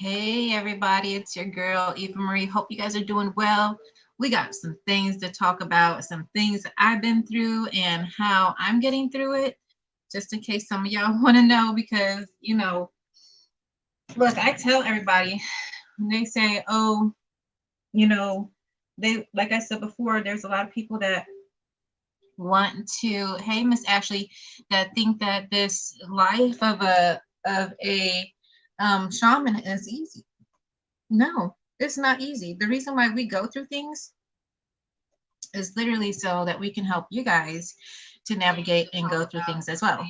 Hey everybody, it's your girl EvaMarie. Hope you guys are doing well. We got some things to talk about, some things that I've been through and how I'm getting through it, just in case some of y'all want to know, because look, I tell everybody when they say, oh, they, like I said before, there's a lot of people that want to, hey Miss Ashley, that think that this life of a shaman is easy. No, it's not easy. The reason why we go through things is literally so that we can help you guys to navigate and go through things as well.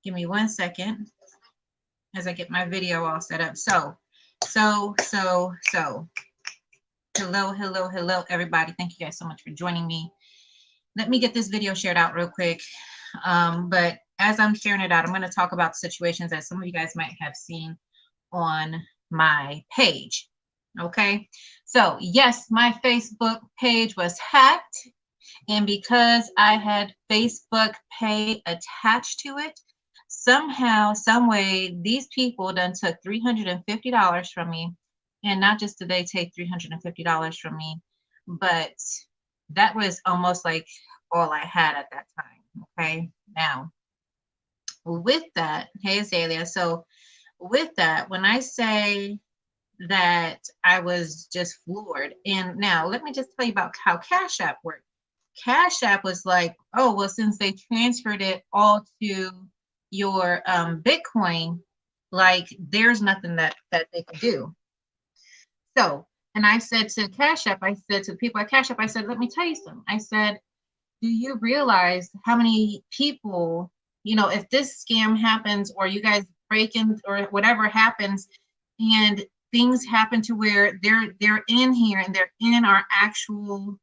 Give me 1 second as I get my video all set up. So, hello, everybody. Thank you guys so much for joining me. Let me get this video shared out real quick. But as I'm sharing it out, I'm going to talk about situations that some of you guys might have seen on my page. Okay, so yes, my Facebook page was hacked, and because I had Facebook Pay attached to it, somehow, some way, these people done took $350 from me. And not just did they take $350 from me, but that was almost like all I had at that time. Okay, now with that, hey Azalea, so with that, when I say that I was just floored, and now let me just tell you about how Cash App worked. Cash App was like, oh, well, since they transferred it all to your Bitcoin, like there's nothing that they could do. So, and I said to Cash App, I said to the people at Cash App, I said, let me tell you something. I said, do you realize how many people, if this scam happens or you guys break in or whatever happens and things happen to where they're in here and they're in our actual,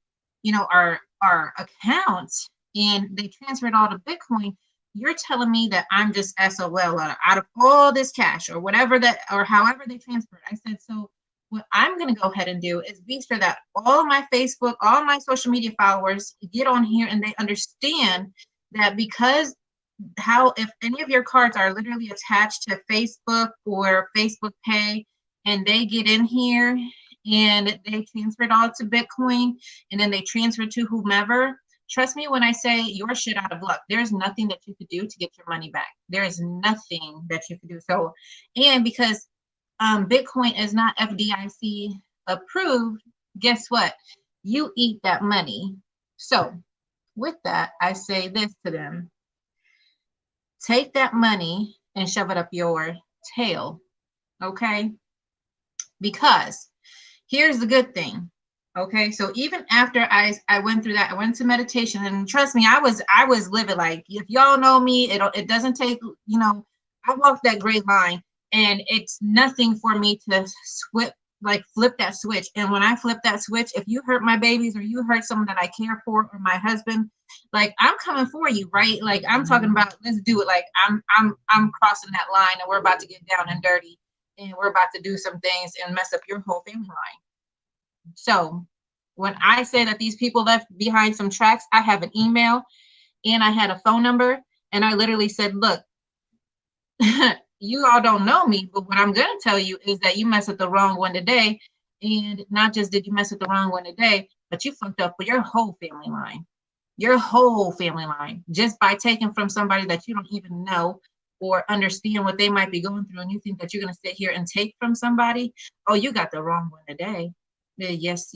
our accounts, and they transfer it all to Bitcoin, you're telling me that I'm just SOL out of all this cash or whatever that, or however they transfer it. I said, so what I'm going to go ahead and do is be sure that all my Facebook, all my social media followers get on here and they understand that, because if any of your cards are literally attached to Facebook or Facebook Pay, and they get in here and they transfer it all to Bitcoin, and then they transfer to whomever, trust me when I say you're shit out of luck. There's nothing that you could do to get your money back. There is nothing that you could do. So, and because Bitcoin is not FDIC approved, guess what? You eat that money. So with that, I say this to them: take that money and shove it up your tail, okay? Because here's the good thing, okay? So even after I went through that, I went to meditation, and trust me, I was living like, if y'all know me, it doesn't take, I walked that gray line, and it's nothing for me to flip that switch. And when I flip that switch, if you hurt my babies or you hurt someone that I care for or my husband, like I'm coming for you, right? Like I'm talking about, let's do it. Like I'm crossing that line, and we're about to get down and dirty, and we're about to do some things and mess up your whole family line. So when I say that these people left behind some tracks, I have an email and I had a phone number, and I literally said, look, you all don't know me, but what I'm going to tell you is that you messed with the wrong one today. And not just did you mess with the wrong one today, but you fucked up for your whole family line. Your whole family line, just by taking from somebody that you don't even know or understand what they might be going through, and you think that you're going to sit here and take from somebody. Oh, you got the wrong one today. Yes,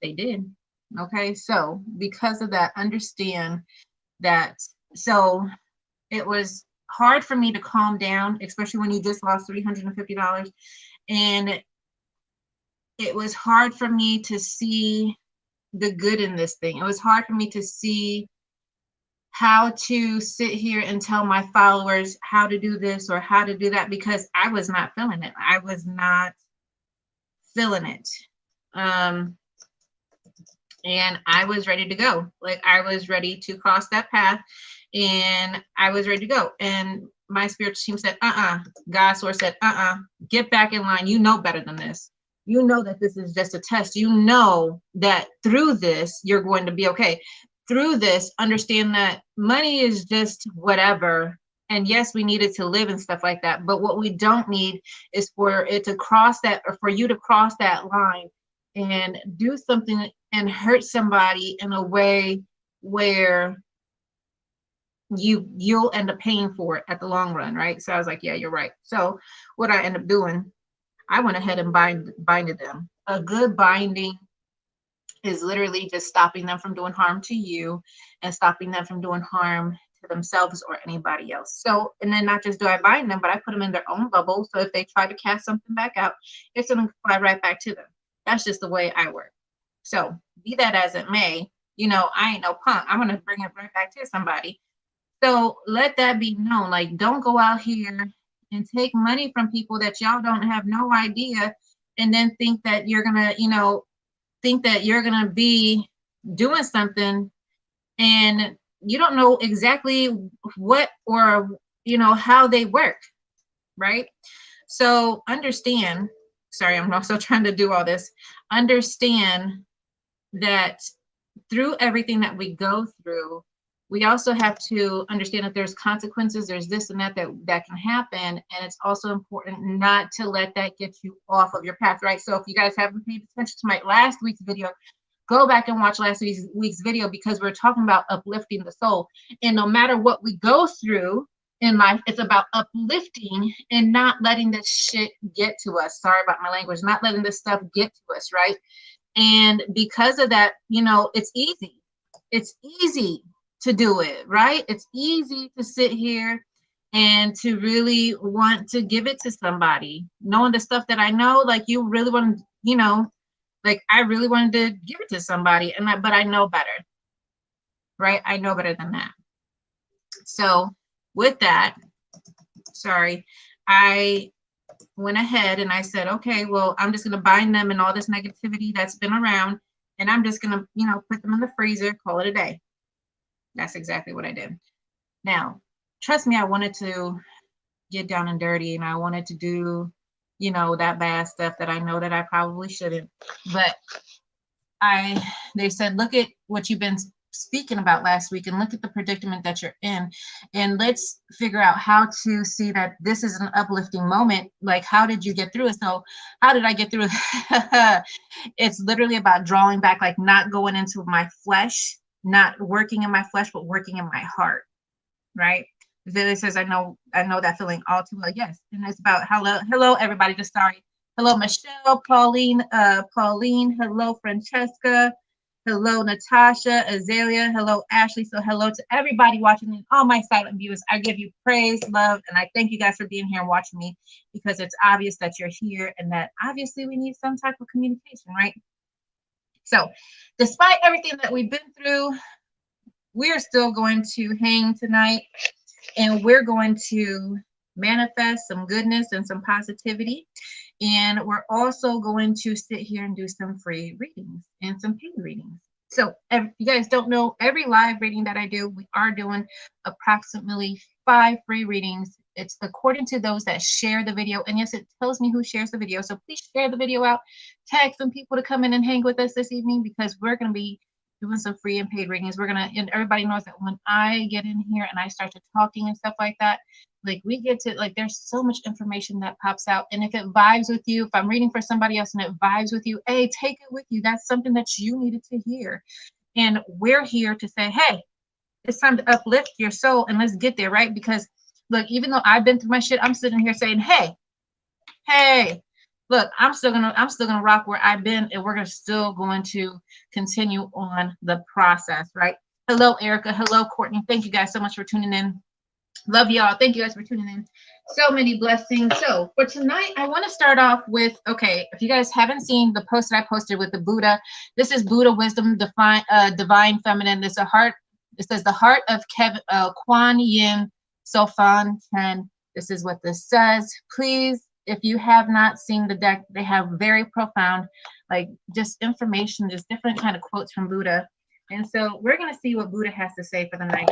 they did. Okay, so because of that, understand that. So it was hard for me to calm down, especially when you just lost $350. And it was hard for me to see the good in this thing. It was hard for me to see how to sit here and tell my followers how to do this or how to do that, because I was not feeling it. I was not feeling it. And I was ready to go. Like I was ready to cross that path, and I was ready to go. And my spiritual team said, God source said, get back in line. You know better than this. You know that this is just a test. You know that through this, you're going to be okay. Through this, understand that money is just whatever And yes, we need it to live and stuff like that. But what we don't need is for it to cross that, or for you to cross that line and do something and hurt somebody in a way where you'll end up paying for it at the long run, right? So I was like, yeah, you're right. So what I ended up doing, I went ahead and binded them. A good binding is literally just stopping them from doing harm to you and stopping them from doing harm to themselves or anybody else. So, and then not just do I bind them, but I put them in their own bubble. So if they try to cast something back out, it's going to fly right back to them. That's just the way I work. So be that as it may, you know, I ain't no punk. I'm going to bring it right back to somebody. So let that be known. Like, don't go out here and take money from people that y'all don't have no idea, and then think that you're going to, you know, think that you're going to be doing something and you don't know exactly what or, you know, how they work, right? So understand, sorry, I'm also trying to do all this. Understand that through everything that we go through, we also have to understand that there's consequences, there's this and that can happen. And it's also important not to let that get you off of your path, right? So if you guys haven't paid attention to my last week's video, go back and watch last week's video, because we're talking about uplifting the soul. And no matter what we go through in life, it's about uplifting and not letting this shit get to us. Sorry about my language, not letting this stuff get to us, right? And because of that, you know, it's easy. It's easy to do it, right? It's easy to sit here and to really want to give it to somebody, knowing the stuff that I know, like you really want to, you know, like I really wanted to give it to somebody, but I know better, right? I know better than that. So with that, sorry, I went ahead and I said, okay, well, I'm just going to bind them and all this negativity that's been around, and I'm just going to, you know, put them in the freezer, call it a day. That's exactly what I did. Now, trust me, I wanted to get down and dirty, and I wanted to do, you know, that bad stuff that I know that I probably shouldn't. But they said, look at what you've been speaking about last week and look at the predicament that you're in, and let's figure out how to see that this is an uplifting moment. Like, how did you get through it? So how did I get through it? It's literally about drawing back, like not going into my flesh, not working in my flesh, but working in my heart, right? It says, I know that feeling all too well. Yes. And it's about hello everybody. Just sorry. Hello, Michelle, Pauline, hello, Francesca, hello, Natasha, Azalea, hello, Ashley. So hello to everybody watching and all my silent viewers. I give you praise, love, and I thank you guys for being here and watching me, because it's obvious that you're here and that obviously we need some type of communication, right? So despite everything that we've been through, we're still going to hang tonight, and we're going to manifest some goodness and some positivity. And we're also going to sit here and do some free readings and some paid readings. So if you guys don't know, every live reading that I do, we are doing approximately 5 free readings. It's according to those that share the video. And yes, it tells me who shares the video. So please share the video out, tag some people to come in and hang with us this evening, because we're going to be doing some free and paid readings. We're gonna, and everybody knows that when I get in here and I start to talking and stuff like that, like we get to, like, there's so much information that pops out. And if it vibes with you, if I'm reading for somebody else and it vibes with you, hey, take it with you. That's something that you needed to hear. And we're here to say, hey, it's time to uplift your soul and let's get there, right? Because look, even though I've been through my shit, I'm sitting here saying, hey, look, I'm still gonna rock where I've been, and we're still going to continue on the process, right? Hello, Erica. Hello, Courtney. Thank you guys so much for tuning in. Love y'all. Thank you guys for tuning in. So many blessings. So for tonight, I want to start off with, okay, if you guys haven't seen the post that I posted with the Buddha, this is Buddha wisdom, divine feminine. It's a heart. It says the heart of Kuan Yin Sofan Chen. This is what this says. Please, if you have not seen the deck, they have very profound, like, just information, just different kind of quotes from Buddha. And so we're going to see what Buddha has to say for the night.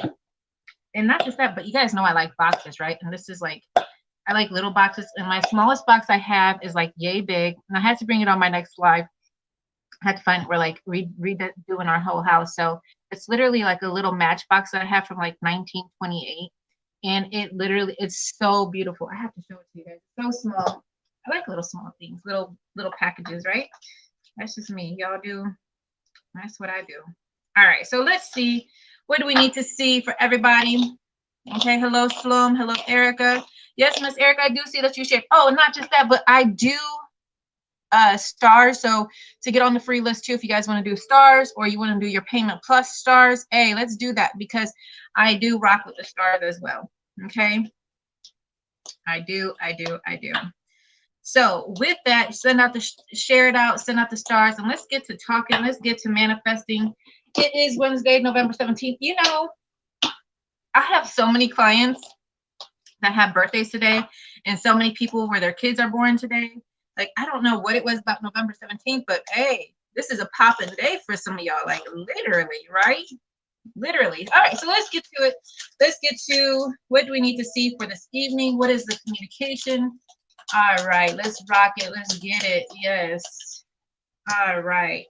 And not just that, but you guys know I like boxes, right? And this is like, I like little boxes. And my smallest box I have is like yay big. And I had to bring it on my next live. I had to find it where, like, redoing our whole house. So it's literally like a little matchbox that I have from like 1928. And it literally, it's so beautiful. I have to show it to you guys. It's so small. I like little small things, little packages, right? That's just me. Y'all do. That's what I do. All right. So let's see. What do we need to see for everybody? Okay. Hello, Slum. Hello, Erica. Yes, Miss Erica, I do see that you shared. Oh, not just that, but I do stars. So to get on the free list too, if you guys want to do stars or you want to do your payment plus stars, hey, let's do that because I do rock with the stars as well. Okay. I do. So with that, send out the share it out, send out the stars, and let's get to talking. Let's get to manifesting. It is Wednesday, November 17th. You know, I have so many clients that have birthdays today and so many people where their kids are born today. Like, I don't know what it was about November 17th, but hey, this is a popping day for some of y'all, like literally, right? Literally. All right, so let's get to it. Let's get to what do we need to see for this evening? What is the communication? All right, let's rock it. Let's get it. Yes. All right.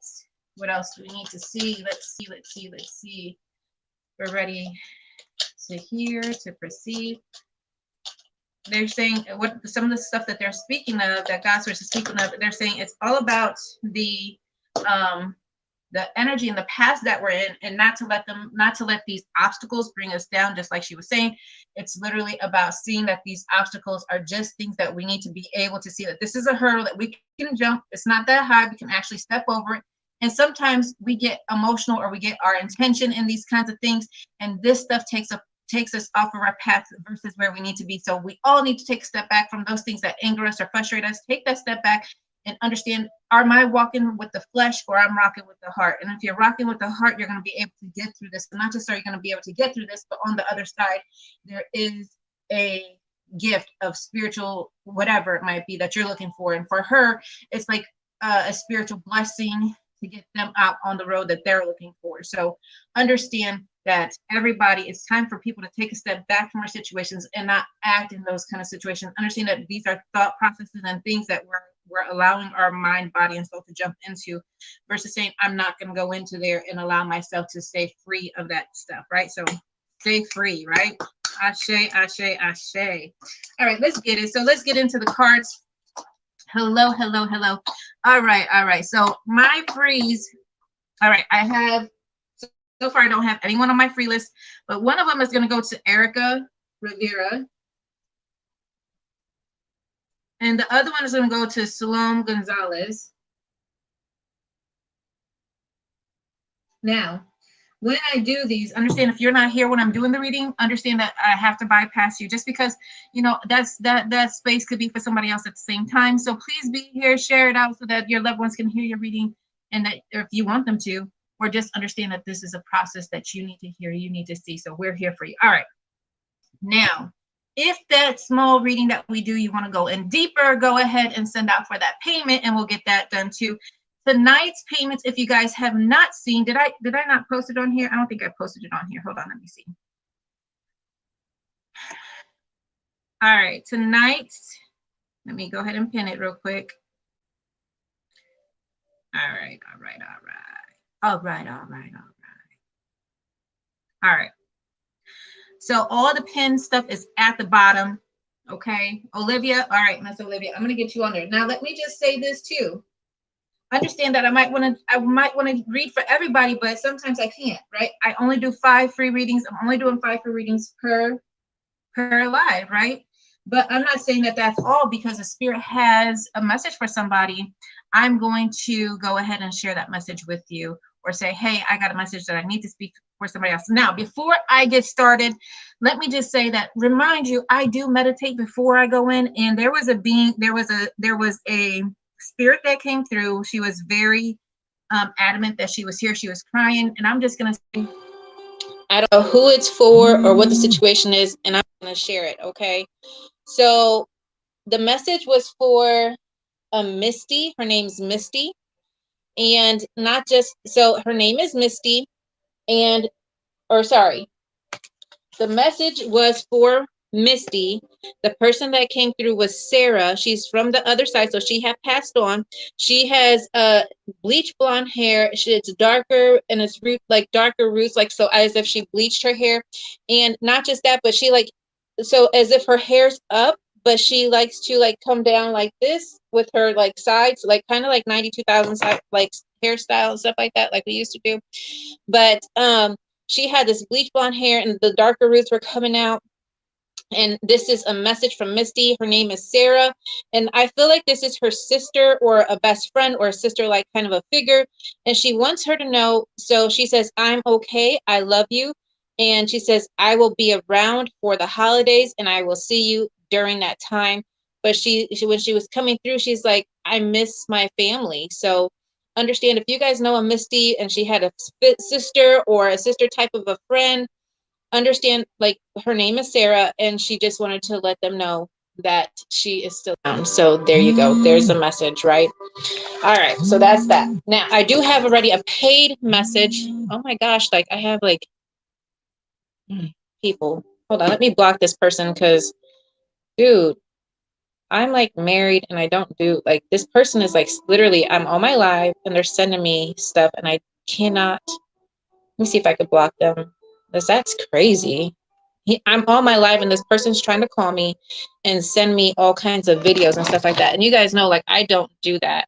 What else do we need to see? Let's see. We're ready to hear, to perceive. They're saying what some of the stuff that they're speaking of, that God source is speaking of, they're saying it's all about the energy in the past that we're in, and not to let these obstacles bring us down. Just like she was saying, it's literally about seeing that these obstacles are just things that we need to be able to see, that this is a hurdle that we can jump. It's not that high. We can actually step over it. And sometimes we get emotional or we get our intention in these kinds of things, and this stuff takes us off of our path versus where we need to be. So we all need to take a step back from those things that anger us or frustrate us. Take that step back and understand, am I walking with the flesh or I'm rocking with the heart? And if you're rocking with the heart, you're going to be able to get through this. And not just are you going to be able to get through this, but on the other side, there is a gift of spiritual, whatever it might be that you're looking for. And for her, it's like a spiritual blessing to get them out on the road that they're looking for. So understand that everybody, it's time for people to take a step back from our situations and not act in those kind of situations. Understand that these are thought processes and things that we're allowing our mind, body, and soul to jump into, versus saying, I'm not going to go into there and allow myself to stay free of that stuff, right? So stay free, right? Ashe, ashe, ashe. All right, let's get it. So let's get into the cards. Hello. All right. So my freeze. All right, I have, so far I don't have anyone on my free list, but one of them is going to go to Erica Rivera. And the other one is going to go to Salome Gonzalez. Now, when I do these, understand if you're not here when I'm doing the reading, understand that I have to bypass you just because, you know, that space could be for somebody else at the same time. So please be here, share it out so that your loved ones can hear your reading, and that if you want them to, or just understand that this is a process that you need to hear, you need to see. So we're here for you. All right. Now, if that small reading that we do, you want to go in deeper, go ahead and send out for that payment, and we'll get that done too. Tonight's payments, if you guys have not seen, did I not post it on here? I don't think I posted it on here. Hold on, let me see. All right, tonight, let me go ahead and pin it real quick. All right. So all the pin stuff is at the bottom. Okay, Olivia. All right, Miss Olivia, I'm gonna get you on there. Now let me just say this too. Understand that I might want to read for everybody, but sometimes I can't, right? I only do 5 free readings. I'm only doing 5 free readings per live, right? But I'm not saying that that's all, because the spirit has a message for somebody. I'm going to go ahead and share that message with you, or say, hey, I got a message that I need to speak for somebody else. Now, before I get started, let me just say that, remind you, I do meditate before I go in, and there was a spirit that came through. She was very adamant that she was here. She was crying, and I'm just going to say, I don't know who it's for or what the situation is, and I'm going to share it, okay? So the message was for Misty. Her name's Misty. And not just, so her name is Misty, and, or sorry, the message was for Misty. The person that came through was Sarah. She's from the other side, so she had passed on. She has bleach blonde hair. It's darker, and it's like darker roots, like so as if she bleached her hair. And not just that, but she like so as if her hair's up, but she likes to like come down like this with her like sides, like kind of like 92,000 like hairstyle and stuff like that, like we used to do. But she had this bleach blonde hair and the darker roots were coming out. And this is a message from Misty. Her name is Sarah. And I feel like this is her sister or a best friend or a sister, like kind of a figure. And she wants her to know. So she says, I'm okay. I love you. And she says, I will be around for the holidays and I will see you during that time. But she when she was coming through, she's like, I miss my family. So understand, if you guys know a Misty and she had a sister or a sister type of a friend, understand, like, her name is Sarah and she just wanted to let them know that she is still around. So there you go. There's a message, right? All right. So that's that. Now I do have already a paid message. Oh my gosh. Like I have like people. Hold on. Let me block this person because, dude, I'm like married and I don't do like this person is like literally I'm on my live and they're sending me stuff and I cannot. Let me see if I could block them. Because that's crazy. I'm on my live and this person's trying to call me and send me all kinds of videos and stuff like that. And you guys know, like, I don't do that.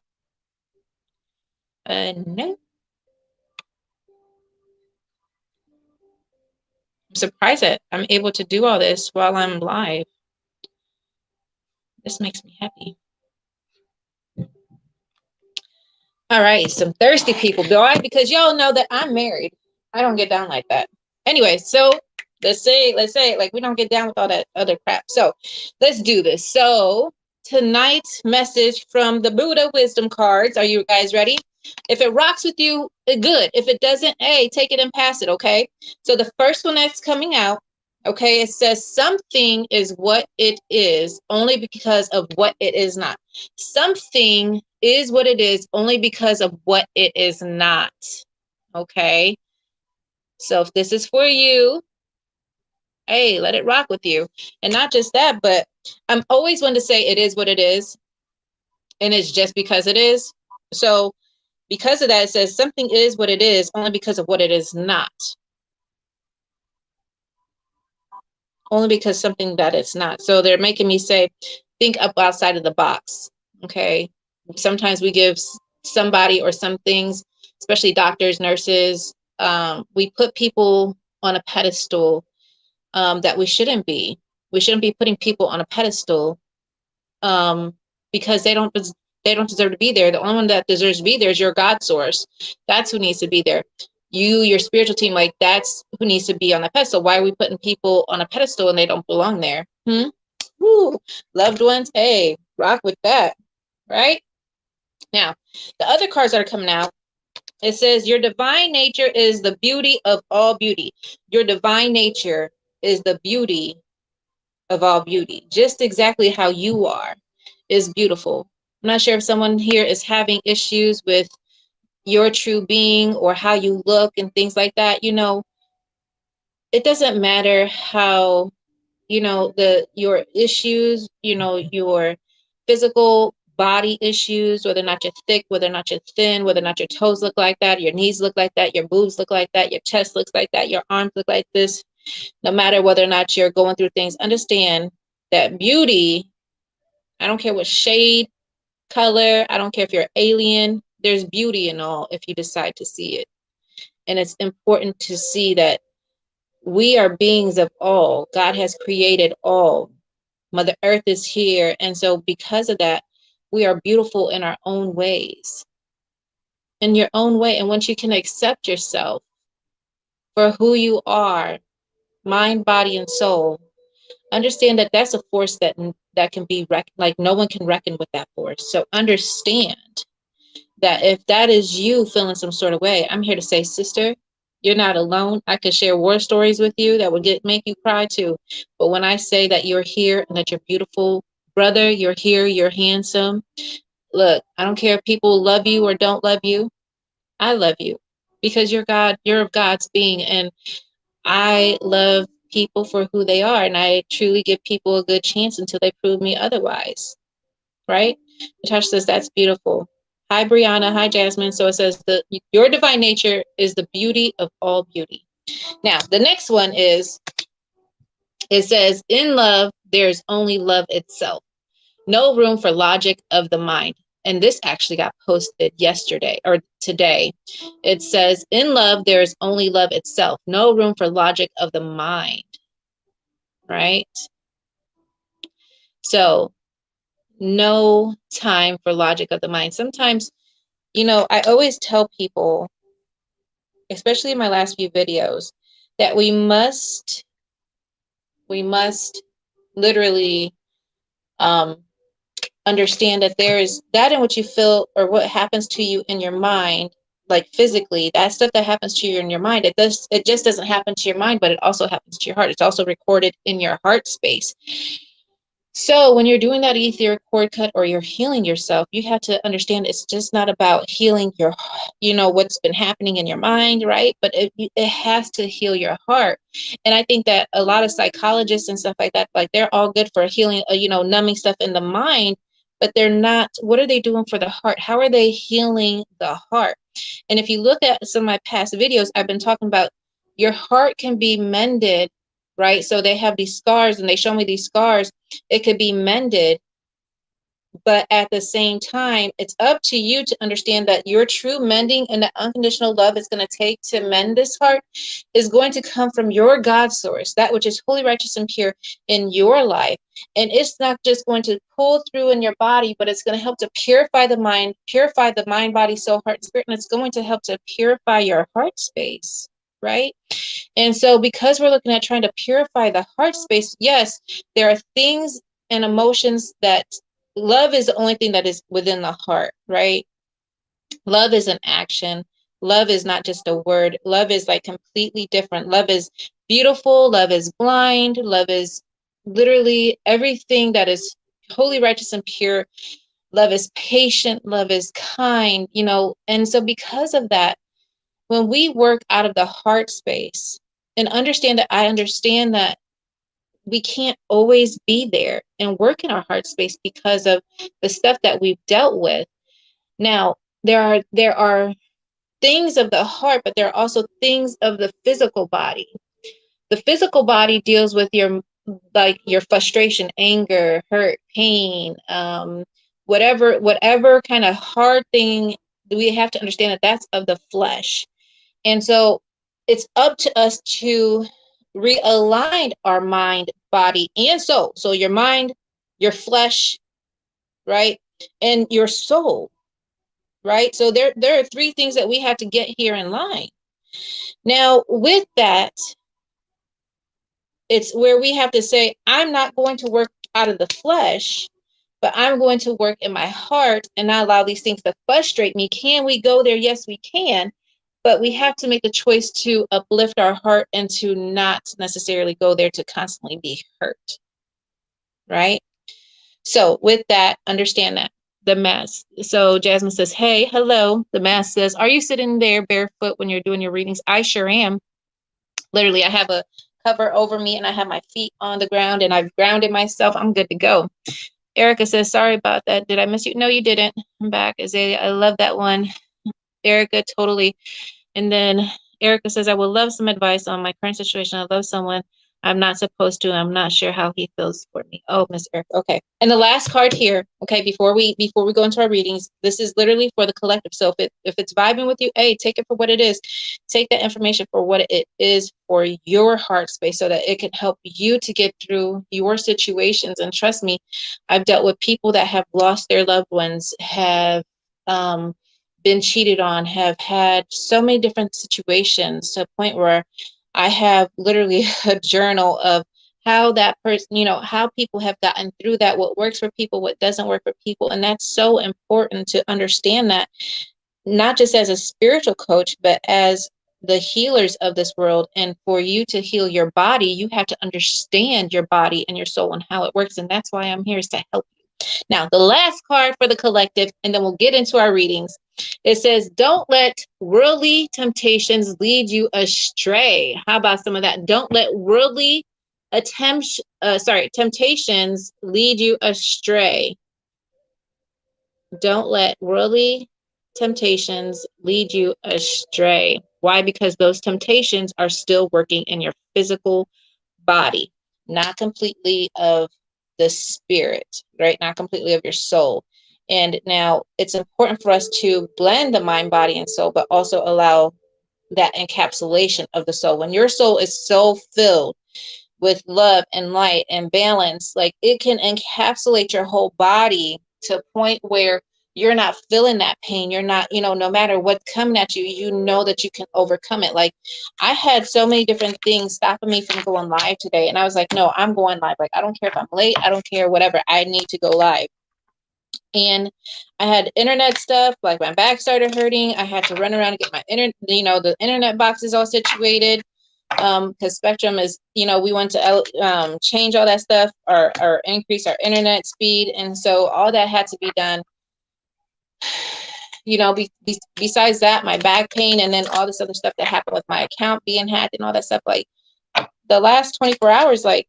No. I'm surprised that I'm able to do all this while I'm live. This makes me happy. All right, some thirsty people. Why? Because y'all know that I'm married. I don't get down like that. Anyway, so let's say, like, we don't get down with all that other crap. So let's do this. So tonight's message from the Buddha wisdom cards. Are you guys ready? If it rocks with you, good. If it doesn't, hey, take it and pass it, okay? So the first one that's coming out, okay, it says something is what it is only because of what it is not. Something is what it is only because of what it is not. Okay. So if this is for you, hey, let it rock with you. And not just that, but I'm always one to say it is what it is. And it's just because it is. So because of that, it says something is what it is only because of what it is not. Only because something that it's not. So they're making me say, think up outside of the box. Okay. Sometimes we give somebody or some things, especially doctors, nurses, we put people on a pedestal that we shouldn't be. We shouldn't be putting people on a pedestal because they don't deserve to be there. The only one that deserves to be there is your God source. That's who needs to be there. You, your spiritual team, like that's who needs to be on the pedestal. Why are we putting people on a pedestal and they don't belong there? Woo. Loved ones, hey, rock with that, right? Now, the other cards that are coming out, it says your divine nature is the beauty of all beauty. Your divine nature is the beauty of all beauty. Just exactly how you are is beautiful. I'm not sure if someone here is having issues with your true being or how you look and things like that. You know, it doesn't matter how, you know, your issues, you know, your physical body issues, whether or not you're thick, whether or not you're thin, whether or not your toes look like that, your knees look like that, your boobs look like that, your chest looks like that, your arms look like this. No matter whether or not you're going through things, understand that beauty, I don't care what shade, color, I don't care if you're alien, there's beauty in all if you decide to see it. And it's important to see that we are beings of all. God has created all. Mother Earth is here. And so because of that, we are beautiful in our own ways. In your own way. And once you can accept yourself for who you are, mind, body, and soul, understand that that's a force that can be like no one can reckon with that force. So understand that if that is you feeling some sort of way, I'm here to say, sister, you're not alone. I could share war stories with you that would make you cry too. But when I say that you're here and that you're beautiful, brother, you're here, you're handsome. Look, I don't care if people love you or don't love you. I love you because you're God, you're of God's being. And I love people for who they are. And I truly give people a good chance until they prove me otherwise. Right? Natasha says, that's beautiful. Hi, Brianna. Hi, Jasmine. So it says, your divine nature is the beauty of all beauty. Now, the next one is, It says, in love, there's only love itself. No room for logic of the mind. And this actually got posted yesterday or today. It says, in love, there is only love itself. No room for logic of the mind, right? So no time for logic of the mind. Sometimes, I always tell people, especially in my last few videos, that we must literally understand that there is that in what you feel or what happens to you in your mind, like physically, that stuff that happens to you in your mind, it just doesn't happen to your mind, but it also happens to your heart. It's also recorded in your heart space. So when you're doing that etheric cord cut or you're healing yourself, you have to understand it's just not about healing your, what's been happening in your mind, right? But it has to heal your heart. And I think that a lot of psychologists and stuff like that, like they're all good for healing, numbing stuff in the mind, but they're not, what are they doing for the heart? How are they healing the heart? And if you look at some of my past videos, I've been talking about your heart can be mended, right? So they have these scars and they show me these scars. It could be mended, but at the same time, it's up to you to understand that your true mending and the unconditional love it's going to take to mend this heart is going to come from your God source, that which is holy, righteous, and pure in your life. And it's not just going to pull through in your body, but it's going to help to purify the mind, body, soul, heart, and spirit. And it's going to help to purify your heart space, right? And so because we're looking at trying to purify the heart space, yes, there are things and emotions that love is the only thing that is within the heart, right? Love is an action. Love is not just a word. Love is like completely different. Love is beautiful. Love is blind. Love is literally everything that is holy, righteous, and pure. Love is patient. Love is kind, And so because of that, when we work out of the heart space and I understand that we can't always be there and work in our heart space because of the stuff that we've dealt with. Now, there are things of the heart, but there are also things of the physical body. The physical body deals with your frustration, anger, hurt, pain, whatever kind of hard thing. We have to understand that that's of the flesh. And so it's up to us to realign our mind, body, and soul. So your mind, your flesh, right? And your soul, right? So there are three things that we have to get here in line. Now, with that, it's where we have to say, I'm not going to work out of the flesh, but I'm going to work in my heart and not allow these things to frustrate me. Can we go there? Yes, we can. But we have to make the choice to uplift our heart and to not necessarily go there to constantly be hurt, right? So with that, understand that. The mask. So Jasmine says, hey, hello. The mask says, are you sitting there barefoot when you're doing your readings? I sure am. Literally, I have a cover over me and I have my feet on the ground and I've grounded myself. I'm good to go. Erica says, sorry about that. Did I miss you? No, you didn't. I'm back. Azalea, I love that one. Erica, totally. And then Erica says, I would love some advice on my current situation. I love someone I'm not supposed to. I'm not sure how he feels for me. Oh, Miss Erica. Okay. And the last card here, okay, before we go into our readings, this is literally for the collective. So if it's vibing with you, hey, take it for what it is. Take that information for what it is for your heart space so that it can help you to get through your situations. And trust me, I've dealt with people that have lost their loved ones, have been cheated on, have had so many different situations to a point where I have literally a journal of how that person, how people have gotten through that, what works for people, what doesn't work for people. And that's so important to understand that, not just as a spiritual coach, but as the healers of this world. And for you to heal your body, you have to understand your body and your soul and how it works. And that's why I'm here, is to help you. Now, the last card for the collective, and then we'll get into our readings. It says, don't let worldly temptations lead you astray. How about some of that? Don't let worldly temptations lead you astray. Don't let worldly temptations lead you astray. Why? Because those temptations are still working in your physical body. not completely of the spirit, right? Not completely of your soul. And now it's important for us to blend the mind, body, and soul, but also allow that encapsulation of the soul. When your soul is so filled with love and light and balance, like it can encapsulate your whole body to a point where you're not feeling that pain. You're not, no matter what's coming at you, you know that you can overcome it. Like I had so many different things stopping me from going live today. And I was like, no, I'm going live. Like, I don't care if I'm late. I don't care, whatever. I need to go live. And I had internet stuff, like my back started hurting. I had to run around and get my the internet boxes all situated. Because Spectrum is, we want to change all that stuff or increase our internet speed. And so all that had to be done. Besides that, my back pain and then all this other stuff that happened with my account being hacked and all that stuff, like the last 24 hours, like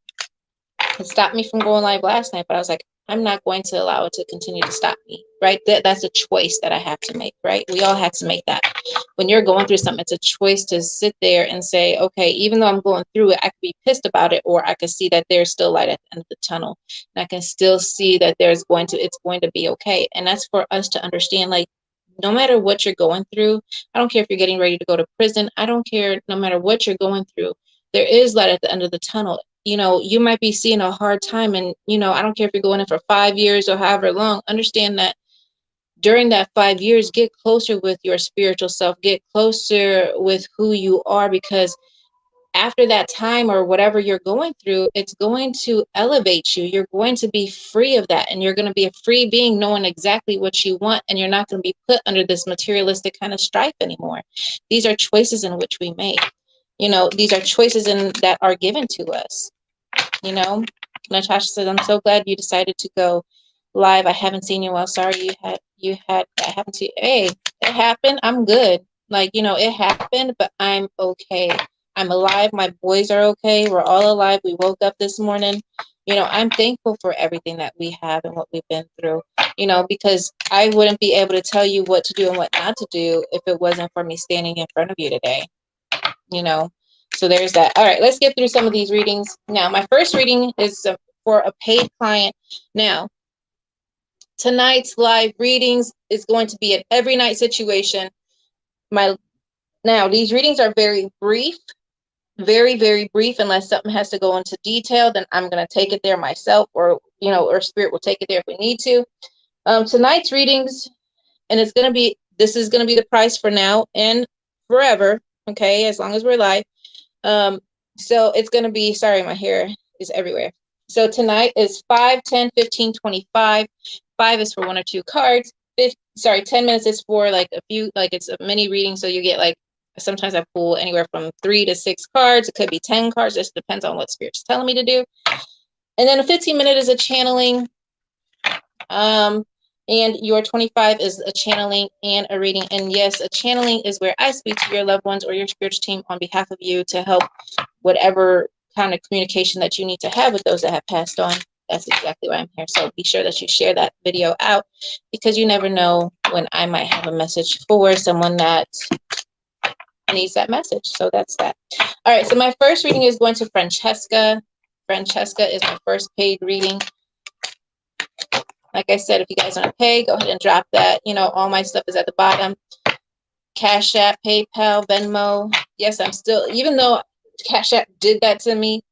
it stopped me from going live last night, but I was like, I'm not going to allow it to continue to stop me, right? That's a choice that I have to make, right? We all have to make that. When you're going through something, it's a choice to sit there and say, okay, even though I'm going through it, I could be pissed about it, or I could see that there's still light at the end of the tunnel. And I can still see that it's going to be okay. And that's for us to understand, like, no matter what you're going through, I don't care if you're getting ready to go to prison. I don't care, no matter what you're going through, there is light at the end of the tunnel. You might be seeing a hard time, and, I don't care if you're going in for 5 years or however long, understand that during that 5 years, get closer with your spiritual self, get closer with who you are, because after that time or whatever you're going through, it's going to elevate you. You're going to be free of that, and you're going to be a free being knowing exactly what you want, and you're not going to be put under this materialistic kind of strife anymore. These are choices in which we make. These are choices that are given to us. Natasha says, I'm so glad you decided to go live. I haven't seen you well. Sorry you had that happen to you. Hey, it happened. I'm good. Like, it happened, but I'm okay. I'm alive. My boys are okay. We're all alive. We woke up this morning. I'm thankful for everything that we have and what we've been through, because I wouldn't be able to tell you what to do and what not to do if it wasn't for me standing in front of you today, So there's that. All right, let's get through some of these readings. Now, my first reading is for a paid client. Now, tonight's live readings is going to be an every night situation. Now, these readings are very brief, very, very brief. Unless something has to go into detail, then I'm going to take it there myself, or Spirit will take it there if we need to. Tonight's readings, and this is going to be the price for now and forever, okay, as long as we're live. So it's going to be, sorry, my hair is everywhere. So tonight is 5, 10, 15, 25. 5 is for 1 or 2 cards. 10 minutes is for like a few, like it's a mini reading. So you get like, sometimes I pull anywhere from 3 to 6 cards. It could be 10 cards. Just depends on what Spirit's telling me to do. And then a 15-minute is a channeling. And your 25 is a channeling and a reading. And yes, a channeling is where I speak to your loved ones or your spiritual team on behalf of you to help whatever kind of communication that you need to have with those that have passed on. That's exactly why I'm here. So be sure that you share that video out, because you never know when I might have a message for someone that needs that message. So that's that. All right. So my first reading is going to Francesca. Francesca is my first paid reading. Like I said, if you guys want to pay, go ahead and drop that. All my stuff is at the bottom. Cash App, PayPal, Venmo. Yes, I'm still, even though Cash App did that to me,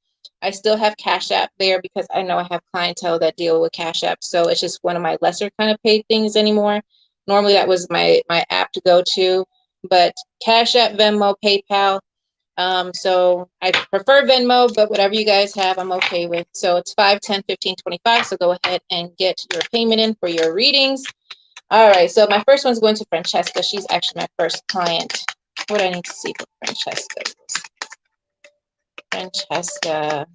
I still have Cash App there because I know I have clientele that deal with Cash App. So it's just one of my lesser kind of paid things anymore. Normally that was my app to go to, but Cash App, Venmo, PayPal. So I prefer Venmo, but whatever you guys have, I'm okay with. So it's 5, 10, 15, 25. So go ahead and get your payment in for your readings. All right. So my first one's going to Francesca. She's actually my first client. What do I need to see for Francesca? Francesca.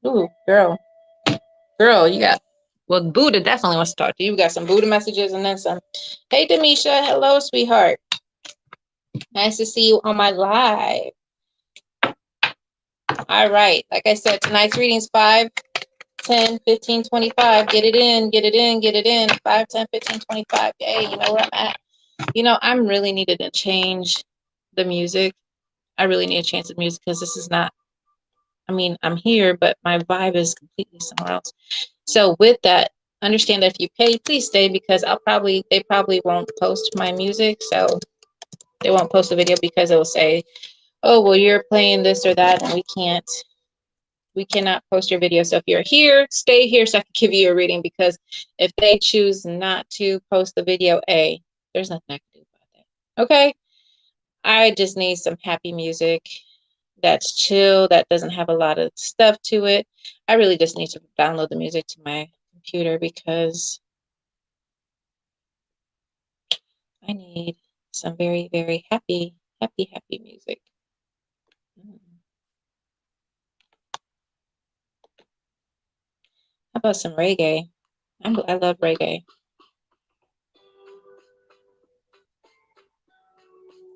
Ooh, girl, you got, well, Buddha definitely wants to talk to you. We got some Buddha messages and then some. Hey, Demisha. Hello, sweetheart. Nice to see you on my live. All right. Like I said, tonight's reading is 5, 10, 15, 25. Get it in, get it in, get it in. 5, 10, 15, 25. Hey, you know where I'm at. You know, I'm really needed to change the music. I really need to change the music because this is not, I mean, I'm here, but my vibe is completely somewhere else. So with that, understand that if you pay, please stay because they probably won't post my music. So they won't post the video because it will say, oh, well, you're playing this or that and we cannot post your video. So if you're here, stay here so I can give you a reading, because if they choose not to post the video, there's nothing I can do about that. Okay? I just need some happy music that's chill, that doesn't have a lot of stuff to it. I really just need to download the music to my computer because I need some very, very happy, happy, happy music. How about some reggae? I love reggae.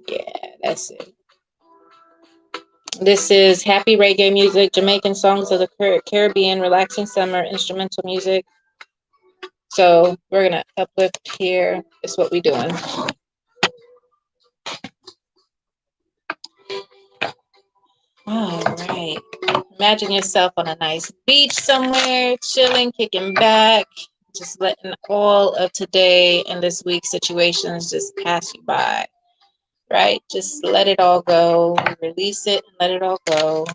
Yeah, that's it. This is happy reggae music, Jamaican songs of the Caribbean, relaxing summer, instrumental music. So we're going to uplift here. Is what we're doing. All right. Imagine yourself on a nice beach somewhere, chilling, kicking back, just letting all of today and this week's situations just pass you by. Right? Just let it all go. Release it and let it all go.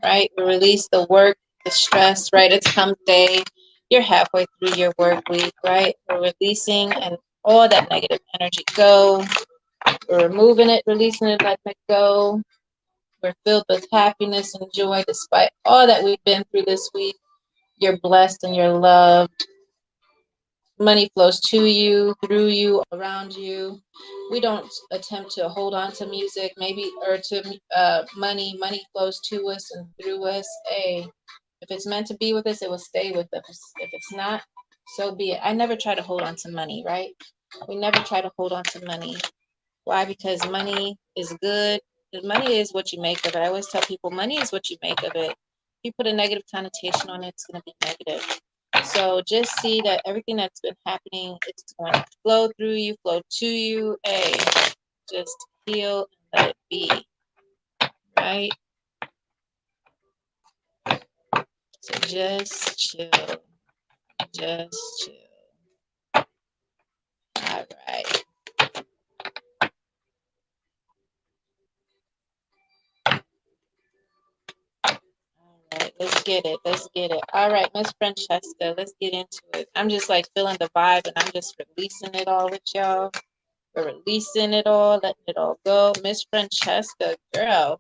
Right? We release the work, the stress, right? It's hump day. You're halfway through your work week, right? We're releasing and all that negative energy go. We're removing it, releasing it, letting it go. We're filled with happiness and joy despite all that we've been through this week. You're blessed and you're loved. Money flows to you, through you, around you. We don't attempt to hold on to music, maybe, or to money. Money flows to us and through us. Hey, if it's meant to be with us, it will stay with us. If it's not, so be it. I never try to hold on to money, right? We never try to hold on to money. Why? Because money is good. Money is what you make of it. I always tell people money is what you make of it. If you put a negative connotation on it, it's going to be negative. So just see that everything that's been happening, it's going to flow through you, flow to you. Hey, just heal and let it be. Right? So just chill. Just chill. All right. All right, let's get it. Let's get it. All right, Miss Francesca, let's get into it. I'm just like feeling the vibe and I'm just releasing it all with y'all. We're releasing it all, letting it all go. Miss Francesca, girl.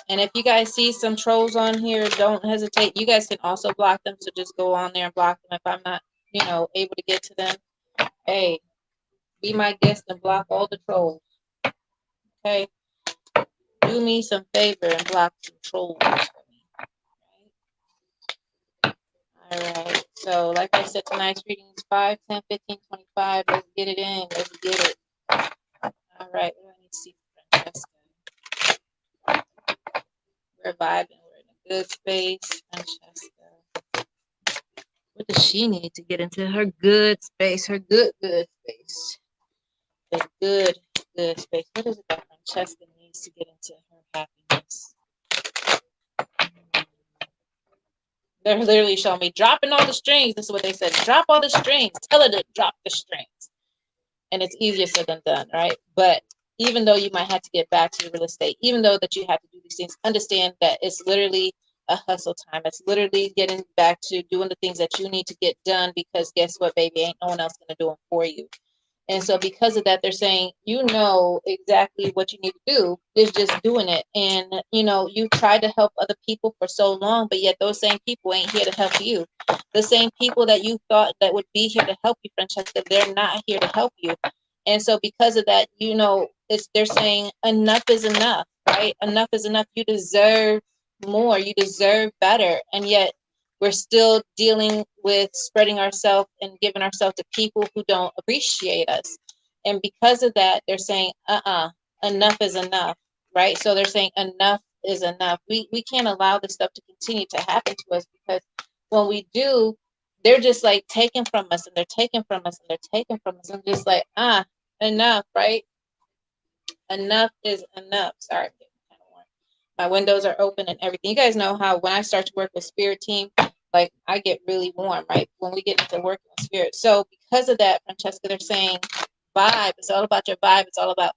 And if you guys see some trolls on here, don't hesitate. You guys can also block them, so just go on there and block them if I'm not, able to get to them. Hey, be my guest and block all the trolls. Okay? Do me some favor and block some trolls for me. All right. So, like I said, tonight's reading is 5, 10, 15, 25. Let's get it in. Let's get it. All right. What do I need to see for Francesca? We're vibing. We're in a good space. Francesca. What does she need to get into her good space? Her good space. The good space. What is it that Francesca needs to get into her happiness? They're literally showing me dropping all the strings. This is what they said. Drop all the strings. Tell her to drop the strings. And it's easier said than done, right? But even though you might have to get back to real estate, even though that you have to do these things, understand that it's literally a hustle time. It's literally getting back to doing the things that you need to get done, because guess what, baby? Ain't no one else going to do them for you. And so because of that, they're saying, exactly what you need to do is just doing it. And, you tried to help other people for so long, but yet those same people ain't here to help you. The same people that you thought that would be here to help you, Francesca, they're not here to help you. And so because of that, they're saying enough is enough, right? Enough is enough. You deserve more. You deserve better. And yet we're still dealing with spreading ourselves and giving ourselves to people who don't appreciate us. And because of that, they're saying, enough is enough, right? So they're saying enough is enough. We can't allow this stuff to continue to happen to us, because when we do, they're just like taking from us, and they're taking from us, and they're taking from us. I'm just like, enough, right? Enough is enough. Sorry, I'm getting kind of warm. My windows are open and everything. You guys know how when I start to work with spirit team, like I get really warm, right? When we get into working with spirit. So because of that, Francesca, they're saying vibe. It's all about your vibe. It's all about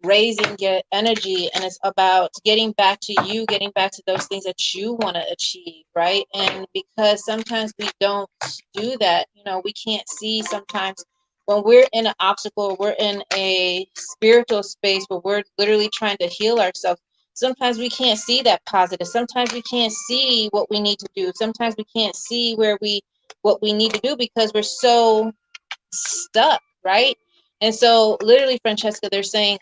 raising your energy, and it's about getting back to you, getting back to those things that you want to achieve, right? And because sometimes we don't do that, you know, we can't see sometimes when we're in an obstacle, we're in a spiritual space where we're literally trying to heal ourselves. Sometimes we can't see that positive. Sometimes we can't see what we need to do. Sometimes we can't see what we need to do because we're so stuck, right? And so literally, Francesca, they're saying,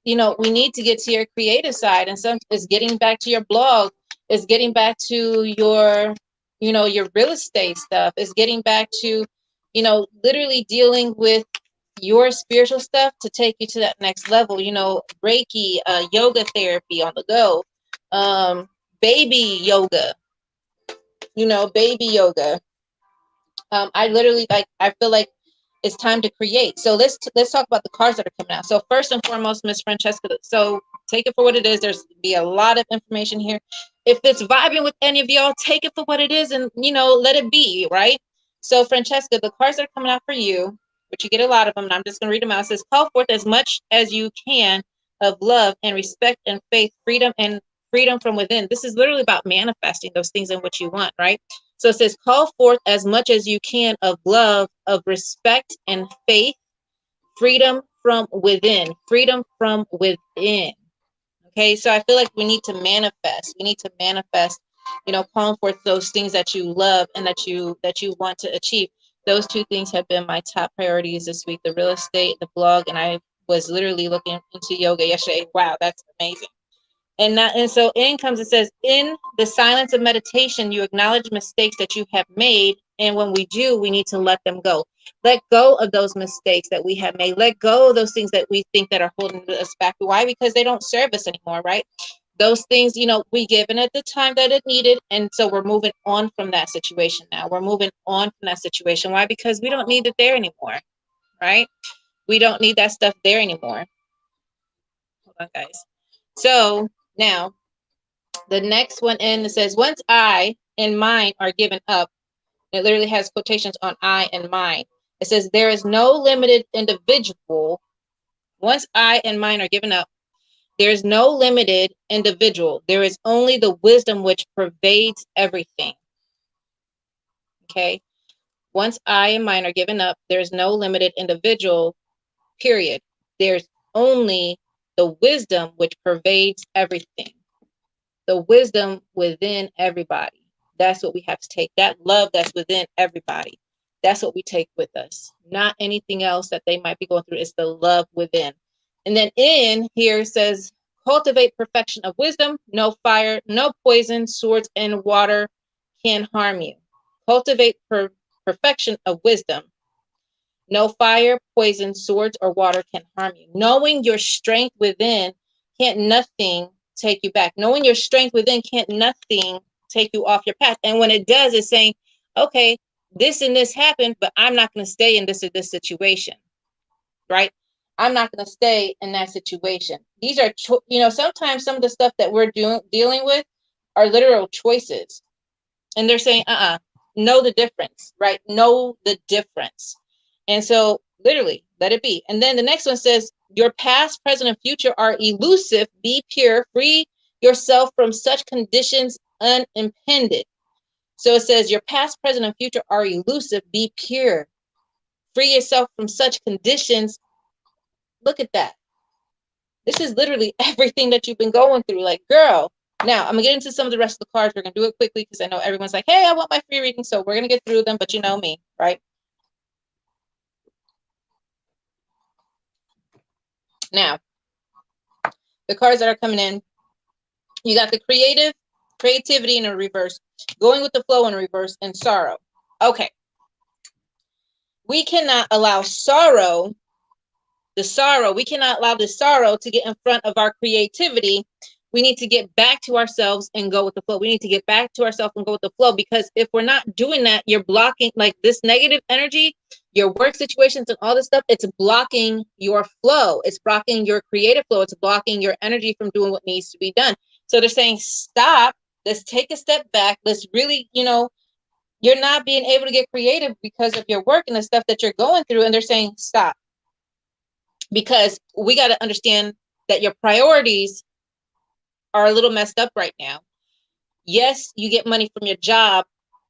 you know, we need to get to your creative side, and some is getting back to your blog, is getting back to your, you know, your real estate stuff, is getting back to, you know, literally dealing with your spiritual stuff to take you to that next level. You know, Reiki, yoga therapy on the go, baby yoga, you know, baby yoga. I literally, like, I feel like it's time to create. So let's talk about the cards that are coming out. So first and foremost, Miss Francesca, so take it for what it is. There's be a lot of information here. If it's vibing with any of y'all, take it for what it is, and, you know, let it be, right? So Francesca, the cards that are coming out for you, but you get a lot of them, and I'm just going to read them out. It says, call forth as much as you can of love and respect and faith, freedom from within. This is literally about manifesting those things in which you want, right? So it says, call forth as much as you can of love, of respect and faith, freedom from within, freedom from within. Okay, so I feel like we need to manifest. We need to manifest, you know, calling forth those things that you love and that you want to achieve. Those two things have been my top priorities this week: the real estate, the blog, and I was literally looking into yoga yesterday. Wow, that's amazing. And so in comes, it says, in the silence of meditation, you acknowledge mistakes that you have made. And when we do, we need to let them go. Let go of those mistakes that we have made. Let go of those things that we think that are holding us back. Why? Because they don't serve us anymore, right? Those things, you know, we given at the time that it needed. And so we're moving on from that situation now. We're moving on from that situation. Why? Because we don't need it there anymore, right? We don't need that stuff there anymore. Hold on, guys. So now, the next one in, it says, once I and mine are given up, it literally has quotations on I and mine. It says, there is no limited individual. Once I and mine are given up, there is no limited individual. There is only the wisdom which pervades everything. Okay. Once I and mine are given up, there is no limited individual, period. There's only the wisdom which pervades everything. The wisdom within everybody. That's what we have to take. That love that's within everybody. That's what we take with us. Not anything else that they might be going through. It's the love within. And then in here says, cultivate perfection of wisdom. No fire, no poison, swords, and water can harm you. Cultivate perfection of wisdom. No fire, poison, swords, or water can harm you. Knowing your strength within, can't nothing take you back. Knowing your strength within, can't nothing take you off your path. And when it does, it's saying, okay, this and this happened, but I'm not going to stay in this or this situation, right? I'm not going to stay in that situation. These are, you know, sometimes some of the stuff that we're dealing with are literal choices. And they're saying, know the difference, right? Know the difference. And so literally let it be. And then the next one says, your past, present, and future are elusive. Be pure. Free yourself from such conditions unimpeded. So it says, your past, present, and future are elusive. Be pure. Free yourself from such conditions. Look at that. This is literally everything that you've been going through. Like, girl. Now, I'm going to get into some of the rest of the cards. We're going to do it quickly because I know everyone's like, hey, I want my free reading. So we're going to get through them. But you know me, right? Now, the cards that are coming in, you got the creativity in a reverse, going with the flow in reverse, and sorrow. Okay. We cannot allow we cannot allow the sorrow to get in front of our creativity, we need to get back to ourselves and go with the flow. We need to get back to ourselves and go with the flow, because if we're not doing that, you're blocking, like, this negative energy, your work situations and all this stuff. It's blocking your flow. It's blocking your creative flow. It's blocking your energy from doing what needs to be done. So they're saying, stop. Let's take a step back. Let's really, you're not being able to get creative because of your work and the stuff that you're going through. And they're saying, stop, because we got to understand that your priorities are a little messed up right now. Yes, you get money from your job.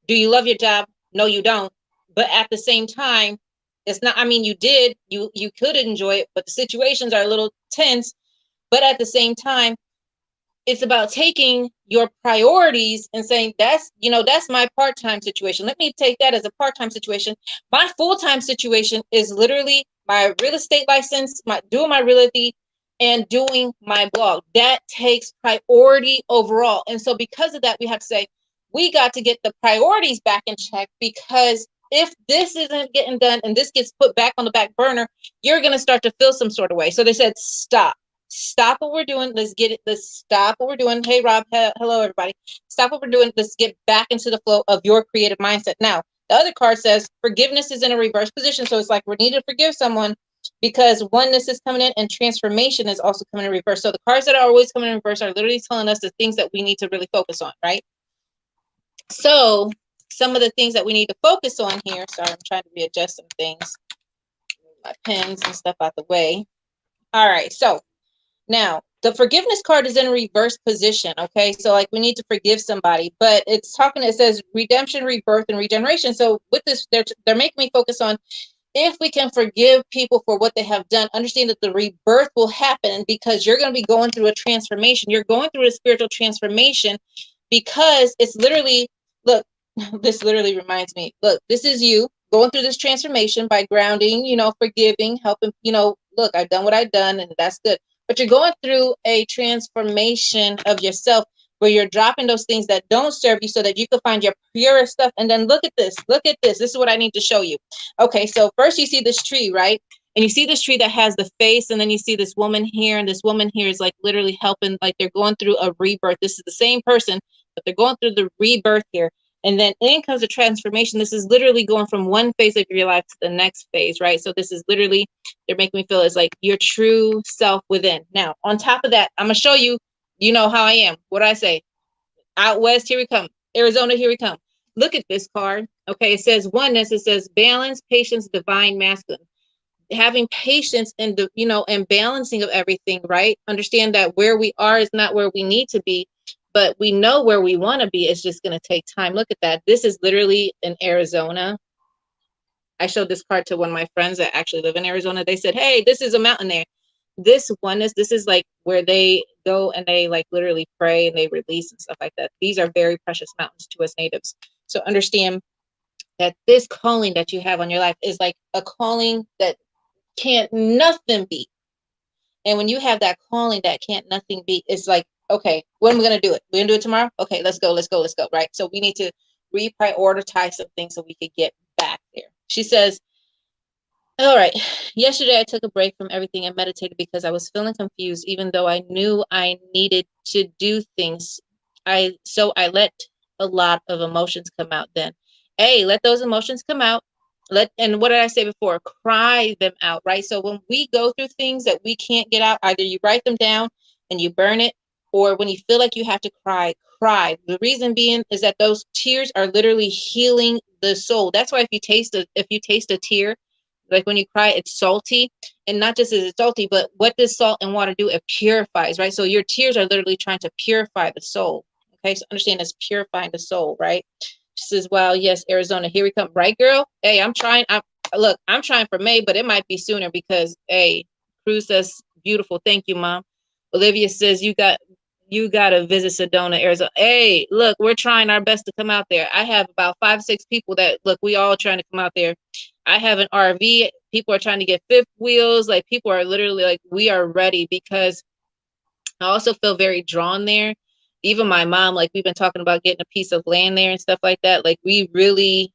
Do you love your job? No, you don't. But at the same time, it's not, I mean, you could enjoy it, but the situations are a little tense. But at the same time, it's about taking your priorities and saying, that's my part-time situation. Let me take that as a part-time situation. My full-time situation is literally my real estate license, doing my realty, and doing my blog. That takes priority overall. And so because of that, we have to say, we got to get the priorities back in check, because if this isn't getting done and this gets put back on the back burner, you're going to start to feel some sort of way. So they said, stop what we're doing. Let's get it. Let's stop what we're doing. Hey, Rob. Hello, everybody. Stop what we're doing. Let's get back into the flow of your creative mindset. Now, the other card says forgiveness is in a reverse position. So it's like we need to forgive someone, because oneness is coming in and transformation is also coming in reverse. So the cards that are always coming in reverse are literally telling us the things that we need to really focus on, right? So some of the things that we need to focus on here. Sorry, I'm trying to readjust some things. My pens and stuff out the way. All right. So now, the forgiveness card is in reverse position, okay? So, like, we need to forgive somebody, but it says redemption, rebirth, and regeneration. So with this, they're making me focus on, if we can forgive people for what they have done, understand that the rebirth will happen, because you're going to be going through a transformation. You're going through a spiritual transformation, because it's literally, look, this literally reminds me, look, this is you going through this transformation by grounding, forgiving, helping, look, I've done what I've done, and that's good. But you're going through a transformation of yourself, where you're dropping those things that don't serve you, so that you can find your purest stuff. And then look at this. This is what I need to show you. Okay, so first you see this tree, right? And you see this tree that has the face, and then you see this woman here, and this woman here is like literally helping, like they're going through a rebirth. This is the same person, but they're going through the rebirth here. And then in comes the transformation. This is literally going from one phase of your life to the next phase, right? So this is literally, they're making me feel it's like your true self within. Now, on top of that, I'm going to show you, how I am. What I say, out west, here we come. Arizona, here we come. Look at this card. Okay, it says oneness. It says balance, patience, divine masculine. Having patience and and balancing of everything, right? Understand that where we are is not where we need to be, but we know where we want to be. It's just going to take time. Look at that. This is literally in Arizona. I showed this card to one of my friends that actually live in Arizona. They said, hey, this is a mountain there. This oneness, this is like where they go and they like literally pray and they release and stuff like that. These are very precious mountains to us natives. So understand that this calling that you have on your life is like a calling that can't nothing beat. And when you have that calling that can't nothing beat, it's like, okay, when are we going to do it? We're going to do it tomorrow? Okay, let's go, right? So we need to reprioritize some things so we could get back there. She says, all right, yesterday I took a break from everything and meditated because I was feeling confused, even though I knew I needed to do things. So I let a lot of emotions come out then. Hey, let those emotions come out. And what did I say before? Cry them out, right? So when we go through things that we can't get out, either you write them down and you burn it, or when you feel like you have to cry, cry. The reason being is that those tears are literally healing the soul. That's why if you taste a tear, like when you cry, it's salty, and not just is it salty, but what does salt and water do? It purifies, right? So your tears are literally trying to purify the soul. Okay, so understand it's purifying the soul, right? She says, "Wow, yes, Arizona, here we come, right, girl? Hey, I'm trying. I'm trying for May, but it might be sooner because, hey, Cruz says beautiful. Thank you, Mom. Olivia says you got to visit Sedona, Arizona. Hey, look, we're trying our best to come out there. I have about 5-6 people that look. We all trying to come out there. I have an RV. People are trying to get fifth wheels. Like people are literally like, we are ready, because I also feel very drawn there. Even my mom, like we've been talking about getting a piece of land there and stuff like that. Like we really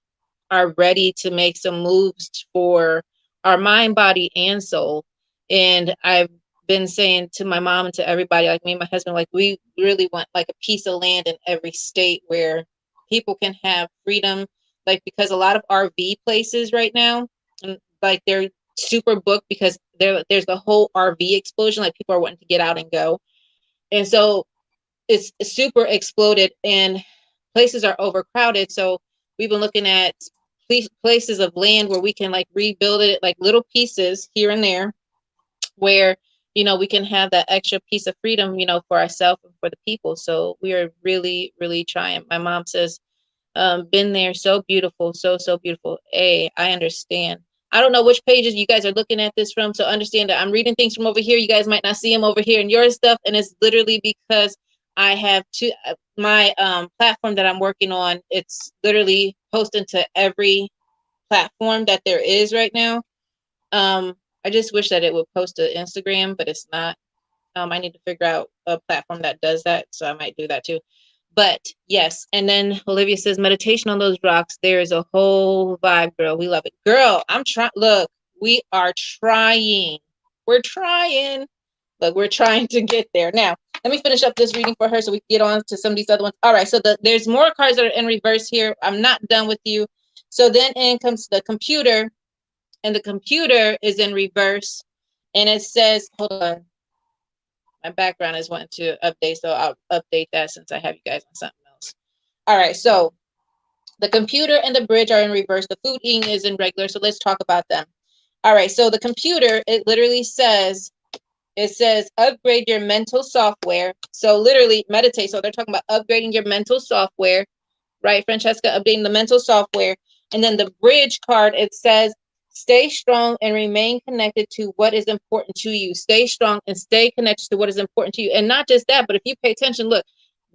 are ready to make some moves for our mind, body, and soul. And I've been saying to my mom and to everybody, like me and my husband, like we really want like a piece of land in every state where people can have freedom. Like because a lot of RV places right now, like they're super booked because there's the whole RV explosion. Like people are wanting to get out and go, and so it's super exploded and places are overcrowded. So we've been looking at places of land where we can like rebuild it, like little pieces here and there, where we can have that extra piece of freedom, for ourselves and for the people. So we are really, really trying. My mom says, been there, so beautiful, so beautiful. Hey, I understand. I don't know which pages you guys are looking at this from, so understand that I'm reading things from over here. You guys might not see them over here in your stuff, and it's literally because I have my platform that I'm working on. It's literally posting to every platform that there is right now. I just wish that it would post to Instagram, but it's not. I need to figure out a platform that does that, so I might do that too. But yes, and then Olivia says meditation on those rocks. There is a whole vibe, girl. We love it, girl. I'm trying. Look, we are trying. We're trying. Look, we're trying to get there. Now, let me finish up this reading for her so we can get on to some of these other ones. All right, so there's more cards that are in reverse here. I'm not done with you. So then in comes the computer, and the computer is in reverse, and it says, hold on. My background is wanting to update, so I'll update that since I have you guys on something else. All right, so the computer and the bridge are in reverse. The food eating is in regular, so let's talk about them. All right, so the computer, it literally says, upgrade your mental software. So literally meditate. So they're talking about upgrading your mental software, right, Francesca? Updating the mental software. And then the bridge card, it says, stay strong and remain connected to what is important to you. Stay strong and stay connected to what is important to you. And not just that, but if you pay attention, look,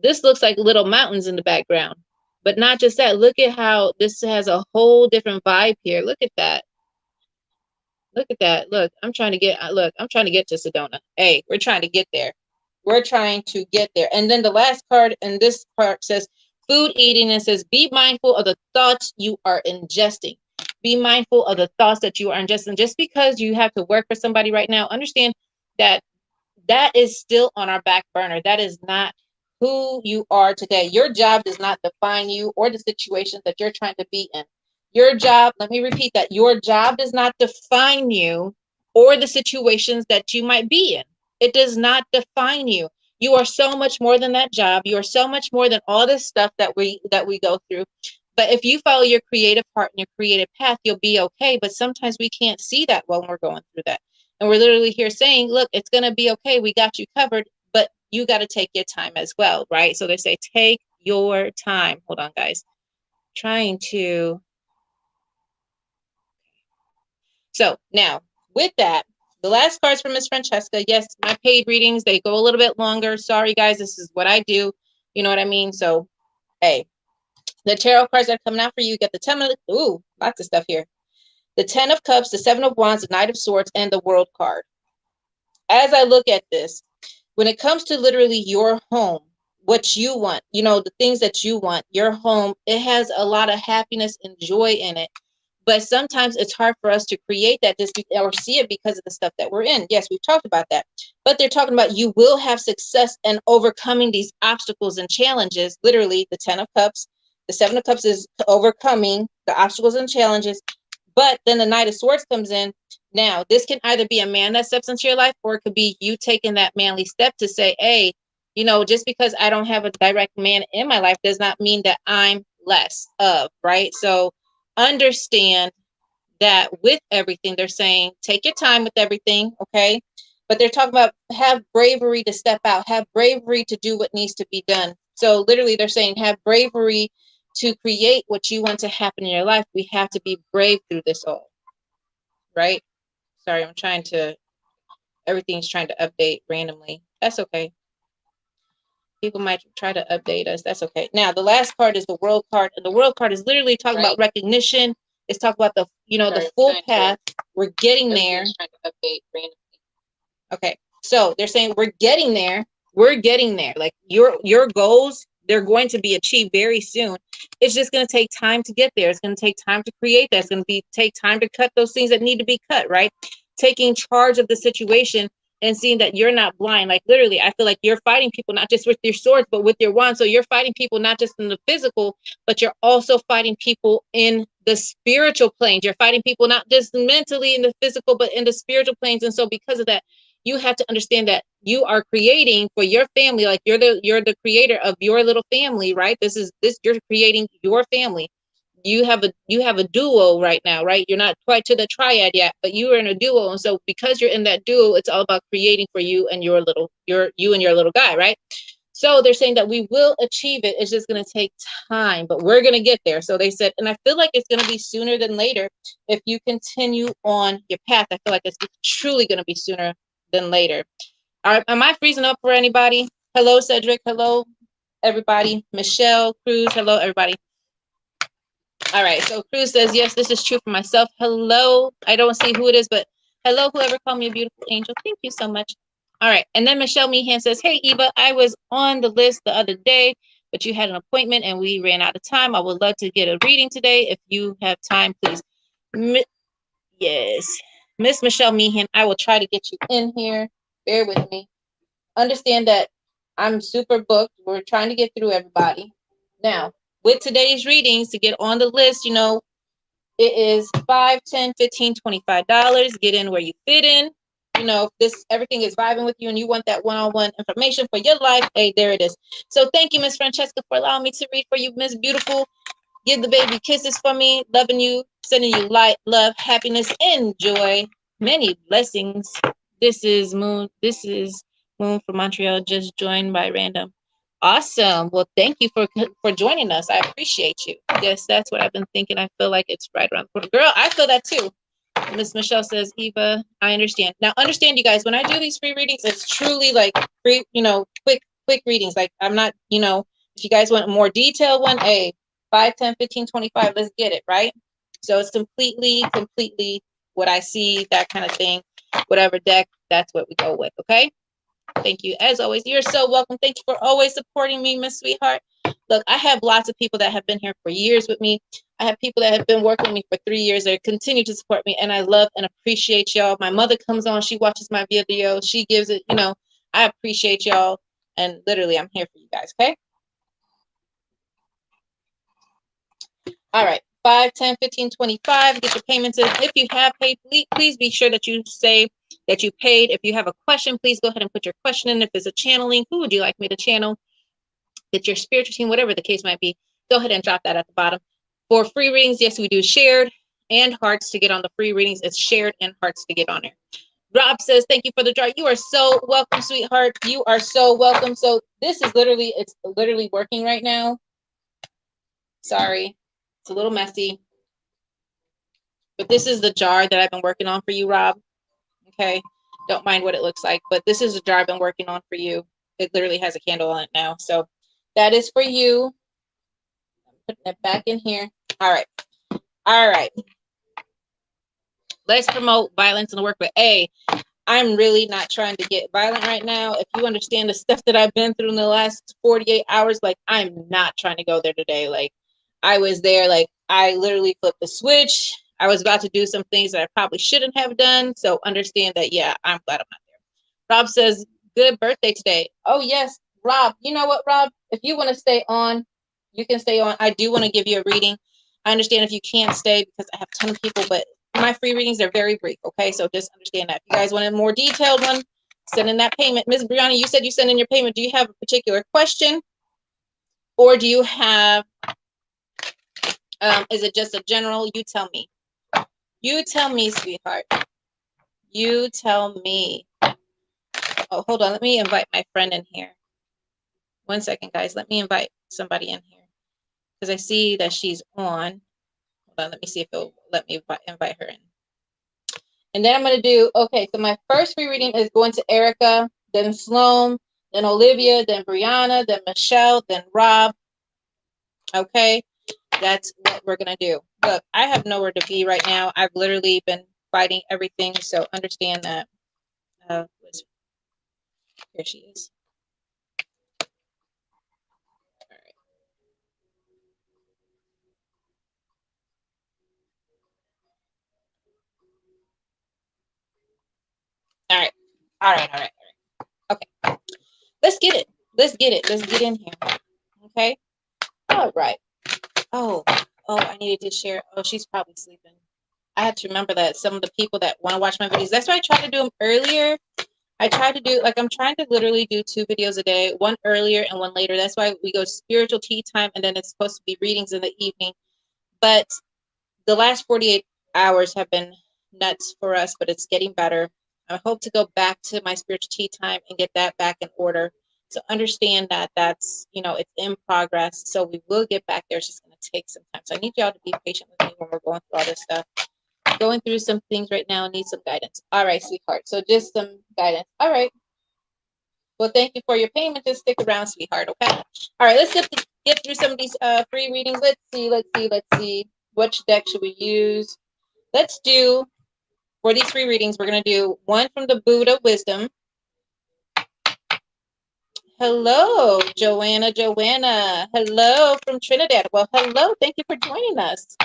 this looks like little mountains in the background. But not just that, look at how this has a whole different vibe here. Look at that. Look at that. Look, I'm trying to get to Sedona. Hey, we're trying to get there. We're trying to get there. And then the last card, and this part says food eating, and says, be mindful of the thoughts you are ingesting. Be mindful of the thoughts that you are ingesting. Just because you have to work for somebody right now, understand that that is still on our back burner. That is not who you are today. Your job does not define you or the situations that you're trying to be in. Your job, let me repeat that, your job does not define you or the situations that you might be in. It does not define you. You are so much more than that job. You are so much more than all this stuff that we go through. But if you follow your creative heart and your creative path, you'll be okay. But sometimes we can't see that when we're going through that. And we're literally here saying, look, it's going to be okay. We got you covered, but you got to take your time as well, right? So they say, take your time. Hold on, guys. Trying to. So now with that, the last cards from Miss Francesca. Yes, my paid readings, they go a little bit longer. Sorry, guys. This is what I do. You know what I mean? So, hey, the tarot cards that are coming out for you. You get the 10 of, lots of stuff here. The 10 of Cups, the 7 of Wands, the Knight of Swords, and the World card. As I look at this, when it comes to literally your home, what you want, the things that you want, your home, it has a lot of happiness and joy in it. But sometimes it's hard for us to create that or see it because of the stuff that we're in. Yes, we've talked about that. But they're talking about you will have success in overcoming these obstacles and challenges. Literally, the 10 of Cups, the 7 of Cups is overcoming the obstacles and challenges. But then the Knight of Swords comes in. Now, this can either be a man that steps into your life, or it could be you taking that manly step to say, hey, just because I don't have a direct man in my life does not mean that I'm less of, right? So understand that with everything, they're saying, take your time with everything, okay? But they're talking about have bravery to step out, have bravery to do what needs to be done. So literally they're saying have bravery to create what you want to happen in your life. We have to be brave through this all, right? Sorry, everything's trying to update randomly. That's okay. People might try to update us. That's okay. Now, the last card is the World card. And the World card is literally talking about recognition. It's talking about the full path. We're getting there. Trying to update randomly. Okay. So they're saying we're getting there. We're getting there. Like your goals, they're going to be achieved very soon. It's just going to take time to get there. It's going to take time to create that. It's going to take time to cut those things that need to be cut, right? Taking charge of the situation and seeing that you're not blind. Like literally, I feel like you're fighting people, not just with your swords, but with your wand. So you're fighting people, not just in the physical, but you're also fighting people in the spiritual planes. You're fighting people, not just mentally in the physical, but in the spiritual planes. And so because of that, you have to understand that you are creating for your family. Like you're the creator of your little family, right? You're creating your family. You have a duo right now, right? You're not quite to the triad yet, but you are in a duo. And so because you're in that duo, it's all about creating for you and your little guy, right? So they're saying that we will achieve it. It's just going to take time, but we're going to get there. So they said, and I feel like it's going to be sooner than later if you continue on your path. I feel like it's truly going to be sooner than later. Am I freezing up for anybody? Hello, Cedric. Hello, everybody. Michelle, Cruz. Hello, everybody. All right. So Cruz says, yes, this is true for myself. Hello. I don't see who it is, but hello, whoever called me a beautiful angel. Thank you so much. All right. And then Michelle Meehan says, hey, Eva, I was on the list the other day, but you had an appointment and we ran out of time. I would love to get a reading today. If you have time, please. Yes. Miss Michelle Meehan, I will try to get you in here. Bear with me. Understand that I'm super booked. We're trying to get through everybody. Now, with today's readings, to get on the list, it is $5, $10, $15, $25. Get in where you fit in. If everything is vibing with you and you want that one-on-one information for your life, hey, there it is. So thank you, Miss Francesca, for allowing me to read for you, Miss Beautiful. Give the baby kisses for me. Loving you, sending you light, love, happiness, and joy. Many blessings. This is Moon. This is Moon from Montreal. Just joined by random. Awesome. Well, thank you for joining us. I appreciate you. Yes, that's what I've been thinking. I feel like it's right around the corner. Girl, I feel that too. Miss Michelle says, Eva, I understand. Now, understand, you guys, when I do these free readings, it's truly like free, quick readings. Like, I'm not, if you guys want a more detailed one, 5, 10, 15, 25, let's get it, right? So it's completely what I see, that kind of thing. Whatever deck, that's what we go with, okay? Thank you. As always, you're so welcome. Thank you for always supporting me, Miss Sweetheart. Look, I have lots of people that have been here for years with me. I have people that have been working with me for 3 years that continue to support me, and I love and appreciate y'all. My mother comes on, she watches my video, she gives it, I appreciate y'all, and literally, I'm here for you guys, okay? All right, 5, 10, 15, 25, get your payments in. If you have paid, please be sure that you say that you paid. If you have a question, please go ahead and put your question in. If it's a channeling, who would you like me to channel? It's your spiritual team, whatever the case might be, go ahead and drop that at the bottom. For free readings, yes, we do shared and hearts to get on the free readings. It's shared and hearts to get on there. Rob says, thank you for the draw. You are so welcome, sweetheart. You are so welcome. So this is it's literally working right now. Sorry, it's a little messy. But this is the jar that I've been working on for you, Rob. Okay, don't mind what it looks like, but this is the jar I've been working on for you. It literally has a candle on it now. So that is for you. I'm putting it back in here. All right. All right. Let's promote violence in the workplace. I'm really not trying to get violent right now. If you understand the stuff that I've been through in the last 48 hours, like I'm not trying to go there today. Like I was there, like I literally flipped the switch. I was about to do some things that I probably shouldn't have done. So understand that, yeah, I'm glad I'm not there. Rob says, good birthday today. Oh, yes, Rob. You know what, Rob? If you want to stay on, you can stay on. I do want to give you a reading. I understand if you can't stay because I have a ton of people, but my free readings are very brief, okay? So just understand that. If you guys want a more detailed one, send in that payment. Ms. Brianna, you said you sent in your payment. Do you have a particular question? Or do you have, is it just a general? You tell me. You tell me, sweetheart. You tell me. Oh, hold on. Let me invite my friend in here. 1 second, guys. Let me invite somebody in here. Because I see that she's on. Hold on. Let me see if it'll let me invite her in. And then I'm going to do, okay, so my first free reading is going to Erica, then Sloan, then Olivia, then Brianna, then Michelle, then Rob. Okay, that's what we're going to do. Look, I have nowhere to be right now. I've literally been fighting everything, so understand that. Here she is. All right. All right. All right, all right, all right. Okay. Let's get it. Let's get it. Let's get in here. Okay. All right. Oh, I needed to share. Oh, she's probably sleeping. I have to remember that some of the people that want to watch my videos, that's why I try to do them earlier. I try to do, like, I'm trying to literally do 2 videos a day, one earlier and one later. That's why we go spiritual tea time, and then it's supposed to be readings in the evening. But the last 48 hours have been nuts for us, but it's getting better. I hope to go back to my spiritual tea time and get that back in order. So understand that that's, it's in progress. So we will get back there. It's just going to take some time. So I need y'all to be patient with me when we're going through all this stuff. Going through some things right now, need some guidance. All right, sweetheart. So just some guidance. All right. Well, thank you for your payment. Just stick around, sweetheart. Okay. All right. Let's get through some of these free readings. Let's see. Which deck should we use? Let's do, for these free readings, we're going to do one from the Buddha Wisdom. Hello, Joanna. Hello from Trinidad. Well, hello. Thank you for joining us.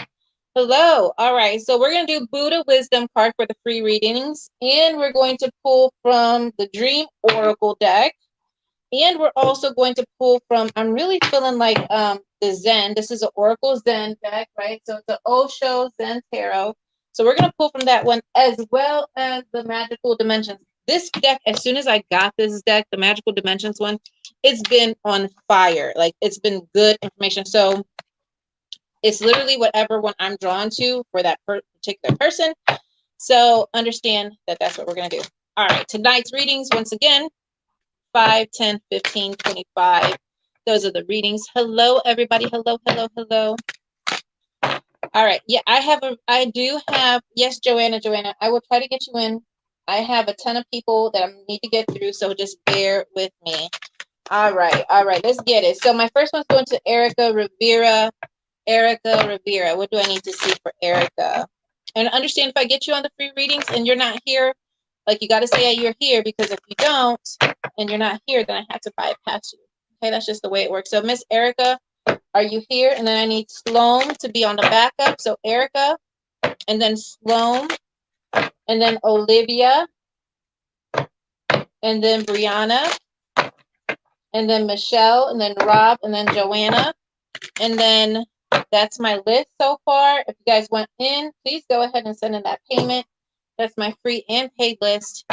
Hello. All right. So we're going to do Buddha Wisdom card for the free readings. And we're going to pull from the Dream Oracle deck. And we're also going to pull from, I'm really feeling like the Zen. This is an Oracle Zen deck, right? So it's an Osho Zen Tarot. So we're going to pull from that one, as well as the Magical Dimensions. This deck, as soon as I got this deck, the Magical Dimensions one, it's been on fire. Like, it's been good information. So it's literally whatever one I'm drawn to for that particular person. So understand that that's what we're going to do. All right. Tonight's readings, once again, 5, 10, 15, 25. Those are the readings. Hello, everybody. Hello. All right. Yeah, I do have, yes, Joanna, I will try to get you in. I have a ton of people that I need to get through, so just bear with me. All right. Let's get it. So my first one's going to Erica Rivera. What do I need to see for Erica? And understand, if I get you on the free readings and you're not here, like, you got to say you're here, because if you don't and you're not here, then I have to bypass you. Okay, that's just the way it works. So Miss Erica, are you here? And then I need Sloan to be on the backup. So Erica, and then Sloan, and then Olivia, and then Brianna, and then Michelle, and then Rob, and then Joanna. And then that's my list so far. If you guys went in, please go ahead and send in that payment. That's my free and paid list.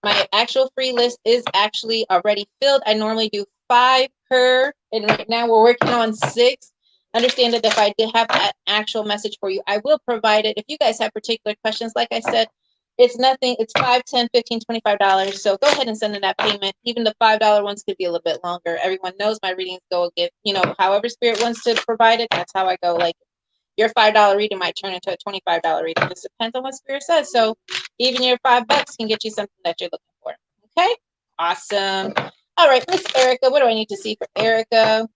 My actual free list is actually already filled. I normally do 5 per, and right now we're working on 6. Understand that if I did have an actual message for you, I will provide it. If you guys have particular questions, like I said, it's nothing. It's $5, $10, $15, $25. So go ahead and send in that payment. Even the $5 ones could be a little bit longer. Everyone knows my readings go get, however Spirit wants to provide it. That's how I go. Like, your $5 reading might turn into a $25 reading. It just depends on what Spirit says. So even your $5 can get you something that you're looking for. Okay? Awesome. All right, Miss Erica, what do I need to see for Erica?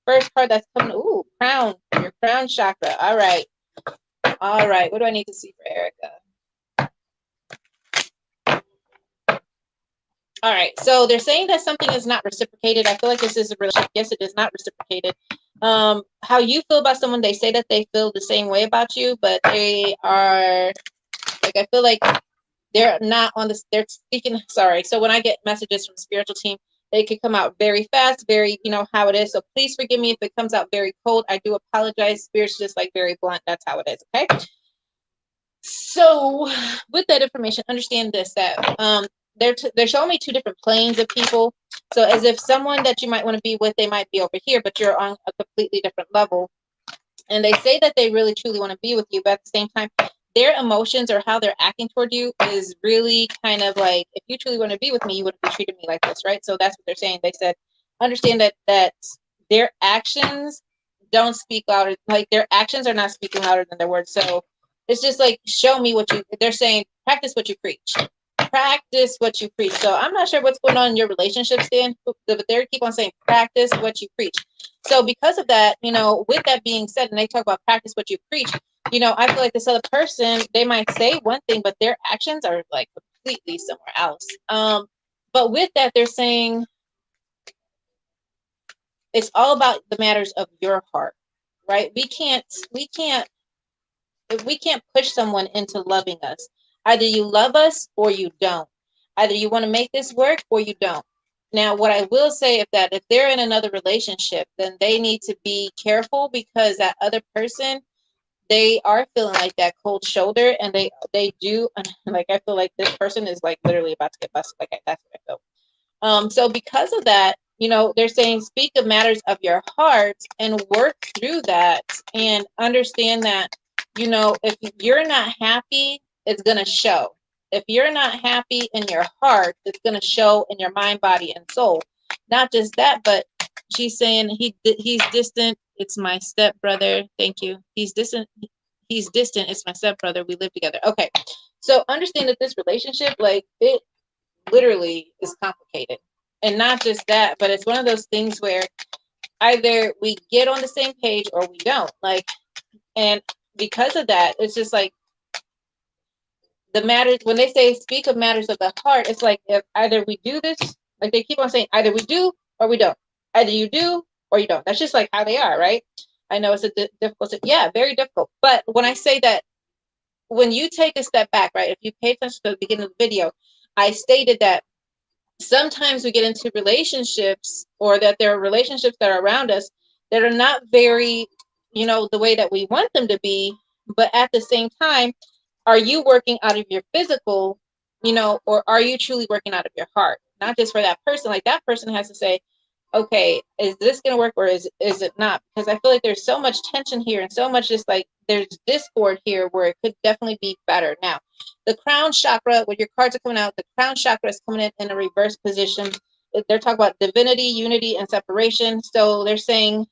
First card that's coming. Ooh, crown. Your crown chakra. All right. What do I need to see for Erica? All right. So they're saying that something is not reciprocated. I feel like this is a relationship. Yes, it is not reciprocated. How you feel about someone, they say that they feel the same way about you, but they are, like, I feel like they're not on this, they're speaking, sorry. So when I get messages from spiritual team, they can come out very fast, very, how it is. So please forgive me if it comes out very cold. I do apologize. Spirit's just like very blunt. That's how it is. Okay. So with that information, understand this, that they're showing me 2 different planes of people. So as if someone that you might want to be with, they might be over here, but you're on a completely different level. And they say that they really truly want to be with you, but at the same time, their emotions or how they're acting toward you is really kind of like, if you truly want to be with me, you wouldn't be treating me like this, right? So that's what they're saying. They said, understand that their actions don't speak louder. Like, their actions are not speaking louder than their words. So it's just like, show me what you, they're saying, practice what you preach. Practice what you preach. So I'm not sure what's going on in your relationship, Stan, but they keep on saying, practice what you preach. So because of that, with that being said, and they talk about practice what you preach, I feel like this other person, they might say one thing, but their actions are like completely somewhere else. But with that, they're saying it's all about the matters of your heart, right? We can't push someone into loving us. Either you love us or you don't. Either you want to make this work or you don't. Now, what I will say is that if they're in another relationship, then they need to be careful, because that other person, they are feeling like that cold shoulder, and they do like, I feel like this person is like literally about to get busted. Like, that's what I feel. So because of that, they're saying speak of matters of your heart and work through that, and understand that, if you're not happy, it's going to show. If you're not happy in your heart, it's going to show in your mind, body, and soul. Not just that, but she's saying he's distant. It's my stepbrother. Thank you. He's distant. He's distant. It's my stepbrother. We live together. Okay. So understand that this relationship, like, it literally is complicated. And not just that, but it's one of those things where either we get on the same page or we don't. Like, and because of that, it's just like the matters, when they say speak of matters of the heart, it's like, if either we do this, like they keep on saying, either we do or we don't. Either you do or you don't. That's just like how they are, right? I know it's a difficult, yeah, very difficult. But when I say that, when you take a step back, right? If you pay attention to the beginning of the video, I stated that sometimes we get into relationships, or that there are relationships that are around us that are not very, the way that we want them to be. But at the same time, are you working out of your physical, or are you truly working out of your heart? Not just for that person. Like, that person has to say, okay, is this going to work, or is it not? Because I feel like there's so much tension here, and so much just like there's discord here, where it could definitely be better. Now, the crown chakra, when your cards are coming out, the crown chakra is coming in a reverse position. They're talking about divinity, unity, and separation. So they're saying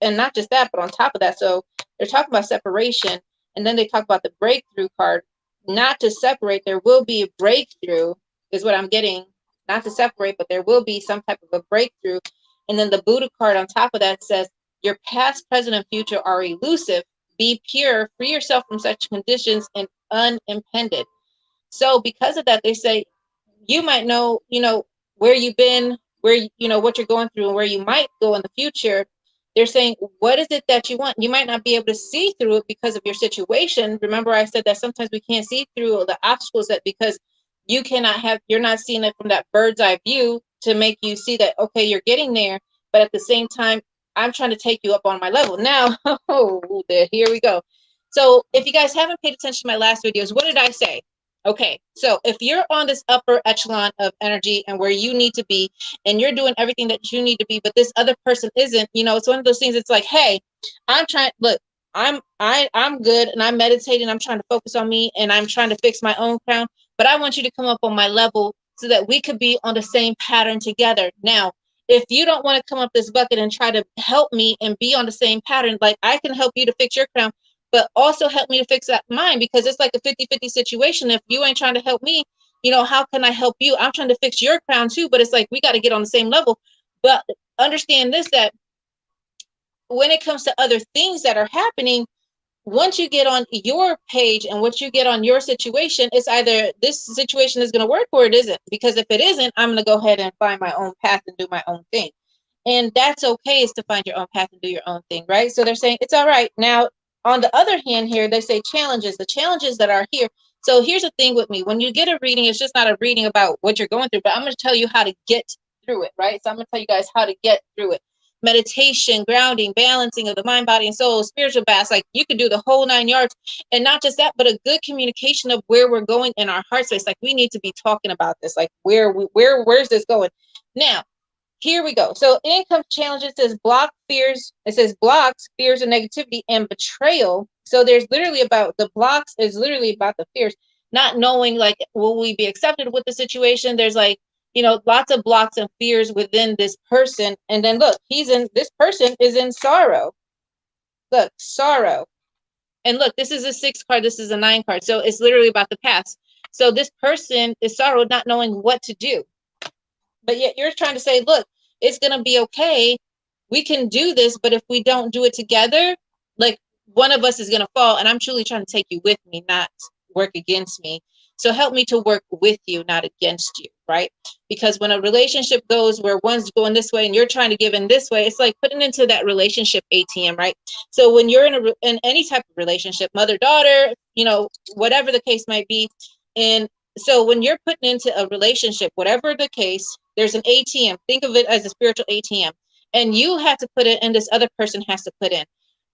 and not just that, but on top of that, so they're talking about separation, and then they talk about the breakthrough card. Not to separate, there will be a breakthrough, is what I'm getting. Not to separate, but there will be some type of a breakthrough. And then the Buddha card on top of that says, your past, present, and future are elusive. Be pure, free yourself from such conditions, and unimpeded. So because of that, they say, you might know, where you've been, where, what you're going through, and where you might go in the future. They're saying, what is it that you want? You might not be able to see through it because of your situation. Remember, I said that sometimes we can't see through the obstacles, that because you're not seeing it from that bird's eye view to make you see that, okay, you're getting there. But at the same time, I'm trying to take you up on my level. Now, here we go. So if you guys haven't paid attention to my last videos, what did I say? Okay, so if you're on this upper echelon of energy and where you need to be, and you're doing everything that you need to be, but this other person isn't, it's one of those things. It's like, hey, I'm good, and I'm meditating, I'm trying to focus on me, and I'm trying to fix my own crown, but I want you to come up on my level so that we could be on the same pattern together. Now, if you don't want to come up this bucket and try to help me and be on the same pattern, like, I can help you to fix your crown, but also help me to fix that mine, because it's like a 50-50 situation. If you ain't trying to help me, how can I help you? I'm trying to fix your crown too, but it's like, we got to get on the same level. But understand this, that when it comes to other things that are happening, once you get on your page and once you get on your situation, it's either this situation is going to work or it isn't. Because if it isn't, I'm going to go ahead and find my own path and do my own thing. And that's okay, is to find your own path and do your own thing, right? So they're saying it's all right. Now, on the other hand here, they say the challenges that are here. So here's the thing with me. When you get a reading, it's just not a reading about what you're going through, but I'm going to tell you how to get through it, right? So I'm going to tell you guys how to get through it. Meditation, grounding, balancing of the mind, body, and soul, spiritual baths. Like, you could do the whole 9 yards. And not just that, but a good communication of where we're going in our heart space. Like, we need to be talking about this. Like, where's this going? Now, here we go. So income challenges says block fears. It says blocks, fears, and negativity, and betrayal. So there's literally about the blocks is literally about the fears, not knowing, like, will we be accepted with the situation? There's like, lots of blocks and fears within this person. And then look, this person is in sorrow. Look, sorrow. And look, this is a 6 card. This is a 9 card. So it's literally about the past. So this person is sorrow, not knowing what to do. But yet you're trying to say, look, it's going to be okay. We can do this. But if we don't do it together, like, one of us is going to fall. And I'm truly trying to take you with me, not work against me. So help me to work with you, not against you, right? Because when a relationship goes where one's going this way and you're trying to give in this way, it's like putting into that relationship ATM, right? So when you're in any type of relationship, mother, daughter, you know, whatever the case might be. And so when you're putting into a relationship, whatever the case, there's an ATM. Think of it as a spiritual ATM. And you have to put it in, this other person has to put in.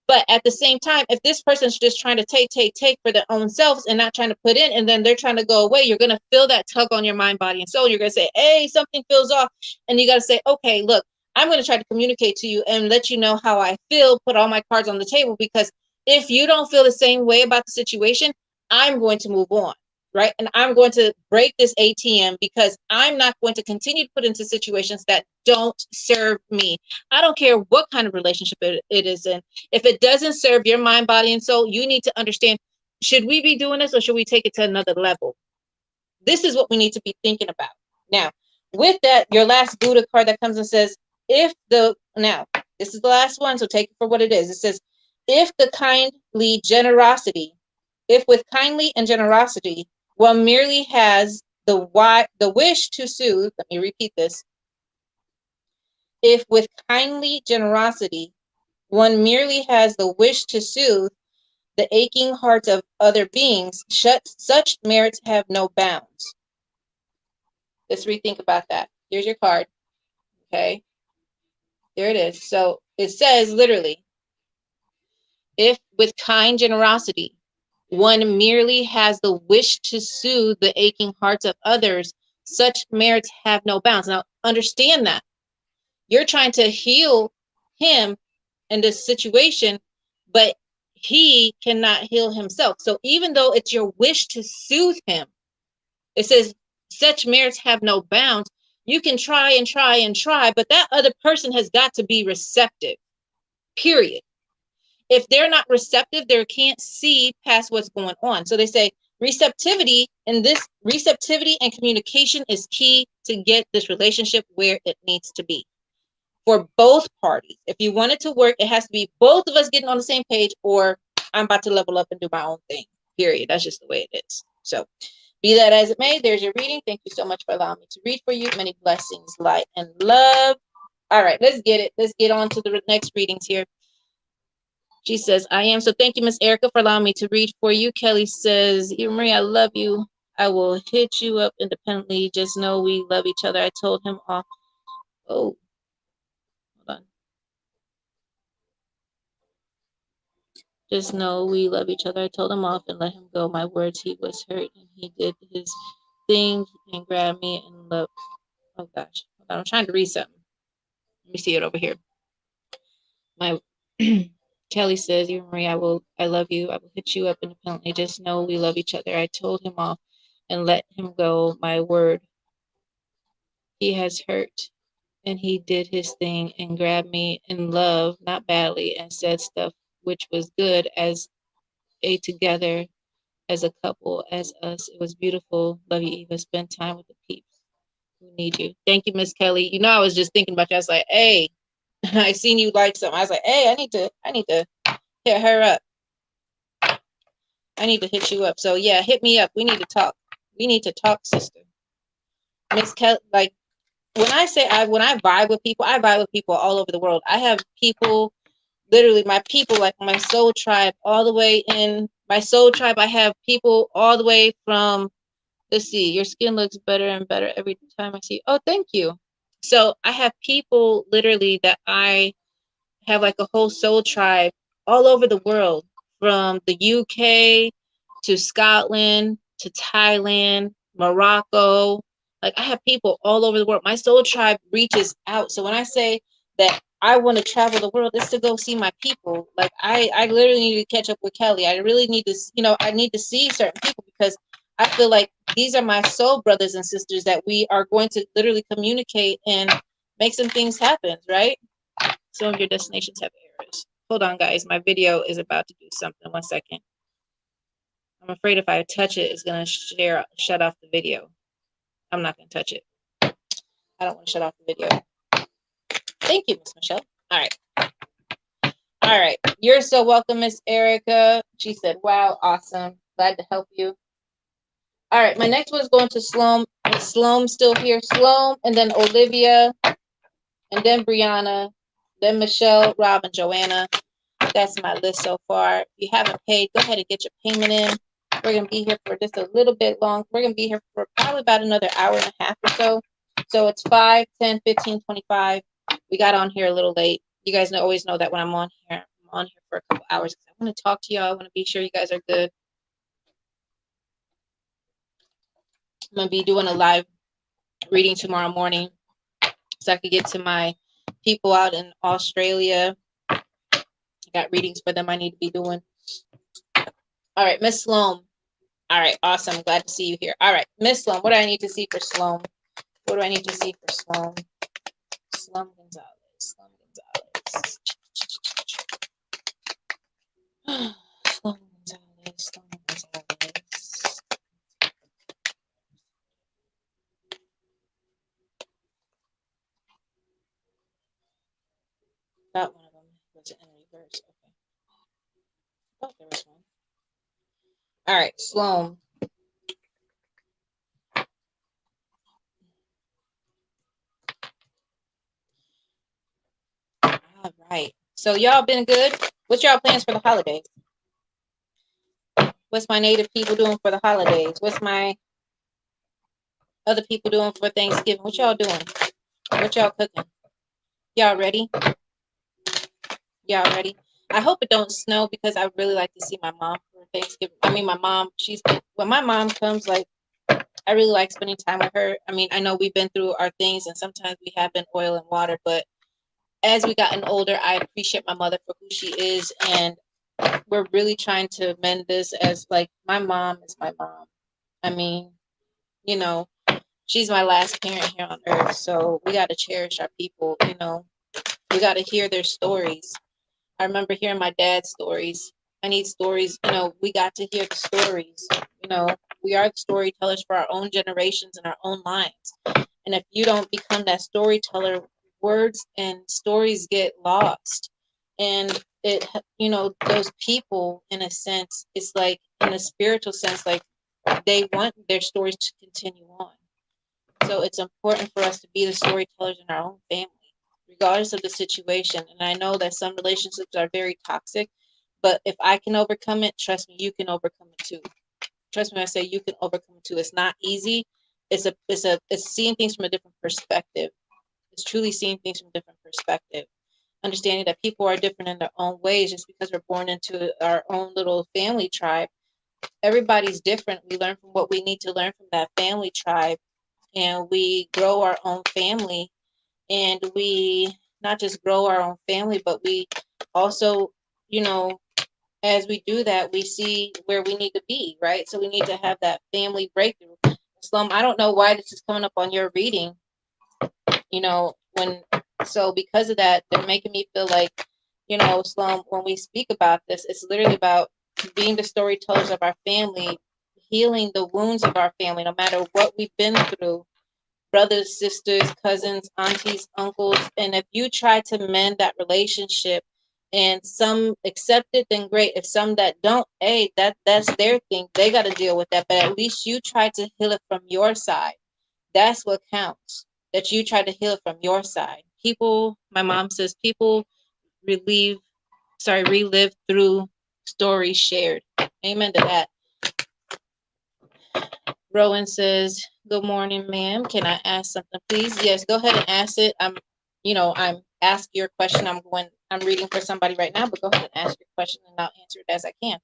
But at the same time, if this person's just trying to take for their own selves and not trying to put in, and then they're trying to go away, you're going to feel that tug on your mind, body, and soul. You're going to say, hey, something feels off. And you got to say, okay, look, I'm going to try to communicate to you and let you know how I feel, put all my cards on the table, because if you don't feel the same way about the situation, I'm going to move on, right? And I'm going to break this ATM because I'm not going to continue to put into situations that don't serve me. I don't care what kind of relationship it is in. If it doesn't serve your mind, body, and soul, you need to understand, should we be doing this or should we take it to another level? This is what we need to be thinking about. Now, with that, your last Buddha card that comes and says, now, this is the last one, so take it for what it is. It says, if with kindly and generosity, one merely has the wish to soothe, let me repeat this. If with kindly generosity, one merely has the wish to soothe the aching hearts of other beings, such merits have no bounds. Let's rethink about that. Here's your card. Okay. There it is. So it says literally, if with kind generosity, one merely has the wish to soothe the aching hearts of others, such merits have no bounds. Now, understand that. You're trying to heal him in this situation, but he cannot heal himself. So even though it's your wish to soothe him, it says such merits have no bounds. You can try and try and try, but that other person has got to be receptive, period. If they're not receptive, they can't see past what's going on. So they say receptivity and communication is key to get this relationship where it needs to be for both parties. If you want it to work, it has to be both of us getting on the same page, or I'm about to level up and do my own thing, period. That's just the way it is. So be that as it may, there's your reading. Thank you so much for allowing me to read for you. Many blessings, light, and love. All right, let's get it. Let's get on to the next readings here. She says, I am. So thank you, Miss Erica, for allowing me to read for you. Kelly says, EvaMarie, I love you. I will hit you up independently. Just know we love each other. I told him off. Oh, hold on. Just know we love each other. I told him off and let him go. My words, he was hurt and he did his thing and grabbed me and loved. Oh gosh, hold on. I'm trying to read something. Let me see it over here. My Kelly says, EvaMarie, I love you. I will hit you up independently. Just know we love each other. I told him off and let him go. My word, he has hurt and he did his thing and grabbed me in love, not badly, and said stuff which was good as a together, as a couple, as us. It was beautiful. Love you, Eva. Spend time with the peeps who need you. Thank you, Miss Kelly. You know, I was just thinking about you. I was like, hey, I seen you like something. I was like, hey, I need to hit her up. I need to hit you up. So yeah, hit me up. We need to talk. We need to talk, sister. Miss Kelly, like when I say when I vibe with people, I vibe with people all over the world. I have people, literally my people, like my soul tribe, all the way in my soul tribe. I have people all the way from, let's see, your skin looks better and better every time I see you. Oh, thank you. So I have people literally that I have like a whole soul tribe all over the world, from the UK to Scotland to Thailand, Morocco. Like I have people all over the world. My soul tribe reaches out. So when I say that I want to travel the world, it's to go see my people. Like I literally need to catch up with Kelly. I really need to, I need to see certain people because I feel like these are my soul brothers and sisters that we are going to literally communicate and make some things happen, right? Some of your destinations have errors. Hold on, guys. My video is about to do something. 1 second. I'm afraid if I touch it, it's going to shut off the video. I'm not going to touch it. I don't want to shut off the video. Thank you, Miss Michelle. All right. All right. You're so welcome, Miss Erica. She said, wow, awesome. Glad to help you. All right, my next one is going to Sloan. Is Sloan still here? Sloan, and then Olivia, and then Brianna, then Michelle, Rob, and Joanna. That's my list so far. If you haven't paid, go ahead and get your payment in. We're going to be here for just a little bit long. We're going to be here for probably about another hour and a half or so. So it's 5, 10, 15, 25. We got on here a little late. You guys always know that when I'm on here for a couple hours. I want to talk to y'all. I want to be sure you guys are good. I'm going to be doing a live reading tomorrow morning so I could get to my people out in Australia. I got readings for them I need to be doing. All right, Miss Sloan. All right, awesome. Glad to see you here. All right, Miss Sloan, what do I need to see for Sloan? What do I need to see for Sloan? Sloan Gonzalez. Sloan Gonzalez. Sloan Gonzalez. Sloan Gonzalez. That one of them was in reverse. Okay. Oh, there was one. All right, Sloan. All right. So y'all been good? What's y'all plans for the holidays? What's my native people doing for the holidays? What's my other people doing for Thanksgiving? What y'all doing? What y'all cooking? Y'all ready? Y'all ready? I hope it don't snow because I really like to see my mom for Thanksgiving. I mean, my mom, when my mom comes, like, I really like spending time with her. I mean, I know we've been through our things and sometimes we have been oil and water, but as we gotten older, I appreciate my mother for who she is. And we're really trying to mend this as, like, my mom is my mom. I mean, you know, she's my last parent here on earth. So we got to cherish our people, you know, we got to hear their stories. I remember hearing my dad's stories. I need stories, you know, we got to hear the stories. You know, we are the storytellers for our own generations and our own lives. And if you don't become that storyteller, words and stories get lost. And it, you know, those people, in a sense, it's like, in a spiritual sense, like, they want their stories to continue on. So it's important for us to be the storytellers in our own family, regardless of the situation. And I know that some relationships are very toxic, but if I can overcome it, trust me, you can overcome it too. Trust me when I say you can overcome it too. It's not easy. It's seeing things from a different perspective. It's truly seeing things from a different perspective. Understanding that people are different in their own ways. Just because we're born into our own little family tribe, everybody's different. We learn from what we need to learn from that family tribe, and we grow our own family. And we not just grow our own family, but we also, you know, as we do that, we see where we need to be, right? So we need to have that family breakthrough. Slum, I don't know why this is coming up on your reading, you know, so because of that, they're making me feel like, you know, Slum, when we speak about this, it's literally about being the storytellers of our family, healing the wounds of our family, no matter what we've been through. Brothers, sisters, cousins, aunties, uncles, and if you try to mend that relationship and some accept it, then great. If some that don't, hey, that's their thing. They got to deal with that. But at least you try to heal it from your side. That's what counts. That you try to heal it from your side. People, my mom says, people relive through stories shared. Amen to that. Rowan says, good morning, ma'am. Can I ask something, please? Yes, go ahead and ask it. I'm asking your question. I'm reading for somebody right now, but go ahead and ask your question and I'll answer it as I can.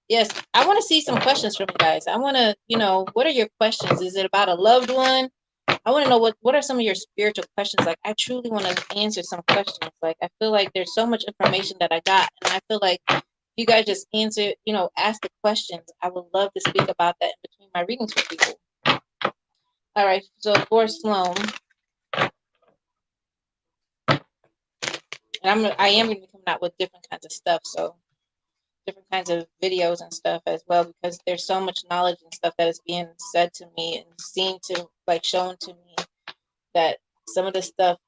Yes, I want to see some questions from you guys. I want to, what are your questions? Is it about a loved one? I want to know what are some of your spiritual questions? Like, I truly want to answer some questions. Like, I feel like there's so much information that I got, and I feel like you guys just answer, ask the questions. I would love to speak about that in between my readings for people. All right, so for Sloan, and I am going to be coming out with different kinds of stuff, so different kinds of videos and stuff as well, because there's so much knowledge and stuff that is being said to me and shown to me, that some of the stuff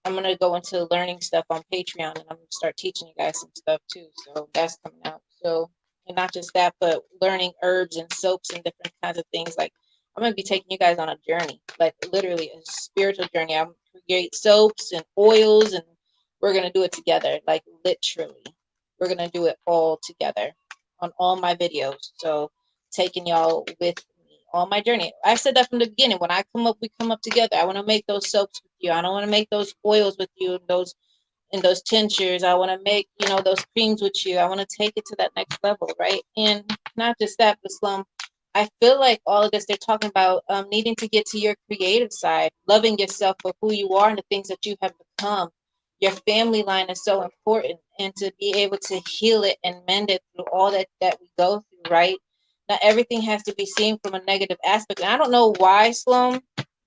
I'm going to go into learning stuff on Patreon, and I'm going to start teaching you guys some stuff too. So that's coming out. So, And not just that, but learning herbs and soaps and different kinds of things. Like, I'm going to be taking you guys on a journey, like literally a spiritual journey. I'm going to create soaps and oils, and we're going to do it together. Like, literally, we're going to do it all together on all my videos. So, taking y'all with me on my journey. I said that from the beginning. When I come up, we come up together. I want to make those soaps with you. I don't want to make those oils with you, those tinctures. I want to make, those creams with you. I want to take it to that next level, right? And not just that, but Slum, I feel like all of this, they're talking about needing to get to your creative side, loving yourself for who you are and the things that you have become. Your family line is so important, and to be able to heal it and mend it through all that we go through, right? Not everything has to be seen from a negative aspect. And I don't know why, Sloan,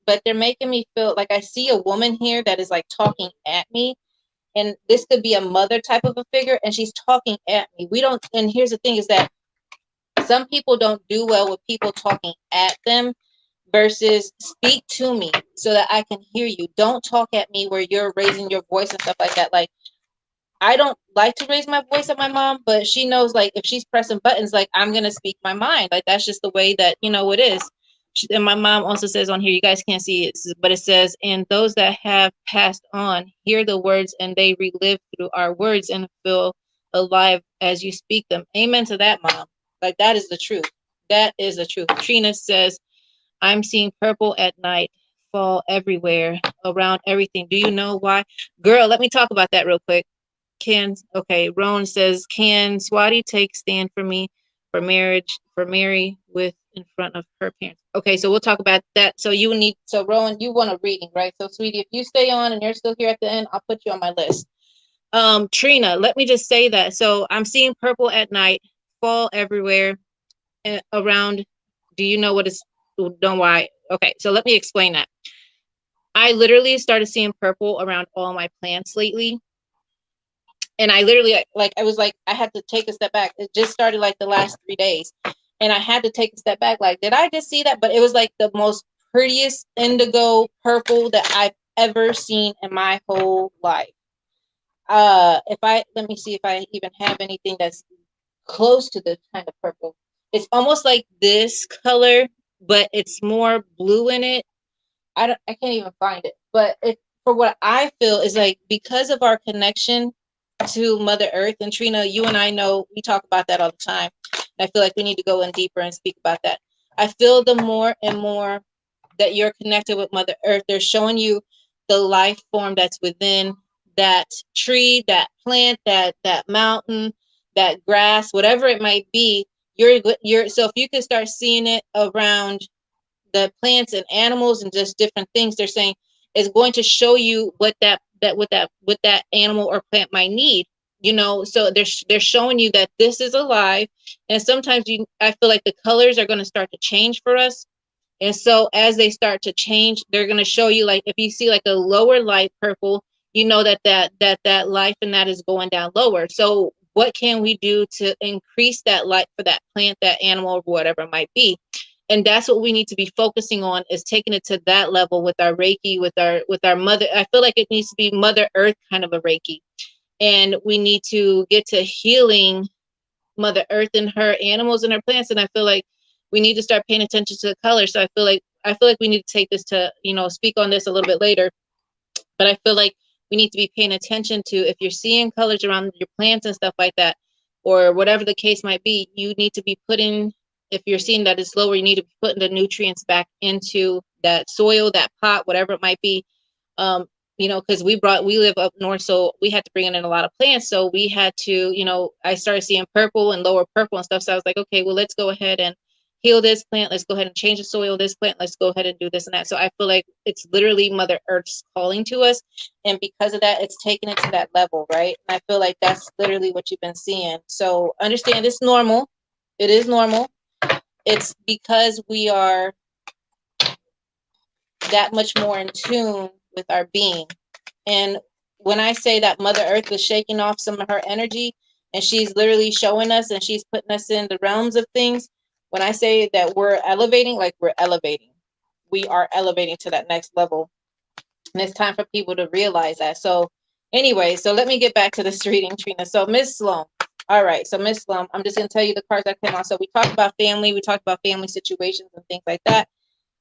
but they're making me feel like I see a woman here that is like talking at me, and this could be a mother type of a figure, and she's talking at me. We don't, and here's the thing is that some people don't do well with people talking at them versus speak to me so that I can hear you. Don't talk at me where you're raising your voice and stuff like that. Like, I don't like to raise my voice at my mom, but she knows, like, if she's pressing buttons, like, I'm going to speak my mind. Like, that's just the way that, it is. And my mom also says on here, you guys can't see it, but it says, and those that have passed on hear the words and they relive through our words and feel alive as you speak them. Amen to that, Mom. Like, that is the truth. That is the truth. Trina says, I'm seeing purple at night fall everywhere around everything. Do you know why? Girl, let me talk about that real quick. Roan says, can Swati take stand for me for marriage, for Mary with in front of her parents? Okay, so we'll talk about that. So Rowan, you want a reading, right? So sweetie, if you stay on and you're still here at the end, I'll put you on my list. Trina, let me just say that. So I'm seeing purple at night, fall everywhere around. Do you know what is, don't why? Okay, so let me explain that. I literally started seeing purple around all my plants lately. And I literally, I was like, I had to take a step back. It just started like the last 3 days. And I had to take a step back. Like, did I just see that? But it was like the most prettiest indigo purple that I've ever seen in my whole life. Let me see if I even have anything that's close to this kind of purple. It's almost like this color, but it's more blue in it. I can't even find it. But for what I feel is like, because of our connection to Mother Earth, and Trina, you and I know we talk about that all the time. And I feel like we need to go in deeper and speak about that. I feel the more and more that you're connected with Mother Earth, they're showing you the life form that's within that tree, that plant, that mountain, that grass, whatever it might be. So if you can start seeing it around the plants and animals and just different things, they're saying is going to show you what that animal or plant might need. So they're showing you that this is alive. And sometimes I feel like the colors are going to start to change for us. And so as they start to change, they're going to show you, like, if you see like a lower light purple, that life and that is going down lower. So what can we do to increase that light for that plant, that animal, or whatever it might be? And that's what we need to be focusing on, is taking it to that level with our Reiki, with our mother. I feel like it needs to be Mother Earth kind of a Reiki. And we need to get to healing Mother Earth and her animals and her plants. And I feel like we need to start paying attention to the color. So I feel like we need to take this to, speak on this a little bit later. But I feel like we need to be paying attention to, if you're seeing colors around your plants and stuff like that, or whatever the case might be, you need to be putting, if you're seeing that it's lower, you need to be putting the nutrients back into that soil, that pot, whatever it might be. Because we live up north, so we had to bring in a lot of plants. So we had to, I started seeing purple and lower purple and stuff. So I was like, okay, well, let's go ahead and heal this plant. Let's go ahead and change the soil of this plant. Let's go ahead and do this and that. So I feel like it's literally Mother Earth's calling to us. And because of that, it's taking it to that level, right? And I feel like that's literally what you've been seeing. So understand, it's normal. It is normal. It's because we are that much more in tune with our being. And when I say that Mother Earth is shaking off some of her energy, and she's literally showing us and she's putting us in the realms of things, when I say that we're elevating, like, we're elevating. We are elevating to that next level. And it's time for people to realize that. So anyway, so let me get back to this reading, Trina. So Miss Sloan, All right, so Miss Slum, I'm just gonna tell you the cards that came on. So we talked about family, we talked about family situations and things like that.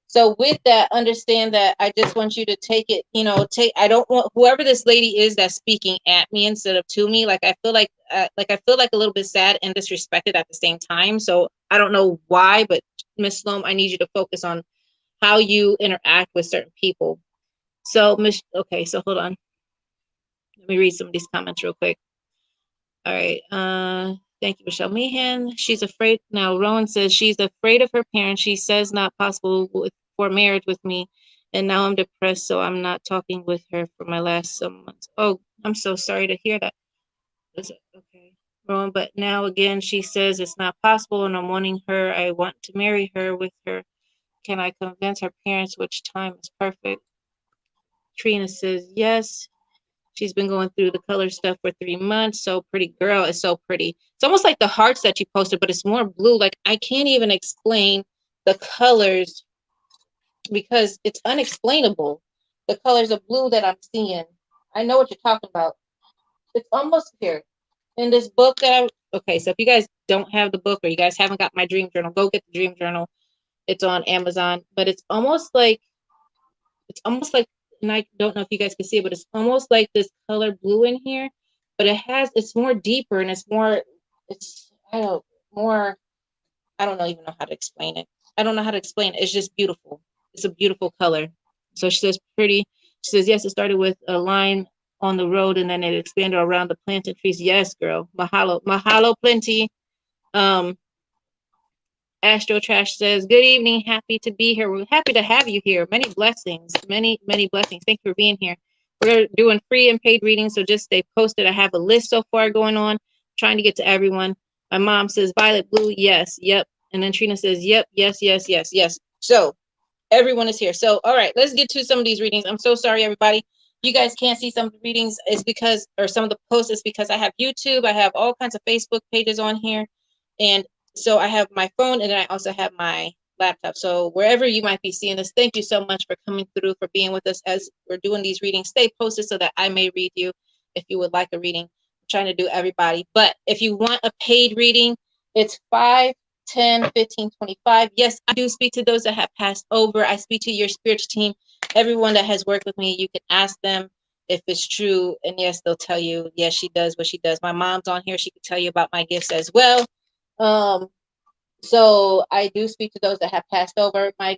So with that, understand that I just want you to take it, you know, I don't want whoever this lady is that's speaking at me instead of to me. Like I feel like I feel like a little bit sad and disrespected at the same time. So I don't know why, but Miss Sloan, I need you to focus on how you interact with certain people. So okay, so hold on. Let me read some of these comments real quick. All right. Thank you, Michelle Meehan. She's afraid now. Rowan says she's afraid of her parents. She says not possible for marriage with me, and now I'm depressed, so I'm not talking with her for my last some months. Oh, I'm so sorry to hear that. Okay, Rowan. But now again, she says it's not possible, and I'm wanting her. I want to marry her with her. Can I convince her parents which time is perfect? Trina says yes. She's been going through the color stuff for 3 months. So pretty girl. It's so pretty. It's almost like the hearts that you posted, but it's more blue. Like I can't even explain the colors because it's unexplainable. The colors of blue that I'm seeing. I know what you're talking about. It's almost here. In this book that okay, so if you guys don't have the book or you guys haven't got my dream journal, go get the dream journal. It's on Amazon. But it's almost like, and I don't know if you guys can see it, but it's almost like this color blue in here, but it's more deeper and it's more, more, I don't know even know how to explain it. I don't know how to explain it. It's just beautiful. It's a beautiful color. So she says pretty, she says, yes, it started with a line on the road and then it expanded around the planted trees. Yes, girl. Mahalo. Mahalo plenty. Um, Astro Trash says, good evening. Happy to be here. We're happy to have you here. Many blessings. Many, many blessings. Thank you for being here. We're doing free and paid readings, so just stay posted. I have a list so far going on, trying to get to everyone. My mom says, violet, blue, yes, yep. And then Trina says, yep, yes, yes, yes, yes. So everyone is here. So, all right, let's get to some of these readings. I'm so sorry, everybody. You guys can't see some of the readings. It's because, or some of the posts is because I have YouTube. I have all kinds of Facebook pages on here. And so I have my phone and then I also have my laptop. So wherever you might be seeing this, thank you so much for coming through, for being with us as we're doing these readings. Stay posted so that I may read you if you would like a reading. I'm trying to do everybody. But if you want a paid reading, it's 5, 10, 15, 25. Yes, I do speak to those that have passed over. I speak to your spiritual team. Everyone that has worked with me, you can ask them if it's true. And yes, they'll tell you, yes, she does what she does. My mom's on here. She can tell you about my gifts as well. So I do speak to those that have passed over. My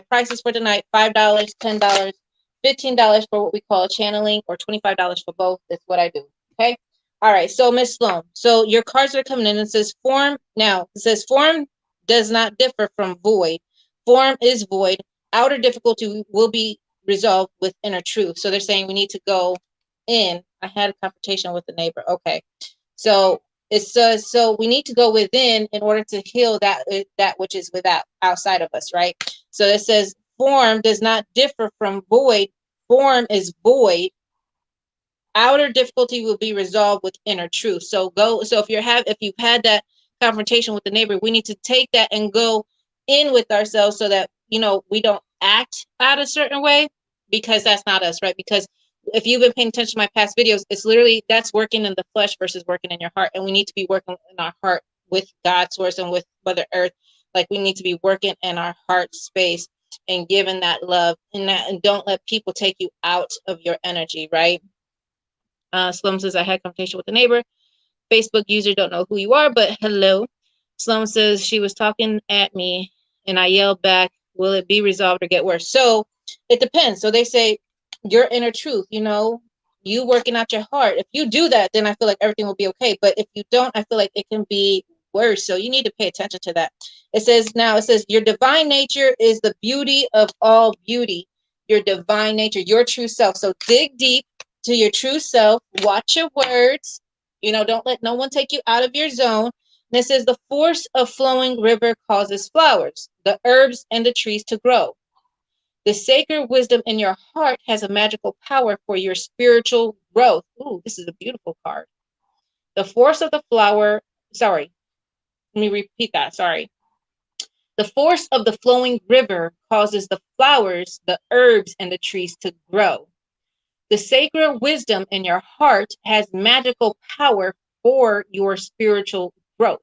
prices for tonight, $5, $10, $15 for what we call channeling, or $25 for both. That's what I do. Okay. All right. So Miss Sloan, so your cards are coming in. It says form. Now it says form does not differ from void. Form is void. Outer difficulty will be resolved with inner truth. So they're saying we need to go in. I had a confrontation with the neighbor. Okay. So it says, so we need to go within in order to heal that which is without, outside of us, right? So it says form does not differ from void. Form is void. Outer difficulty will be resolved with inner truth. So if you've had that confrontation with the neighbor, we need to take that and go in with ourselves so that we don't act out a certain way, because that's not us, right? Because if you've been paying attention to my past videos, it's literally that's working in the flesh versus working in your heart. And we need to be working in our heart with God's source and with Mother Earth. Like we need to be working in our heart space and giving that love and don't let people take you out of your energy, right? Slum says, I had a conversation with a neighbor. Facebook user, don't know who you are, but hello. Slum says, she was talking at me and I yelled back, will it be resolved or get worse? So it depends. So they say your inner truth, you working out your heart. If you do that, then I feel like everything will be okay. But if you don't, I feel like it can be worse. So you need to pay attention to that. It says, your divine nature is the beauty of all beauty. Your divine nature, your true self. So dig deep to your true self. Watch your words. Don't let no one take you out of your zone. And it says the force of flowing river causes flowers, the herbs and the trees to grow. The sacred wisdom in your heart has a magical power for your spiritual growth. Ooh, this is a beautiful card. The force of the flower, sorry, let me repeat that, sorry. The force of the flowing river causes the flowers, the herbs, and the trees to grow. The sacred wisdom in your heart has magical power for your spiritual growth.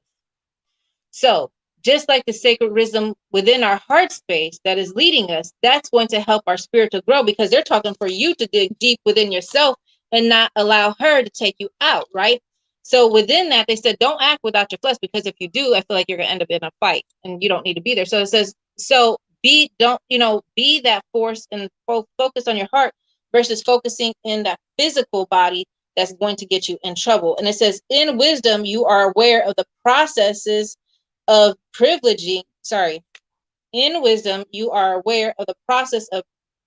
So just like the sacred rhythm within our heart space that is leading us, that's going to help our spirit to grow, because they're talking for you to dig deep within yourself and not allow her to take you out, right? So within that, they said, don't act without your flesh, because if you do, I feel like you're gonna end up in a fight and you don't need to be there. So it says, so be that force and focus on your heart versus focusing in that physical body that's going to get you in trouble. And it says, in wisdom, you are aware of the processes of privileging, in wisdom, you are aware of the process of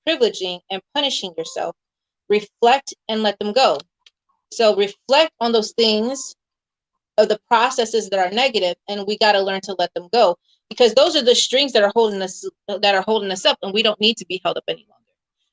privileging and punishing yourself. Reflect and let them go. So reflect on those things of the processes that are negative, and we got to learn to let them go, because those are the strings that are holding us up, and we don't need to be held up any longer,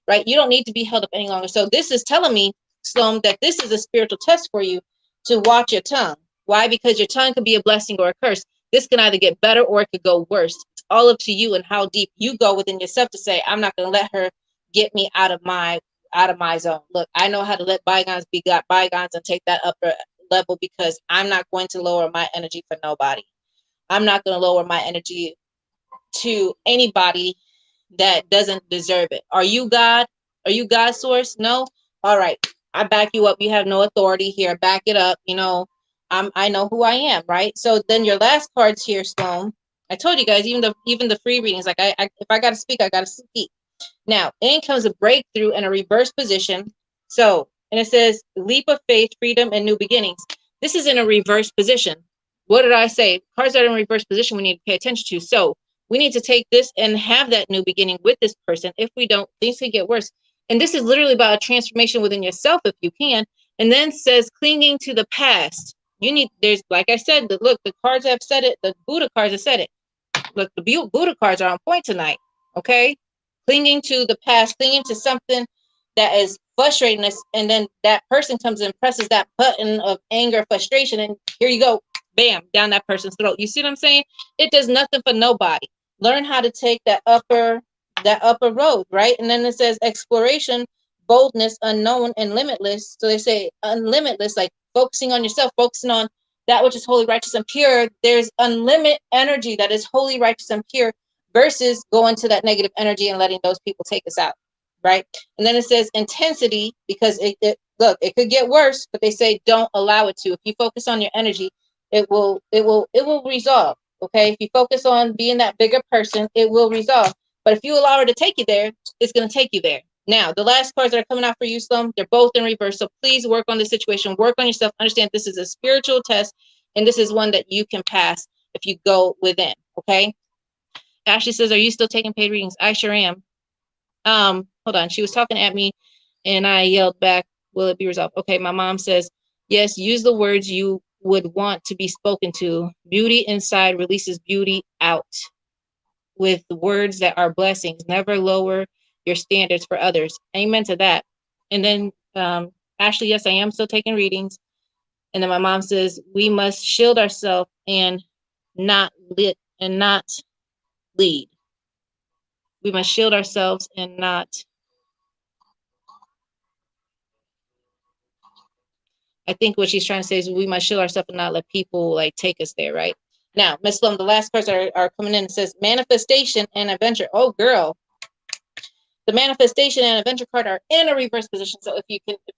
right? You don't need to be held up any longer. So this is telling me, Sloan, that this is a spiritual test for you to watch your tongue. Why? Because your tongue could be a blessing or a curse. This can either get better or it could go worse. It's all up to you and how deep you go within yourself to say, I'm not going to let her get me out of my zone. Look, I know how to let bygones be bygones and take that upper level, because I'm not going to lower my energy for nobody. I'm not going to lower my energy to anybody that doesn't deserve it. Are you God? Are you God's source? No? All right. I back you up. You have no authority here. Back it up. I know who I am, right? So then your last cards here, Sloan. I told you guys, even the free readings, like if I gotta speak, I gotta speak. Now, in comes a breakthrough and a reverse position. So, and it says leap of faith, freedom, and new beginnings. This is in a reverse position. What did I say? Cards that are in reverse position we need to pay attention to. So we need to take this and have that new beginning with this person. If we don't, things can get worse. And this is literally about a transformation within yourself if you can. And then says clinging to the past. There's, like I said, look, the cards have said it. The Buddha cards have said it. Look, the Buddha cards are on point tonight. Okay? Clinging to the past, clinging to something that is frustrating us, and then that person comes and presses that button of anger, frustration, and here you go, bam, down that person's throat. You see what I'm saying? It does nothing for nobody. Learn how to take that upper road, right? And then it says exploration, boldness, unknown, and limitless. So they say unlimitless, like focusing on yourself, focusing on that which is holy, righteous, and pure. There's unlimited energy that is holy, righteous, and pure, versus going to that negative energy and letting those people take us out, right? And then it says intensity, because look, it could get worse, but they say don't allow it to. If you focus on your energy, it will resolve. Okay, if you focus on being that bigger person, it will resolve. But if you allow her to take you there, it's going to take you there. Now, the last cards that are coming out for you, Slum, they're both in reverse. So please work on the situation, work on yourself, understand this is a spiritual test, and this is one that you can pass if you go within. Ashley says, are you still taking paid readings? I sure am. Hold on. She was talking at me and I yelled back, will it be resolved? Okay, my mom says, yes, use the words you would want to be spoken to. Beauty inside releases beauty out with words that are blessings. Never lower your standards for others. Amen to that. And then Ashley, yes, I am still taking readings. And then my mom says, we must shield ourselves and not lead. We must shield ourselves and not. I think what she's trying to say is we must shield ourselves and not let people like take us there, right? Now, Miss Slum, the last cards are coming in. It says manifestation and adventure. Oh, girl. The manifestation and adventure card are in a reverse position. So if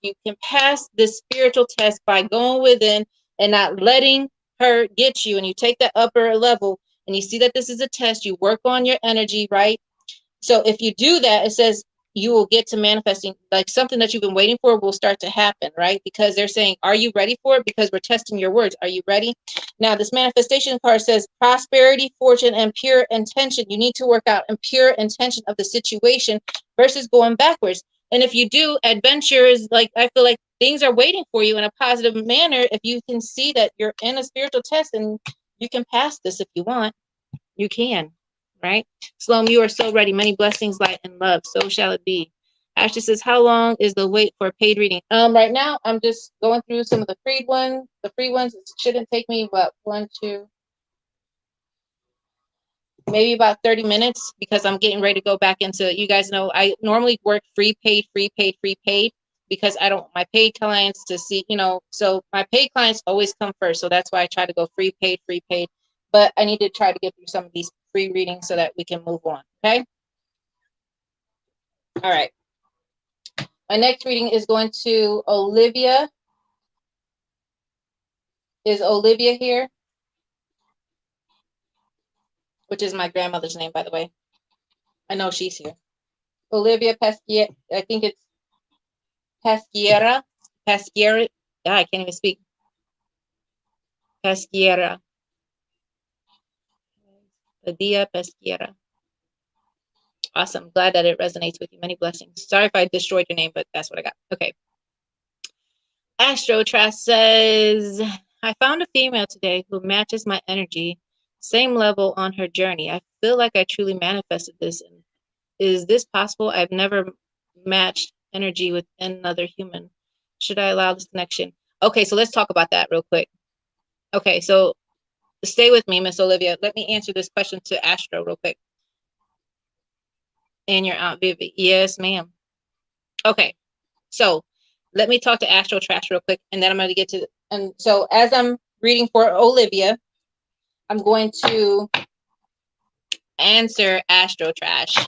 you can pass this spiritual test by going within and not letting her get you, and you take that upper level and you see that this is a test, you work on your energy, right? So if you do that, it says you will get to manifesting, like something that you've been waiting for will start to happen, right? Because they're saying, are you ready for it? Because we're testing your words. Are you ready? Now, this manifestation card says prosperity, fortune, and pure intention. You need to work out in pure intention of the situation versus going backwards. And if you do, adventure is like, I feel like things are waiting for you in a positive manner. If you can see that you're in a spiritual test and you can pass this if you want, you can. Right? Sloan, you are so ready. Many blessings, light, and love. So shall it be. Ashley says, how long is the wait for a paid reading? Right now, I'm just going through some of the free ones. The free ones shouldn't take me about 1, 2, maybe about 30 minutes, because I'm getting ready to go back into, you guys know, I normally work free, paid, free, paid, free, paid. because I don't want my paid clients to see, you know, so my paid clients always come first. So that's why I try to go free paid. But I need to try to get through some of these free readings so that we can move on. Okay. All right. My next reading is going to Olivia. Is Olivia here? Which is my grandmother's name, by the way. I know she's here. Olivia Pasquier. I think it's Pasquiera. Pasquiera. Ah, I can't even speak. Pasquiera. Padilla Pasquiera. Awesome. Glad that it resonates with you. Many blessings. Sorry if I destroyed your name, but that's what I got. Okay. Astrotrash says, I found a female today who matches my energy, same level on her journey. I feel like I truly manifested this. Is this possible? I've never matched energy with another human. Should I allow this connection? Okay, so let's talk about that real quick. Okay, so stay with me, Miss Olivia. Let me answer this question to Astro real quick. And your Aunt Vivi. Yes, ma'am. Okay, so let me talk to Astrotrash real quick, and then I'm going to get to, and so as I'm reading for Olivia, I'm going to answer Astrotrash,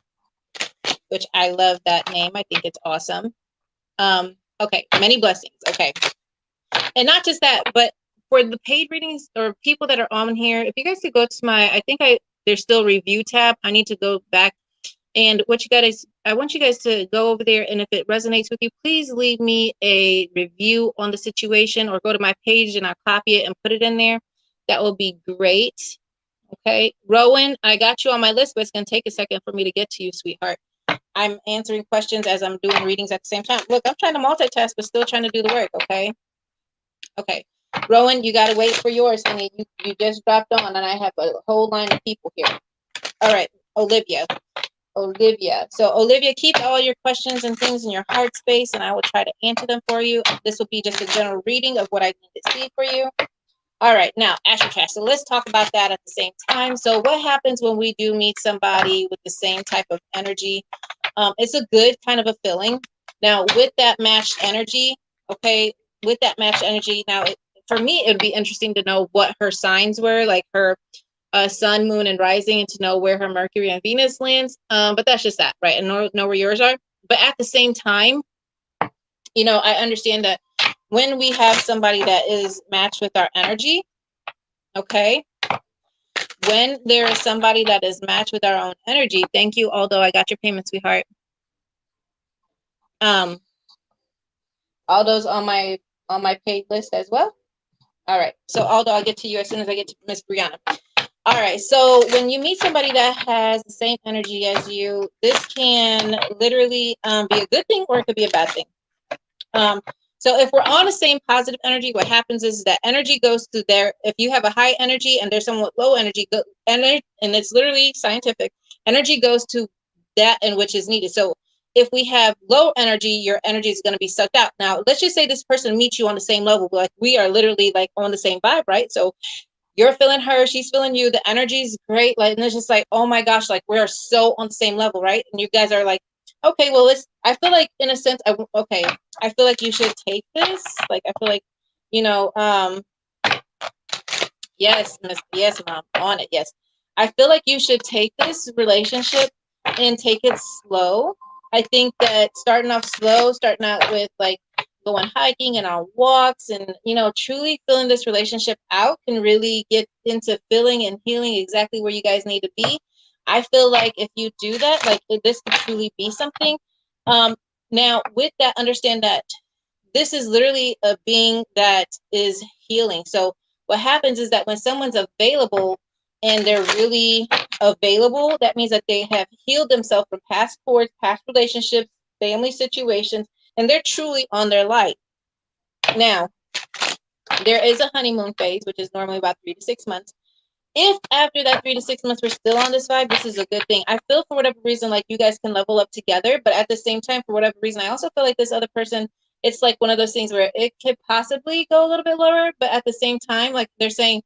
which I love that name. I think it's awesome. Okay, many blessings. Okay. And not just that, but for the paid readings or people that are on here, if you guys could go to my, there's still review tab. I need to go back. And what you guys, I want you guys to go over there. And if it resonates with you, please leave me a review on the situation or go to my page and I'll copy it and put it in there. That will be great. Okay. Rowan, I got you on my list, but it's going to take a second for me to get to you, sweetheart. I'm answering questions as I'm doing readings at the same time. Look, I'm trying to multitask, but still trying to do the work. Okay. Okay. Rowan, you got to wait for yours, honey. You just dropped on, and I have a whole line of people here. All right. Olivia. So, Olivia, keep all your questions and things in your heart space, and I will try to answer them for you. This will be just a general reading of what I need to see for you. All right. Now, Astrotrash. So, let's talk about that at the same time. So, what happens when we do meet somebody with the same type of energy? It's a good kind of a feeling. Now, with that matched energy, okay, now, for me, it would be interesting to know what her signs were, like her sun, moon, and rising, and to know where her Mercury and Venus lands. But that's just that, right? And know where yours are. But at the same time, you know, I understand that when we have somebody that is matched with our energy, okay, when there is somebody that is matched with our own energy, thank you, although I got your payment, sweetheart. Aldo's on my paid list as well. All right. So Aldo, I'll get to you as soon as I get to Miss Brianna. All right. So when you meet somebody that has the same energy as you, this can literally be a good thing or it could be a bad thing. So if we're on the same positive energy, what happens is that energy goes to there. If you have a high energy and there's someone with low energy, and it's literally scientific, energy goes to that in which is needed. So if we have low energy, your energy is going to be sucked out. Now, let's just say this person meets you on the same level. Like we are literally like on the same vibe, right? So you're feeling her, she's feeling you. The energy is great. Like, and it's just like, oh my gosh, like we're so on the same level, right? And you guys are like, okay, well, I feel like in a sense, I feel like you should take this. Like, I feel like, you know, yes, yes, mom, on it. Yes. I feel like you should take this relationship and take it slow. I think that starting out with like going hiking and on walks and, you know, truly filling this relationship out can really get into filling and healing exactly where you guys need to be. I feel like if you do that, like this could truly be something. Now with that, understand that this is literally a being that is healing. So what happens is that when someone's available and they're really available, that means that they have healed themselves from past cords, past relationships, family situations, and they're truly on their light. Now, there is a honeymoon phase, which is normally about 3 to 6 months. If after that 3 to 6 months we're still on this vibe, this is a good thing. I feel for whatever reason like you guys can level up together, but at the same time, for whatever reason, I also feel like this other person, it's like one of those things where it could possibly go a little bit lower, but at the same time, like they're saying,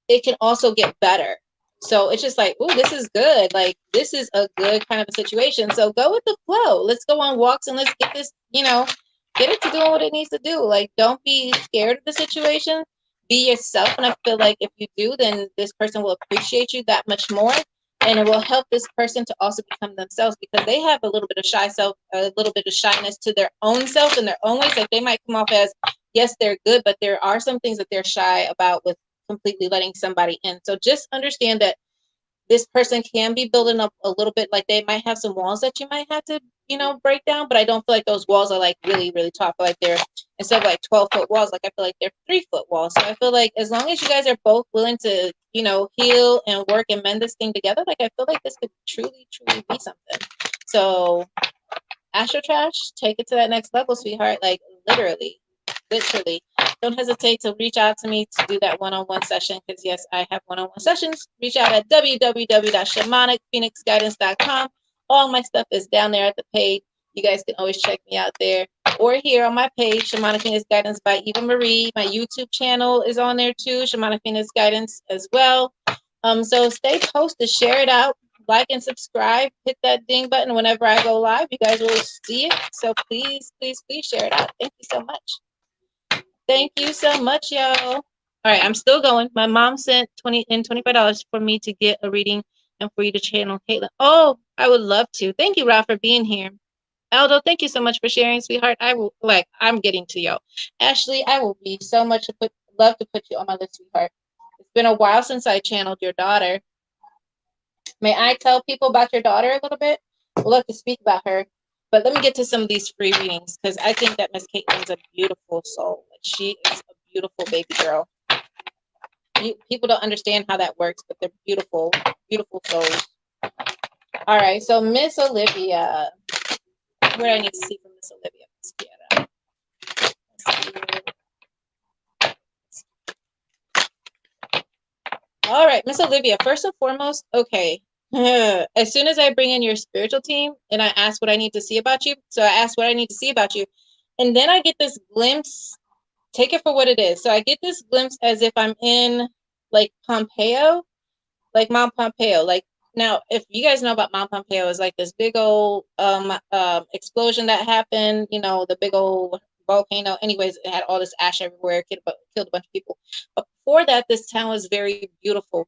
it can also get better. So it's just like, oh, this is good. Like, this is a good kind of a situation. So go with the flow. Let's go on walks and let's get this, get it to doing what it needs to do. Like, don't be scared of the situation. Be yourself. And I feel like if you do, then this person will appreciate you that much more. And it will help this person to also become themselves, because they have a little bit of shy self, a little bit of shyness to their own self in their own ways. Like, they might come off as, yes, they're good, but there are some things that they're shy about with completely letting somebody in. So just understand that this person can be building up a little bit. Like, they might have some walls that you might have to, break down, but I don't feel like those walls are like really, really tall. I feel like they're, instead of like 12-foot walls, like I feel like they're 3-foot walls. So I feel like as long as you guys are both willing to, heal and work and mend this thing together, like I feel like this could truly, truly be something. So Astro Trash, take it to that next level, sweetheart. Like, literally. Don't hesitate to reach out to me to do that one-on-one session, because yes, I have one-on-one sessions. Reach out at www.shamanicphoenixguidance.com. All my stuff is down there at the page. You guys can always check me out there, or here on my page, Shamanic Phoenix Guidance by EvaMarie. My YouTube channel is on there too, Shamanic Phoenix Guidance as well. So stay posted, share it out, like and subscribe, hit that ding button whenever I go live. You guys will see it. So please, please, please share it out. Thank you so much. Thank you so much, y'all. All right, I'm still going. My mom sent $25 for me to get a reading and for you to channel Caitlin. Oh, I would love to. Thank you, Ralph, for being here. Aldo, thank you so much for sharing, sweetheart. I'm getting to y'all. Ashley, I will be so much love to put you on my list, sweetheart. It's been a while since I channeled your daughter. May I tell people about your daughter a little bit? We'd love to speak about her. But let me get to some of these free readings, because I think that Miss Caitlin's a beautiful soul. Like, she is a beautiful baby girl. People don't understand how that works, but they're beautiful, beautiful souls. All right, so Miss Olivia. What do I need to see from Miss Olivia? All right, Miss Olivia, first and foremost, okay. As soon as I bring in your spiritual team and I ask what I need to see about you, so I ask what I need to see about you, and then I get this glimpse, take it for what it is. So I get this glimpse as if I'm in like Pompeo, like Mount Pompeo. Like, now, if you guys know about Mount Pompeo, is like this big old explosion that happened, the big old volcano. Anyways, it had all this ash everywhere, killed a bunch of people. But before that, this town was very beautiful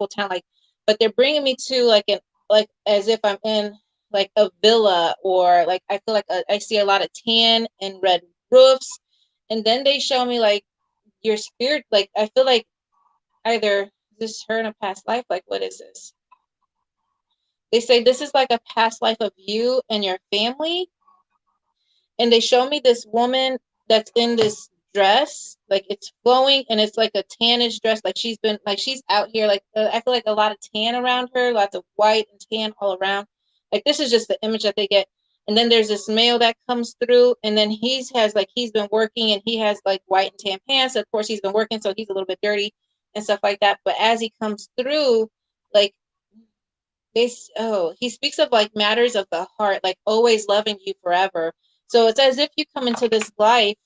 town. Like, but they're bringing me to like as if I'm in like a villa, or like I feel like I see a lot of tan and red roofs, and then they show me like your spirit. Like, I feel like either this her in a past life. Like, what is this? They say this is like a past life of you and your family. And they show me this woman that's in this dress, like it's flowing, and it's like a tannish dress. Like, she's out here. Like, I feel like a lot of tan around her, lots of white and tan all around. Like, this is just the image that they get. And then there's this male that comes through, and then he's been working, and he has like white and tan pants. Of course, he's been working, so he's a little bit dirty and stuff like that. But as he comes through, like, he speaks of like matters of the heart, like always loving you forever. So it's as if you come into this life,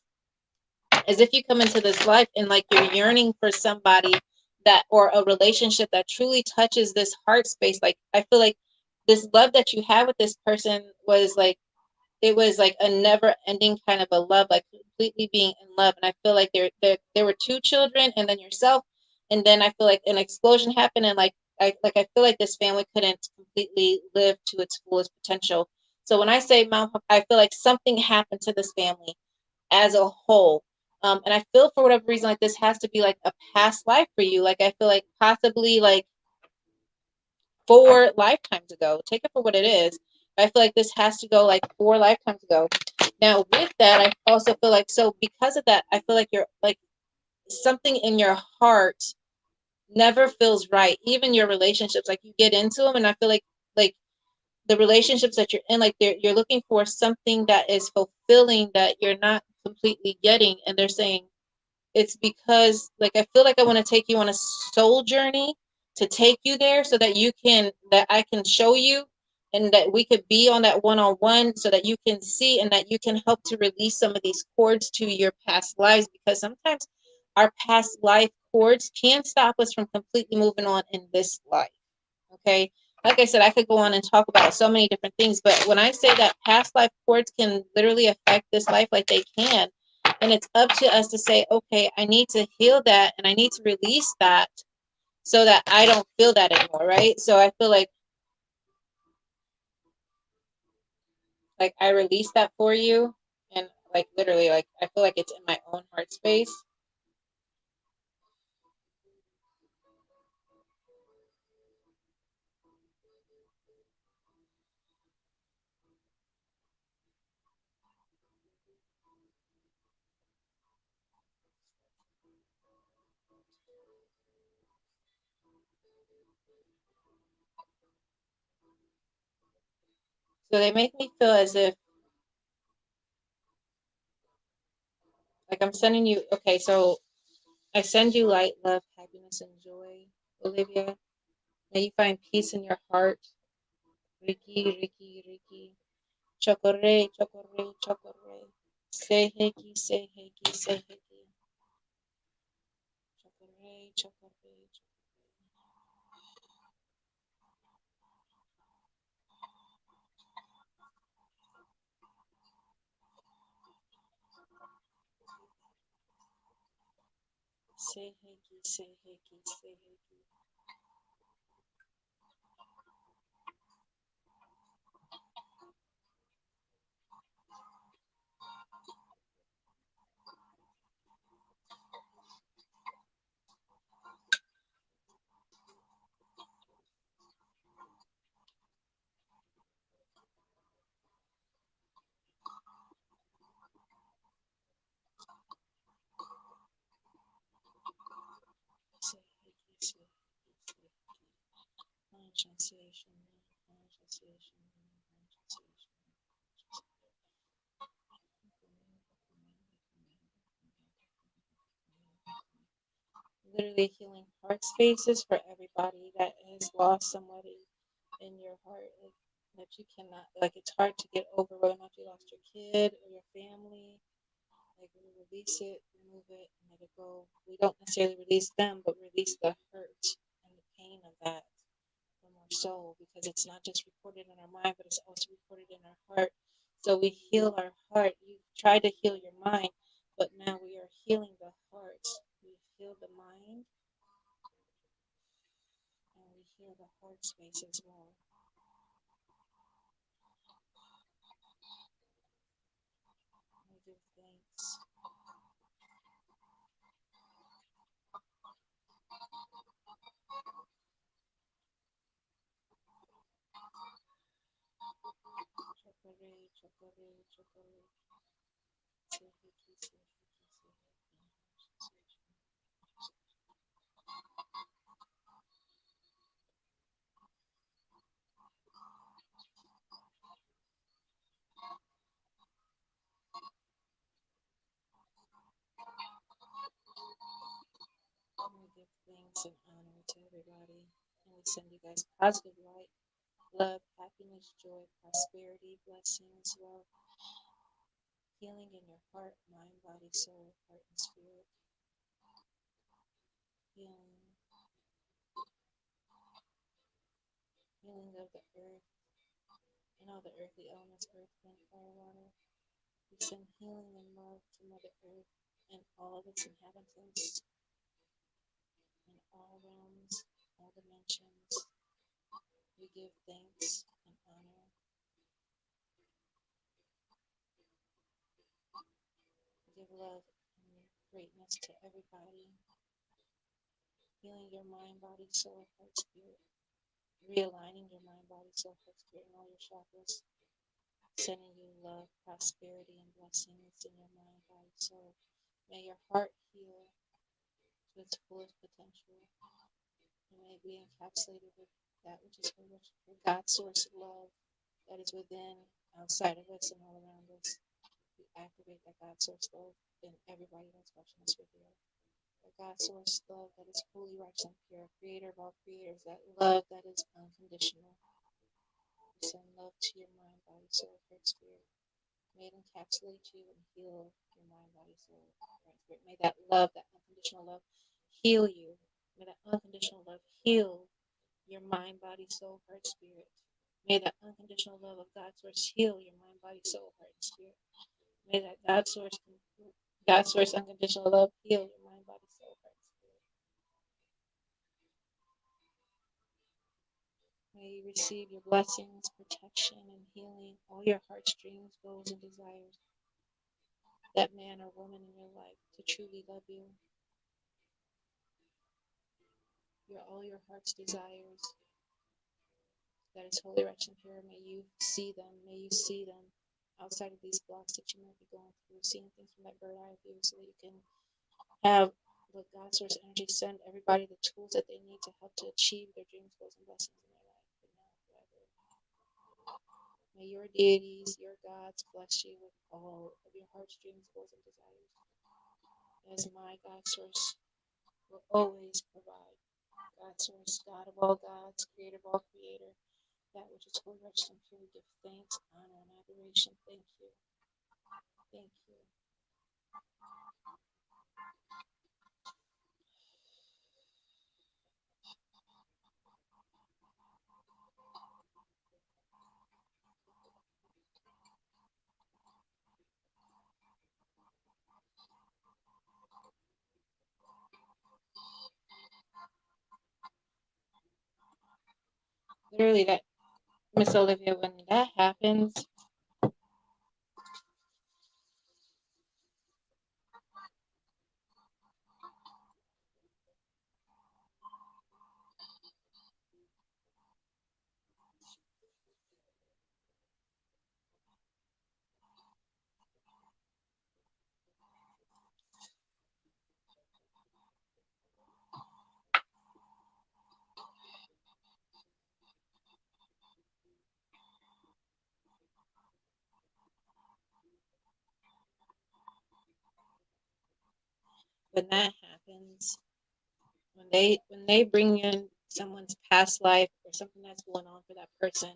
and like you're yearning for somebody that, or a relationship that truly touches this heart space. Like, I feel like this love that you have with this person was like, it was like a never ending kind of a love, like completely being in love. And I feel like there were 2 children and then yourself. And then I feel like an explosion happened, and I feel like this family couldn't completely live to its fullest potential. So when I say Mount, I feel like something happened to this family as a whole. And I feel for whatever reason, like this has to be like a past life for you. Like, I feel like possibly like 4 lifetimes ago. Take it for what it is. I feel like this has to go like 4 lifetimes ago. Now, with that, I also feel like, so because of that, I feel like you're like something in your heart never feels right. Even your relationships, like you get into them, and I feel like the relationships that you're in, like you're looking for something that is fulfilling that you're not completely getting, and they're saying it's because, like, I feel like I want to take you on a soul journey to take you there, so that I can show you, and that we could be on that one-on-one, so that you can see, and that you can help to release some of these cords to your past lives. Because sometimes our past life cords can stop us from completely moving on in this life. Okay. Like I said, I could go on and talk about so many different things, but when I say that past life cords can literally affect this life, like they can, and it's up to us to say, okay, I need to heal that and I need to release that so that I don't feel that anymore, right? So I feel like I release that for you, and like literally, like I feel like it's in my own heart space. So they make me feel as if like I'm sending you. Okay, so I send you light, love, happiness, and joy, Olivia. May you find peace in your heart. Ricky, Ricky, Ricky. Chocorre, chocorre, chocorre. Seheki, seheki, seheki. Chocorre, chocorre, chocorre. Seheki, seheki, seheki. Seheki, seheki, seheki. Transation, transation, transation. Literally healing heart spaces for everybody that has lost somebody in your heart, like that you cannot, like it's hard to get over whether or not you lost your kid or your family. Like we release it, remove it, and let it go. We don't necessarily release them, but release the hurt and the pain of that from our soul, because it's not just recorded in our mind, but it's also recorded in our heart. So we heal our heart. You try to heal your mind, but now we are healing the heart. We heal the mind and we heal the heart space as well. We give thanks. Chocolate, chocolate, chocolate. We give thanks and honor to everybody. And we send you guys positive light, love, happiness, joy, prosperity, blessings, wealth, healing in your heart, mind, body, soul, heart, and spirit. Healing, healing of the earth and all the earthly elements, earth, wind, fire, water. We send healing and love to Mother Earth and all of its inhabitants in all realms, all dimensions. We give thanks and honor. We give love and greatness to everybody. Healing your mind, body, soul, heart, spirit. Realigning your mind, body, soul, heart, spirit, and all your chakras. Sending you love, prosperity, and blessings in your mind, body, soul. May your heart heal to its fullest potential. And may it be encapsulated with that which is for God's source of love that is within, outside of us, and all around us. We activate that God source love in everybody that's watching this video. The God source love that is fully righteous and pure, creator of all creators, that love that is unconditional. We send love to your mind, body, soul, heart, spirit. May it encapsulate you and heal your mind, body, soul, heart, and spirit. May that love, that unconditional love, heal you. May that unconditional love heal your mind, body, soul, heart, spirit. May that unconditional love of God source heal your mind, body, soul, heart, and spirit. May that God source unconditional love heal your mind, body, soul, heart, and spirit. May you receive your blessings, protection, and healing, all your heart's dreams, goals, and desires. That man or woman in your life to truly love you. All your heart's desires. That is holy, righteous, and pure. May you see them. May you see them outside of these blocks that you might be going through, seeing things from that bird eye view, so that you can have what God source energy send everybody the tools that they need to help to achieve their dreams, goals, and blessings in their life. But now forever. May your deities, your gods, bless you with all of your heart's dreams, goals, and desires. As my God source will always provide. God source, God of all gods, creator of all creator, that which is holy, righteous, and pure. We give thanks, honor, and adoration. Thank you. Thank you. Literally, that, Miss Olivia, when that happens, when that happens, when they bring in someone's past life or something that's going on for that person,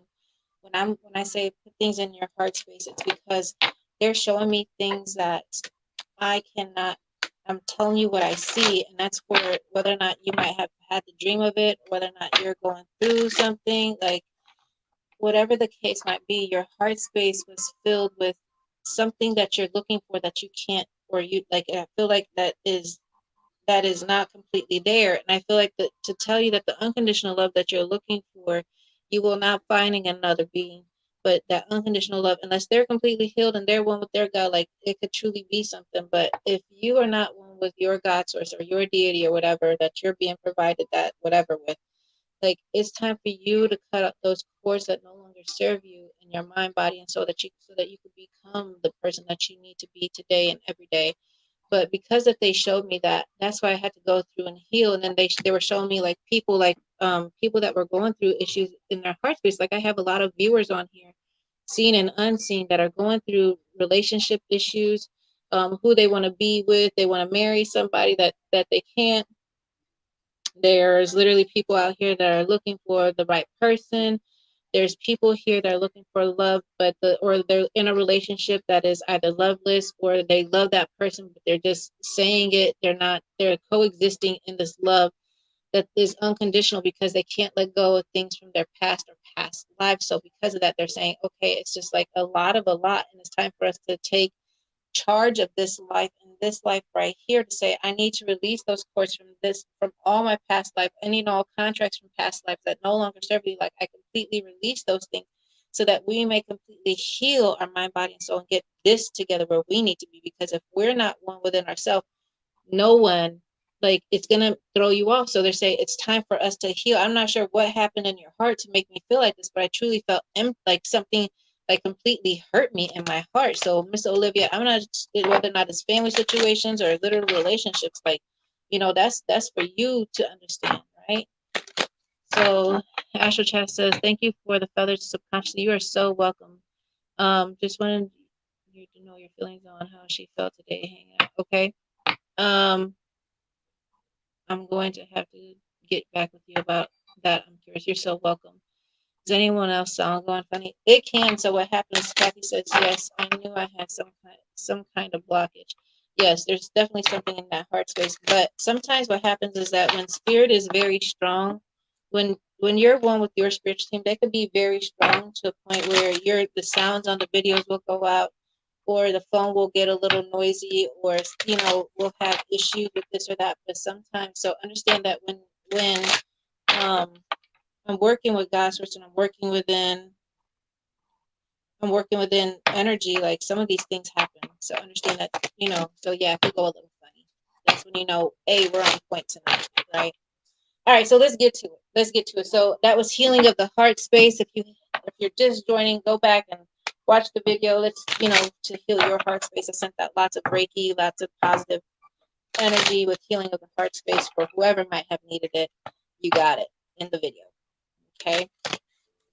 when I say put things in your heart space, it's because they're showing me things that I cannot. I'm telling you what I see, and that's for whether or not you might have had the dream of it, whether or not you're going through something, like whatever the case might be, your heart space was filled with something that you're looking for that you can't, or you like. I feel like that is not completely there. And I feel like to tell you that the unconditional love that you're looking for, you will not find in another being. But that unconditional love, unless they're completely healed and they're one with their God, like it could truly be something. But if you are not one with your God source or your deity or whatever that you're being provided that whatever with, like it's time for you to cut up those cords that no longer serve you in your mind, body, and soul, so that you could become the person that you need to be today and every day. But because if they showed me that, that's why I had to go through and heal. And then they were showing me like people that were going through issues in their heart space. Like I have a lot of viewers on here, seen and unseen, that are going through relationship issues, who they want to be with. They want to marry somebody that they can't. There's literally people out here that are looking for the right person. There's people here that are looking for love, or they're in a relationship that is either loveless or they love that person, but they're just saying it. They're coexisting in this love that is unconditional because they can't let go of things from their past or past lives. So because of that, they're saying, okay, it's just like a lot, and it's time for us to take charge of this life, and this life right here, to say I need to release those cords from all my past life, any and all contracts from past lives that no longer serve me. Like I completely release those things so that we may completely heal our mind, body, and soul and get this together where we need to be. Because if we're not one within ourselves, no one, like it's gonna throw you off. So they're saying it's time for us to heal. I'm not sure what happened in your heart to make me feel like this, but I truly felt like something like completely hurt me in my heart. So Miss Olivia, I'm not whether or not it's family situations or literal relationships, like that's for you to understand, right? So Astral Chat says, thank you for the feathers subconsciously. You are so welcome. Just wanted you to know your feelings on how she felt today hanging out. Okay. I'm going to have to get back with you about that. I'm curious. You're so welcome. Does anyone else sound going funny? It can. So what happens? Kathy says, yes, I knew I had some kind of blockage. Yes, there's definitely something in that heart space. But sometimes what happens is that when spirit is very strong, when you're one with your spiritual team, they could be very strong to a point where the sounds on the videos will go out, or the phone will get a little noisy, or we'll have issues with this or that. But sometimes, so understand that when um I'm working with God's source and I'm working within energy, like some of these things happen. So understand that, so yeah, if you go a little funny, that's when hey, we're on point tonight, right? All right, so let's get to it. So that was healing of the heart space. If you're just joining, go back and watch the video. Let's, to heal your heart space. I sent out lots of Reiki, lots of positive energy with healing of the heart space for whoever might have needed it. You got it in the video. Okay.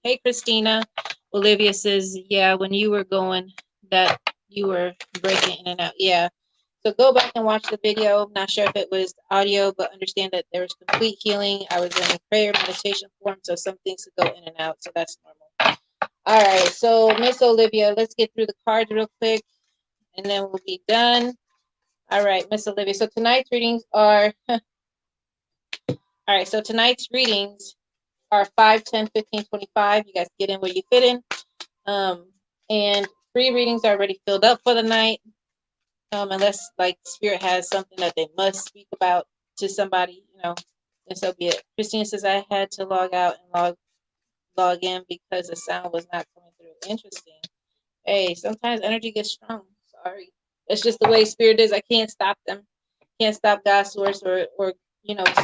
Hey, Christina. Olivia says, yeah, when you were going, that you were breaking in and out. Yeah. So go back and watch the video. I'm not sure if it was audio, but understand that there was complete healing. I was in prayer meditation form, so some things could go in and out, so that's normal. All right, so Miss Olivia, let's get through the cards real quick, and then we'll be done. All right, Miss Olivia. So tonight's readings are, all right, so tonight's readings are 5, 10, 15, 25. You guys get in where you fit in. And 3 readings are already filled up for the night. Unless like spirit has something that they must speak about to somebody, and so be it. Christina says I had to log out and log in because the sound was not coming through. Interesting. Hey, sometimes energy gets strong. Sorry. It's just the way spirit is. I can't stop them. Can't stop God's source or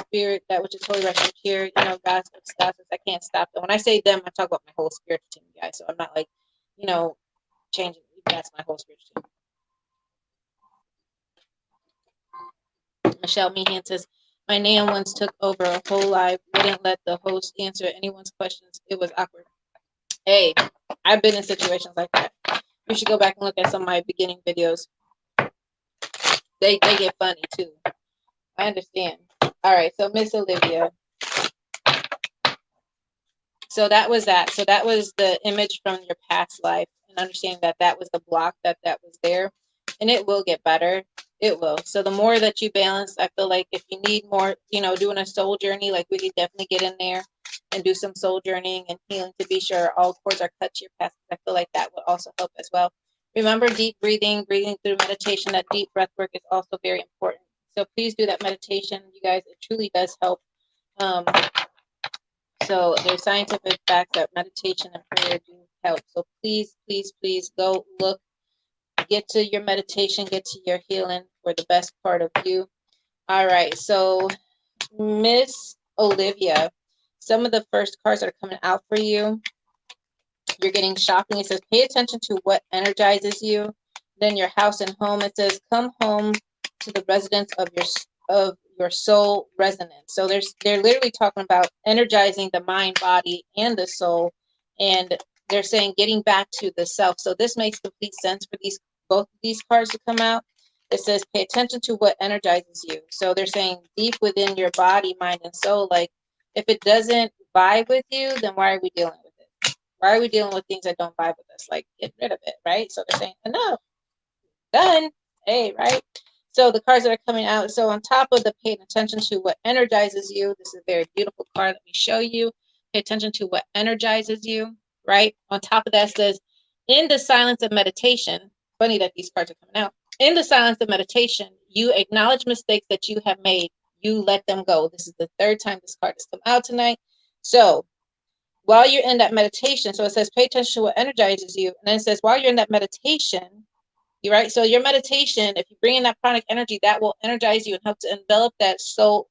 spirit, that which is holy right here, God's source. I can't stop them. When I say them, I talk about my whole spiritual team, guys. So I'm not like, changing. That's my whole spiritual team. Michelle Meehan says, my nan once took over a whole live, wouldn't let the host answer anyone's questions. It was awkward. Hey, I've been in situations like that. You should go back and look at some of my beginning videos. They get funny too. I understand. All right, so Miss Olivia. So that was that. So that was the image from your past life, and understanding that that was the block that was there, and it will get better. It will. So the more that you balance, I feel like if you need more, doing a soul journey, like we could definitely get in there and do some soul journeying and healing to be sure all cords are cut to your past. I feel like that would also help as well. Remember deep breathing through meditation. That deep breath work is also very important. So please do that meditation, you guys. It truly does help. So there's scientific facts that meditation and prayer do help. So please, please, please go look, get to your meditation, get to your healing for the best part of you. All right. So Miss Olivia, some of the first cards that are coming out for you, you're getting shopping. It says, pay attention to what energizes you. Then your house and home. It says, come home to the residence of your soul resonance. So they're literally talking about energizing the mind, body, and the soul. And they're saying getting back to the self. So this makes complete sense for both of these cards to come out. It says, pay attention to what energizes you. So they're saying deep within your body, mind, and soul, like if it doesn't vibe with you, then why are we dealing with it? Why are we dealing with things that don't vibe with us? Like, get rid of it, right? So they're saying, enough, done. Hey, right? So the cards that are coming out. So on top of the paying attention to what energizes you, this is a very beautiful card. Let me show you. Pay attention to what energizes you, right? On top of that says, in the silence of meditation, funny that these cards are coming out. In the silence of meditation, you acknowledge mistakes that you have made. You let them go. This is the 3rd time this card has come out tonight. So while you're in that meditation, so it says, pay attention to what energizes you. And then it says, while you're in that meditation, you're right. So your meditation, if you bring in that pranic energy, that will energize you and help to envelop that soul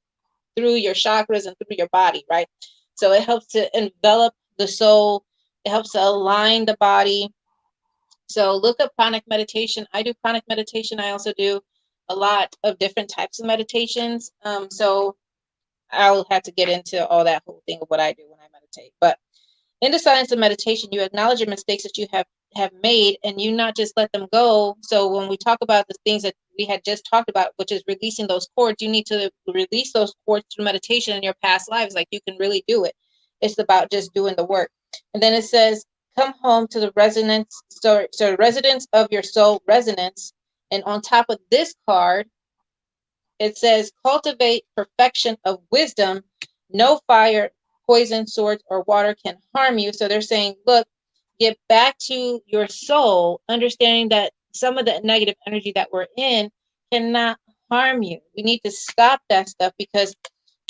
through your chakras and through your body, right? So it helps to envelop the soul. It helps to align the body. So look up pranic meditation. I do pranic meditation. I also do a lot of different types of meditations. So I'll have to get into all that whole thing of what I do when I meditate. But in the silence of meditation, you acknowledge your mistakes that you have made, and you not just let them go. So when we talk about the things that we had just talked about, which is releasing those cords, you need to release those cords through meditation in your past lives. Like, you can really do it. It's about just doing the work. And then it says, come home to the resonance, so residence of your soul resonance. And on top of this card, it says, cultivate perfection of wisdom. No fire, poison, swords, or water can harm you. So they're saying, look, get back to your soul, understanding that some of the negative energy that we're in cannot harm you. We need to stop that stuff, because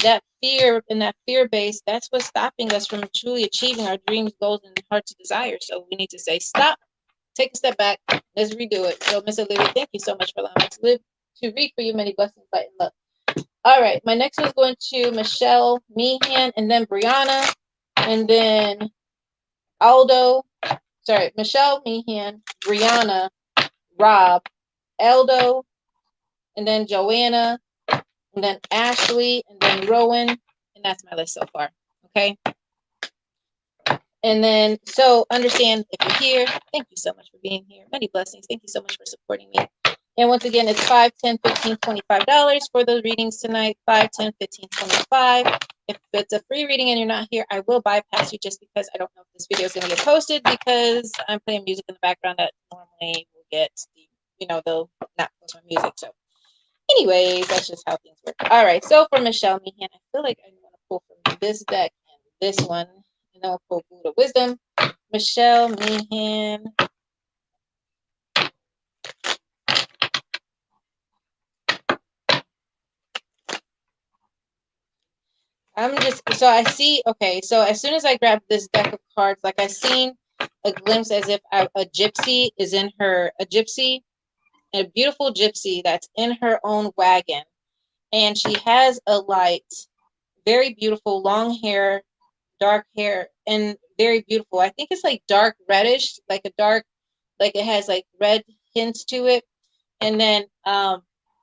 that fear and that fear base, that's what's stopping us from truly achieving our dreams, goals, and heart's desires. So we need to say, stop, take a step back, let's redo it. So, Miss Olivia, thank you so much for allowing me to read for you. Many blessings, light, and love. All right, my next one is going to Michelle Meehan, and then Brianna, and then Aldo. Sorry, Michelle Meehan, Brianna, Rob, Aldo, and then Joanna, and then Ashley, and then Rowan, and that's my list so far. Okay. And then, so understand, if you're here, thank you so much for being here. Many blessings. Thank you so much for supporting me. And once again, it's $5, $10, $15, $25 for those readings tonight. $5, $10, $15, $25. If it's a free reading and you're not here, I will bypass you, just because I don't know if this video is going to get posted, because I'm playing music in the background that normally will get they'll not post my music. So anyways, that's just how things work. All right, so for Michelle Meehan, I feel like I want to pull from this deck and this one, and then I'll pull Buddha Wisdom. Michelle Meehan. So I see, okay, so as soon as I grabbed this deck of cards, like I seen a glimpse as if a gypsy is in her, a beautiful gypsy that's in her own wagon. And she has a light, very beautiful, long hair, dark hair, and very beautiful. I think it's like dark reddish, like it has like red hints to it. And then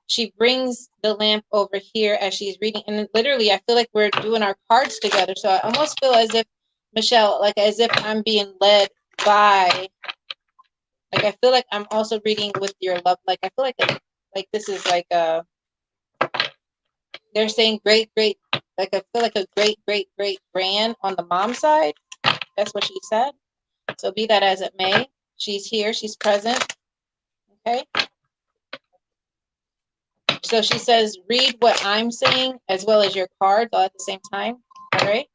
she brings the lamp over here as she's reading. And literally, I feel like we're doing our cards together. So I almost feel as if, Michelle, like as if I'm being led by, like I feel like I'm also reading with your love. Like I feel like this is like they're saying great, great, like I feel like a great, great, great grand on the mom side. That's what she said. So be that as it may, she's here, she's present. Okay. So she says, read what I'm saying as well as your cards all at the same time. All right.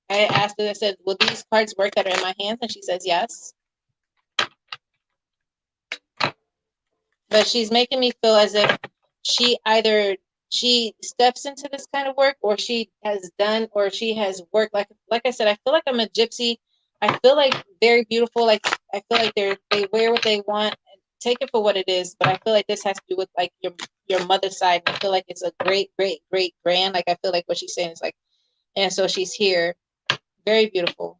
I asked her, I said, will these cards work that are in my hands? And she says, yes. But she's making me feel as if she steps into this kind of work, or she has done, or she has worked. Like I said, I feel like I'm a gypsy. I feel like very beautiful. Like I feel like they wear what they want. Take it for what it is. But I feel like this has to do with like your mother's side. And I feel like it's a great, great, great grand. Like I feel like what she's saying is like, and so she's here. Very beautiful.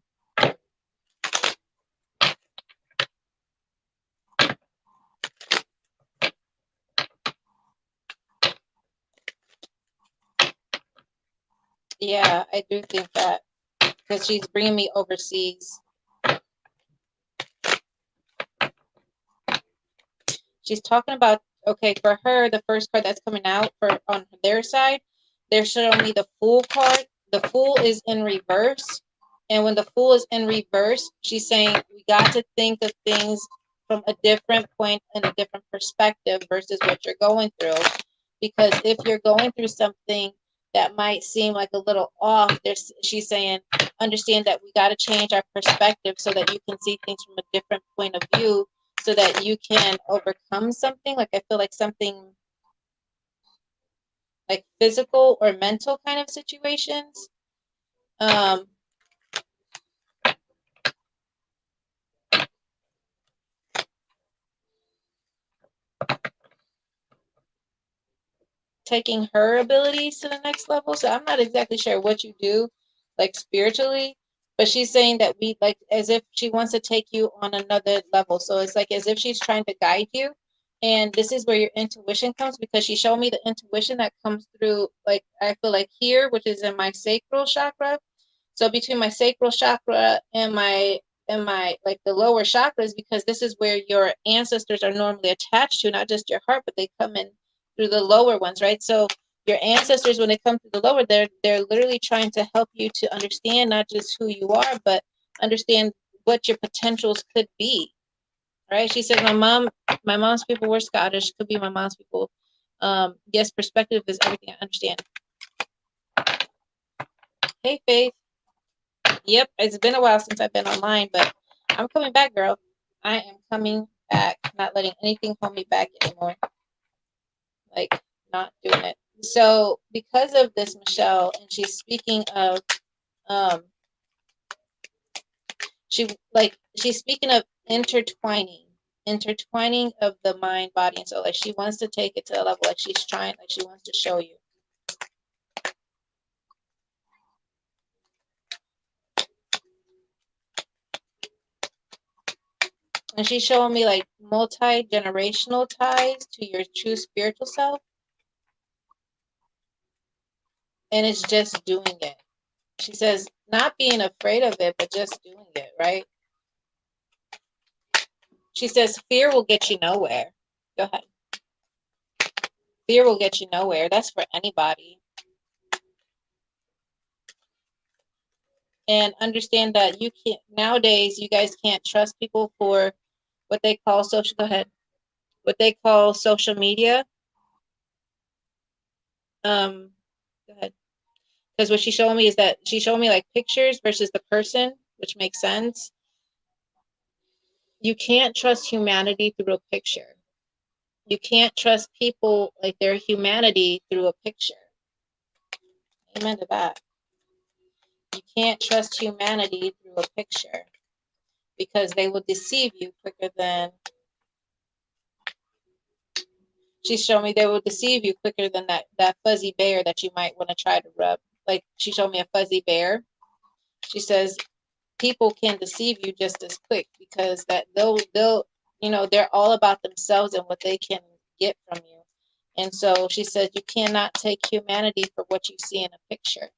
Yeah, I do think that, because she's bringing me overseas. She's talking about, okay, for her, the first card that's coming out on their side, they're showing me the Fool card. The Fool is in reverse. And when the Fool is in reverse, she's saying we got to think of things from a different point and a different perspective versus what you're going through. Because if you're going through something that might seem like a little off, she's saying, understand that we got to change our perspective so that you can see things from a different point of view, so that you can overcome something. Like I feel like something like physical or mental kind of situations. Taking her abilities to the next level. So I'm not exactly sure what you do like spiritually, but she's saying that we, like, as if she wants to take you on another level. So it's like as if she's trying to guide you. And this is where your intuition comes, because she showed me the intuition that comes through, like I feel like here, which is in my sacral chakra. So between my sacral chakra and my like the lower chakras, because this is where your ancestors are normally attached to, not just your heart, but they come in through the lower ones, right? So Your ancestors, when they come to the lower, they're literally trying to help you to understand not just who you are, but understand what your potentials could be. Right? She said, my mom's people were Scottish. Could be my mom's people. Yes, perspective is everything. I understand. Hey, Faith. Yep, it's been a while since I've been online, but I'm coming back, girl. I am coming back. Not letting anything hold me back anymore. Like, not doing it. So, because of this, Michelle, and she's speaking of, she's speaking of intertwining of the mind, body, and soul. Like, she wants to take it to a level, like she's trying, like she wants to show you. And she's showing me like multi-generational ties to your true spiritual self. And it's just doing it. She says, not being afraid of it, but just doing it, right? She says, fear will get you nowhere. Go ahead. Fear will get you nowhere. That's for anybody. And understand that you can't, nowadays, you guys can't trust people for what they call social, go ahead, what they call social media. Go ahead. Because what she's showing me is that she's showing me like pictures versus the person, which makes sense. You can't trust humanity through a picture. You can't trust people like their humanity through a picture. Amen to that. You can't trust humanity through a picture because they will deceive you quicker than, she's showing me they will deceive you quicker than that fuzzy bear that you might want to try to rub. Like she showed me a fuzzy bear. She says people can deceive you just as quick because that they'll they're all about themselves and what they can get from you. And so she says you cannot take humanity for what you see in a picture.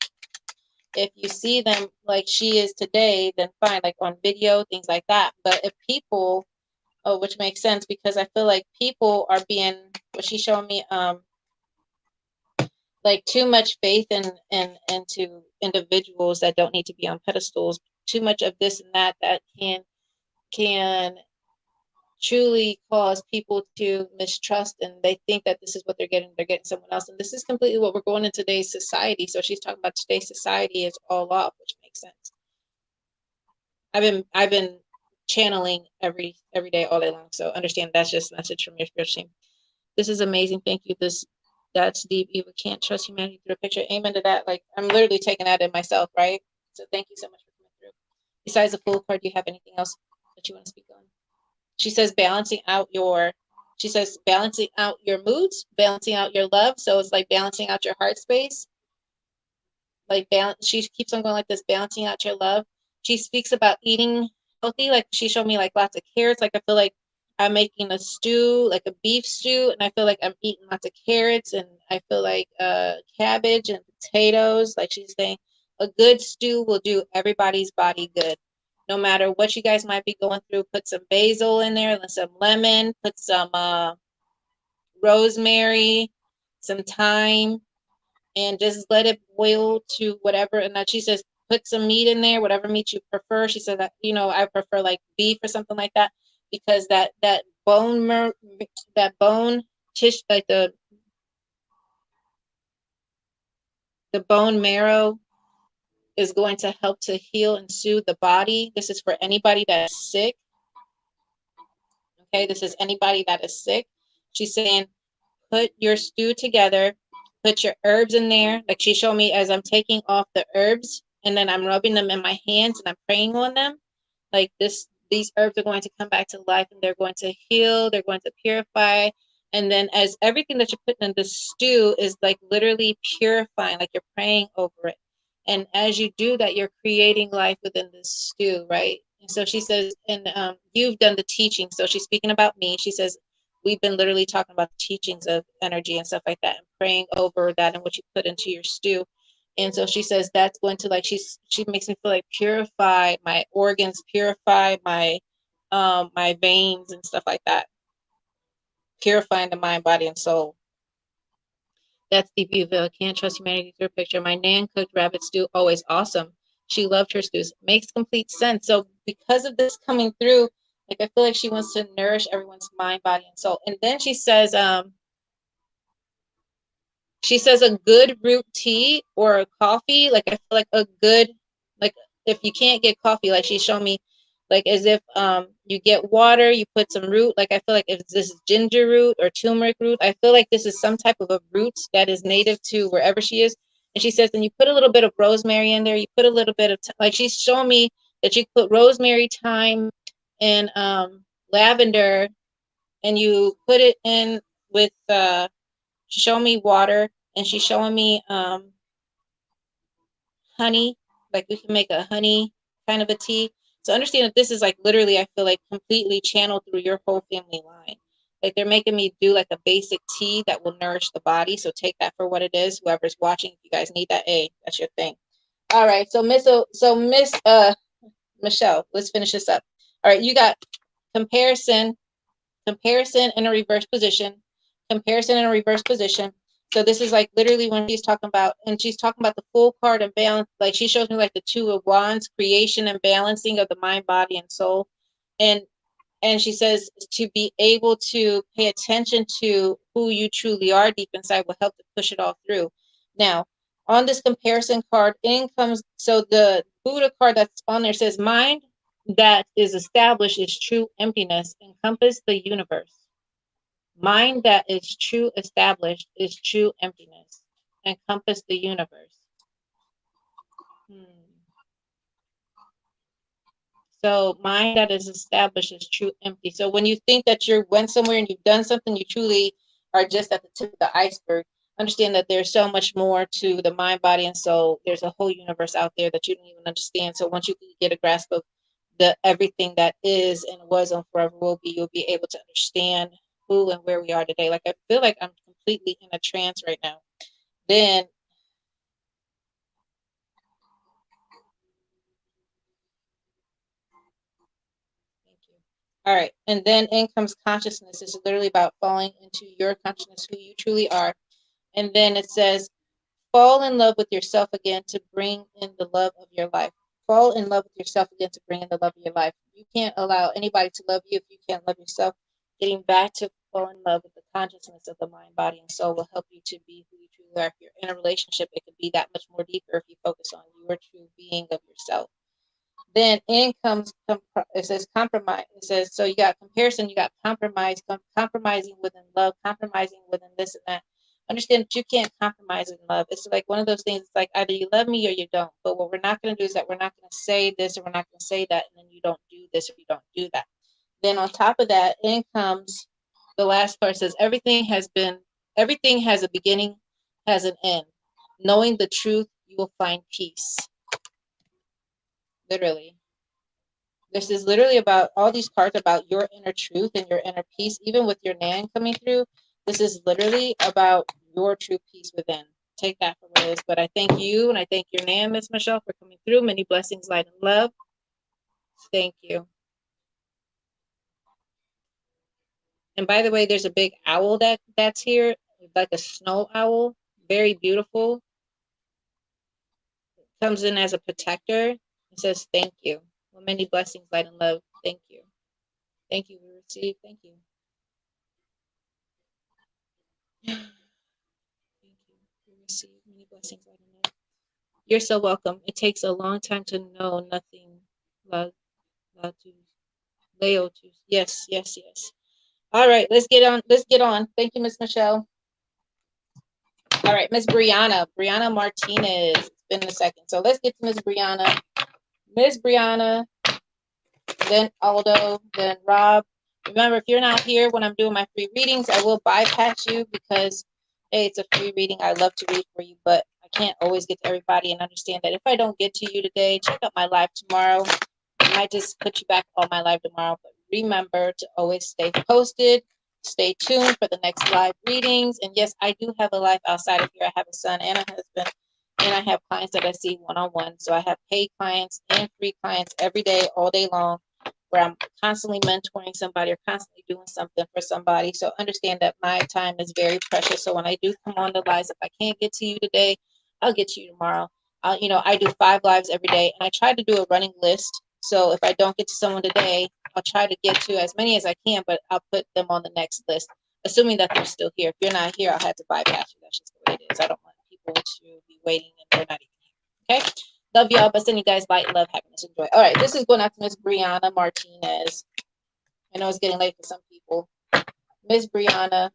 If you see them like she is today, then fine, like on video, things like that. But if people, which makes sense because I feel like people are being, what she's showing me, like too much faith into individuals that don't need to be on pedestals. Too much of this and that can truly cause people to mistrust, and they think that this is what they're getting someone else, and this is completely what we're going in today's society. So she's talking about today's society is all off, which makes sense. I've been channeling every day all day long, so understand that's just a message from your spiritual team. This is amazing. Thank you. That's deep. Eva, can't trust humanity through a picture. Amen to that. Like I'm literally taking that in myself, right? So thank you so much for coming through. Besides the full card, do you have anything else that you want to speak on? She says balancing out your moods, balancing out your love. So it's like balancing out your heart space. Like balance, she keeps on going like this, balancing out your love. She speaks about eating healthy. Like she showed me like lots of carrots. Like I feel like I'm making a stew, like a beef stew, and I feel like I'm eating lots of carrots, and I feel like cabbage and potatoes. Like she's saying, a good stew will do everybody's body good. No matter what you guys might be going through, put some basil in there, some lemon, put some rosemary, some thyme, and just let it boil to whatever. And that she says, put some meat in there, whatever meat you prefer. She said that, I prefer like beef or something like that, because that bone tissue, like the bone marrow is going to help to heal and soothe the body. This is for anybody that's sick. Okay, this is anybody that is sick. She's saying, put your stew together, put your herbs in there. Like she showed me as I'm taking off the herbs and then I'm rubbing them in my hands and I'm praying on them. Like these herbs are going to come back to life and they're going to heal, they're going to purify. And then as everything that you're putting in the stew is like literally purifying, like you're praying over it. And as you do that, you're creating life within this stew, right? And so she says, and you've done the teaching. So she's speaking about me. She says, we've been literally talking about the teachings of energy and stuff like that and praying over that and what you put into your stew. And so she says that's going to, like, she makes me feel like purify my organs, purify my my veins and stuff like that, purifying the mind, body, and soul. That's the view. I can't trust humanity through a picture. My nan cooked rabbit stew, always awesome. She loved her stews. Makes complete sense. So because of this coming through, like I feel like she wants to nourish everyone's mind, body, and soul. And then she says a good root tea or a coffee. Like I feel like a good, like if you can't get coffee, like she's showing me, like as if you get water, you put some root. Like I feel like if this is ginger root or turmeric root, I feel like this is some type of a root that is native to wherever she is. And she says, then you put a little bit of rosemary in there. You put a little bit of like she's showing me that you put rosemary, thyme, and lavender, and you put it in with show me water, and she's showing me honey, like we can make a honey kind of a tea. So understand that this is like literally, I feel like completely channeled through your whole family line. Like they're making me do like a basic tea that will nourish the body. So take that for what it is. Whoever's watching, if you guys need that, that's your thing. All right, so Miss Michelle, let's finish this up. All right, you got comparison, comparison in a reverse position, comparison in a reverse position. So this is like literally when she's talking about, and she's talking about the full card and balance. Like she shows me like the two of wands, creation and balancing of the mind, body, and soul. And she says to be able to pay attention to who you truly are deep inside will help to push it all through. Now, on this comparison card, in comes, so the Buddha card that's on there says, mind that is established is true emptiness, encompass the universe. Mind that is true established is true emptiness, encompass the universe. So mind that is established is true empty. So when you think that you went somewhere and you've done something, you truly are just at the tip of the iceberg. Understand that there's so much more to the mind, body, and soul. There's a whole universe out there that you don't even understand. So once you get a grasp of the everything that is and was and forever will be, you'll be able to understand who and where we are today. Like I feel like I'm completely in a trance right now. Then all right. And then in comes consciousness. It's literally about falling into your consciousness, who you truly are. And then it says, fall in love with yourself again to bring in the love of your life. Fall in love with yourself again to bring in the love of your life. You can't allow anybody to love you if you can't love yourself. Getting back to fall in love with the consciousness of the mind, body, and soul will help you to be who you truly are. If you're in a relationship, it can be that much more deeper if you focus on your true being of yourself. Then in comes, it says compromise. It says, so you got comparison, you got compromise, compromising within love, compromising within this and that. Understand that you can't compromise in love. It's like one of those things, it's like either you love me or you don't. But what we're not going to do is that we're not going to say this or we're not going to say that, and then you don't do this or you don't do that. Then on top of that, in comes the last part. Says everything has a beginning, has an end. Knowing the truth, you will find peace. Literally. This is literally about all these cards about your inner truth and your inner peace. Even with your nan coming through, this is literally about your true peace within. Take that for what it is. But I thank you and I thank your nan, Miss Michelle, for coming through. Many blessings, light, and love. Thank you. And by the way, there's a big owl that's here, like a snow owl. Very beautiful. Comes in as a protector. It says thank you. Well, many blessings, light, and love. Thank you. Thank you. We receive. Thank you. Thank you. We receive many blessings, light, and love. You're so welcome. It takes a long time to know nothing. Yes, yes, yes. All right, let's get on. Let's get on. Thank you, Miss Michelle. All right, Miss Brianna Martinez. It's been a second. So let's get to Miss Brianna. Miss Brianna, then Aldo, then Rob. Remember, if you're not here when I'm doing my free readings, I will bypass you because, hey, it's a free reading. I love to read for you, but I can't always get to everybody, and understand that if I don't get to you today, check out my live tomorrow. I might just put you back on my live tomorrow, but remember to always stay posted. Stay tuned for the next live readings. And yes, I do have a life outside of here. I have a son and a husband, and I have clients that I see one-on-one. So I have paid clients and free clients every day, all day long, where I'm constantly mentoring somebody or constantly doing something for somebody. So understand that my time is very precious. So when I do come on the lives, if I can't get to you today, I'll get to you tomorrow. I do 5 lives every day, and I try to do a running list. So if I don't get to someone today, I'll try to get to as many as I can, but I'll put them on the next list, assuming that they're still here. If you're not here, I'll have to bypass you. That's just the way it is. I don't want people to be waiting and they're not even here. Okay? Love y'all, but send you guys light, love, happiness, and joy. All right, this is going out to Miss Brianna Martinez. I know it's getting late for some people. Miss Brianna,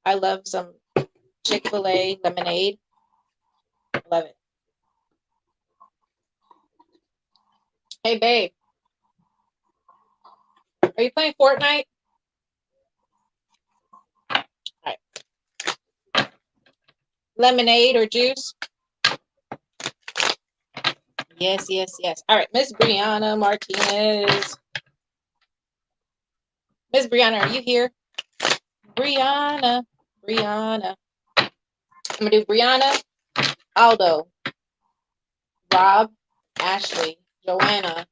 I love some Chick-fil-A lemonade. Love it. Hey, babe. Are you playing Fortnite? All right. Lemonade or juice? Yes, yes, yes. All right, Miss Brianna Martinez. Miss Brianna, are you here? Brianna. I'm going to do Brianna, Aldo, Rob, Ashley, Joanna,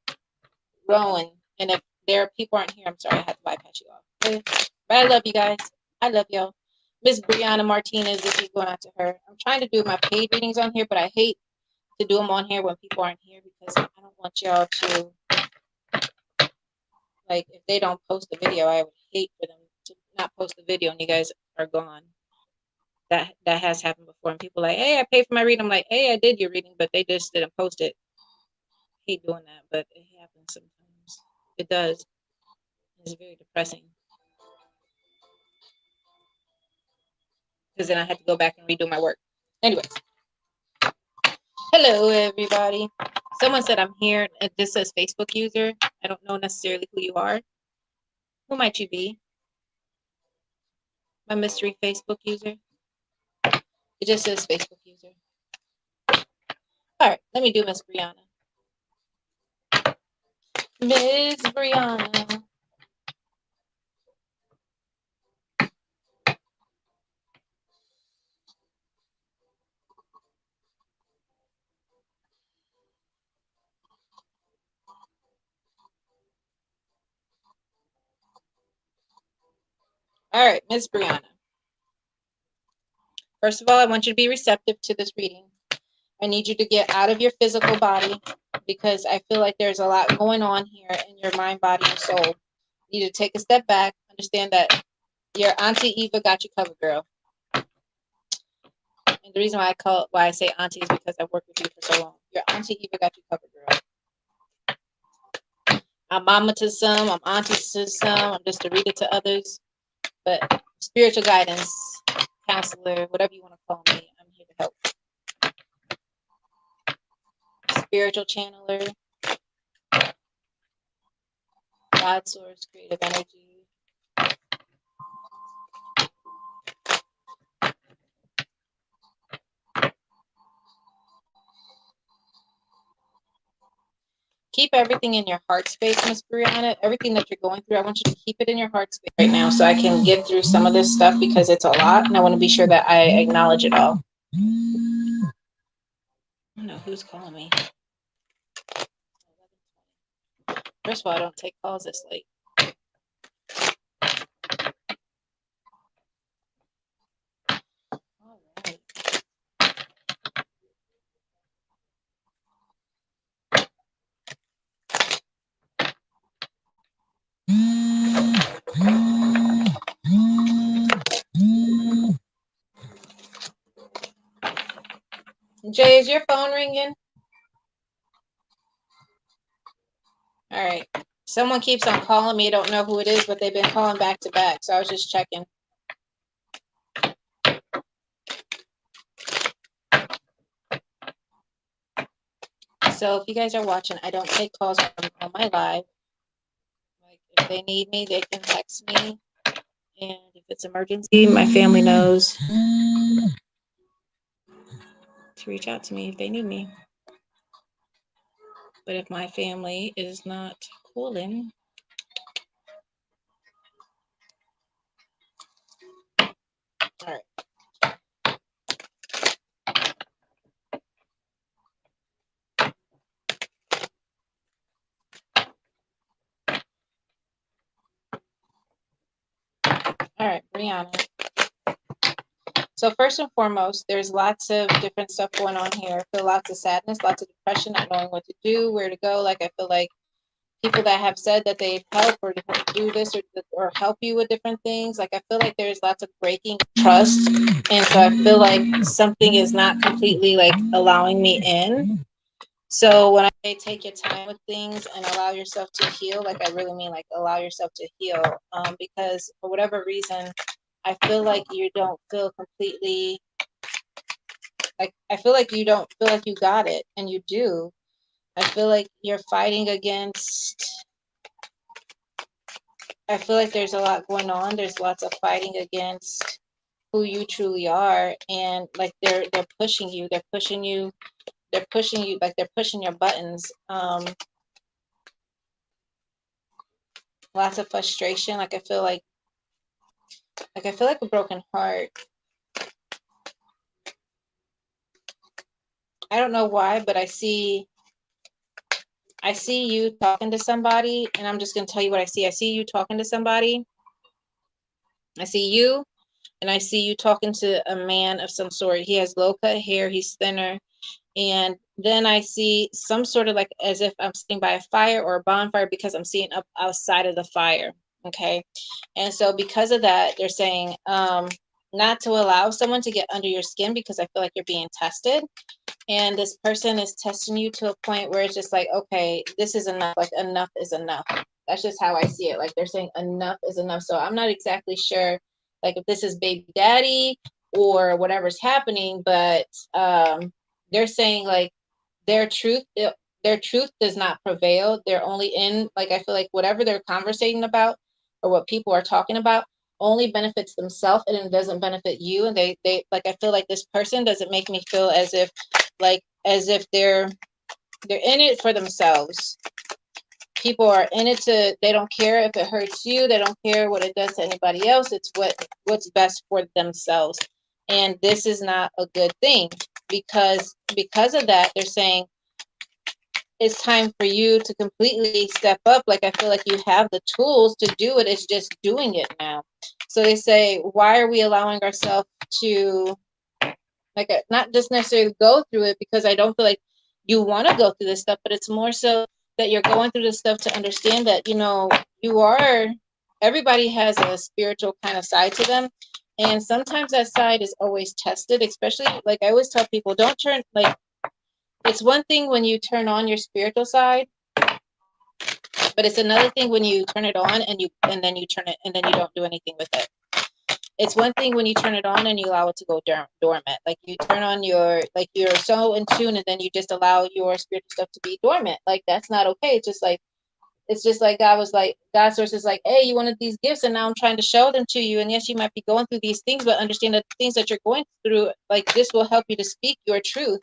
Rowan. And if there are people aren't here, I'm sorry, I had to bypass you all. Okay? But I love you guys. I love y'all. Miss Brianna Martinez, this is going out to her. I'm trying to do my paid readings on here, but I hate to do them on here when people aren't here because I don't want y'all to, like, if they don't post the video, I would hate for them to not post the video and you guys are gone. That has happened before, and people are like, hey, I paid for my reading. I'm like, hey, I did your reading, but they just didn't post it. I hate doing that, but it happens sometimes. It does. It's very depressing. Because then I had to go back and redo my work. Anyways. Hello, everybody. Someone said I'm here. This says Facebook user. I don't know necessarily who you are. Who might you be? My mystery Facebook user. It just says Facebook user. All right, let me do Miss Brianna. Miss Brianna. All right, Miss Brianna. First of all, I want you to be receptive to this reading. I need you to get out of your physical body because I feel like there's a lot going on here in your mind, body, and soul. You need to take a step back, understand that your Auntie Eva got you covered, girl. And the reason why I say auntie is because I've worked with you for so long. Your Auntie Eva got you covered, girl. I'm mama to some, I'm auntie to some, I'm just a reader to others. But spiritual guidance, counselor, whatever you want to call me, I'm here to help. Spiritual channeler, God source, creative energy. Keep everything in your heart space, Miss Brianna. Everything that you're going through, I want you to keep it in your heart space right now so I can get through some of this stuff because it's a lot and I want to be sure that I acknowledge it all. I don't know who's calling me. First of all, I don't take calls this late. All right. Jay, is your phone ringing? All right. Someone keeps on calling me. I don't know who it is, but they've been calling back to back. So I was just checking. So if you guys are watching, I don't take calls on my live. Like if they need me, they can text me. And if it's emergency, my family knows to reach out to me if they need me. But if my family is not calling, all right. Brianna. So first and foremost, there's lots of different stuff going on here. I feel lots of sadness, lots of depression, not knowing what to do, where to go. Like I feel like people that have said that they've helped or do this or help you with different things. Like I feel like there's lots of breaking trust. And so I feel like something is not completely like allowing me in. So when I say take your time with things and allow yourself to heal, like I really mean like allow yourself to heal. Because for whatever reason, I feel like you don't feel completely, like I feel like you don't feel like you got it, and you do. I feel like you're fighting against, I feel like there's a lot going on. There's lots of fighting against who you truly are, and like they're pushing you. They're pushing you. They're pushing you, like they're pushing your buttons. Lots of frustration. Like I feel like a broken heart. I don't know why, but I see you talking to somebody, and I'm just gonna tell you what I see. I see you talking to somebody. I see you, and I see you talking to a man of some sort. He has low cut hair. He's thinner. And then I see some sort of like as if I'm sitting by a fire or a bonfire, because I'm seeing up outside of the fire. Okay. And so because of that, they're saying not to allow someone to get under your skin, because I feel like you're being tested. And this person is testing you to a point where it's just like, okay, this is enough. Like enough is enough. That's just how I see it. Like they're saying enough is enough. So I'm not exactly sure like if this is baby daddy or whatever's happening, but they're saying like their truth does not prevail. They're only in, like I feel like whatever they're conversating about or what people are talking about only benefits themselves, and it doesn't benefit you. And they like, I feel like this person doesn't make me feel as if they're in it for themselves. People are in it to, they don't care if it hurts you, they don't care what it does to anybody else. It's what's best for themselves. And this is not a good thing, because of that, they're saying it's time for you to completely step up. Like I feel like you have the tools to do it. It's just doing it now. So they say, why are we allowing ourselves to like not just necessarily go through it, because I don't feel like you want to go through this stuff, but it's more so that you're going through this stuff to understand that, you know, everybody has a spiritual kind of side to them. And sometimes that side is always tested, especially like I always tell people, don't turn, like, it's one thing when you turn on your spiritual side, but it's another thing when you turn it on and then you turn it and then you don't do anything with it. It's one thing when you turn it on and you allow it to go dormant. Like you turn on like you're so in tune and then you just allow your spiritual stuff to be dormant. Like that's not okay. It's just like God source is like, hey, you wanted these gifts and now I'm trying to show them to you. And yes, you might be going through these things, but understand that the things that you're going through, like this will help you to speak your truth.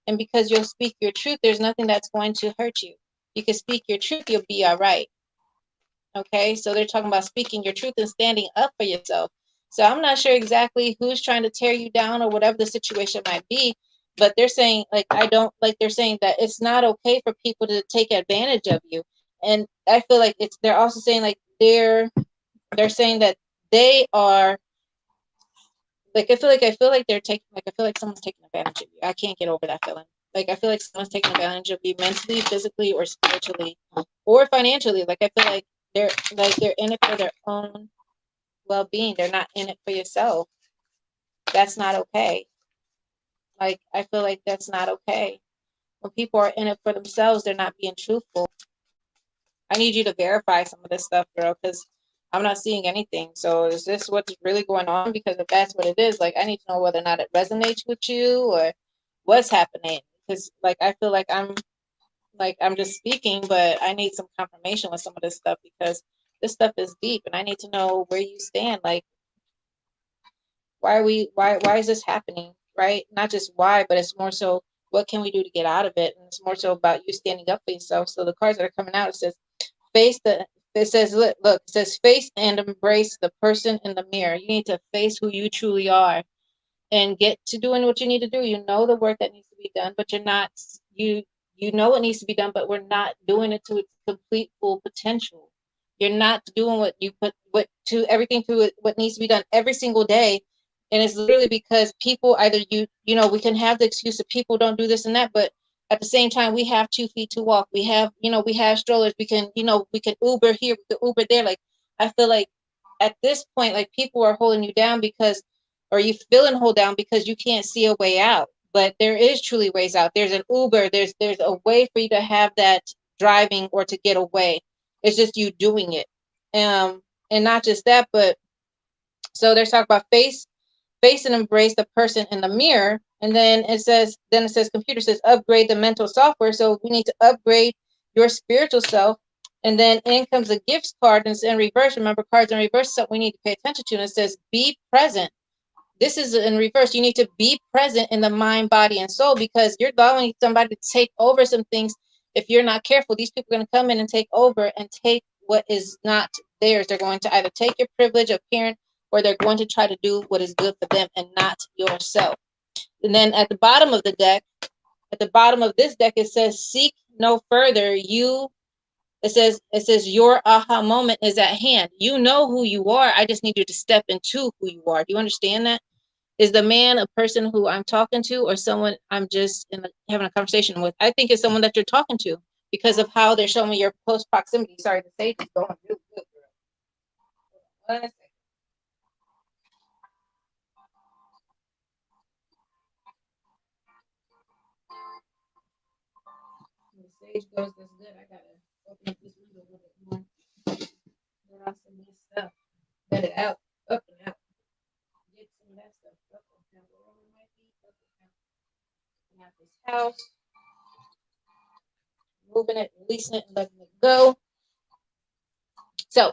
And because you'll speak your truth, there's nothing that's going to hurt you. You can speak your truth, you'll be all right. Okay, so they're talking about speaking your truth and standing up for yourself. So I'm not sure exactly who's trying to tear you down or whatever the situation might be, but they're saying they're saying that it's not okay for people to take advantage of you. And I feel like they're also saying like they're saying that they are like I feel like they're taking, like I feel like someone's taking advantage of you. I can't get over that feeling. Like I feel like someone's taking advantage of you mentally, physically, or spiritually, or financially. Like I feel like they're in it for their own well-being. They're not in it for yourself. That's not okay. Like I feel like that's not okay. When people are in it for themselves, they're not being truthful. I need you to verify some of this stuff, girl, because I'm not seeing anything. So is this what's really going on? Because if that's what it is, like I need to know whether or not it resonates with you or what's happening. Because like I feel like I'm just speaking, but I need some confirmation with some of this stuff, because this stuff is deep and I need to know where you stand. Like why is this happening? Right? Not just why, but it's more so what can we do to get out of it? And it's more so about you standing up for yourself. So the cards that are coming out, it says it says face and embrace the person in the mirror. You need to face who you truly are and get to doing what you need to do. You know the work that needs to be done, but you're not, you know it needs to be done, but we're not doing it to its complete full potential. You're not doing what you put, everything to it, what needs to be done every single day. And it's literally because people either we can have the excuse that people don't do this and that, but at the same time, we have 2 feet to walk. We have, we have strollers. We can, we can Uber here, we can Uber there. Like, I feel like at this point, like, people are holding you down because, or you feeling hold down because you can't see a way out. But there is truly ways out. There's an Uber. There's a way for you to have that driving or to get away. It's just you doing it. And not just that, but so they're talking about face and embrace the person in the mirror. And then it says computer says upgrade the mental software. So we need to upgrade your spiritual self. And then in comes a gifts card, and it's in reverse. Remember, cards in reverse is something we need to pay attention to. And it says be present. This is in reverse. You need to be present in the mind, body, and soul, because you're allowing somebody to take over some things. If you're not careful, these people are going to come in and take over and take what is not theirs. They're going to either take your privilege of parent, or they're going to try to do what is good for them and not yourself. And then at the bottom of the deck, at the bottom of this deck, it says, seek no further. It says your aha moment is at hand. You know who you are. I just need you to step into who you are. Do you understand that? Is the man a person who I'm talking to, or someone I'm just having a conversation with? I think it's someone that you're talking to because of how they're showing me your close proximity. Sorry, the stage is going really good. One second. The stage goes this good. I gotta open up this window a little bit more. Get off some of this stuff. Let it out, up and out. Get some of that stuff up and out. Wherever it might be, up and out. And out this house. Moving it, releasing it, and letting it go. So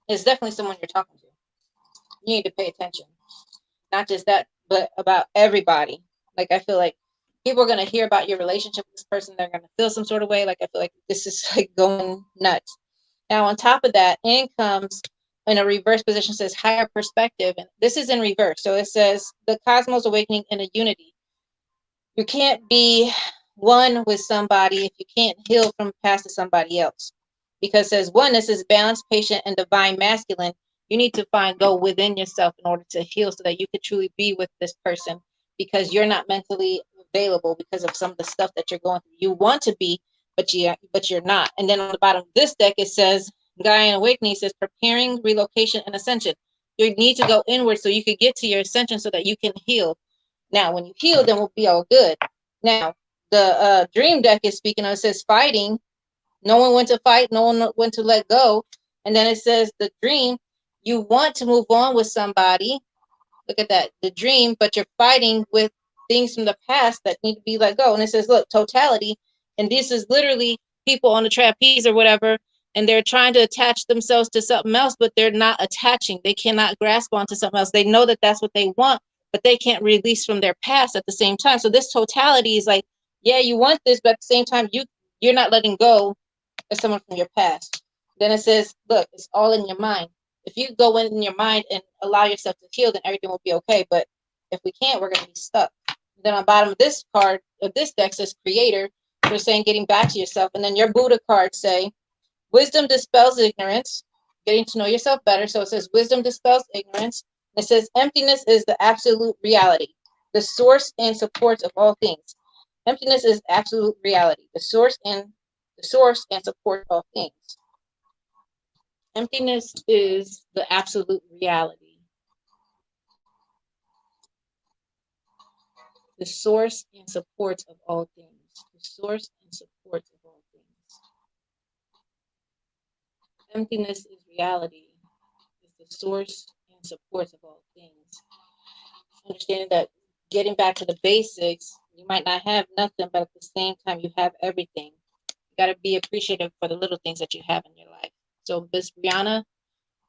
it's definitely someone you're talking to. You need to pay attention. Not just that, but about everybody. Like, I feel like people are going to hear about your relationship with this person. They're going to feel some sort of way. Like, I feel like this is like going nuts. Now, on top of that, in comes in a reverse position, says higher perspective. And this is in reverse. So it says the cosmos awakening in a unity. You can't be one with somebody if you can't heal from the past to somebody else. Because it says oneness is balanced, patient, and divine masculine. You need to go within yourself in order to heal so that you could truly be with this person, because you're not mentally available because of some of the stuff that you're going through. You want to be, but you're not. And then on the bottom of this deck, it says Gaia and Awakening, says preparing relocation and ascension. You need to go inward so you could get to your ascension so that you can heal. Now, when you heal, then we'll be all good. Now, the dream deck is speaking of, it says fighting. No one went to fight. No one went to let go. And then it says the dream, you want to move on with somebody. Look at that, the dream, but you're fighting with things from the past that need to be let go. And it says, look, totality. And this is literally people on the trapeze or whatever, and they're trying to attach themselves to something else, but they're not attaching. They cannot grasp onto something else. They know that that's what they want, but they can't release from their past at the same time. So this totality is like, yeah, you want this, but at the same time, you're not letting go of someone from your past. Then it says, look, it's all in your mind. If you go in your mind and allow yourself to heal, then everything will be okay. But if we can't, we're going to be stuck. Then on the bottom of this card, of this deck, says creator. They're saying getting back to yourself. And then your Buddha cards say wisdom dispels ignorance, getting to know yourself better. So it says wisdom dispels ignorance. It says emptiness is the absolute reality, the source and support of all things. Emptiness is absolute reality, the source and support of all things. Emptiness is the absolute reality, the source and support of all things. The source and support of all things. Emptiness is reality, is the source and support of all things. Understanding that getting back to the basics, you might not have nothing, but at the same time, you have everything. You got to be appreciative for the little things that you have in your life. So, Miss Brianna,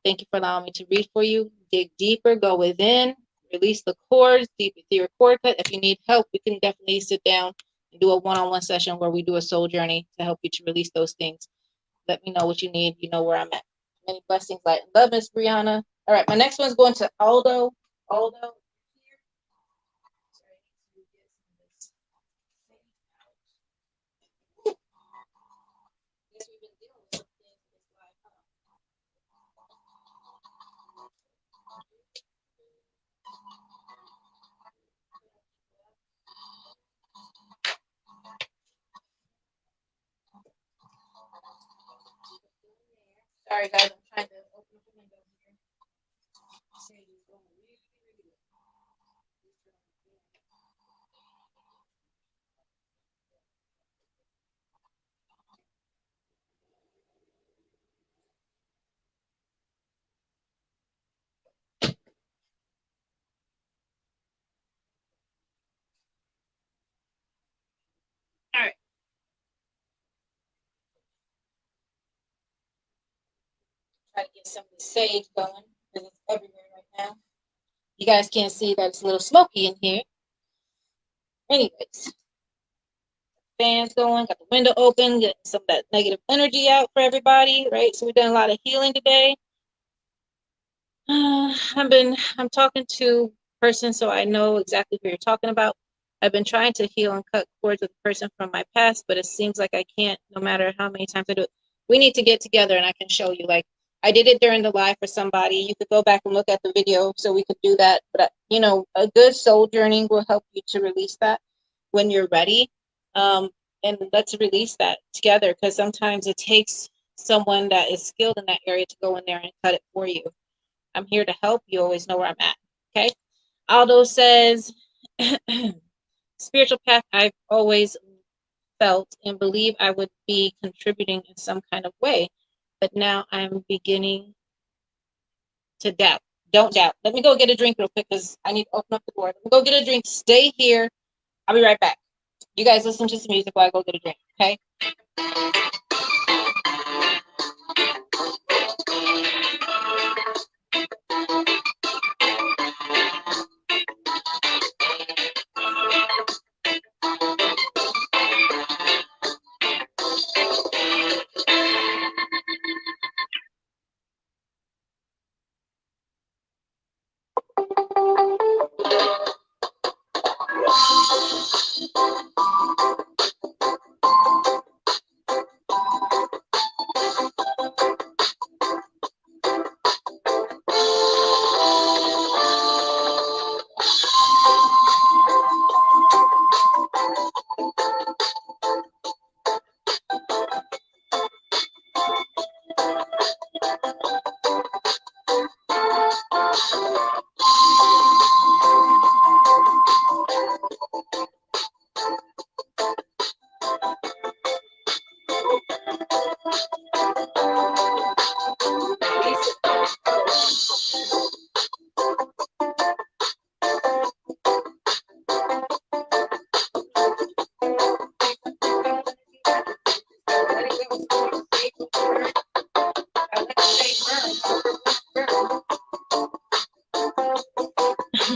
thank you for allowing me to read for you. Dig deeper, go within, release the cords, deep into your cord cut. If you need help, we can definitely sit down and do a one-on-one session where we do a soul journey to help you to release those things. Let me know what you need. You know where I'm at. Many blessings, light and love, Miss Brianna. All right, my next one's going to Aldo. Aldo. Sorry, guys. I'm trying to open the window here. All right. Try to get some of the sage going because it's everywhere right now. You guys can't see that it's a little smoky in here. Anyways, fans going, got the window open, getting some of that negative energy out for everybody, right? So we've done a lot of healing today. I'm talking to a person, so I know exactly who you're talking about. I've been trying to heal and cut cords with a person from my past, but it seems like I can't, no matter how many times I do it. We need to get together and I can show you. Like, I did it during the live for somebody. You could go back and look at the video so we could do that. But, you know, a good soul journey will help you to release that when you're ready. And let's release that together, because sometimes it takes someone that is skilled in that area to go in there and cut it for you. I'm here to help. You always know where I'm at. Okay. Aldo says, spiritual path, I've always felt and believe I would be contributing in some kind of way, but now I'm beginning to doubt. Don't doubt. Let me go get a drink real quick because I need to open up the door. Let me go get a drink. Stay here. I'll be right back. You guys listen to some music while I go get a drink. Okay.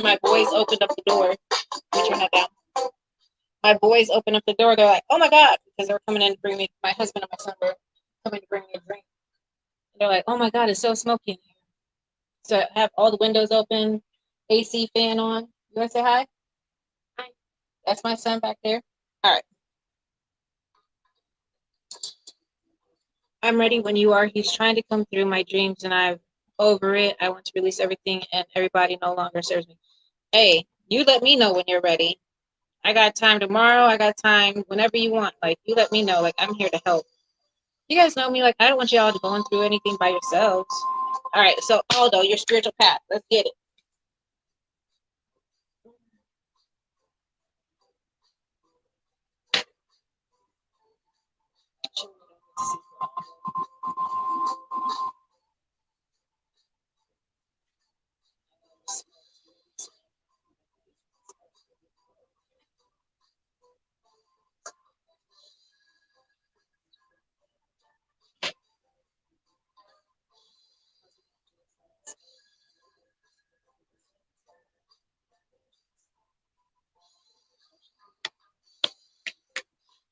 My boys opened up the door. Let me turn that down. My boys opened up the door. They're like, "Oh my God," because they're coming in to bring me. My husband and my son were coming to bring me a drink. And they're like, "Oh my God, it's so smoky in here." So I have all the windows open, AC fan on. You want to say hi? Hi. That's my son back there. All right. I'm ready when you are. He's trying to come through my dreams, and I'm over it. I want to release everything, and everybody no longer serves me. Hey, you let me know when you're ready. I got time tomorrow. I got time whenever you want. Like, you let me know. Like, I'm here to help. You guys know me. Like, I don't want y'all to going through anything by yourselves. All right. So, Aldo, your spiritual path. Let's get it.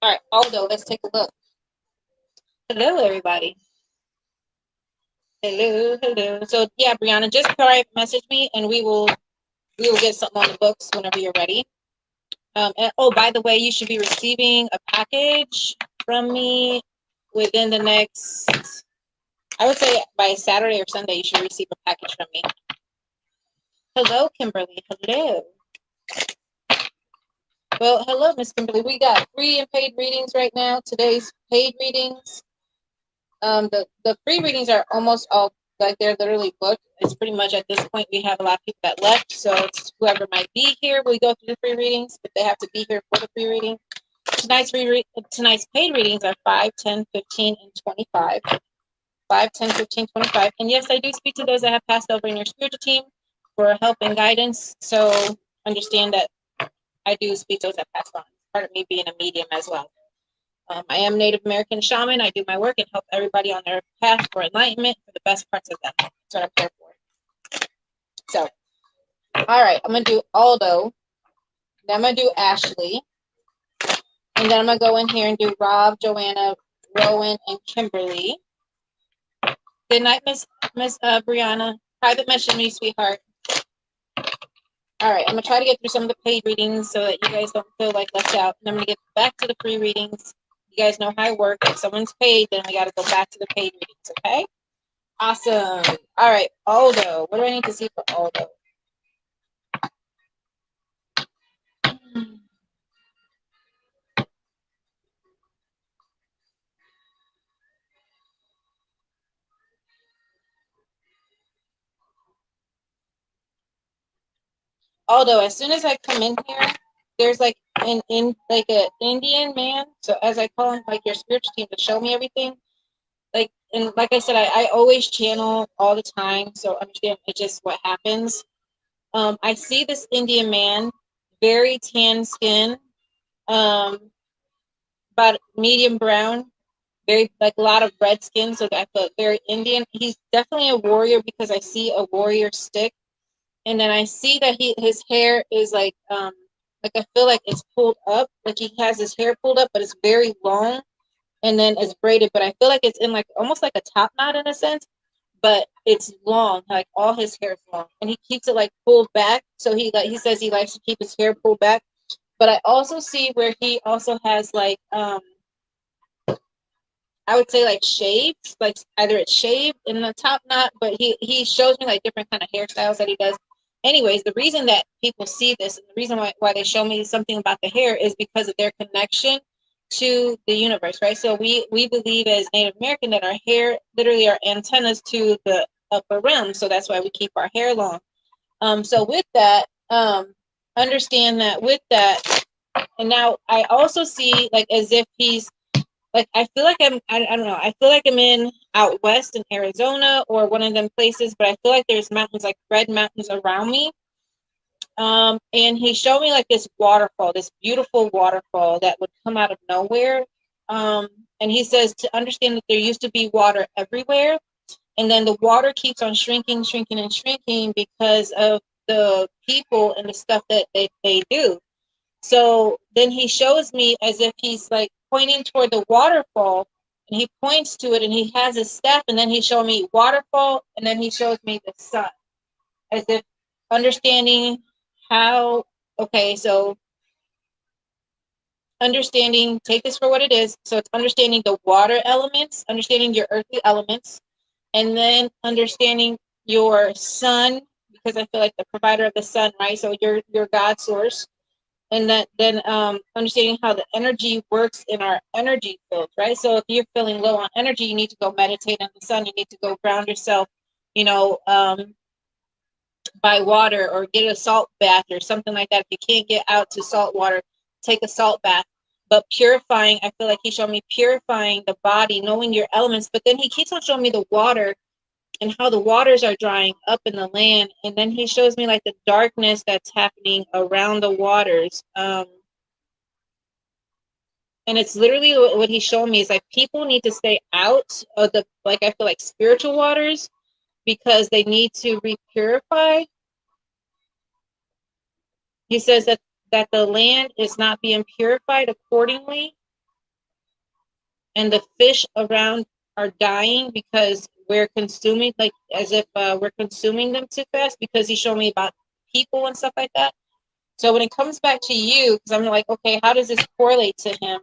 All right, Aldo, let's take a look. Hello, everybody. Hello, hello. So yeah, Brianna, just private message me, and we will get something on the books whenever you're ready. And oh, by the way, you should be receiving a package from me within the next, I would say by Saturday or Sunday, you should receive a package from me. Hello, Kimberly. Hello. Well, hello, Miss Kimberly. We got free and paid readings right now. Today's paid readings. The free readings are almost all, like, they're literally booked. It's pretty much at this point we have a lot of people that left, so it's whoever might be here. We go through the free readings, but they have to be here for the free reading. Tonight's paid readings are 5, 10, 15, and 25. 5, 10, 15, 25. And yes, I do speak to those that have passed over in your spiritual team for help and guidance. So understand that I do speak to those that passed on. Part of me being a medium as well. I am Native American Shaman. I do my work and help everybody on their path for enlightenment for the best parts of them. That's what I'm here for. So, all right, I'm going to do Aldo. Then I'm going to do Ashley. And then I'm going to go in here and do Rob, Joanna, Rowan, and Kimberly. Good night, Miss Brianna. Private message me, sweetheart. All right, I'm going to try to get through some of the paid readings so that you guys don't feel like left out. And I'm going to get back to the free readings. You guys know how I work. If someone's paid, then we got to go back to the paid readings, okay? Awesome. All right, Aldo. What do I need to see for Aldo? Aldo, as soon as I come in here, there's like an Indian man. So as I call him, like your spiritual team to show me everything. Like, and like I said, I always channel all the time. So understand it's just what happens. I see this Indian man, very tan skin, about medium brown, very, like, a lot of red skin. So I feel very Indian. He's definitely a warrior because I see a warrior stick. And then I see that his hair is like I feel like it's pulled up, like he has his hair pulled up, but it's very long, and then it's braided. But I feel like it's in like almost like a top knot in a sense, but it's long, like all his hair is long, and he keeps it like pulled back. So he says he likes to keep his hair pulled back. But I also see where he also has like I would say like shaved, like either it's shaved in the top knot, but he shows me like different kind of hairstyles that he does. Anyways, the reason that people see this and the reason why they show me something about the hair is because of their connection to the universe, right? So we believe as Native American that our hair literally are antennas to the upper realm. So that's why we keep our hair long. So with that, understand that with that, and now I also see like as if he's like, I feel like I don't know. I feel like I'm in out west in Arizona or one of them places, but I feel like there's mountains, like red mountains around me. And he showed me like this waterfall, this beautiful waterfall that would come out of nowhere. And he says to understand that there used to be water everywhere. And then the water keeps on shrinking, shrinking, and shrinking because of the people and the stuff that they do. So then he shows me as if he's like pointing toward the waterfall, and he points to it, and he has his staff, and then he showed me waterfall, and then he shows me the sun, as if understanding how, okay, so understanding, take this for what it is. So it's understanding the water elements, understanding your earthly elements, and then understanding your sun, because I feel like the provider of the sun, right? So your God source. And then understanding how the energy works in our energy field, right? So if you're feeling low on energy, you need to go meditate on the sun. You need to go ground yourself, by water, or get a salt bath or something like that. If you can't get out to salt water, take a salt bath. But purifying, I feel like he showed me purifying the body, knowing your elements. But then he keeps on showing me the water and how the waters are drying up in the land. And then he shows me like the darkness that's happening around the waters. And it's literally what he's showing me is like people need to stay out of the, like, I feel like spiritual waters, because they need to re-purify. He says that the land is not being purified accordingly. And the fish around are dying because we're consuming, like as if we're consuming them too fast, because he showed me about people and stuff like that. So when it comes back to you, because I'm like, okay, how does this correlate to him?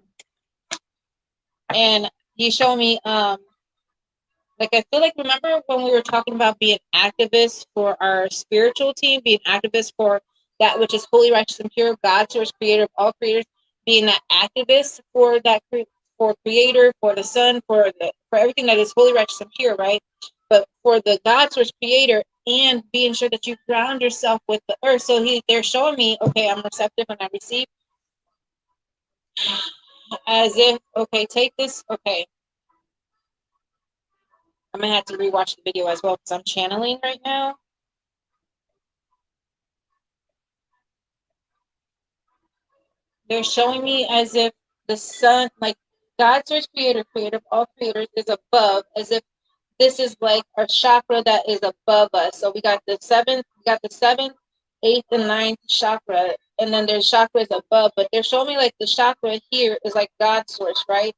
And he showed me, like, I feel like, remember when we were talking about being activists for our spiritual team, being activists for that which is holy, righteous, and pure, God, source, creator of all creators, being that activist for that, for creator, for the sun, for for everything that is holy, righteous, and pure, right? But for the God source creator, and being sure that you ground yourself with the earth. So they're showing me, okay, I'm receptive and I receive, as if, okay, take this, okay. I'm gonna have to rewatch the video as well because I'm channeling right now. They're showing me as if the sun, like God source creator, creator of all creators, is above, as if this is like a chakra that is above us. So we got the seventh, eighth, and ninth chakra, and then there's chakras above, but they're showing me like the chakra here is like God source, right?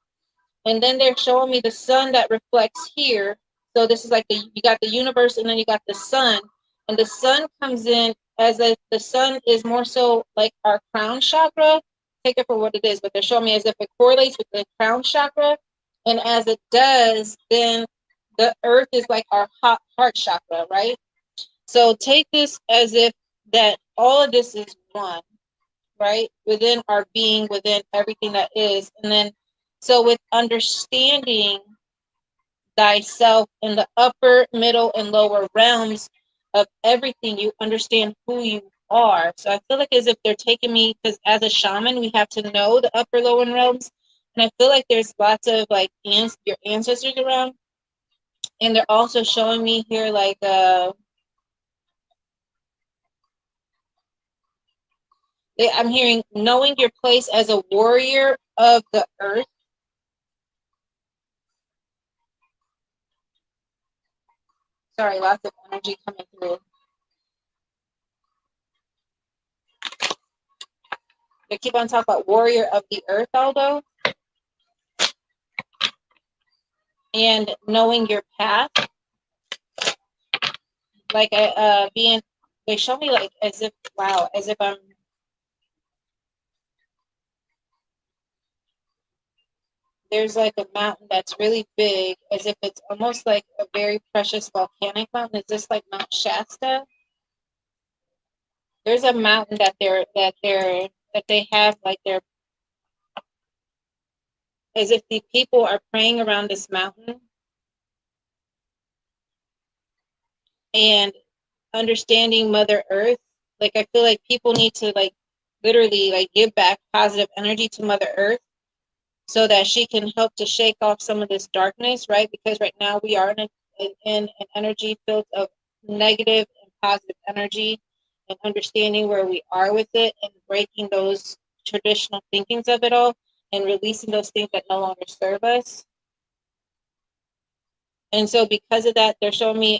And then they're showing me the sun that reflects here. So this is like you got the universe, and then you got the sun, and the sun comes in as if the sun is more so like our crown chakra. Take it for what it is, but they're showing me as if it correlates with the crown chakra, and as it does, then the earth is like our heart chakra, right? So take this as if that all of this is one, right? Within our being, within everything that is. And then, so with understanding thyself in the upper, middle, and lower realms of everything, you understand who you are. So I feel like as if they're taking me, because as a shaman, we have to know the upper, lower realms. And I feel like there's lots of like your ancestors around. And they're also showing me here like I'm hearing knowing your place as a warrior of the earth. Sorry, lots of energy coming through. They keep on talking about warrior of the earth, although, and knowing your path. Like being, they show me like as if, wow, as if I'm, there's like a mountain that's really big, as if it's almost like a very precious volcanic mountain. Is this like Mount Shasta? There's a mountain that they have like they're, as if the people are praying around this mountain and understanding Mother Earth. Like I feel like people need to like literally like give back positive energy to Mother Earth so that she can help to shake off some of this darkness, right? Because right now we are in an energy field of negative and positive energy, and understanding where we are with it and breaking those traditional thinkings of it all and releasing those things that no longer serve us. And so because of that, they're showing me,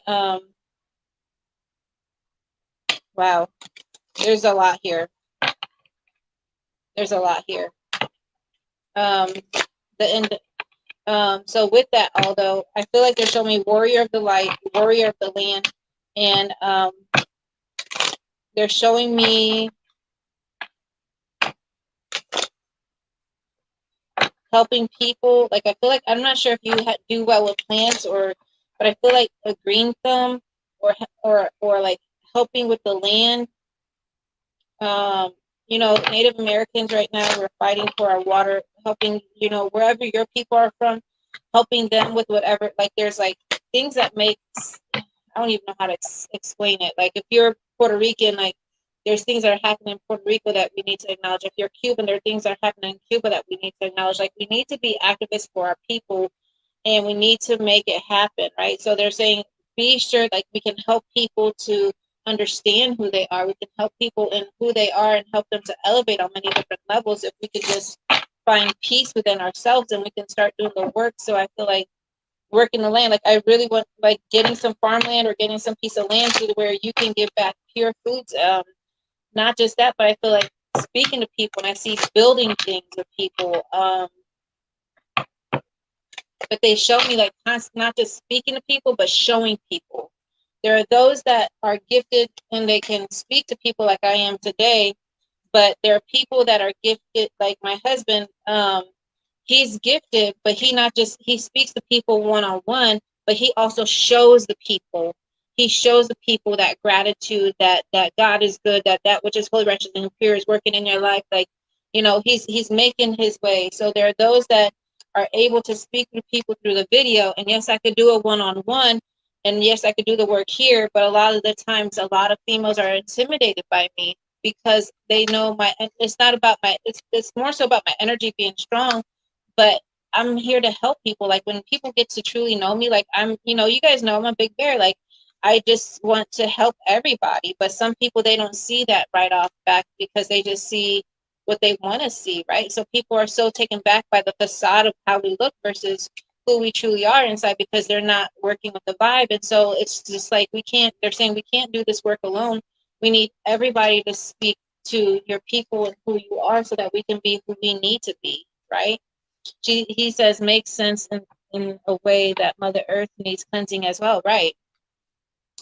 wow, there's a lot here. There's a lot here. So with that, although I feel like they're showing me warrior of the light, warrior of the land, and they're showing me helping people. Like I feel like, I'm not sure if you do well with plants, but I feel like a green thumb or like helping with the land. Native Americans right now, we're fighting for our water, helping, wherever your people are from, helping them with whatever, like there's like things that makes, I don't even know how to explain it. Like if you're Puerto Rican, like there's things that are happening in Puerto Rico that we need to acknowledge. If you're Cuban, there are things that are happening in Cuba that we need to acknowledge. Like we need to be activists for our people, and we need to make it happen, right? So they're saying, be sure like we can help people to understand who they are. We can help people in who they are and help them to elevate on many different levels if we could just find peace within ourselves and we can start doing the work. So I feel like working the land, like I really want like getting some farmland or getting some piece of land to where you can give back pure foods. Not just that, but I feel like speaking to people, and I see building things with people. But they show me like not just speaking to people, but showing people. There are those that are gifted and they can speak to people like I am today, but there are people that are gifted, like my husband. He's gifted, but he speaks to people one-on-one, but he also shows the people. He shows the people that gratitude, that God is good, that which is holy, righteous, and pure is working in your life. Like, he's making his way. So there are those that are able to speak through people through the video. And yes, I could do a one-on-one, and yes, I could do the work here, but a lot of the times, a lot of females are intimidated by me because they know it's not about it's more so about my energy being strong, but I'm here to help people. Like when people get to truly know me, like you guys know I'm a big bear. Like I just want to help everybody, but some people, they don't see that right off back because they just see what they want to see, right? So people are so taken back by the facade of how we look versus who we truly are inside because they're not working with the vibe. And so it's just like they're saying we can't do this work alone. We need everybody to speak to your people and who you are so that we can be who we need to be, right? He says makes sense in a way that Mother Earth needs cleansing as well, right?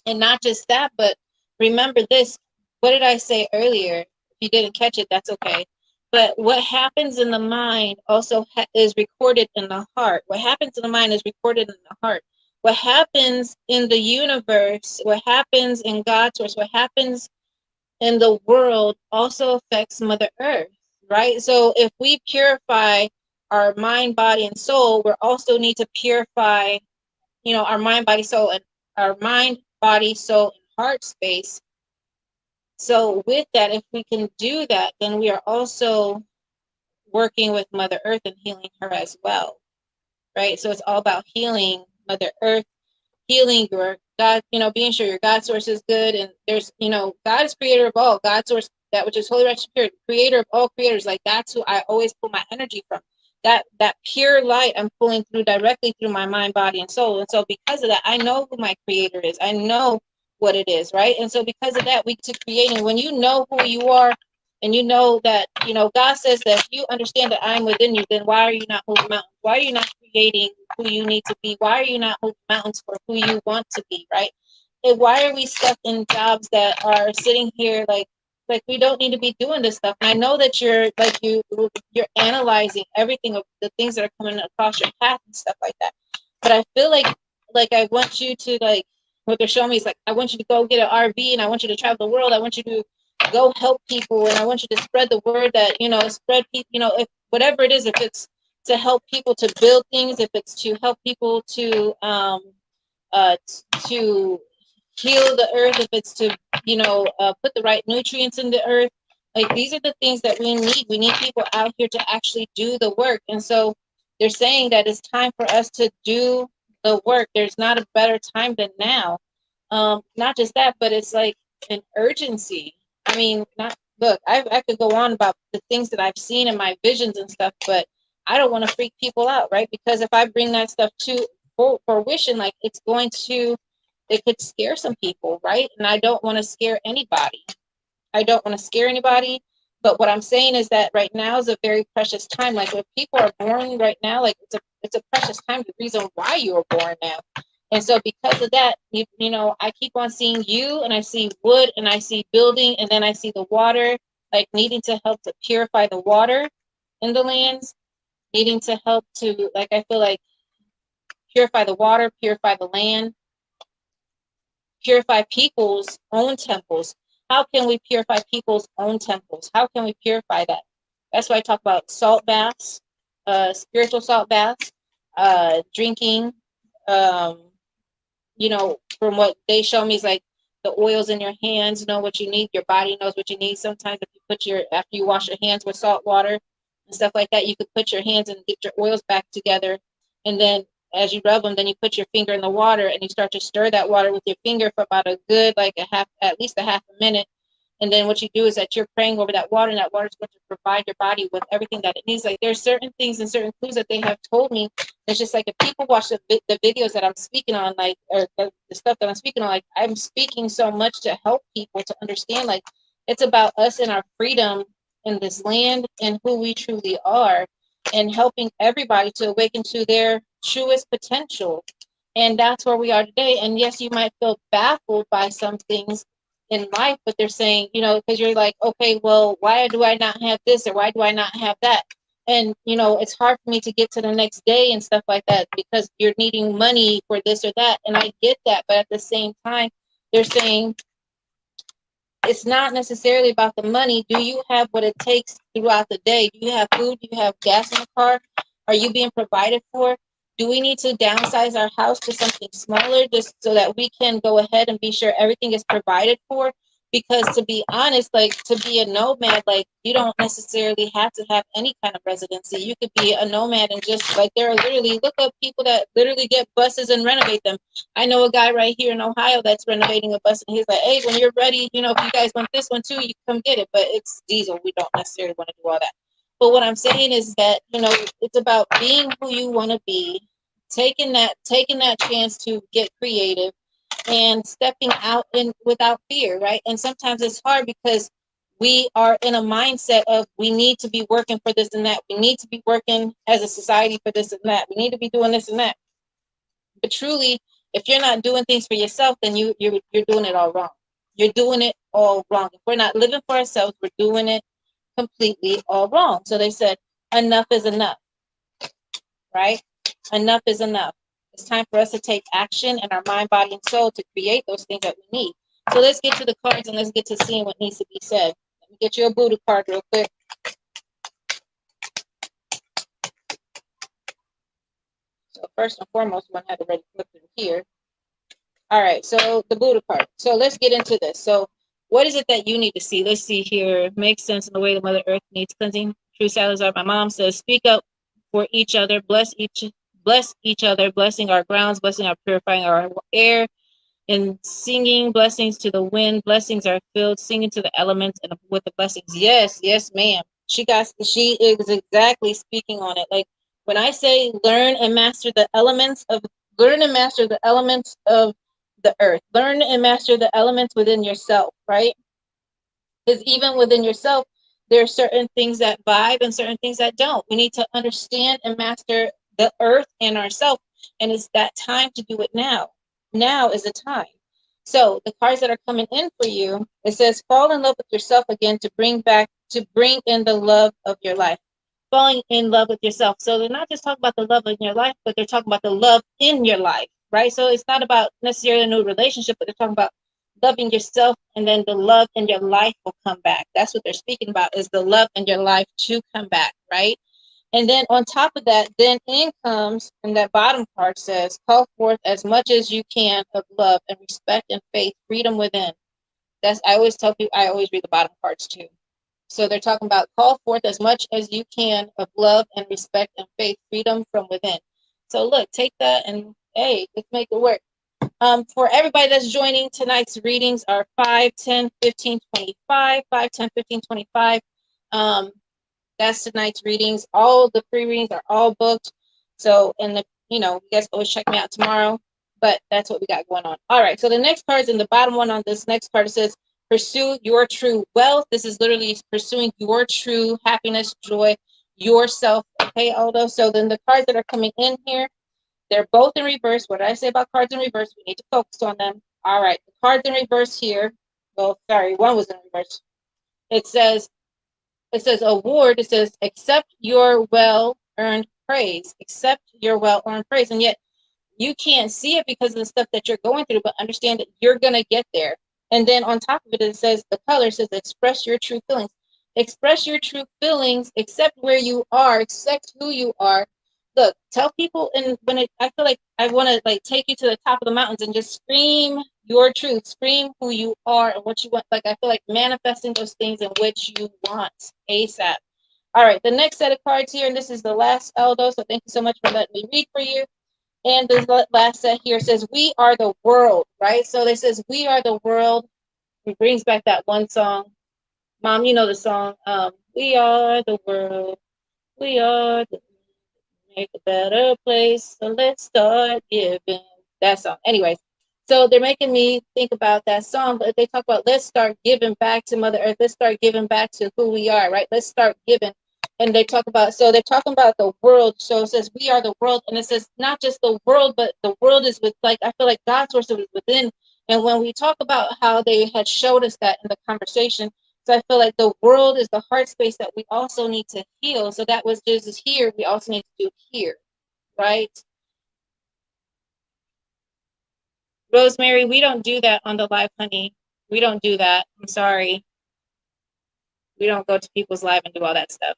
And not just that, but remember this. What did I say earlier? If you didn't catch it, that's okay. But what happens in the mind also is recorded in the heart. What happens in the mind is recorded in the heart. What happens in the universe, what happens in God's source, what happens in the world also affects Mother Earth, right? So if we purify our mind, body, and soul, we also need to purify, our mind, body, soul, and our mind, body, soul, and heart space. So with that, if we can do that, then we are also working with Mother Earth and healing her as well, right? So it's all about healing Mother Earth, healing your God, being sure your God source is good. And there's, God is creator of all. God source, that which is holy, righteous, pure, creator of all creators. Like that's who I always pull my energy from. That pure light I'm pulling through directly through my mind, body, and soul. And so because of that, I know who my creator is. I know what it is, right? And so because of that, we get to creating. When you know who you are, and you know that, God says that if you understand that I'm within you, then why are you not moving mountains? Why are you not creating who you need to be? Why are you not moving mountains for who you want to be, right? And why are we stuck in jobs that are sitting here like we don't need to be doing this stuff? And I know that you're analyzing everything of the things that are coming across your path and stuff like that. But I feel like I want you to what they're showing me is I want you to go get an RV and I want you to travel the world. I want you to go help people and I want you to spread the word that, spread people, if whatever it is, if it's to help people to build things, if it's to help people to heal the earth, if it's to, put the right nutrients in the earth, these are the things that we need. We need people out here to actually do the work. And so they're saying that it's time for us to do the work. There's not a better time than now. Not just that, but it's like an urgency. I mean, I could go on about the things that I've seen in my visions and stuff, but I don't want to freak people out, right? Because if I bring that stuff to fruition, it could scare some people, right? And I don't want to scare anybody. But what I'm saying is that right now is a very precious time. Like if people are born right now, it's a precious time. The reason why you were born now. And so because of that, I keep on seeing you and I see wood and I see building and then I see the water, needing to help to purify the water in the lands, needing to help to, I feel like purify the water, purify the land, purify people's own temples. How can we purify people's own temples? How can we purify that? That's why I talk about salt baths, spiritual salt baths, drinking, from what they show me is the oils in your hands know what you need. Your body knows what you need. Sometimes if you after you wash your hands with salt water and stuff like that, you could put your hands and get your oils back together. And then as you rub them, then you put your finger in the water and you start to stir that water with your finger for about a good, at least a half a minute. And then what you do is that you're praying over that water, and that water is going to provide your body with everything that it needs. There's certain things and certain clues that they have told me. It's just if people watch the videos that I'm speaking on, or the stuff that I'm speaking on, I'm speaking so much to help people to understand, it's about us and our freedom in this land and who we truly are, and helping everybody to awaken to their truest potential. And that's where we are today. And yes, you might feel baffled by some things in life, but they're saying, because you're okay, well, why do I not have this, or why do I not have that? And it's hard for me to get to the next day and stuff like that because you're needing money for this or that, and I get that. But at the same time, they're saying it's not necessarily about the money. Do you have what it takes throughout the day? Do you have food? Do you have gas in the car? Are you being provided for? Do we need to downsize our house to something smaller just so that we can go ahead and be sure everything is provided for? Because to be honest, like to be a nomad, like you don't necessarily have to have any kind of residency. You could be a nomad and just like there are literally, look up people that literally get buses and renovate them. I know a guy right here in Ohio that's renovating a bus, and he's like, hey, when you're ready, you know, if you guys want this one too, you come get it. But it's diesel. We don't necessarily want to do all that. But what I'm saying is that, you know, it's about being who you want to be, taking that chance to get creative and stepping out in without fear, right? And sometimes it's hard because we are in a mindset of we need to be working for this and that. We need to be working as a society for this and that. We need to be doing this and that. But truly, if you're not doing things for yourself, then you're doing it all wrong. You're doing it all wrong. If we're not living for ourselves, we're doing it completely all wrong. So they said, enough is enough, right? Enough is enough. It's time for us to take action in our mind, body, and soul to create those things that we need. So let's get to the cards and let's get to seeing what needs to be said. Let me get you a Buddha card real quick. So first and foremost, one had already flipped through here. All right, so the Buddha card. So let's get into this. So what is it that you need to see? Let's see here. Makes sense in the way the Mother Earth needs cleansing. True Salazar, my mom says, speak up for each other, bless each other, blessing our grounds, blessing our purifying our air, and singing blessings to the wind. Blessings are filled, singing to the elements and with the blessings. Yes, yes, ma'am. She is exactly speaking on it. Like when I say learn and master the elements of the earth, learn and master the elements within yourself, right? Because even within yourself, there are certain things that vibe and certain things that don't. We need to understand and master the earth and ourselves. And it's that time to do it now. Now is the time. So the cards that are coming in for you, it says fall in love with yourself again to bring in the love of your life. Falling in love with yourself. So they're not just talking about the love in your life, but they're talking about the love in your life, right? So it's not about necessarily a new relationship, but they're talking about loving yourself, and then the love in your life will come back. That's what they're speaking about, is the love in your life to come back, right? And then on top of that, then in comes, and that bottom card says, call forth as much as you can of love and respect and faith, freedom within. I always tell people, I always read the bottom cards too. So they're talking about call forth as much as you can of love and respect and faith, freedom from within. So look, take that and hey, let's make it work. For everybody that's joining, tonight's readings are 5, 10, 15, 25, 5, 10, 15, 25. That's tonight's readings. All the free readings are all booked. So, you guys always check me out tomorrow, but that's what we got going on. All right. So the next card is in the bottom one on this next card. It says, pursue your true wealth. This is literally pursuing your true happiness, joy, yourself. Okay, Aldo. So then the cards that are coming in here, they're both in reverse. What did I say about cards in reverse? We need to focus on them. All right. The cards in reverse here. Well, sorry, one was in reverse. It says award. It says accept your well-earned praise. Accept your well-earned praise. And yet you can't see it because of the stuff that you're going through, but understand that you're going to get there. And then on top of it, it says the color says express your true feelings. Express your true feelings. Accept where you are. Accept who you are. Look, tell people, and I feel like I want to like take you to the top of the mountains and just scream your truth, scream who you are and what you want. Like I feel like manifesting those things in which you want ASAP. All right, the next set of cards here, and this is the last, Aldo. So thank you so much for letting me read for you. And the last set here says, we are the world, right? So it says, we are the world. It brings back that one song. Mom, you know the song. We are the world. We are the make a better place. So let's start giving. That song. Anyways, so they're making me think about that song, but they talk about let's start giving back to Mother Earth. Let's start giving back to who we are, right? Let's start giving. And they're talking about the world. So it says we are the world, and it says not just the world, but the world is with, like, I feel like God's source is within. And when we talk about how they had showed us that in the conversation, so I feel like the world is the heart space that we also need to heal. So that was just here, we also need to do here, right? Rosemary, we don't do that on the live, honey. We don't do that. I'm sorry. We don't go to people's live and do all that stuff.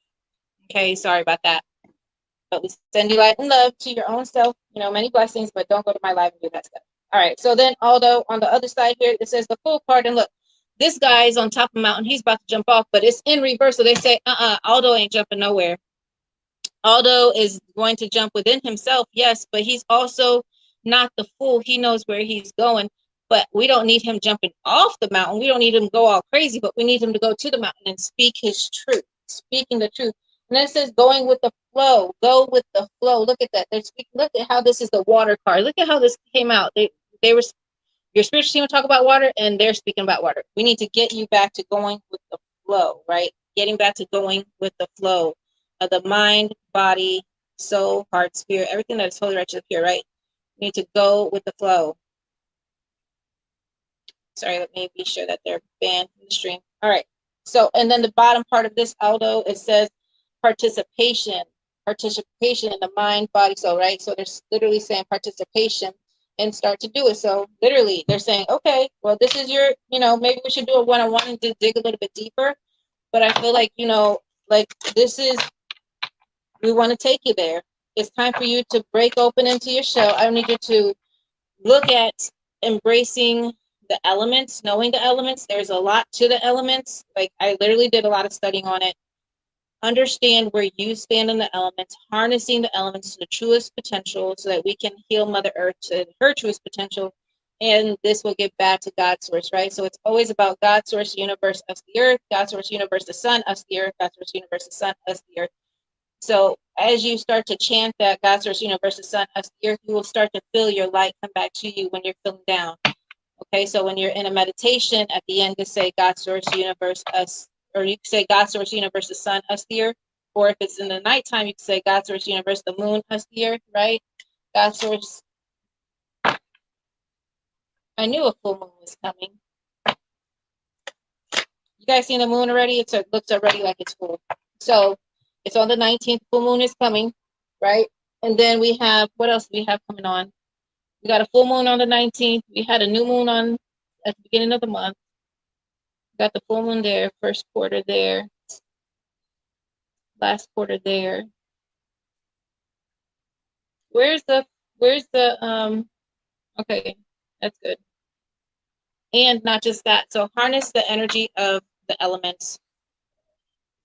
Okay, sorry about that. But we send you light and love to your own self. You know, many blessings, but don't go to my live and do that stuff. All right. So then, although on the other side here, it says the full part. And look, this guy is on top of the mountain. He's about to jump off, but it's in reverse. So they say, Aldo ain't jumping nowhere. Aldo is going to jump within himself, yes, but he's also not the fool. He knows where he's going, but we don't need him jumping off the mountain. We don't need him to go all crazy, but we need him to go to the mountain and speak his truth, speaking the truth. And then it says going with the flow, go with the flow. Look at that. They're speaking. Look at how this is the water card. Look at how this came out. They were, your spiritual team will talk about water, and they're speaking about water. We need to get you back to going with the flow, right? Getting back to going with the flow of the mind, body, soul, heart, spirit, everything that is holy, righteous up here, right? We need to go with the flow. Sorry, let me be sure that they're banned from the stream. All right. So, and then the bottom part of this, Aldo, it says participation in the mind, body, soul, right? So they're literally saying participation and start to do it. So literally they're saying, okay, well, this is your, you know, maybe we should do a one-on-one and dig a little bit deeper. But I feel like, you know, like this is, we want to take you there. It's time for you to break open into your shell. I need you to look at embracing the elements, knowing the elements. There's a lot to the elements. Like I literally did a lot of studying on it. Understand where you stand in the elements, harnessing the elements to the truest potential so that we can heal Mother Earth to her truest potential. And this will get back to God's source, right? So it's always about God's source, universe, us, the earth, God's source, universe, the sun, us, the earth, God's source, universe, the sun, us, the earth. So as you start to chant that God, source, universe, the sun, us, the earth, you will start to feel your light come back to you when you're feeling down. Okay, so when you're in a meditation, at the end, just say God, source, universe, us, or you can say God, source, universe, the sun, us, the earth. Or if it's in the nighttime, you can say God, source, universe, the moon, us, the earth, right? God, source. I knew a full moon was coming. You guys seen the moon already? It looks already like it's full. So it's on the 19th. Full moon is coming, right? And then we have, what else do we have coming on? We got a full moon on the 19th. We had a new moon on at the beginning of the month. Got the full moon there, first quarter there, last quarter there. Where's the, okay, that's good. And not just that, so harness the energy of the elements.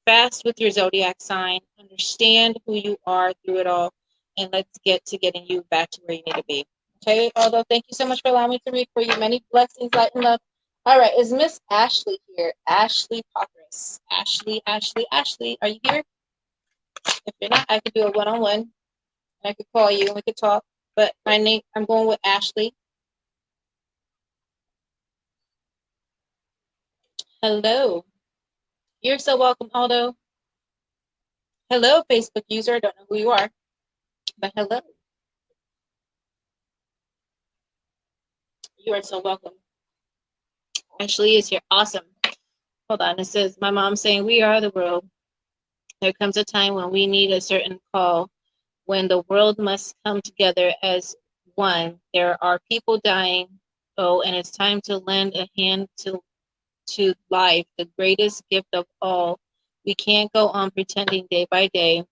Fast with your zodiac sign, understand who you are through it all, and let's get to getting you back to where you need to be. Okay, although thank you so much for allowing me to read for you. Many blessings, light and love. All right, is Miss Ashley here? Ashley Poppers. Ashley, are you here? If you're not, I could do a one-on-one, and I could call you and we could talk. But my name, I'm going with Ashley. Hello. You're so welcome, Aldo. Hello, Facebook user. I don't know who you are, but hello. You are so welcome. Ashley is here. Awesome. Hold on. It says, my mom saying, we are the world. There comes a time when we need a certain call, when the world must come together as one. There are people dying. Oh, and it's time to lend a hand to life, the greatest gift of all. We can't go on pretending day by day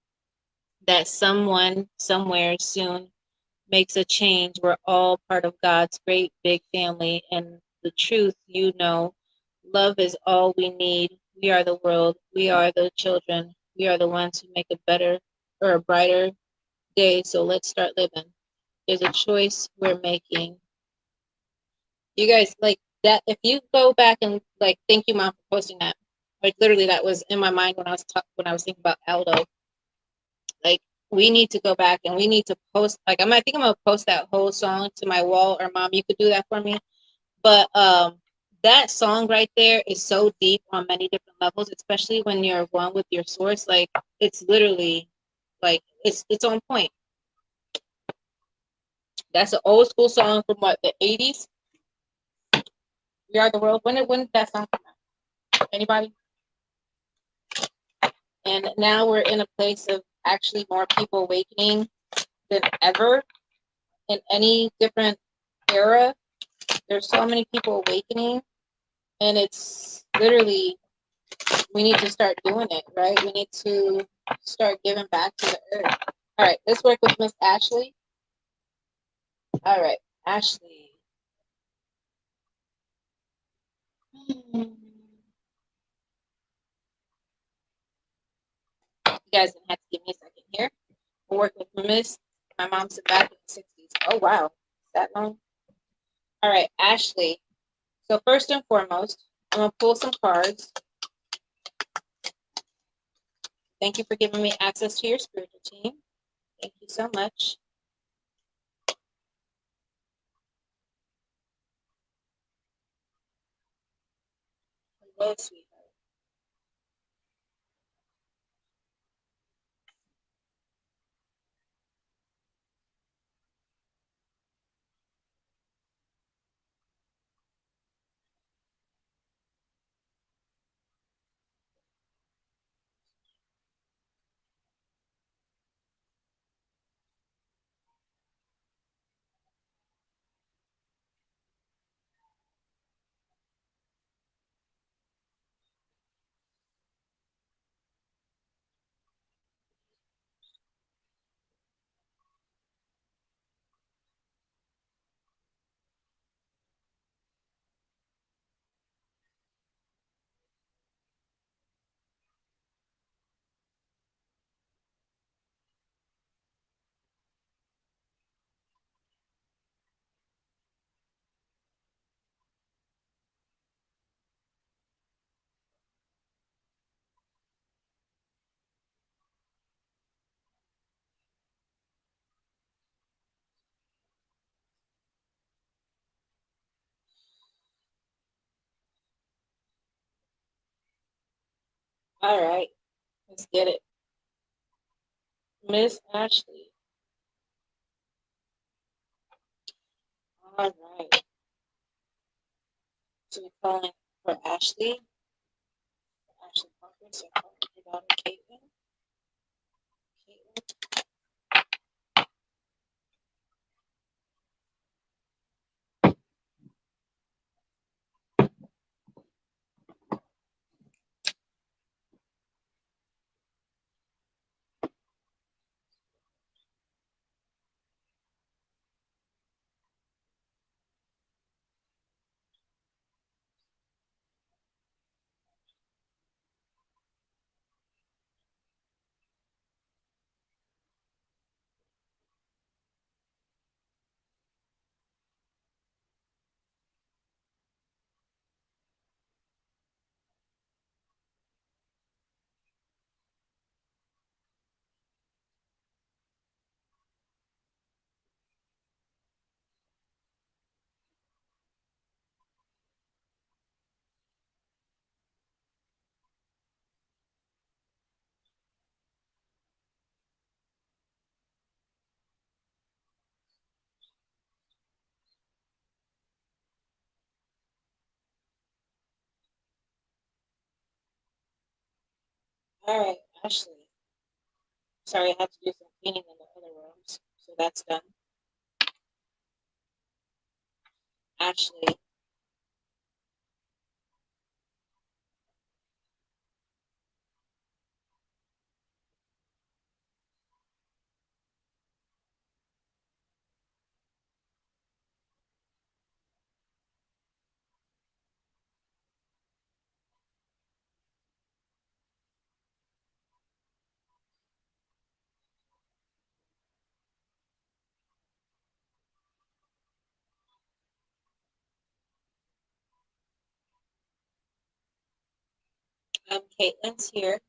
that someone somewhere soon makes a change. We're all part of God's great big family, and the truth, you know, love is all we need. We are the world. We are the children. We are the ones who make a better or a brighter day. So let's start living. There's a choice we're making. You guys, like that, if you go back and like, thank you, Mom, for posting that. Like literally, that was in my mind when I was thinking about Aldo. Like, we need to go back and we need to post. Like, I think I'm gonna post that whole song to my wall. Or Mom, you could do that for me. But that song right there is so deep on many different levels, especially when you're one with your source. Like, it's literally, like, it's on point. That's an old school song from what, the 80s? We Are the World. When did that song come out? Anybody? And now we're in a place of actually more people awakening than ever in any different era. There's so many people awakening, and it's literally, we need to start doing it, right? We need to start giving back to the earth. All right, let's work with Miss Ashley. All right, Ashley. You guys gonna have to give me a second here. We'll work with Miss. My mom said back in the 60s. Oh wow, is that long? All right, Ashley. So first and foremost, I'm gonna pull some cards. Thank you for giving me access to your spiritual team. Thank you so much. Hello, sweetheart. All right, let's get it. Miss Ashley. All right. So we're calling for Ashley. Ashley Parker. So I'm calling her daughter Caitlin. All right, Ashley. Sorry, I had to do some cleaning in the other rooms, so that's done. Ashley. Caitlin's here.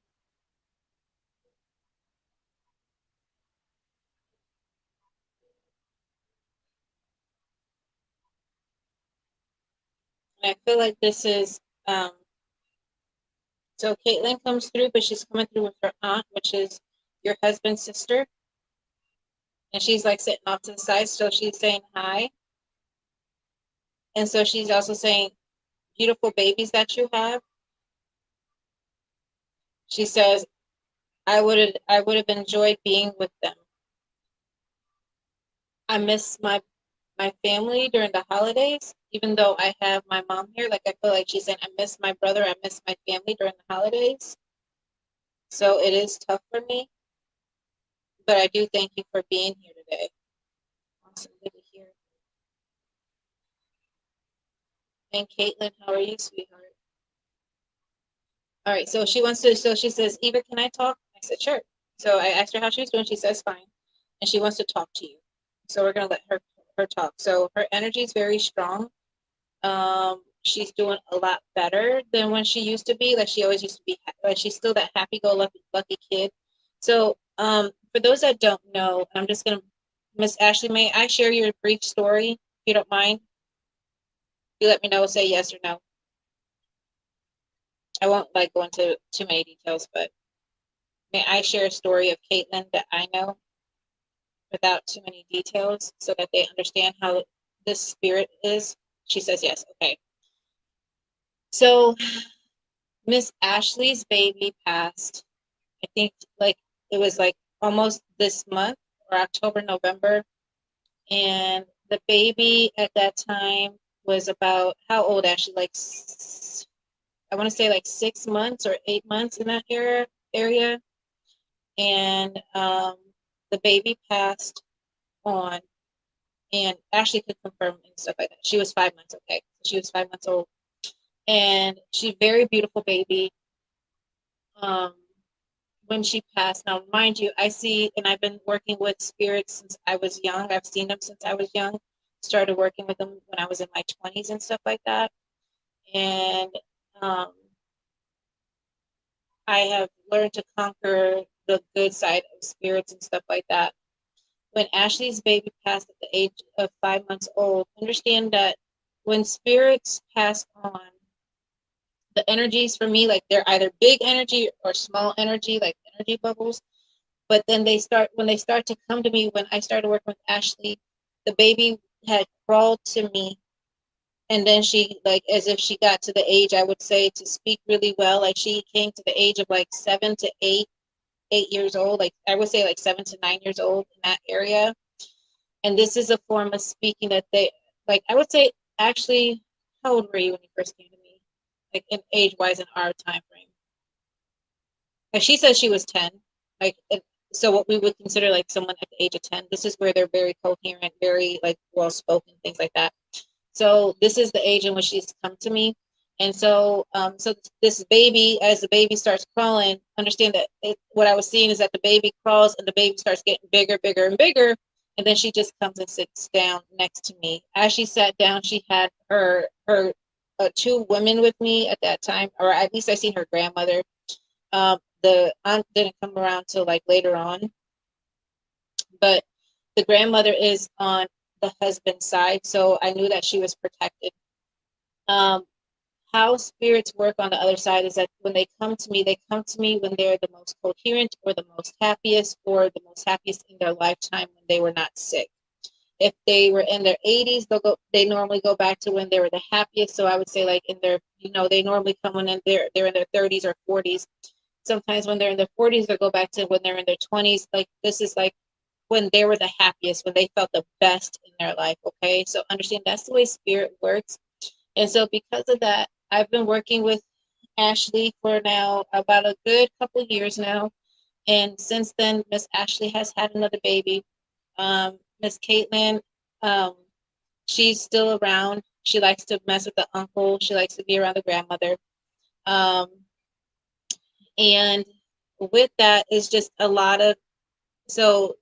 And I feel like this is so Caitlin comes through, but she's coming through with her aunt, which is your husband's sister. And she's like sitting off to the side, so she's saying hi. And so she's also saying, beautiful babies that you have. She says, I would have enjoyed being with them. I miss my family during the holidays, even though I have my mom here. Like I feel like she's saying, I miss my brother, I miss my family during the holidays. So it is tough for me. but I do thank you for being here today. Awesome, good to hear. And Caitlin, how are you, sweetheart? All right, so she wants to, so she says, Eva, can I talk? I said, sure. So I asked her how she was doing. She says, fine. And she wants to talk to you. So we're going to let her talk. So her energy is very strong. She's doing a lot better than when she used to be. Like she always used to be, like she's still that happy-go-lucky kid. So for those that don't know, I'm just going to, Miss Ashley, may I share your brief story, if you don't mind? You let me know, say yes or no. I won't like go into too many details, but may I share a story of Caitlin that I know without too many details so that they understand how this spirit is? She says yes. Okay. So Miss Ashley's baby passed, I think like it was like almost this month or October, November. And the baby at that time was about how old, Ashley? Like I want to say like 6 months or 8 months in that area. And the baby passed on, and Ashley could confirm and stuff like that. She was 5 months, okay. She was 5 months old. And she's very beautiful baby. When she passed, now mind you, I see, and I've been working with spirits since I was young. I've seen them since I was young. Started working with them when I was in my 20s and stuff like that. And I have learned to conquer the good side of spirits and stuff like that. When Ashley's baby passed at the age of 5 months old, understand that when spirits pass on, the energies for me, like they're either big energy or small energy, like energy bubbles. But then when they start to come to me, when I started working with Ashley, the baby had crawled to me. And then she, like, as if she got to the age, I would say, to speak really well. Like she came to the age of like 7 to 8 years old. Like I would say like 7 to 9 years old in that area. And this is a form of speaking that they, like, I would say, actually, how old were you when you first came to me? Like in age-wise in our time frame. Like she says she was 10. Like, so what we would consider like someone at the age of 10, this is where they're very coherent, very like well-spoken, things like that. So this is the age in which she's come to me. And so, so this baby, as the baby starts crawling, understand that what I was seeing is that the baby crawls and the baby starts getting bigger, bigger, and bigger. And then she just comes and sits down next to me. As she sat down, she had her two women with me at that time, or at least I seen her grandmother. The aunt didn't come around till like later on, but the grandmother is on the husband's side, so I knew that she was protected. How spirits work on the other side is that when they come to me when they're the most coherent or the most happiest in their lifetime when they were not sick. If they were in their 80s, they normally go back to when they were the happiest. So I would say like in their, they normally come when they're in their 30s or 40s. Sometimes when they're in their 40s, they'll go back to when they're in their 20s. Like this is like when they were the happiest, when they felt the best in their life. Okay, so understand that's the way spirit works. And so because of that, I've been working with Ashley for now about a good couple of years now. And since then, Miss Ashley has had another baby. Miss Caitlin, she's still around. She likes to mess with the uncle. She likes to be around the grandmother. And with that is just a lot of, so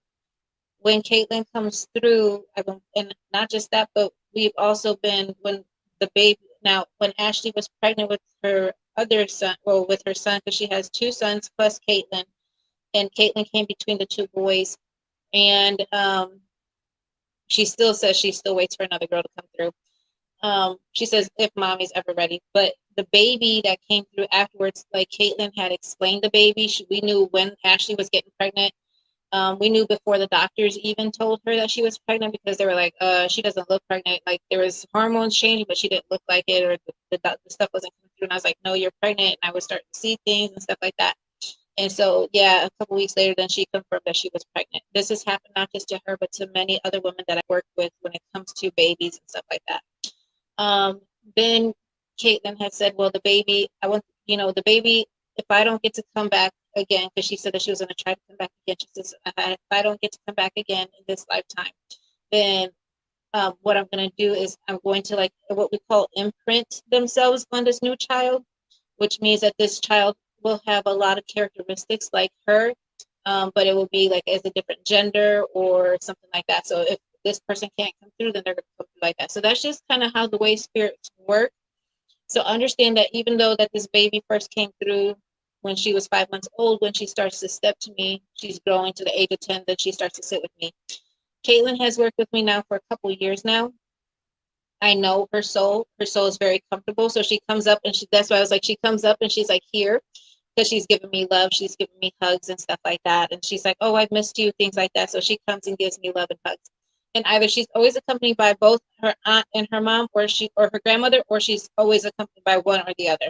when Caitlin comes through, and not just that, but we've also been, when the baby, now when Ashley was pregnant with her other son, well, with her son, because she has two sons plus Caitlin, and Caitlin came between the two boys, and she still says she still waits for another girl to come through. She says if mommy's ever ready, but the baby that came through afterwards, like Caitlin had explained the baby, we knew when Ashley was getting pregnant. We knew before the doctors even told her that she was pregnant, because they were like, she doesn't look pregnant. Like there was hormones changing, but she didn't look like it, or the stuff wasn't coming through. And I was like, no, you're pregnant. And I was starting to see things and stuff like that. And so, yeah, a couple weeks later, then she confirmed that she was pregnant. This has happened not just to her, but to many other women that I work with when it comes to babies and stuff like that. Then Caitlin had said, well, the baby, the baby, if I don't get to come back again, because she said that she was going to try to come back again. She says, if I don't get to come back again in this lifetime, then what I'm going to do is I'm going to, like, what we call imprint themselves on this new child, which means that this child will have a lot of characteristics like her, but it will be like as a different gender or something like that. So if this person can't come through, then they're going to come through like that. So that's just kind of how the way spirits work. So understand that even though that this baby first came through when she was 5 months old, when she starts to step to me, she's growing to the age of 10, then she starts to sit with me. Caitlin has worked with me now for a couple of years now. I know her soul. Her soul is very comfortable. So she comes up and that's why I was like, she comes up and she's like here because she's giving me love. She's giving me hugs and stuff like that. And she's like, oh, I've missed you, things like that. So she comes and gives me love and hugs. And either she's always accompanied by both her aunt and her mom, or her grandmother, or she's always accompanied by one or the other.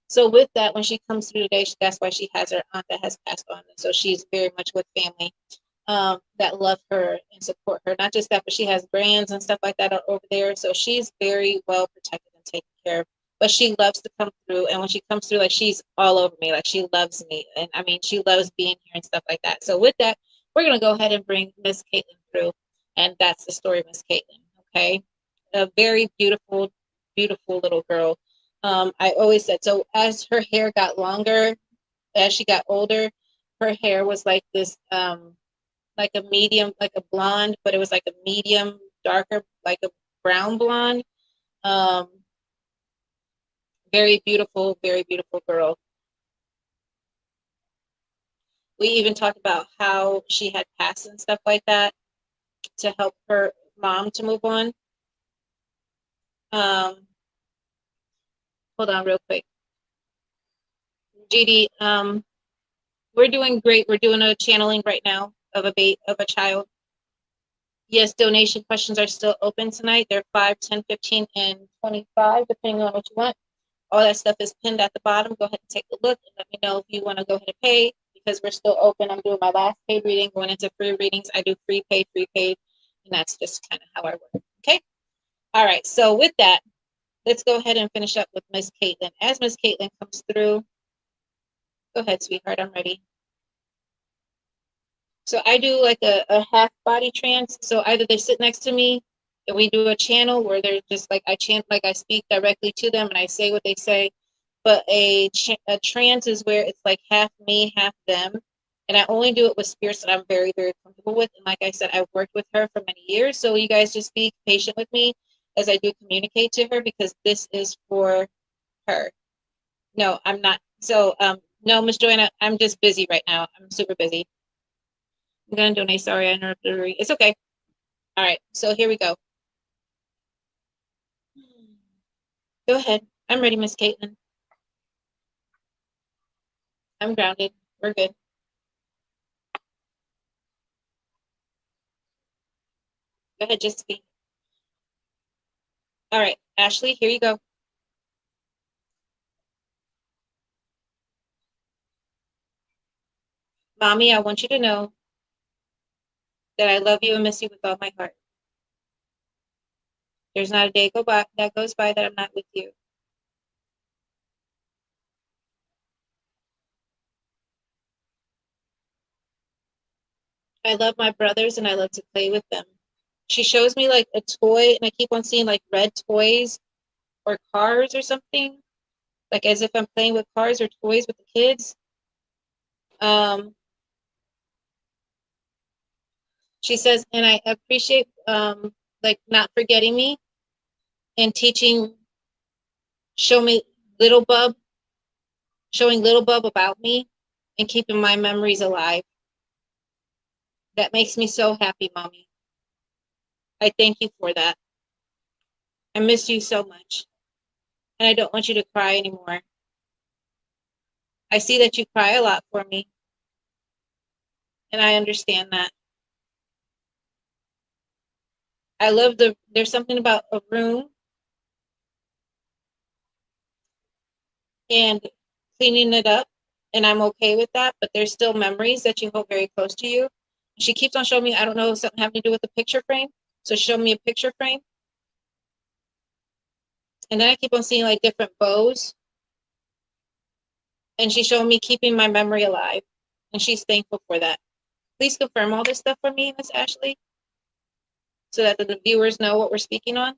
So with that, when she comes through today, that's why she has her aunt that has passed on. And so she's very much with family that love her and support her. Not just that, but she has brands and stuff like that are over there. So she's very well protected and taken care of. But she loves to come through. And when she comes through, like, she's all over me. Like, she loves me. And I mean, she loves being here and stuff like that. So with that, we're going to go ahead and bring Miss Caitlin through. And that's the story of Miss Caitlin. Okay. A very beautiful, beautiful little girl. I always said, so as her hair got longer, as she got older, her hair was like this, like a medium, like a blonde, but it was like a medium, darker, like a brown blonde. Um, very beautiful girl. We even talked about how she had passed and stuff like that to help her mom to move on. Hold on real quick. GD, we're doing great. We're doing a channeling right now of a child. Yes, donation questions are still open tonight. They're 5, 10, 15, and 25, depending on what you want. All that stuff is pinned at the bottom. Go ahead and take a look and let me know if you want to go ahead and pay, because we're still open. I'm doing my last paid reading, going into free readings. I do free paid, and that's just kind of how I work. Okay. All right. So with that, let's go ahead and finish up with Miss Caitlin. As Miss Caitlin comes through, go ahead, sweetheart. I'm ready. So I do like a half body trance. So either they sit next to me and we do a channel where they're just like, I chant, like I speak directly to them and I say what they say. But a trance is where it's like half me, half them. And I only do it with spirits that I'm very, very comfortable with. And like I said, I've worked with her for many years. So you guys just be patient with me as I do communicate to her, because this is for her. No, I'm not. So, no, Miss Joanna, I'm just busy right now. I'm super busy. I'm going to donate. Sorry, I interrupted. It's okay. All right. So here we go. Go ahead. I'm ready, Miss Caitlin. I'm grounded. We're good. Go ahead, just speak. All right, Ashley, here you go. Mommy, I want you to know that I love you and miss you with all my heart. There's not a day that goes by that I'm not with you. I love my brothers and I love to play with them. She shows me like a toy, and I keep on seeing like red toys or cars or something, like as if I'm playing with cars or toys with the kids. She says, and I appreciate like not forgetting me and teaching, show me little bub, showing little bub about me and keeping my memories alive. That makes me so happy, Mommy. I thank you for that. I miss you so much. And I don't want you to cry anymore. I see that you cry a lot for me. And I understand that. I love there's something about a room and cleaning it up, and I'm okay with that, but there's still memories that you hold very close to you. She keeps on showing me, I don't know, something having to do with the picture frame. So show me a picture frame. And then I keep on seeing like different bows. And she's showing me keeping my memory alive. And she's thankful for that. Please confirm all this stuff for me, Miss Ashley, so that the viewers know what we're speaking on.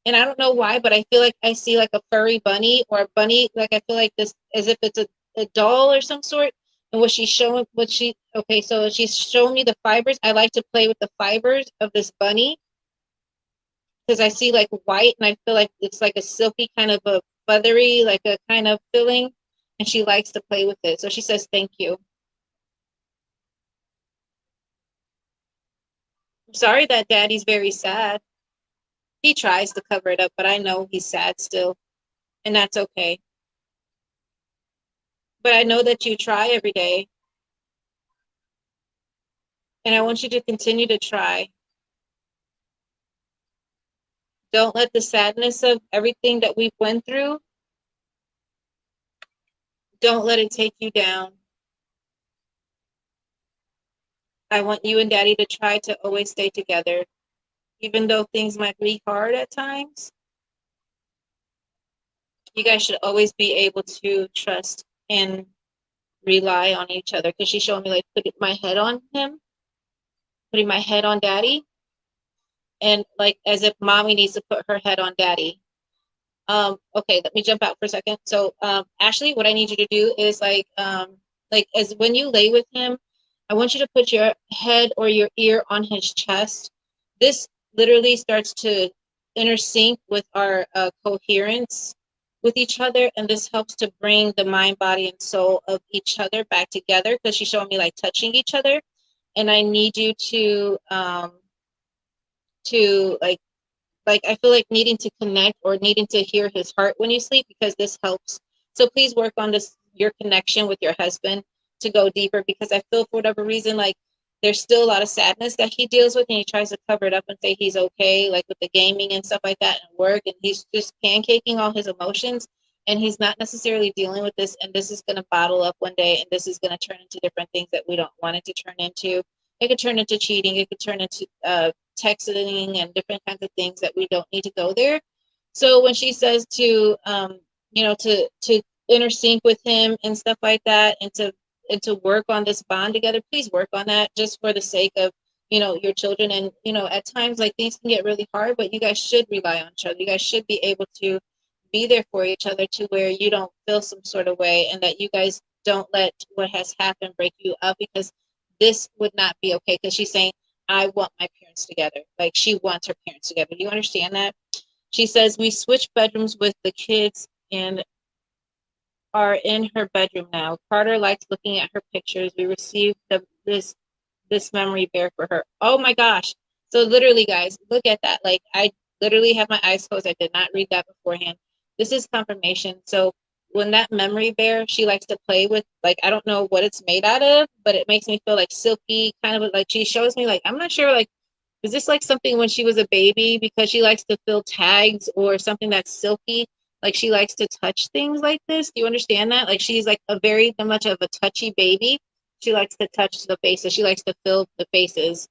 And I don't know why, but I feel like I see like a furry bunny or a bunny. Like I feel like this, as if it's a doll or some sort. And what she's showing, okay, so she's showing me the fibers. I like to play with the fibers of this bunny because I see like white and I feel like it's like a silky kind of a feathery, like a kind of feeling. And she likes to play with it. So she says, thank you. I'm sorry that daddy's very sad. He tries to cover it up, but I know he's sad still. And that's okay. But I know that you try every day. And I want you to continue to try. Don't let the sadness of everything that we've went through, don't let it take you down. I want you and daddy to try to always stay together. Even though things might be hard at times, you guys should always be able to trust and rely on each other. Because she's showing me like putting my head on him, putting my head on daddy, and like as if mommy needs to put her head on daddy. Okay, let me jump out for a second. So, Ashley, what I need you to do is like as when you lay with him, I want you to put your head or your ear on his chest. This literally starts to intersync with our coherence with each other, and this helps to bring the mind, body, and soul of each other back together. Because she's showing me like touching each other, and I need you to like I feel like needing to connect or needing to hear his heart when you sleep, because this helps. So please work on this, your connection with your husband, to go deeper, because I feel for whatever reason like there's still a lot of sadness that he deals with, and he tries to cover it up and say he's okay, like with the gaming and stuff like that and work, and he's just pancaking all his emotions, and he's not necessarily dealing with this, and this is going to bottle up one day, and this is going to turn into different things that we don't want it to turn into. It could turn into cheating, it could turn into texting and different kinds of things that we don't need to go there. So when she says to to intersync with him and stuff like that, and to work on this bond together, please work on that, just for the sake of your children. And at times like things can get really hard, but you guys should rely on each other. You guys should be able to be there for each other, to where you don't feel some sort of way, and that you guys don't let what has happened break you up, because this would not be okay. Because she's saying, I want my parents together. Like she wants her parents together. Do you understand that? She says, we switched bedrooms with the kids and are in her bedroom now. Carter likes looking at her pictures. We received this memory bear for her. Oh my gosh. So literally, guys, look at that. Like I literally have my eyes closed. I did not read that beforehand. This is confirmation. So when that memory bear, she likes to play with, like, I don't know what it's made out of, but it makes me feel like silky, kind of like she shows me, like, I'm not sure, like, is this like something when she was a baby, because she likes to fill tags, or something that's silky? Like she likes to touch things like this. Do you understand that? Like she's like a very much of a touchy baby. She likes to touch the faces. She likes to fill the faces.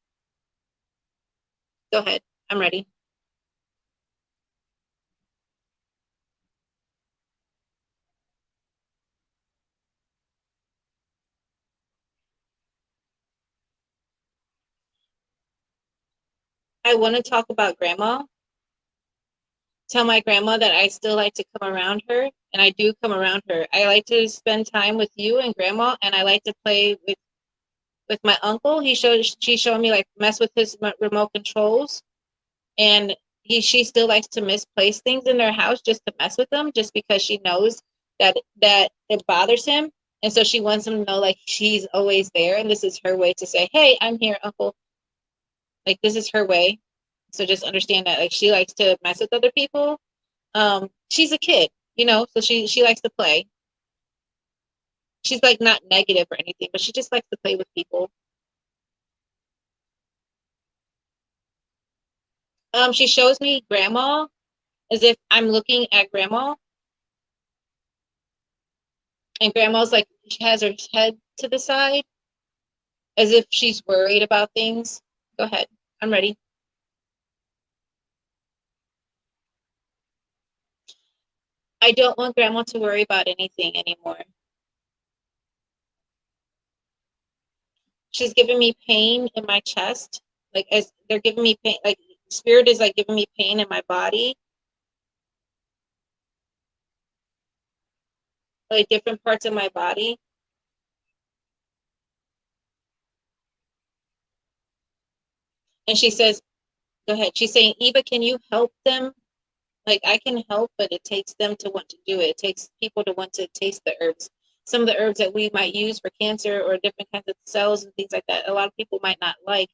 Go ahead. I'm ready. I want to talk about grandma. Tell my grandma that I still like to come around her, and I do come around her. I like to spend time with you and grandma, and I like to play with my uncle. She's showing me like mess with his remote controls, and she still likes to misplace things in their house just to mess with them, just because she knows that it bothers him, and so she wants him to know like she's always there, and this is her way to say, hey, I'm here, uncle. Like this is her way. So just understand that like she likes to mess with other people. She's a kid, so she likes to play. She's like not negative or anything, but she just likes to play with people. She shows me grandma, as if I'm looking at grandma, and grandma's like, she has her head to the side, as if she's worried about things. Go ahead. I'm ready. I don't want grandma to worry about anything anymore. she's giving me pain in my chest, like as they're giving me pain, like spirit is like giving me pain in my body, like different parts of my body. And she says, go ahead. She's saying, Eva, can you help them? Like I can help, but it takes them to want to do it. It takes people to want to taste the herbs. Some of the herbs that we might use for cancer or different kinds of cells and things like that, a lot of people might not like.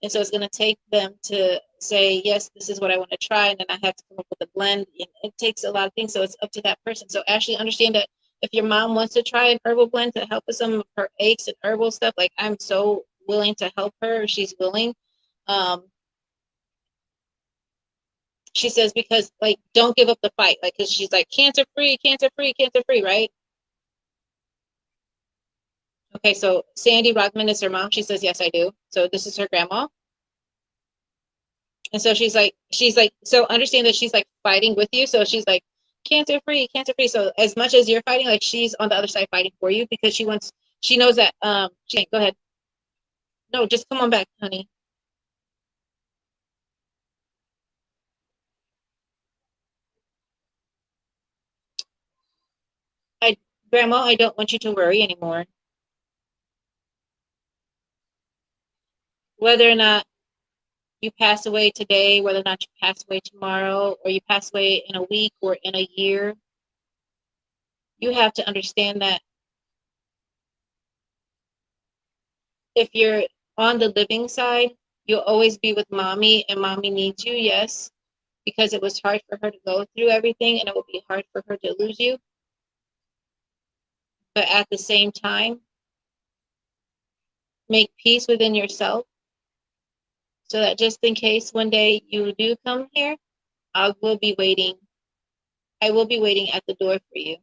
And so it's going to take them to say, yes, this is what I want to try. And then I have to come up with a blend. And it takes a lot of things. So it's up to that person. So Ashley, understand that if your mom wants to try an herbal blend to help with some of her aches and herbal stuff, like I'm so willing to help her. She's willing. Um, she says, because like, don't give up the fight. Like, cause she's like cancer free, cancer free, cancer free. Right. Okay. So Sandy Rodman is her mom. She says, yes, I do. So this is her grandma. And so she's like, so understand that she's like fighting with you. So she's like cancer free, cancer free. So as much as you're fighting, like she's on the other side fighting for you because she knows that, go ahead. No, just come on back, honey. I, Grandma, I don't want you to worry anymore. Whether or not you pass away today, whether or not you pass away tomorrow, or you pass away in a week or in a year, you have to understand that if you're on the living side, you'll always be with mommy, and mommy needs you, yes, because it was hard for her to go through everything, and it will be hard for her to lose you. But at the same time, make peace within yourself so that just in case one day you do come here, I will be waiting. I will be waiting at the door for you.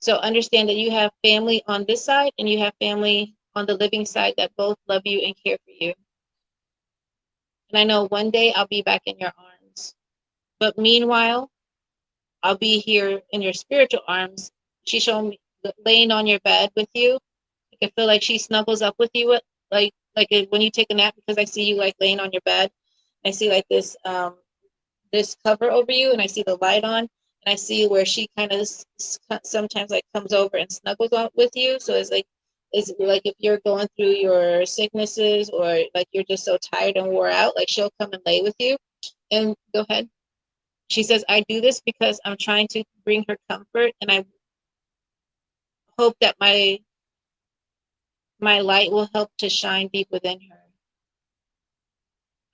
So understand that you have family on this side and you have family on the living side that both love you and care for you. And I know one day I'll be back in your arms. But meanwhile, I'll be here in your spiritual arms. She showed me laying on your bed with you. I feel like she snuggles up with you, like when you take a nap, because I see you like laying on your bed. I see like this cover over you, and I see the light on, and I see where she kind of sometimes like comes over and snuggles on with you. So it's like if you're going through your sicknesses or like you're just so tired and wore out, like she'll come and lay with you. And go ahead. She says, I do this because I'm trying to bring her comfort, and I hope that my light will help to shine deep within her.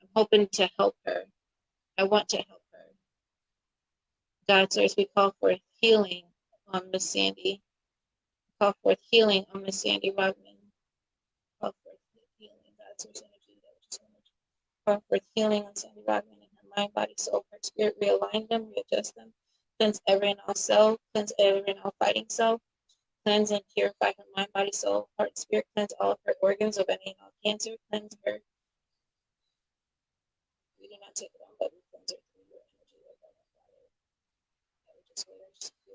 I'm hoping to help her. I want to help her. God, so as we call for healing on Miss Sandy, call forth healing on Miss Sandy Rodman. Call forth healing, God, source energy, call forth healing on Sandy Rodman in her mind, body, soul, heart, spirit. Realign them, readjust them, cleanse every and all cell, cleanse every and all fighting cell, cleanse and purify her mind, body, soul, heart, spirit, cleanse all of her organs of any and all cancer, cleanse her. We do not take it on, but we cleanse her through your energy, Lord God, our Father. I would just wait, I just feel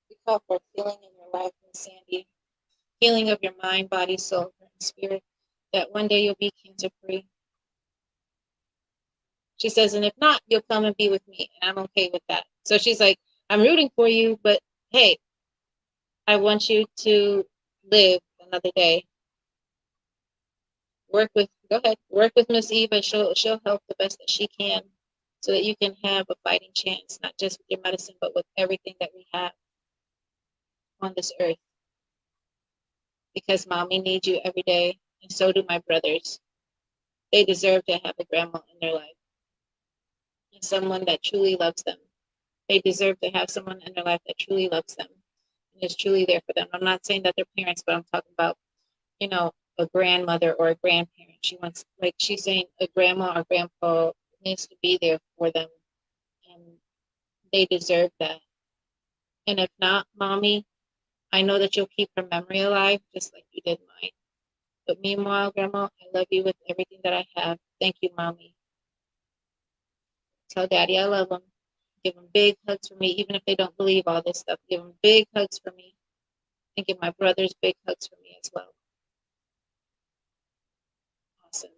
we call for healing in your life, Miss Sandy. Healing of your mind, body, soul, and spirit, that one day you'll be cancer free. She says, and if not, you'll come and be with me, and I'm okay with that. So she's like, I'm rooting for you, but hey, I want you to live another day. Go ahead, work with Miss Eva. She'll help the best that she can so that you can have a fighting chance, not just with your medicine, but with everything that we have on this earth. Because mommy needs you every day, and so do my brothers. They deserve to have a grandma in their life and someone that truly loves them. They deserve to have someone in their life that truly loves them and is truly there for them. I'm not saying that they're parents, but I'm talking about, a grandmother or a grandparent. She wants, like she's saying, a grandma or grandpa needs to be there for them, and they deserve that. And if not, mommy, I know that you'll keep her memory alive just like you did mine. But meanwhile, grandma, I love you with everything that I have. Thank you, mommy. Tell daddy I love him. Give him big hugs for me, even if they don't believe all this stuff. Give him big hugs for me, and give my brothers big hugs for me as well. Awesome.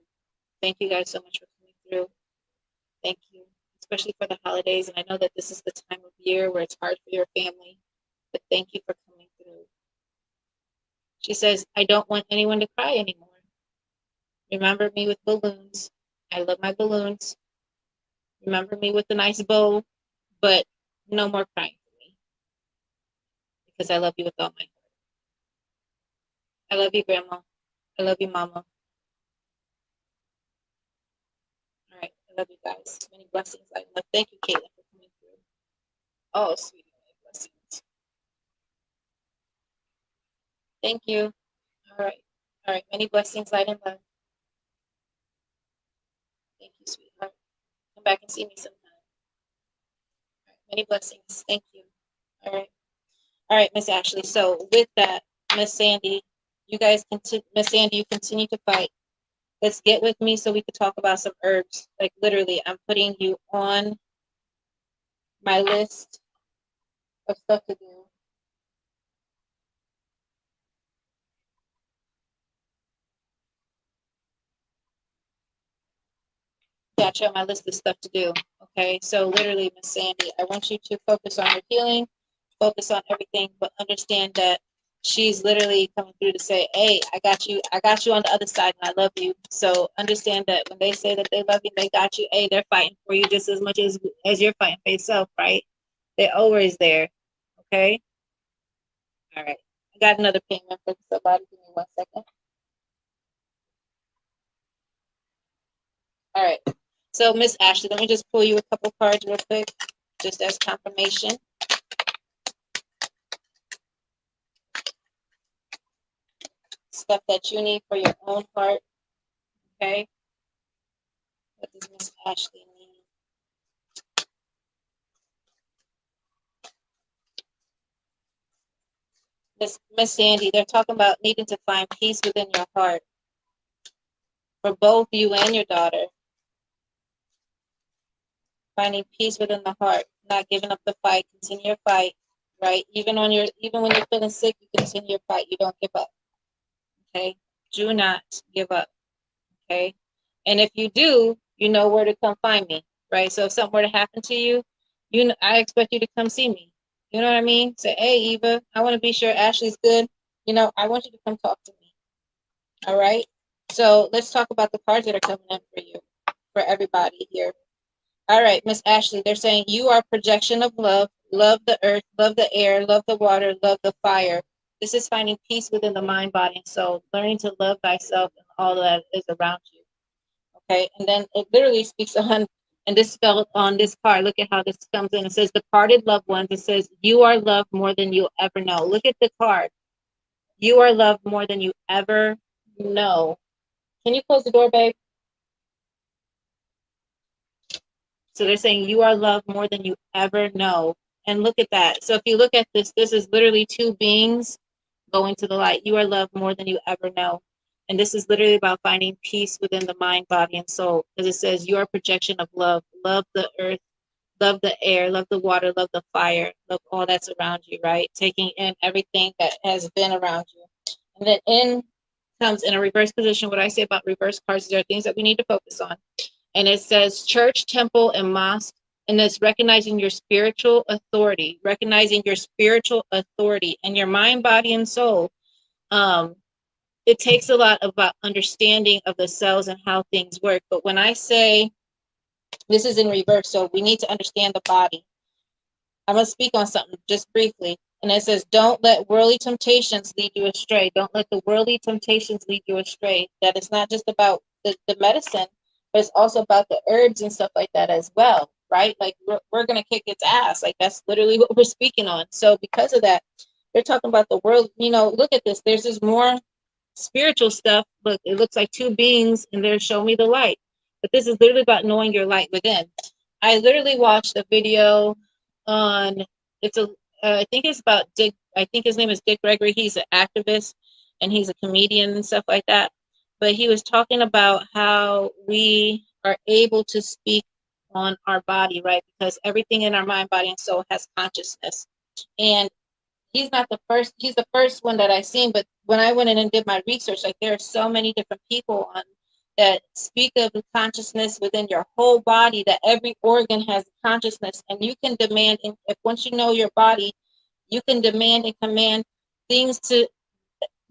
Thank you guys so much for coming through. Thank you, especially for the holidays. And I know that this is the time of year where it's hard for your family, but thank you for coming through. She says, I don't want anyone to cry anymore. Remember me with balloons. I love my balloons. Remember me with a nice bow, but no more crying for me because I love you with all my heart. I love you, Grandma. I love you, Mama. All right. I love you guys. Many blessings. I love. Thank you, Caitlin, for coming through. Oh, sweetie, many blessings. Thank you. All right. All right. Many blessings, light and love. Thank you, sweetheart. Come back and see me sometime. All right. Many blessings. Thank you. All right. All right, Miss Ashley. So with that, Miss Sandy, you guys continue. Miss Sandy, you continue to fight. Let's get with me so we could talk about some herbs. Like literally, I'm putting you on my list of stuff to do. Got you on my list of stuff to do. Okay, so literally, Miss Sandy, I want you to focus on your healing, focus on everything, but understand that she's literally coming through to say, hey, I got you on the other side, and I love you. So understand that when they say that they love you, they got you, hey, they're fighting for you just as much as you're fighting for yourself, right? They're always there. Okay. All right. I got another payment for somebody. Give me 1 second. All right. So, Miss Ashley, let me just pull you a couple cards real quick, just as confirmation. Stuff that you need for your own heart. Okay. What does Miss Ashley need? Miss Sandy, they're talking about needing to find peace within your heart for both you and your daughter. Finding peace within the heart, not giving up the fight, continue your fight, right? Even when you're feeling sick, you continue your fight. You don't give up. Okay. Do not give up. Okay. And if you do, you know where to come find me, right? So if something were to happen to you, I expect you to come see me. You know what I mean? Say, hey, Eva, I want to be sure Ashley's good. I want you to come talk to me. All right. So let's talk about the cards that are coming in for you, for everybody here. All right, Miss Ashley, they're saying you are a projection of love, love the earth, love the air, love the water, love the fire. This is finding peace within the mind, body, and soul, learning to love thyself and all that is around you. Okay, and then it literally speaks on, and this spelled on this card. Look at how this comes in. It says, departed loved ones. It says, you are loved more than you'll ever know. Look at the card. You are loved more than you ever know. Can you close the door, babe? So they're saying you are loved more than you ever know. And look at that. So if you look at this, this is literally two beings going to the light. You are loved more than you ever know. And this is literally about finding peace within the mind, body, and soul. As it says, you are a projection of love. Love the earth, love the air, love the water, love the fire, love all that's around you, right? Taking in everything that has been around you. And then in comes in a reverse position. What I say about reverse cards, there are things that we need to focus on. And it says church, temple, and mosque. And it's recognizing your spiritual authority, recognizing your spiritual authority and your mind, body, and soul it takes a lot about understanding of the cells and how things work. But when I say this is in reverse, so we need to understand the body. I'm going to speak on something just briefly. And it says, don't let worldly temptations lead you astray. Don't let the worldly temptations lead you astray. That it's not just about the medicine, but it's also about the herbs and stuff like that as well, right? Like we're going to kick its ass. Like that's literally what we're speaking on. So because of that, they're talking about the world. Look at this. There's this more spiritual stuff. Look, it looks like two beings and they're showing me the light. But this is literally about knowing your light within. I literally watched a video on, I think it's about Dick, I think his name is Dick Gregory. He's an activist and he's a comedian and stuff like that. But he was talking about how we are able to speak on our body, right? Because everything in our mind, body, and soul has consciousness. And he's not the first, he's the first one that I've seen, but when I went in and did my research, like there are so many different people on that speak of the consciousness within your whole body, that every organ has consciousness, and you can demand, and if once you know your body, you can demand and command things to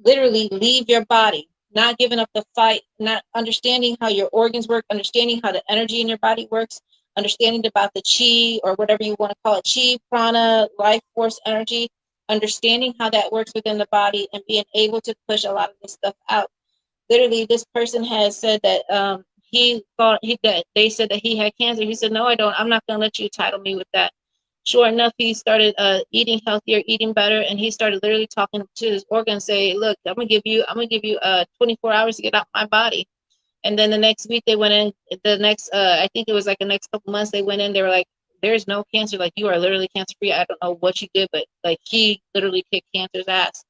literally leave your body, not giving up the fight, not understanding how your organs work, understanding how the energy in your body works, understanding about the chi, or whatever you want to call it, chi, prana, life force, energy, understanding how that works within the body and being able to push a lot of this stuff out. Literally, this person has said that he thought that they said that he had cancer. He said, no, I don't. I'm not going to let you title me with that. Sure enough, he started eating healthier, eating better, and he started literally talking to his organs, say, look, I'm gonna give you 24 hours to get out my body. And then the next week they went in, I think it was like the next couple months they went in, they were like, there's no cancer, like you are literally cancer free. I don't know what you did, but like he literally kicked cancer's ass.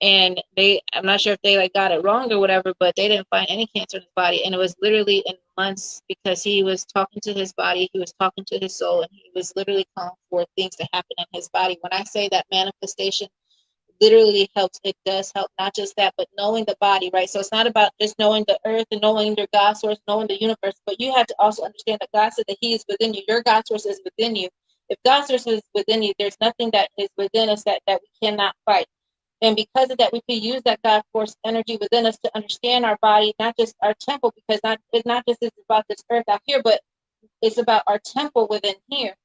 And I'm not sure if they like got it wrong or whatever, but they didn't find any cancer in his body. And it was literally in months, because he was talking to his body, he was talking to his soul, and he was literally calling for things to happen in his body. When I say that manifestation literally helps, it does help. Not just that, but knowing the body, right? So it's not about just knowing the earth and knowing your God source, knowing the universe, but you have to also understand that God said that he is within you. Your God source is within you. If God source is within you, there's nothing that is within us that we cannot fight. And because of that, we can use that God force energy within us to understand our body, not just our temple, because it's not just about this earth out here, but it's about our temple within here.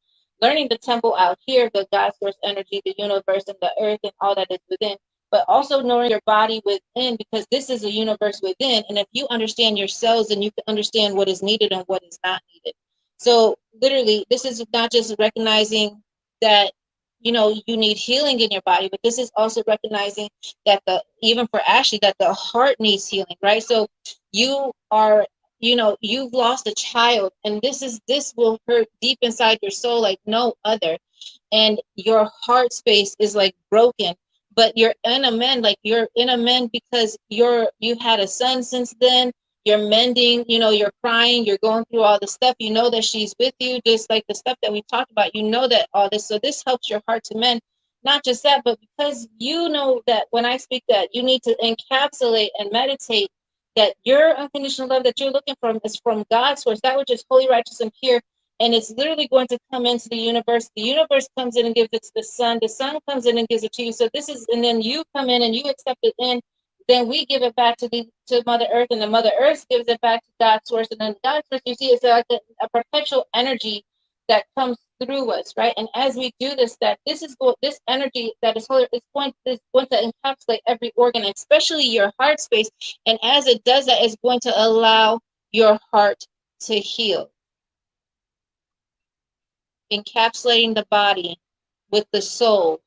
Learning the temple out here, the God source energy, the universe and the earth and all that is within, but also knowing your body within, because this is a universe within. And if you understand your cells, then you can understand what is needed and what is not needed. So literally, this is not just recognizing that you need healing in your body, but this is also recognizing that even for Ashley, that the heart needs healing, right? So you are, you've lost a child, and this will hurt deep inside your soul like no other. And your heart space is like broken, but you're in a mend, because you had a son since then. You're mending, you're crying, you're going through all the stuff, that she's with you, just like the stuff that we talked about, that all this, so this helps your heart to mend. Not just that, but because that when I speak, that you need to encapsulate and meditate that your unconditional love that you're looking for is from God's source, that which is holy, righteous, and pure. And it's literally going to come into the universe. The universe comes in and gives it to the sun. The sun comes in and gives it to you. So and then you come in and you accept it in. Then we give it back to Mother Earth, and the Mother Earth gives it back to God's source. And then God's source, you see, it's like a perpetual energy that comes through us, right? And as we do this, this energy that is holy is going to encapsulate every organ, especially your heart space. And as it does that, it's going to allow your heart to heal. Encapsulating the body with the soul,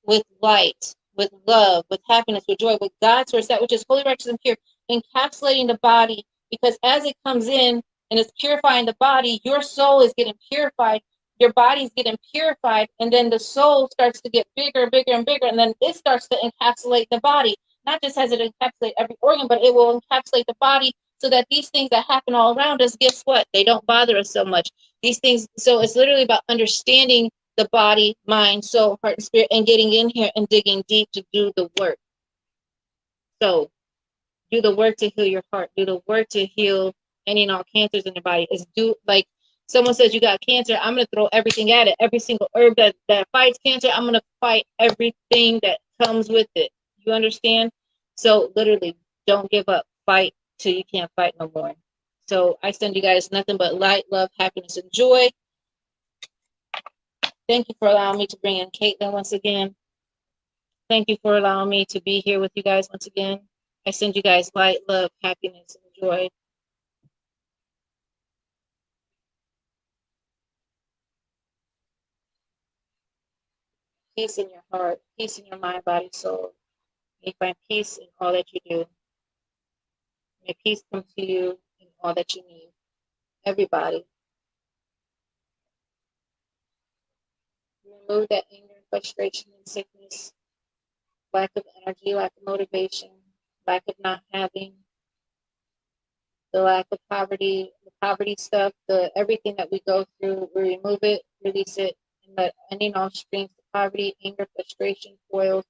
with light, with love, with happiness, with joy, with God's source, that which is holy, righteous, and pure. Encapsulating the body, because as it comes in and it's purifying the body, your soul is getting purified, your body's getting purified, and then the soul starts to get bigger, bigger, and bigger, and then it starts to encapsulate the body. Not just has it encapsulate every organ, but it will encapsulate the body, so that these things that happen all around us, guess what? They don't bother us so much. These things, so it's literally about understanding the body, mind, soul, heart, and spirit, and getting in here and digging deep to do the work. So do the work to heal your heart. Do the work to heal any and all cancers in your body. Like someone says you got cancer, I'm going to throw everything at it. Every single herb that fights cancer, I'm going to fight everything that comes with it. You understand? So literally Don't give up. Fight till you can't fight no more. So I send you guys nothing but light, love, happiness, and joy. Thank you for allowing me to bring in Caitlin once again. Thank you for allowing me to be here with you guys once again. I send you guys light, love, happiness, and joy. Peace in your heart, peace in your mind, body, soul. May you find peace in all that you do. May peace come to you in all that you need. Everybody. Remove that anger, frustration, and sickness, lack of energy, lack of motivation, lack of not having, the lack of poverty, the poverty stuff, the everything that we go through, we remove it, release it, and let any and all streams of poverty, anger, frustration, foils,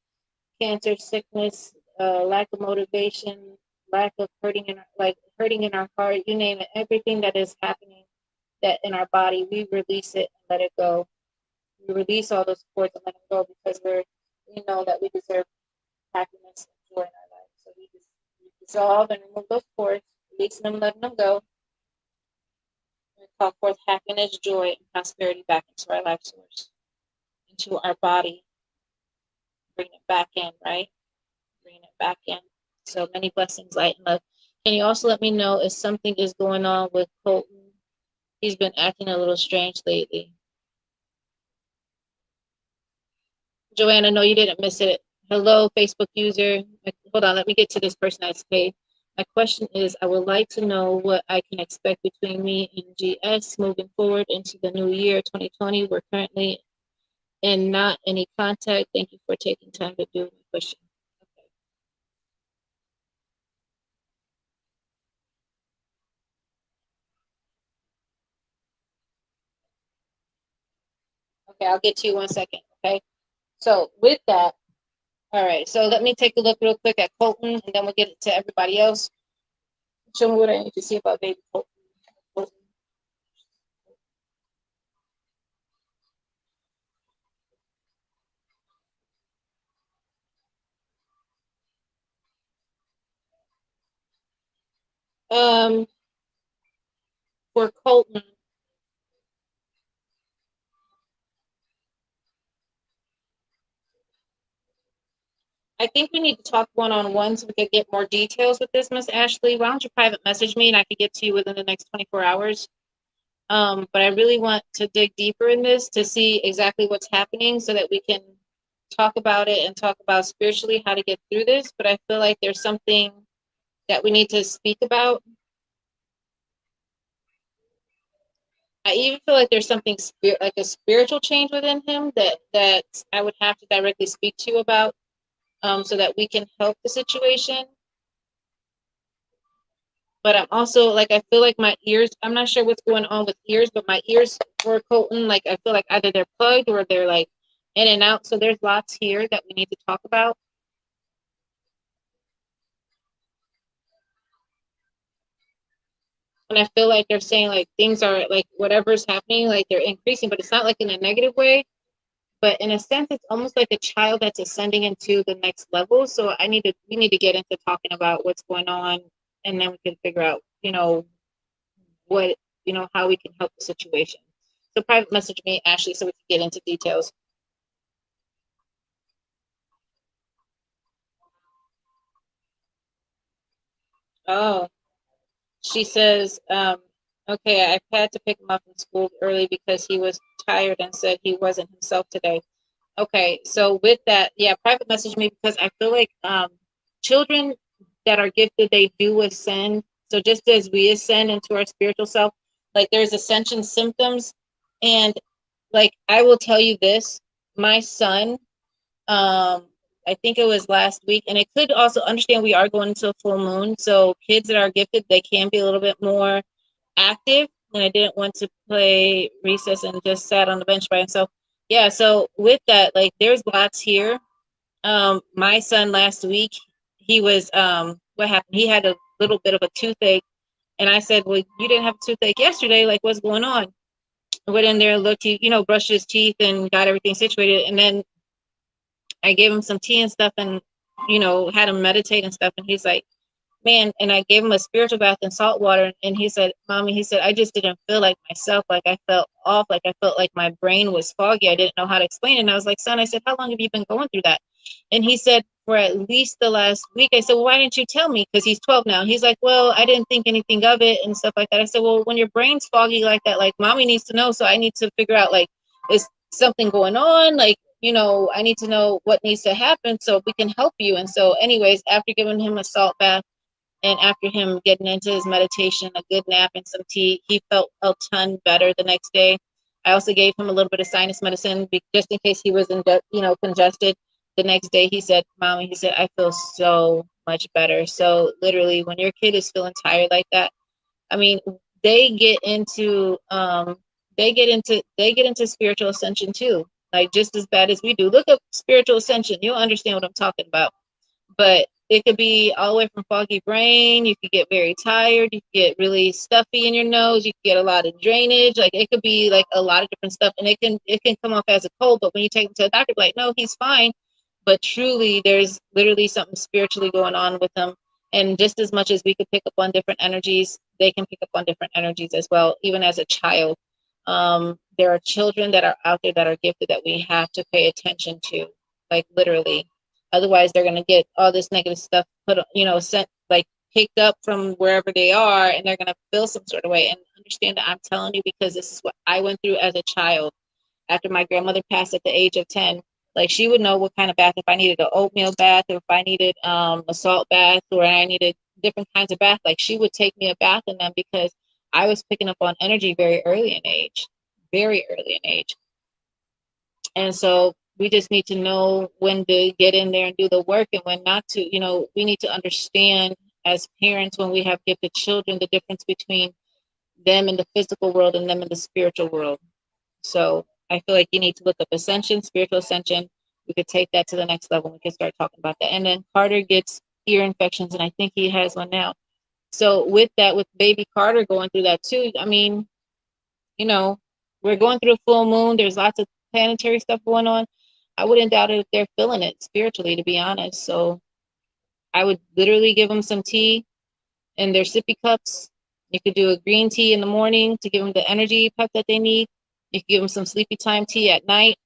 cancer, sickness, lack of motivation, lack of hurting in our, like hurting in our heart, you name it, everything that is happening that in our body, we release it and let it go. We release all those cords and let them go because we know that we deserve happiness and joy in our life. So we dissolve and remove those cords, releasing them, letting them go, and call forth happiness, joy, and prosperity back into our life source, into our body. Bring it back in, right? Bring it back in. So many blessings, light, and love. Can you also let me know if something is going on with Colton? He's been acting a little strange lately. Joanna, no, you didn't miss it. Hello, Facebook user. Hold on, let me get to this person that's paid. My question is, I would like to know what I can expect between me and GS moving forward into the new year, 2020. We're currently in not any contact. Thank you for taking time to do my question. Okay, I'll get to you 1 second, okay? So with that, all right, so let me take a look real quick at Colton, and then we'll get it to everybody else. Show me what I need to see about baby Colton. For Colton, I think we need to talk one-on-one so we can get more details with this, Miss Ashley. Why don't you private message me and I could get to you within the next 24 hours? But I really want to dig deeper in this to see exactly what's happening so that we can talk about it and talk about spiritually how to get through this. But I feel like there's something that we need to speak about. I even feel like there's something like a spiritual change within him that I would have to directly speak to you about, so that we can help the situation. But I'm also like, I feel like my ears, I'm not sure what's going on with ears, but my ears for Colton, like I feel like either they're plugged or they're like in and out. So there's lots here that we need to talk about. And I feel like they're saying like things are like whatever's happening, like they're increasing, but it's not like in a negative way. But in a sense, it's almost like a child that's ascending into the next level. So we need to get into talking about what's going on, and then we can figure out, what, how we can help the situation. So private message me, Ashley, so we can get into details. Oh, she says, okay, I've had to pick him up from school early because he was tired and said he wasn't himself today. Okay, so with that, yeah, private message me because I feel like children that are gifted, they do ascend. So just as we ascend into our spiritual self, like there's ascension symptoms. And like I will tell you this, my son, I think it was last week, and it could also understand we are going into a full moon. So kids that are gifted, they can be a little bit more active. And I didn't want to play recess and just sat on the bench by himself. Yeah, so with that, like there's lots here. My son last week, he was what happened? He had a little bit of a toothache, and I said, "Well, you didn't have a toothache yesterday. Like, what's going on?" I went in there, looked, he, brushed his teeth and got everything situated, and then I gave him some tea and stuff, and had him meditate and stuff, and he's like, man, and I gave him a spiritual bath in salt water. And he said, Mommy, he said, I just didn't feel like myself. Like I felt off. Like I felt like my brain was foggy. I didn't know how to explain it. And I was like, son, I said, how long have you been going through that? And he said, for at least the last week. I said, well, why didn't you tell me? Because he's 12 now. He's like, well, I didn't think anything of it and stuff like that. I said, well, when your brain's foggy like that, like mommy needs to know. So I need to figure out, like, is something going on? Like, you know, I need to know what needs to happen so we can help you. And so anyways, after giving him a salt bath and after him getting into his meditation, a good nap and some tea, he felt a ton better the next day. I also gave him a little bit of sinus medicine just in case he was, congested. The next day he said, Mommy, he said, I feel so much better. So literally when your kid is feeling tired like that, I mean, they get into spiritual ascension too, like just as bad as we do. Look up spiritual ascension. You'll understand what I'm talking about. But it could be all the way from foggy brain. You could get very tired. You could get really stuffy in your nose. You could get a lot of drainage. Like it could be like a lot of different stuff, and it can come off as a cold. But when you take him to a doctor, like, no, he's fine. But truly, there's literally something spiritually going on with them. And just as much as we could pick up on different energies, they can pick up on different energies as well, even as a child. There are children that are out there that are gifted that we have to pay attention to, like literally. Otherwise, they're going to get all this negative stuff sent, like picked up from wherever they are, and they're going to feel some sort of way. And understand that I'm telling you because this is what I went through as a child. After my grandmother passed at the age of 10, like she would know what kind of bath, if I needed an oatmeal bath, or if I needed a salt bath, or I needed different kinds of bath. Like she would take me a bath in them because I was picking up on energy very early in age, very early in age. And so we just need to know when to get in there and do the work and when not to. We need to understand as parents, when we have gifted children, the difference between them in the physical world and them in the spiritual world. So I feel like you need to look up ascension, spiritual ascension. We could take that to the next level. We can start talking about that. And then Carter gets ear infections, and I think he has one now. So with that, with baby Carter going through that too, I mean, we're going through a full moon. There's lots of planetary stuff going on. I wouldn't doubt it if they're feeling it spiritually, to be honest. So I would literally give them some tea in their sippy cups. You could do a green tea in the morning to give them the energy pep that they need. You could give them some sleepy time tea at night.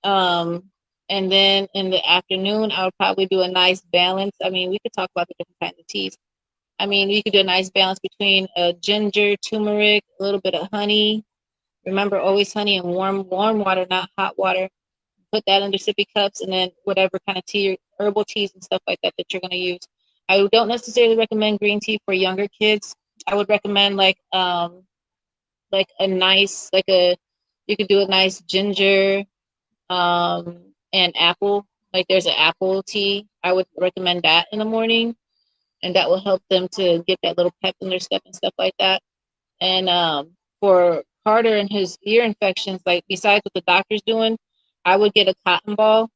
And then in the afternoon, I would probably do a nice balance. I mean, we could talk about the different kinds of teas. I mean, you could do a nice balance between ginger, turmeric, a little bit of honey. Remember, always honey and warm water, not hot water. Put that under sippy cups, and then whatever kind of tea, herbal teas and stuff like that that you're going to use. I don't necessarily recommend green tea for younger kids. I would recommend like a nice, you could do a nice ginger and apple. Like there's an apple tea. I would recommend that in the morning, and that will help them to get that little pep in their step and stuff like that. And for Carter and his ear infections, like besides what the doctor's doing, I would get a cotton ball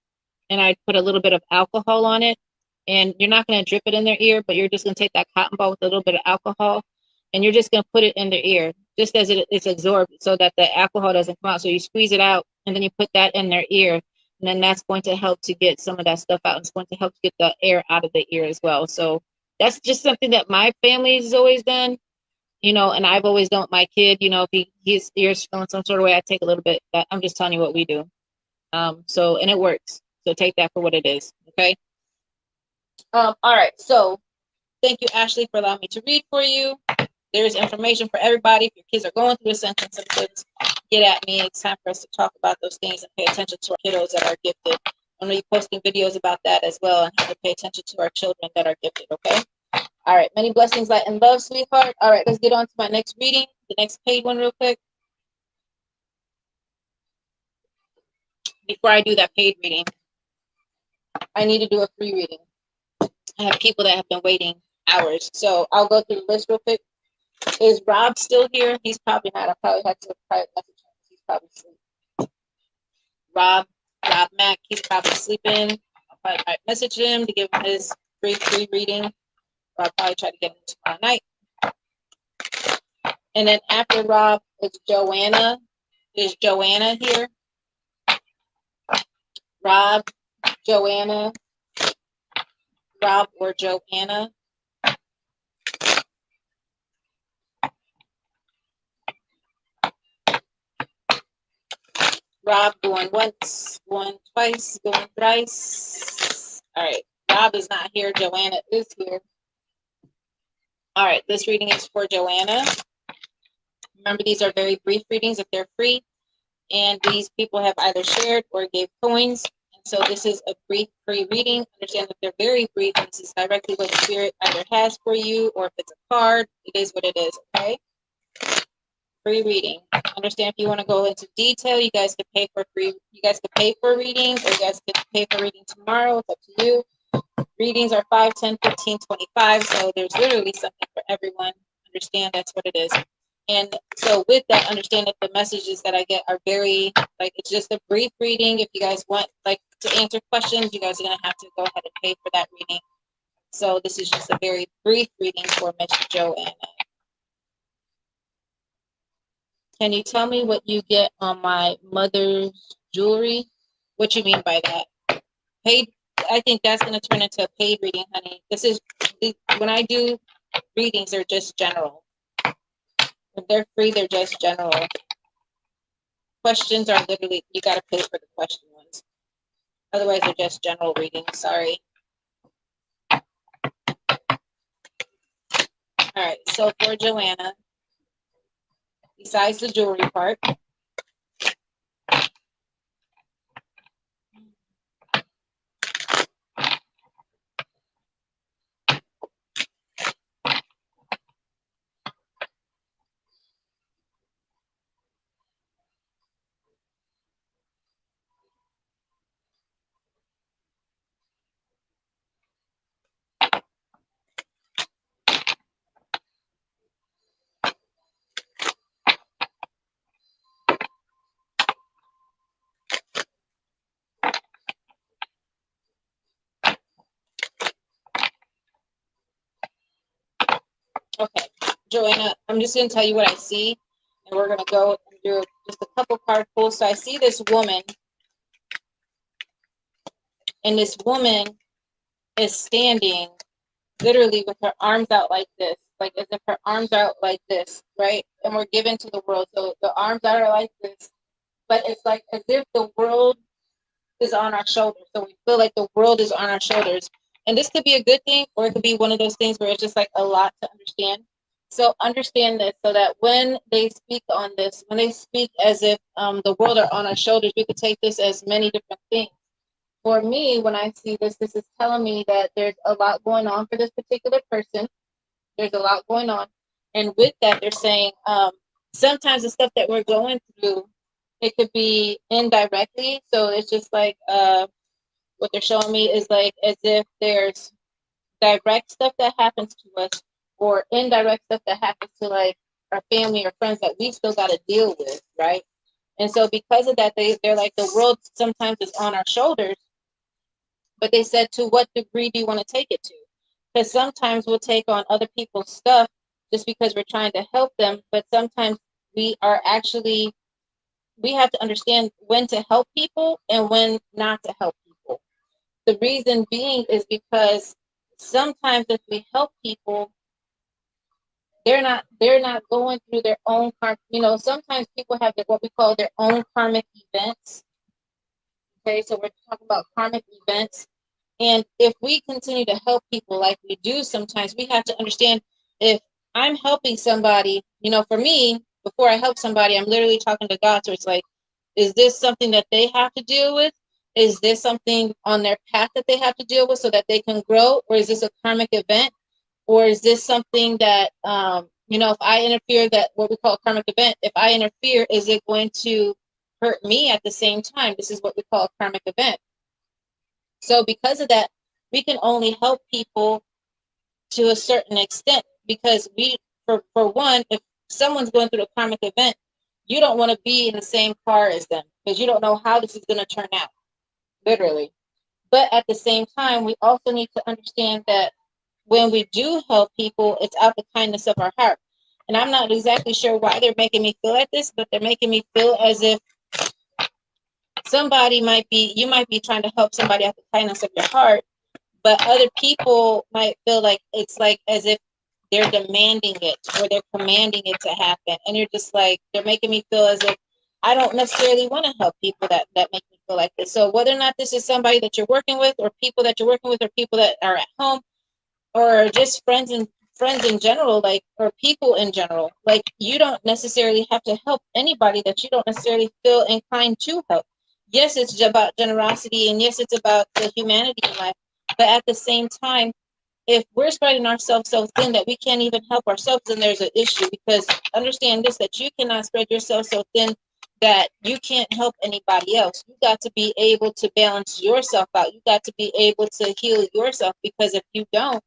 and I'd put a little bit of alcohol on it. And you're not going to drip it in their ear, but you're just going to take that cotton ball with a little bit of alcohol, and you're just going to put it in their ear just as it's absorbed so that the alcohol doesn't come out. So you squeeze it out and then you put that in their ear. And then that's going to help to get some of that stuff out. It's going to help to get the air out of the ear as well. So that's just something that my family has always done. And I've always done with my kid, if his ears feeling some sort of way, I take a little bit. I'm just telling you what we do. And it works. So take that for what it is. Okay. All right. So thank you, Ashley, for allowing me to read for you. There's information for everybody. If your kids are going through a sentence of kids, get at me. It's time for us to talk about those things and pay attention to our kiddos that are gifted. I'm going to be posting videos about that as well, and how to pay attention to our children that are gifted. Okay. All right. Many blessings, light, and love, sweetheart. All right. Let's get on to my next reading. The next paid one real quick. Before I do that paid reading, I need to do a free reading. I have people that have been waiting hours. So I'll go through the list real quick. Is Rob still here? He's probably not. I probably have to private message him. He's probably asleep. Rob Mack, he's probably sleeping. I'll probably message him to give him his free reading. Or I'll probably try to get him tomorrow night. And then after Rob, it's Joanna. Is Joanna here? Rob, Joanna, Rob or Joanna. Rob going once, going twice, going thrice. All right. Rob is not here. Joanna is here. All right. This reading is for Joanna. Remember, these are very brief readings if they're free. And these people have either shared or gave coins. And so this is a brief free reading. Understand that they're very brief. And this is directly what Spirit either has for you, or if it's a card, it is what it is, okay? Free reading. Understand, if you want to go into detail, you guys can pay for free. You guys can pay for a reading, or you guys can pay for a reading tomorrow. It's up to you. Readings are 5, 10, 15, 25. So there's literally something for everyone. Understand, that's what it is. And so with that, understand that the messages that I get are very, like, it's just a brief reading. If you guys want, like, to answer questions, you guys are going to have to go ahead and pay for that reading. So this is just a very brief reading for Miss Joanna. Can you tell me what you get on my mother's jewelry? What you mean by that? Paid, I think that's going to turn into a paid reading, honey. This is, when I do readings, they're just general. If they're free, they're just general. Questions are literally, you got to pay for the question ones. Otherwise, they're just general readings. Sorry. All right. So for Joanna, besides the jewelry part, okay, Joanna, I'm just going to tell you what I see, and we're going to go and do just a couple card pulls. So I see this woman, and this woman is standing literally with her arms out like this, like as if her arms are out like this, right? And we're given to the world. So the arms are like this, but it's like as if the world is on our shoulders. So we feel like the world is on our shoulders. And this could be a good thing, or it could be one of those things where it's just like a lot to understand. So understand this, so that when they speak on this, when they speak as if the world are on our shoulders, we could take this as many different things. For me, when I see this, this is telling me that there's a lot going on for this particular person. There's a lot going on. And with that, they're saying sometimes the stuff that we're going through, it could be indirectly. So it's just like what they're showing me is like as if there's direct stuff that happens to us, or indirect stuff that happens to like our family or friends that we still got to deal with, right? And so because of that, they're like the world sometimes is on our shoulders. But they said, to what degree do you want to take it to? Because sometimes we'll take on other people's stuff just because we're trying to help them. But sometimes we are actually, we have to understand when to help people and when not to help people. The reason being is because sometimes if we help people, they're not going through their own sometimes people have what we call their own karmic events. Okay, so we're talking about karmic events. And if we continue to help people like we do sometimes, we have to understand, if I'm helping somebody, for me, before I help somebody, I'm literally talking to God. So it's like, is this something that they have to deal with? Is this something on their path that they have to deal with so that they can grow? Or is this a karmic event? Or is this something that, if I interfere, that what we call a karmic event, if I interfere, is it going to hurt me at the same time? This is what we call a karmic event. So because of that, we can only help people to a certain extent, because for one, if someone's going through a karmic event, you don't want to be in the same car as them, because you don't know how this is going to turn out, literally. But at the same time, we also need to understand that when we do help people, it's out the kindness of our heart. And I'm not exactly sure why they're making me feel like this, but they're making me feel as if you might be trying to help somebody out the kindness of your heart, but other people might feel like it's like as if they're demanding it or they're commanding it to happen. And you're just like, they're making me feel as if I don't necessarily want to help people that make me feel like this. So whether or not this is somebody that you're working with, or people that you're working with, or people that are at home, or just friends in general, like, or people in general, like, you don't necessarily have to help anybody that you don't necessarily feel inclined to help. Yes, it's about generosity, and yes, it's about the humanity in life, but at the same time, if we're spreading ourselves so thin that we can't even help ourselves, then there's an issue. Because understand this, that you cannot spread yourself so thin that you can't help anybody else. You got to be able to balance yourself out. You got to be able to heal yourself, because if you don't,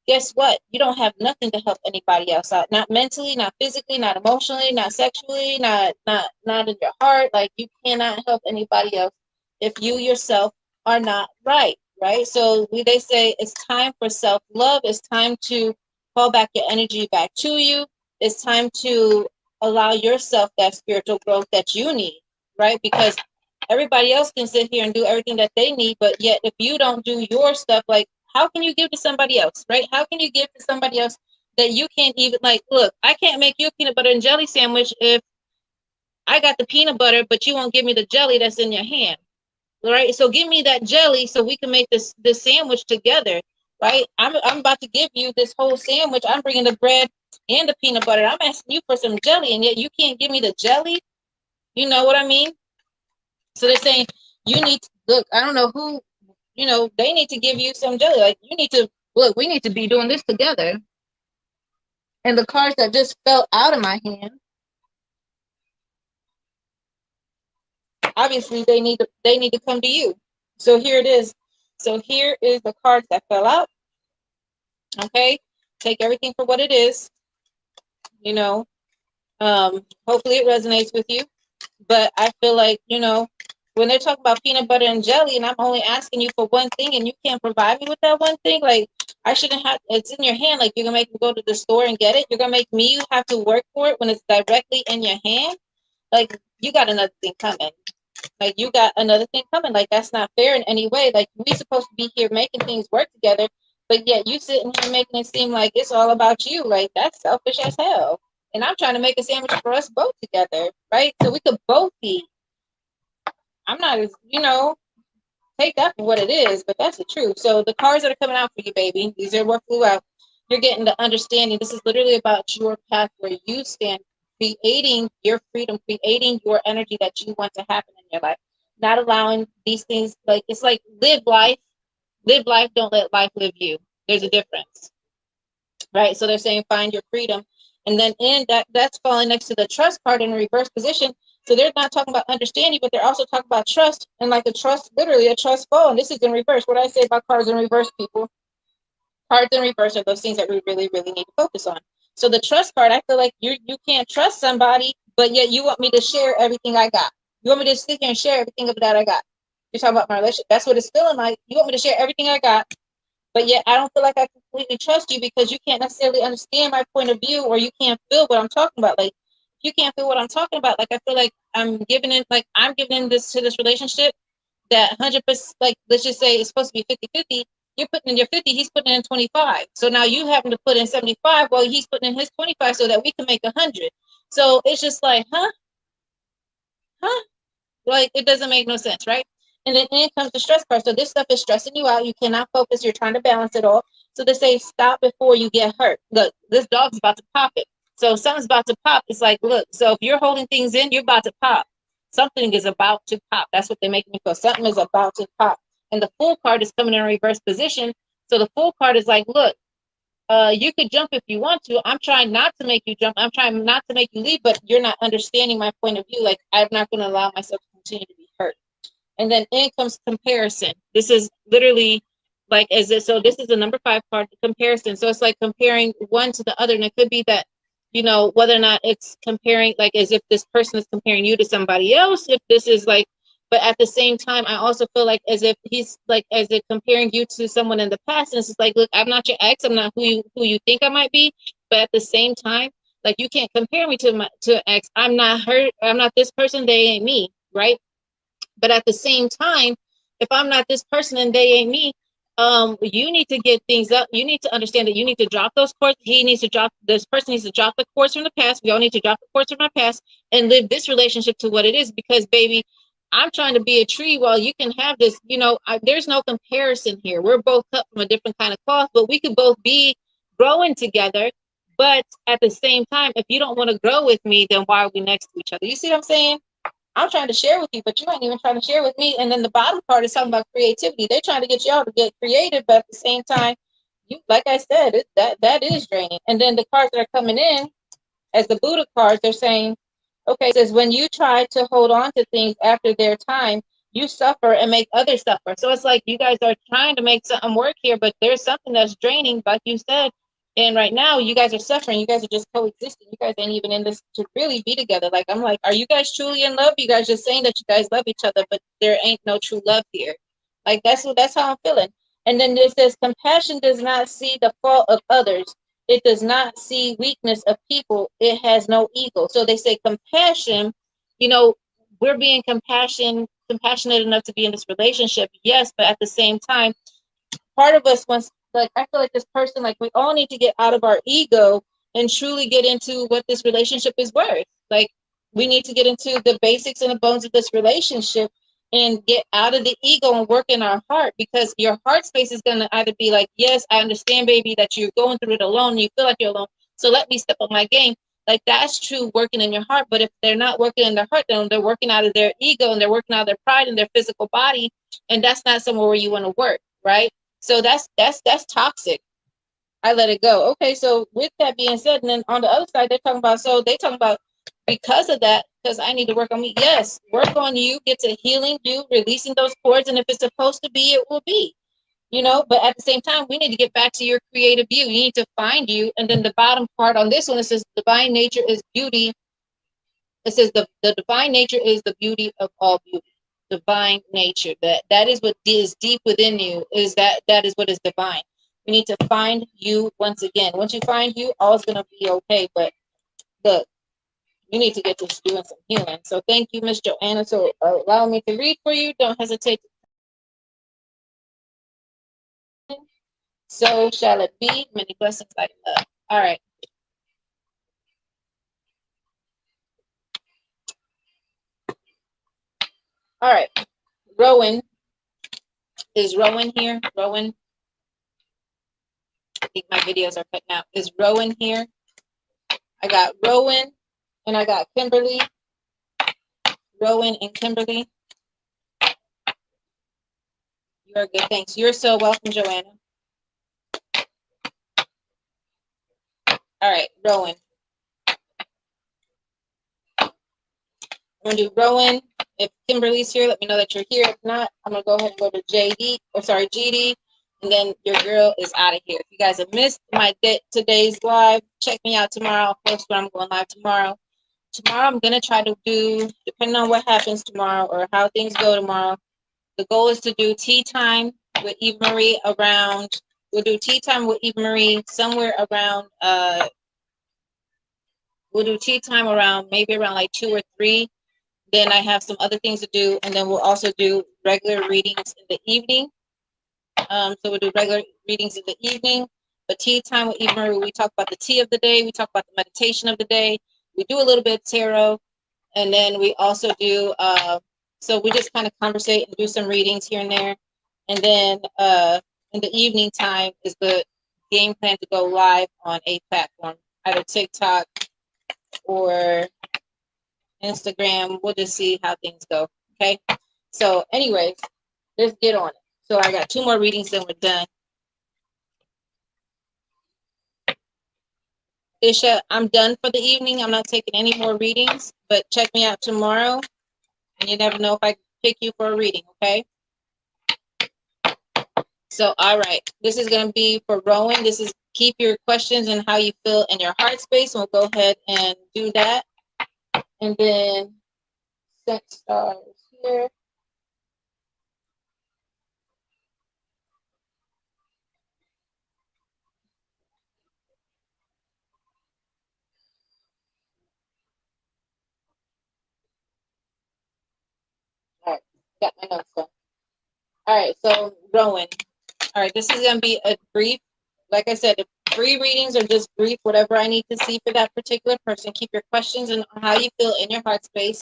guess what? You don't have nothing to help anybody else out. Not mentally, not physically, not emotionally, not sexually, not in your heart. Like, you cannot help anybody else if you yourself are not right. Right? So they say it's time for self-love. It's time to call back your energy back to you. It's time to allow yourself that spiritual growth that you need, right? Because everybody else can sit here and do everything that they need, but yet if you don't do your stuff, like, how can you give to somebody else, right? How can you give to somebody else that you can't even, like, look, I can't make you a peanut butter and jelly sandwich if I got the peanut butter, but you won't give me the jelly that's in your hand. Right, so give me that jelly so we can make this sandwich together. Right, I'm about to give you this whole sandwich. I'm bringing the bread and the peanut butter. I'm asking you for some jelly, and yet you can't give me the jelly. You know what I mean? So they're saying you need to look. I don't know who. They need to give you some jelly. Like, you need to look. We need to be doing this together. And the cards that just fell out of my hand, obviously they need to come to you. So here it is. So here is the cards that fell out. Okay, take everything for what it is. Hopefully it resonates with you. But I feel like, when they're talking about peanut butter and jelly, and I'm only asking you for one thing, and you can't provide me with that one thing, like, I shouldn't have. It's in your hand. Like, you're gonna make me go to the store and get it. You're gonna make me have to work for it when it's directly in your hand. Like, you got another thing coming. Like, you got another thing coming. Like, that's not fair in any way. Like, we supposed to be here making things work together, but yet you sitting here making it seem like it's all about you. Like, that's selfish as hell. And I'm trying to make a sandwich for us both together, right? So we could both eat. I'm not as, take that for what it is, but that's the truth. So the cards that are coming out for you, baby, these are what flew out. You're getting the understanding. This is literally about your path, where you stand, creating your freedom, creating your energy that you want to happen in your life. Not allowing these things, like, it's like, live life, don't let life live you. There's a difference, right? So they're saying find your freedom. And then that's falling next to the trust card in a reverse position. So they're not talking about understanding, but they're also talking about trust, and like a trust, literally a trust fall. And this is in reverse. What I say about cards in reverse, people, cards in reverse are those things that we really, really need to focus on. So the trust card, I feel like you can't trust somebody, but yet you want me to share everything I got. You want me to sit here and share everything that I got. You're talking about my relationship. That's what it's feeling like. You want me to share everything I got, but yet I don't feel like I completely trust you, because you can't necessarily understand my point of view, or you can't feel what I'm talking about. Like, you can't feel what I'm talking about. Like, I feel like I'm giving in this to this relationship that 100%, like, let's just say it's supposed to be 50-50. You're putting in your 50, he's putting in 25. So now you happen to put in 75 while he's putting in his 25, so that we can make 100. So it's just like, huh? Like, it doesn't make no sense, right? And then in comes the stress card. So this stuff is stressing you out. You cannot focus. You're trying to balance it all. So they say stop before you get hurt. Look, this dog's about to pop it. So something's about to pop. It's like, look, so if you're holding things in, you're about to pop. Something is about to pop. That's what they make me feel. Something is about to pop. And the Fool card is coming in reverse position. So the Fool card is like, look, you could jump if you want to. I'm trying not to make you jump. I'm trying not to make you leave, but you're not understanding my point of view. Like, I'm not going to allow myself to continue to be hurt. And then in comes comparison. This is literally like, so this is the number 5 card, comparison. So it's like comparing one to the other. And it could be that, whether or not it's comparing, like, as if this person is comparing you to somebody else, if this is like, but at the same time, I also feel like as if he's like, as if comparing you to someone in the past. And it's just like, look, I'm not your ex. I'm not who you think I might be. But at the same time, like, you can't compare me to an ex. I'm not her. I'm not this person. They ain't me. Right. But at the same time, if I'm not this person and they ain't me, You need to get things up. You need to understand that you need to drop those cords. This person needs to drop the cords from the past. We all need to drop the cords from our past and live this relationship to what it is. Because, baby, I'm trying to be a tree while you can have this. There's no comparison here. We're both cut from a different kind of cloth, but we could both be growing together. But at the same time, if you don't want to grow with me, then why are we next to each other? You see what I'm saying? I'm trying to share with you, but you ain't even trying to share with me. And then the bottom part is talking about creativity. They're trying to get y'all to get creative, but at the same time, like I said, that is draining. And then the cards that are coming in as the Buddha cards, they're saying, okay, it says when you try to hold on to things after their time, you suffer and make others suffer. So it's like you guys are trying to make something work here, but there's something that's draining, like you said. And right now, you guys are suffering. You guys are just coexisting. You guys ain't even in this to really be together. Like, I'm like, are you guys truly in love? You guys just saying that you guys love each other, but there ain't no true love here. Like, that's how I'm feeling. And then it says, compassion does not see the fault of others. It does not see weakness of people. It has no ego. So they say compassion, we're being compassionate enough to be in this relationship. Yes, but at the same time, part of us wants, like, I feel like this person, like, we all need to get out of our ego and truly get into what this relationship is worth. Like, we need to get into the basics and the bones of this relationship and get out of the ego and work in our heart, because your heart space is going to either be like, yes, I understand, baby, that you're going through it alone and you feel like you're alone, so let me step up my game. Like, that's true working in your heart. But if they're not working in their heart, then they're working out of their ego and they're working out of their pride and their physical body, and that's not somewhere where you want to work, right? So that's toxic. I let it go. Okay, so with that being said, and then on the other side, they talking about because of that, because I need to work on me. Yes, work on you, get to healing you, releasing those cords, and if it's supposed to be, it will be. But at the same time, we need to get back to your creative you. You need to find you. And then the bottom part on this one, it says divine nature is beauty. It says the divine nature is the beauty of all beauty. Divine nature, that is what is deep within you, that is what is divine. We need to find you once again. Once you find you, all's gonna be okay. But look, you need to get to doing some healing. So thank you, Miss Joanna, so allow me to read for you. Don't hesitate to. So shall it be. Many blessings, like love. All right. All right. Rowan. Is Rowan here? Rowan. I think my videos are cutting out. Is Rowan here? I got Rowan and I got Kimberly. Rowan and Kimberly. You are good. Thanks. You're so welcome, Joanna. All right, Rowan. I'm gonna do Rowan. If Kimberly's here, let me know that you're here. If not, I'm gonna go ahead and go to GD, and then your girl is out of here. If you guys have missed today's live, check me out tomorrow. I'll post when I'm going live tomorrow. Tomorrow I'm gonna try to do, depending on what happens tomorrow or how things go tomorrow, the goal is to do tea time with EvaMarie around, we'll do tea time with EvaMarie somewhere around, we'll do tea time around, maybe around like 2 or 3. Then I have some other things to do, and then we'll also do regular readings in the evening. So we'll do regular readings in the evening. But tea time with EvaMarie, we talk about the tea of the day, we talk about the meditation of the day, we do a little bit of tarot, and then we also do, so we just kind of conversate and do some readings here and there. And then in the evening time is the game plan to go live on a platform, either TikTok or Instagram. We'll just see how things go. Okay. So anyways, let's get on it. So I got 2 more readings, then we're done. Isha, I'm done for the evening. I'm not taking any more readings, but check me out tomorrow. And you never know if I can pick you for a reading, okay? So, all right. This is going to be for Rowan. This is keep your questions and how you feel in your heart space. We'll go ahead and do that. And then set stars here. All right. Got my notes done. All right. So, Rowan. All right, this is going to be a brief, like I said, free readings are just brief, whatever I need to see for that particular person. Keep your questions and how you feel in your heart space.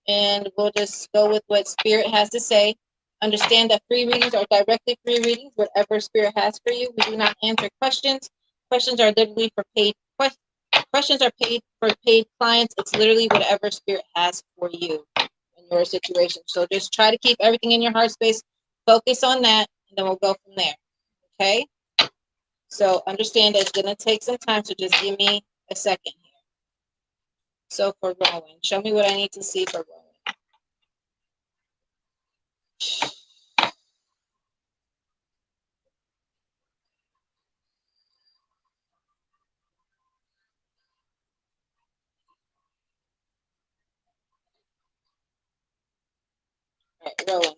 And we'll just go with what Spirit has to say. Understand that free readings are directly free readings, whatever Spirit has for you. We do not answer questions. Questions are literally for paid questions are paid for paid clients. It's literally whatever Spirit has for you in your situation. So just try to keep everything in your heart space. Focus on that, and then we'll go from there. Okay? So understand that it's going to take some time, so just give me a second here. So for Rowan, show me what I need to see for Rowan. All right, Rowan.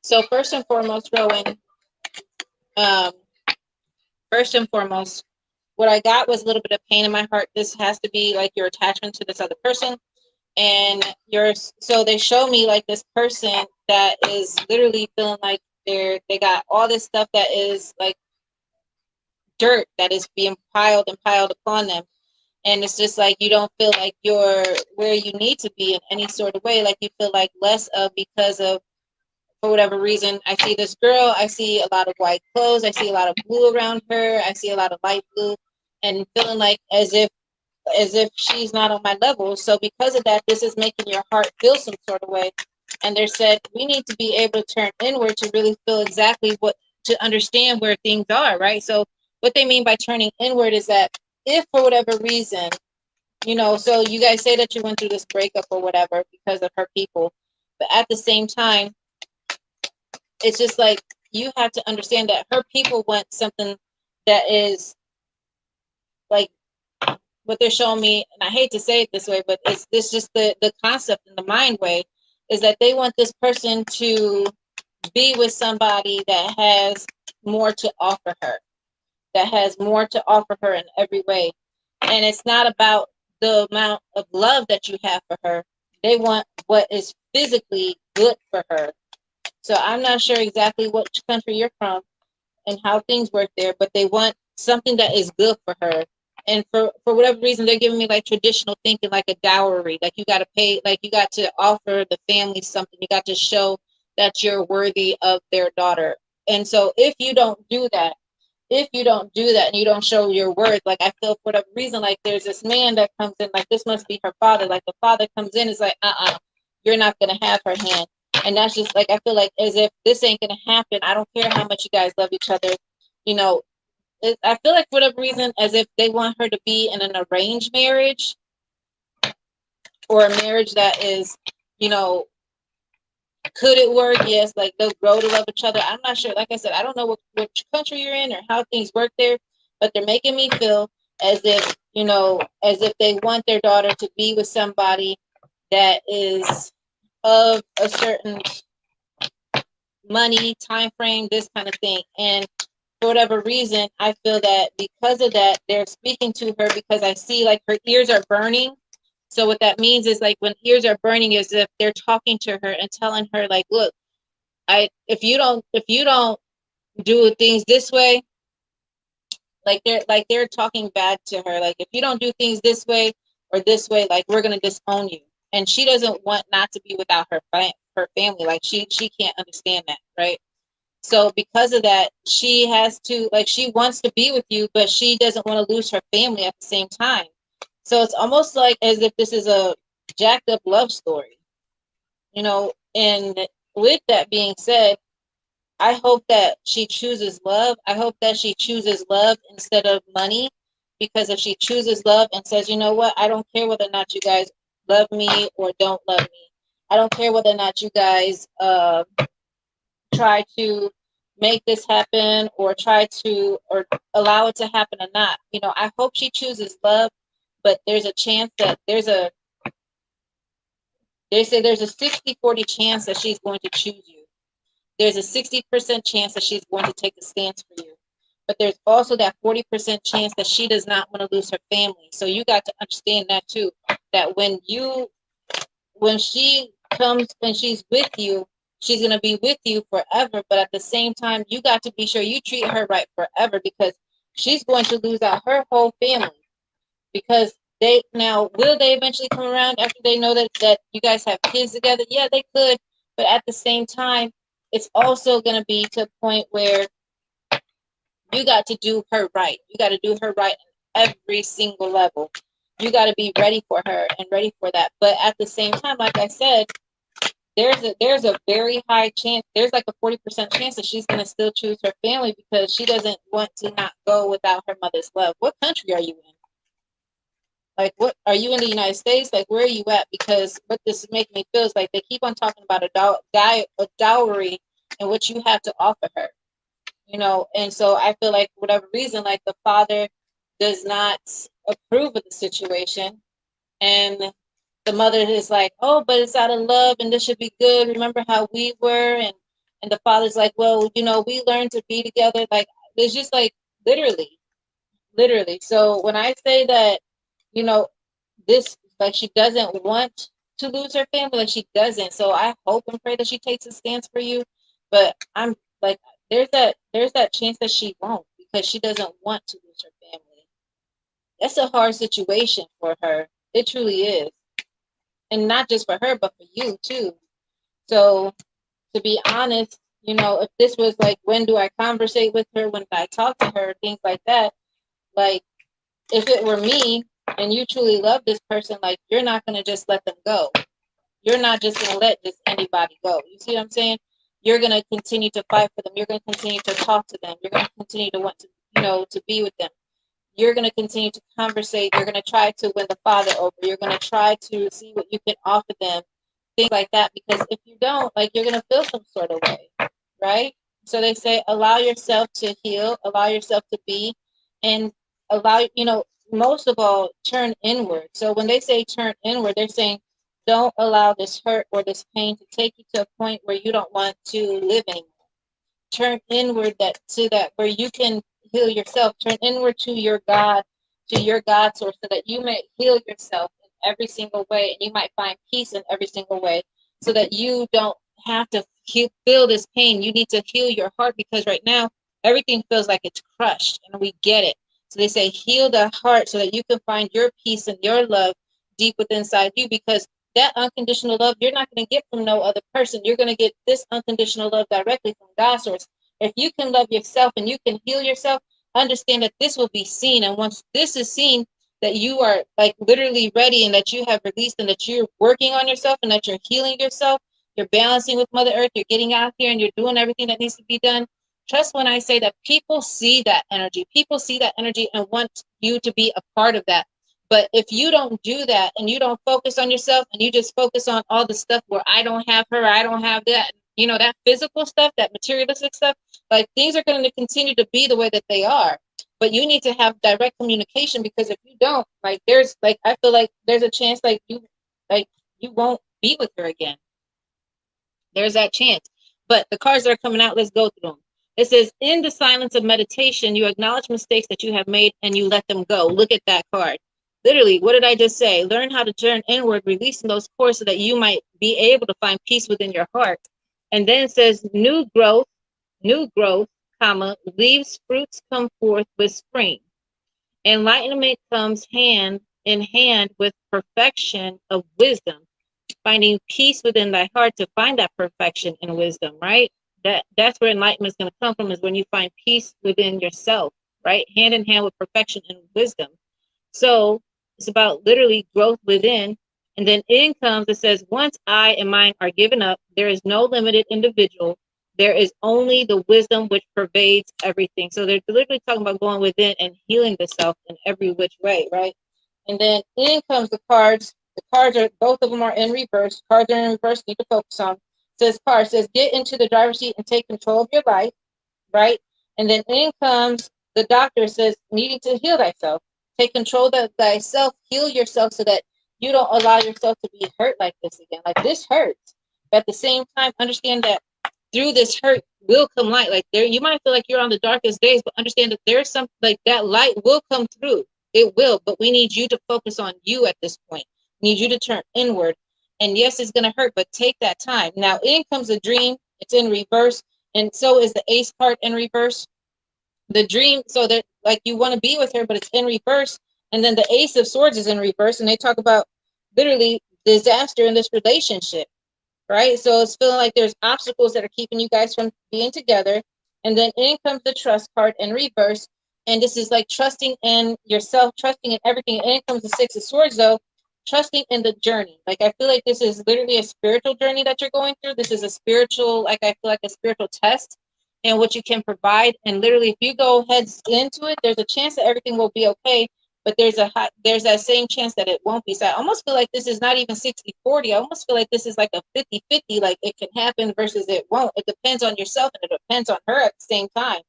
So first and foremost, Rowan, first and foremost, what I got was a little bit of pain in my heart. This has to be like your attachment to this other person. And so they show me like this person that is literally feeling like they got all this stuff that is like dirt that is being piled and piled upon them. And it's just like you don't feel like you're where you need to be in any sort of way. Like you feel like less of because of, for whatever reason, I see this girl, I see a lot of white clothes, I see a lot of blue around her, I see a lot of light blue, and feeling like as if she's not on my level. So because of that, this is making your heart feel some sort of way. And they said we need to be able to turn inward to really feel exactly what, to understand where things are, right? So what they mean by turning inward is that if for whatever reason, so you guys say that you went through this breakup or whatever because of her people, but at the same time, it's just like you have to understand that her people want something that is like what they're showing me, and I hate to say it this way, but it's this just the concept in the mind way is that they want this person to be with somebody that has more to offer her, that has more to offer her in every way. And it's not about the amount of love that you have for her. They want what is physically good for her. So I'm not sure exactly which country you're from and how things work there, but they want something that is good for her. And for whatever reason, they're giving me like traditional thinking, like a dowry, like you got to pay, like you got to offer the family something. You got to show that you're worthy of their daughter. And so if you don't do that, and you don't show your worth, like I feel for whatever reason, like there's this man that comes in, like this must be her father. Like the father comes in, is like, you're not gonna have her hand. And that's just like I feel like as if this ain't gonna happen. I don't care how much you guys love each other, you know. I feel like for whatever reason, as if they want her to be in an arranged marriage or a marriage that is, you know, could it work? Yes, like they'll grow to love each other. I'm not sure. Like I said, I don't know which country you're in or how things work there, but they're making me feel as if, as if they want their daughter to be with somebody that is of a certain money, time frame, this kind of thing. And for whatever reason, I feel that because of that, they're speaking to her because I see like her ears are burning. So what that means is like when ears are burning is if they're talking to her and telling her like, look, if you don't do things this way, like they're talking bad to her. Like if you don't do things this way or this way, like we're gonna disown you. And she doesn't want not to be without her family. Like she can't understand that, right? So because of that, she has to, like, she wants to be with you, but she doesn't want to lose her family at the same time. So it's almost like as if this is a jacked up love story, and with that being said, I hope that she chooses love. I hope that she chooses love instead of money, because if she chooses love and says, you know what, I don't care whether or not you guys love me or don't love me. I don't care whether or not you guys try to make this happen or or allow it to happen or not. I hope she chooses love, but there's a chance that they say there's a 60-40 chance that she's going to choose you. There's a 60% chance that she's going to take a stance for you. but there's also that 40% chance that she does not want to lose her family. So you got to understand that too, that when she comes, when she's with you, she's going to be with you forever. But at the same time, you got to be sure you treat her right forever, because she's going to lose out her whole family. Because they, now, will they eventually come around after they know that you guys have kids together? Yeah, they could. But at the same time, it's also going to be to a point where you got to do her right. You got to do her right on every single level. You got to be ready for her and ready for that. But at the same time, like I said, there's a very high chance, there's like a 40% chance that she's going to still choose her family, because she doesn't want to not go without her mother's love. What country are you in? Like, what are you in the United States? Like, where are you at? Because what this is making me feel is like they keep on talking about a dowry and what you have to offer her, you know. And so I feel like, for whatever reason, like the father does not approve of the situation, and the mother is like, oh, but it's out of love and this should be good. Remember how we were? And the father's like, well, you know, we learned to be together. Like, it's just like literally. So when I say that, you know, this, like, she doesn't want to lose her family, like she doesn't. So I hope and pray that she takes a stance for you. But I'm like, there's that chance that she won't, because she doesn't want to lose her family. That's a hard situation for her. It truly is. And not just for her, but for you too. So to be honest, you know, if this was like, when do I conversate with her, when do I talk to her, things like that, like, if it were me and you truly love this person, like, you're not going to just let them go. You're not just going to let just anybody go. You see what I'm saying? You're going to continue to fight for them. You're going to continue to talk to them. You're going to continue to want to, you know, to be with them. You're going to continue to conversate. You're going to try to win the father over. You're going to try to see what you can offer them, things like that. Because if you don't, like, you're going to feel some sort of way, right? So they say, allow yourself to heal, allow yourself to be, and allow, you know, most of all, turn inward. So when they say turn inward, they're saying, don't allow this hurt or this pain to take you to a point where you don't want to live anymore. Turn inward, that to that where you can heal yourself. Turn inward to your God, to your God source, so that you may heal yourself in every single way, and you might find peace in every single way, so that you don't have to feel this pain. You need to heal your heart, because right now everything feels like it's crushed, and we get it. So they say, heal the heart so that you can find your peace and your love deep within inside you, because that unconditional love you're not going to get from no other person. You're going to get this unconditional love directly from God's source. If you can love yourself and you can heal yourself, understand that this will be seen. And once this is seen, that you are like literally ready, and that you have released, and that you're working on yourself, and that you're healing yourself, you're balancing with Mother Earth, you're getting out here and you're doing everything that needs to be done. Trust when I say that people see that energy. People see that energy and want you to be a part of that. But if you don't do that, and you don't focus on yourself, and you just focus on all the stuff where I don't have her, I don't have that, you know, that physical stuff, that materialistic stuff, like, things are going to continue to be the way that they are. But you need to have direct communication, because if you don't, like, there's like, I feel like there's a chance like you won't be with her again. There's that chance. But the cards that are coming out, let's go through them. It says, in the silence of meditation, you acknowledge mistakes that you have made and you let them go. Look at that card. Literally, what did I just say? Learn how to turn inward, releasing those cords so that you might be able to find peace within your heart. And then it says, new growth, comma, leaves fruits come forth with spring. Enlightenment comes hand in hand with perfection of wisdom, finding peace within thy heart to find that perfection and wisdom, right? That's where enlightenment is going to come from, is when you find peace within yourself, right? Hand in hand with perfection and wisdom. So it's about literally growth within. And then in comes, it says, once I and mine are given up, there is no limited individual. There is only the wisdom which pervades everything. So they're literally talking about going within and healing the self in every which way, right? And then in comes the cards. The cards are, both of them are in reverse. Cards are in reverse, need to focus on. Says, get into the driver's seat and take control of your life, right? And then in comes the doctor, says, needing to heal thyself. Take control of thyself, heal yourself so that you don't allow yourself to be hurt like this again. Like, this hurts. But at the same time, understand that through this hurt will come light. Like there, you might feel like you're on the darkest days, but understand that there's some like that light will come through. It will, but we need you to focus on you at this point. We need you to turn inward. And yes, it's gonna hurt, but take that time. Now in comes a dream. It's in reverse, and so is the ace card in reverse. The dream, so that like you want to be with her, but it's in reverse. And then the ace of swords is in reverse, and they talk about literally disaster in this relationship, right? So it's feeling like there's obstacles that are keeping you guys from being together. And then in comes the trust card in reverse. And this is like trusting in yourself, trusting in everything. And in comes the six of swords, though, trusting in the journey. Like I feel like this is literally a spiritual journey that you're going through. This is a spiritual, like I feel like a spiritual test and what you can provide. And literally, if you go heads into it, there's a chance that everything will be okay, but there's that same chance that it won't be. So I almost feel like this is not even 60-40. I almost feel like this is like a 50-50. Like it can happen versus it won't. It depends on yourself and it depends on her at the same time.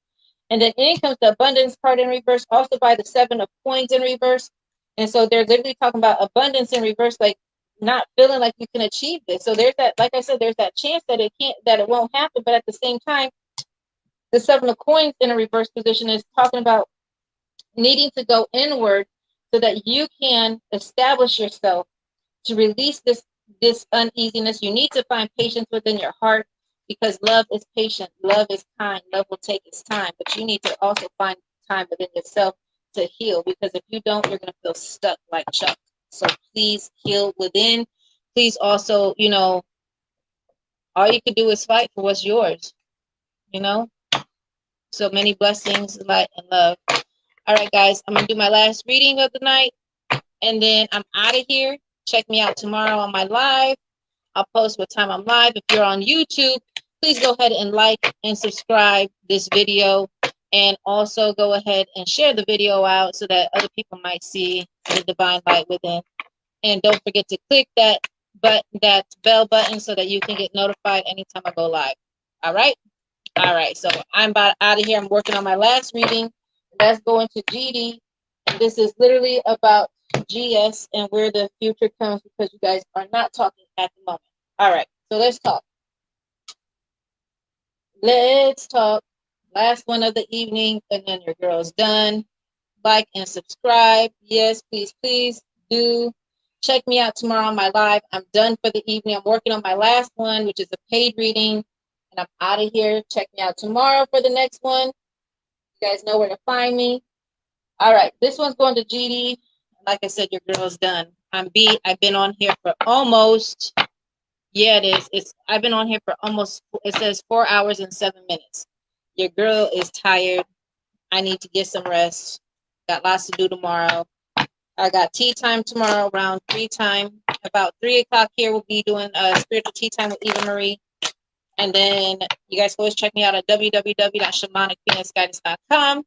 And then in comes the abundance card in reverse, also by the seven of coins in reverse. And so they're literally talking about abundance in reverse, like not feeling like you can achieve this. So there's that, like I said, there's that chance that it won't happen. But at the same time, the seven of coins in a reverse position is talking about needing to go inward so that you can establish yourself to release this uneasiness. You need to find patience within your heart because love is patient, love is kind, love will take its time. But you need to also find time within yourself to heal, because if you don't, you're going to feel stuck like Chuck. So please heal within. Please also, all you can do is fight for what's yours, you know? So many blessings, light, and love. All right, guys, I'm going to do my last reading of the night, and then I'm out of here. Check me out tomorrow on my live. I'll post what time I'm live. If you're on YouTube, please go ahead and like and subscribe this video. And also go ahead and share the video out so that other people might see the divine light within. And don't forget to click that bell button so that you can get notified anytime I go live. All right? All right. So I'm about out of here. I'm working on my last reading. That's going to GD. And this is literally about GS and where the future comes, because you guys are not talking at the moment. All right. So let's talk. Let's talk. Last one of the evening, and then your girl's done. Like and subscribe. Yes, please, please do. Check me out tomorrow on my live. I'm done for the evening. I'm working on my last one, which is a paid reading. And I'm out of here. Check me out tomorrow for the next one. You guys know where to find me. All right. This one's going to GD. Like I said, your girl's done. I'm beat. I've been on here for almost, yeah, it is. I've been on here for almost, it says 4 hours and 7 minutes. Your girl is tired. I need to get some rest. Got lots to do tomorrow. I got tea time tomorrow around 3 time. About 3 o'clock here, we'll be doing a spiritual tea time with EvaMarie. And then you guys can always check me out at www.shamanicphoenixguidance.com.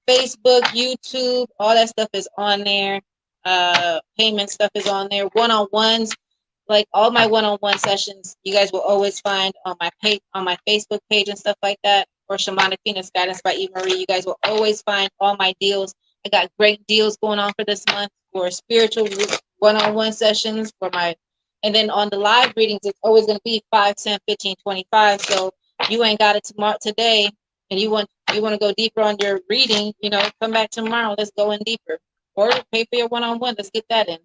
Facebook, YouTube, all that stuff is on there. Payment stuff is on there. One-on-ones, like all my one-on-one sessions, you guys will always find on my page, on my Facebook page and stuff like that, or Shamanic Phoenix Guidance by EvaMarie. You guys will always find all my deals. I got great deals going on for this month for spiritual one-on-one sessions for my, and then on the live readings, it's always going to be 5, 10, 15, 25. So you ain't got it tomorrow today, and you want to go deeper on your reading, come back tomorrow. Let's go in deeper, or pay for your one-on-one. Let's get that in.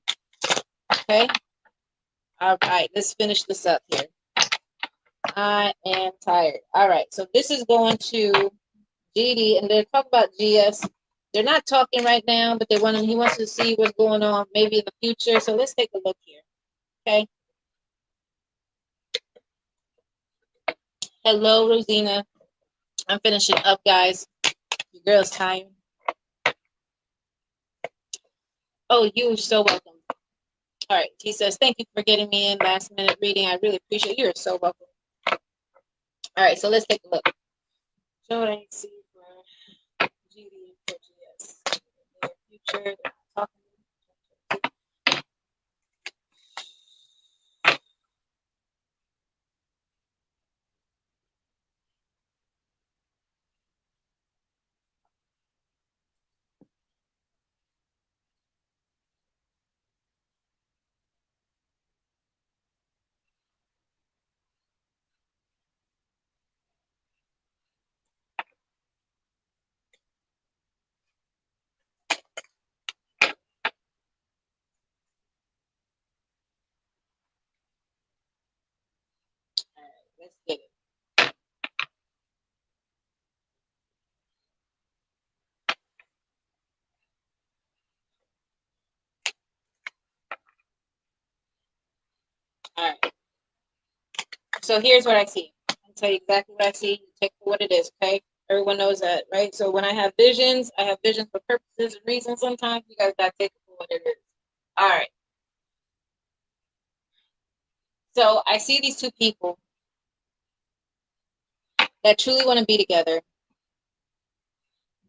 Okay. All right, let's finish this up here. I am tired. All right, so this is going to GD, and they're talking about GS. They're not talking right now, but he wants to see what's going on maybe in the future. So let's take a look here. Okay. Hello, Rosina. I'm finishing up, guys. Your girl's tired. Oh, you're so welcome. All right, he says, thank you for getting me in last minute reading. I really appreciate it. You're so welcome. All right, so let's take a look. So what I see for GD and for GS in the future. Let's get it. All right. So here's what I see. I'll tell you exactly what I see. You take for what it is, okay? Everyone knows that, right? So when I have visions for purposes and reasons sometimes. You guys gotta take it for what it is. All right. So I see these two people that truly want to be together.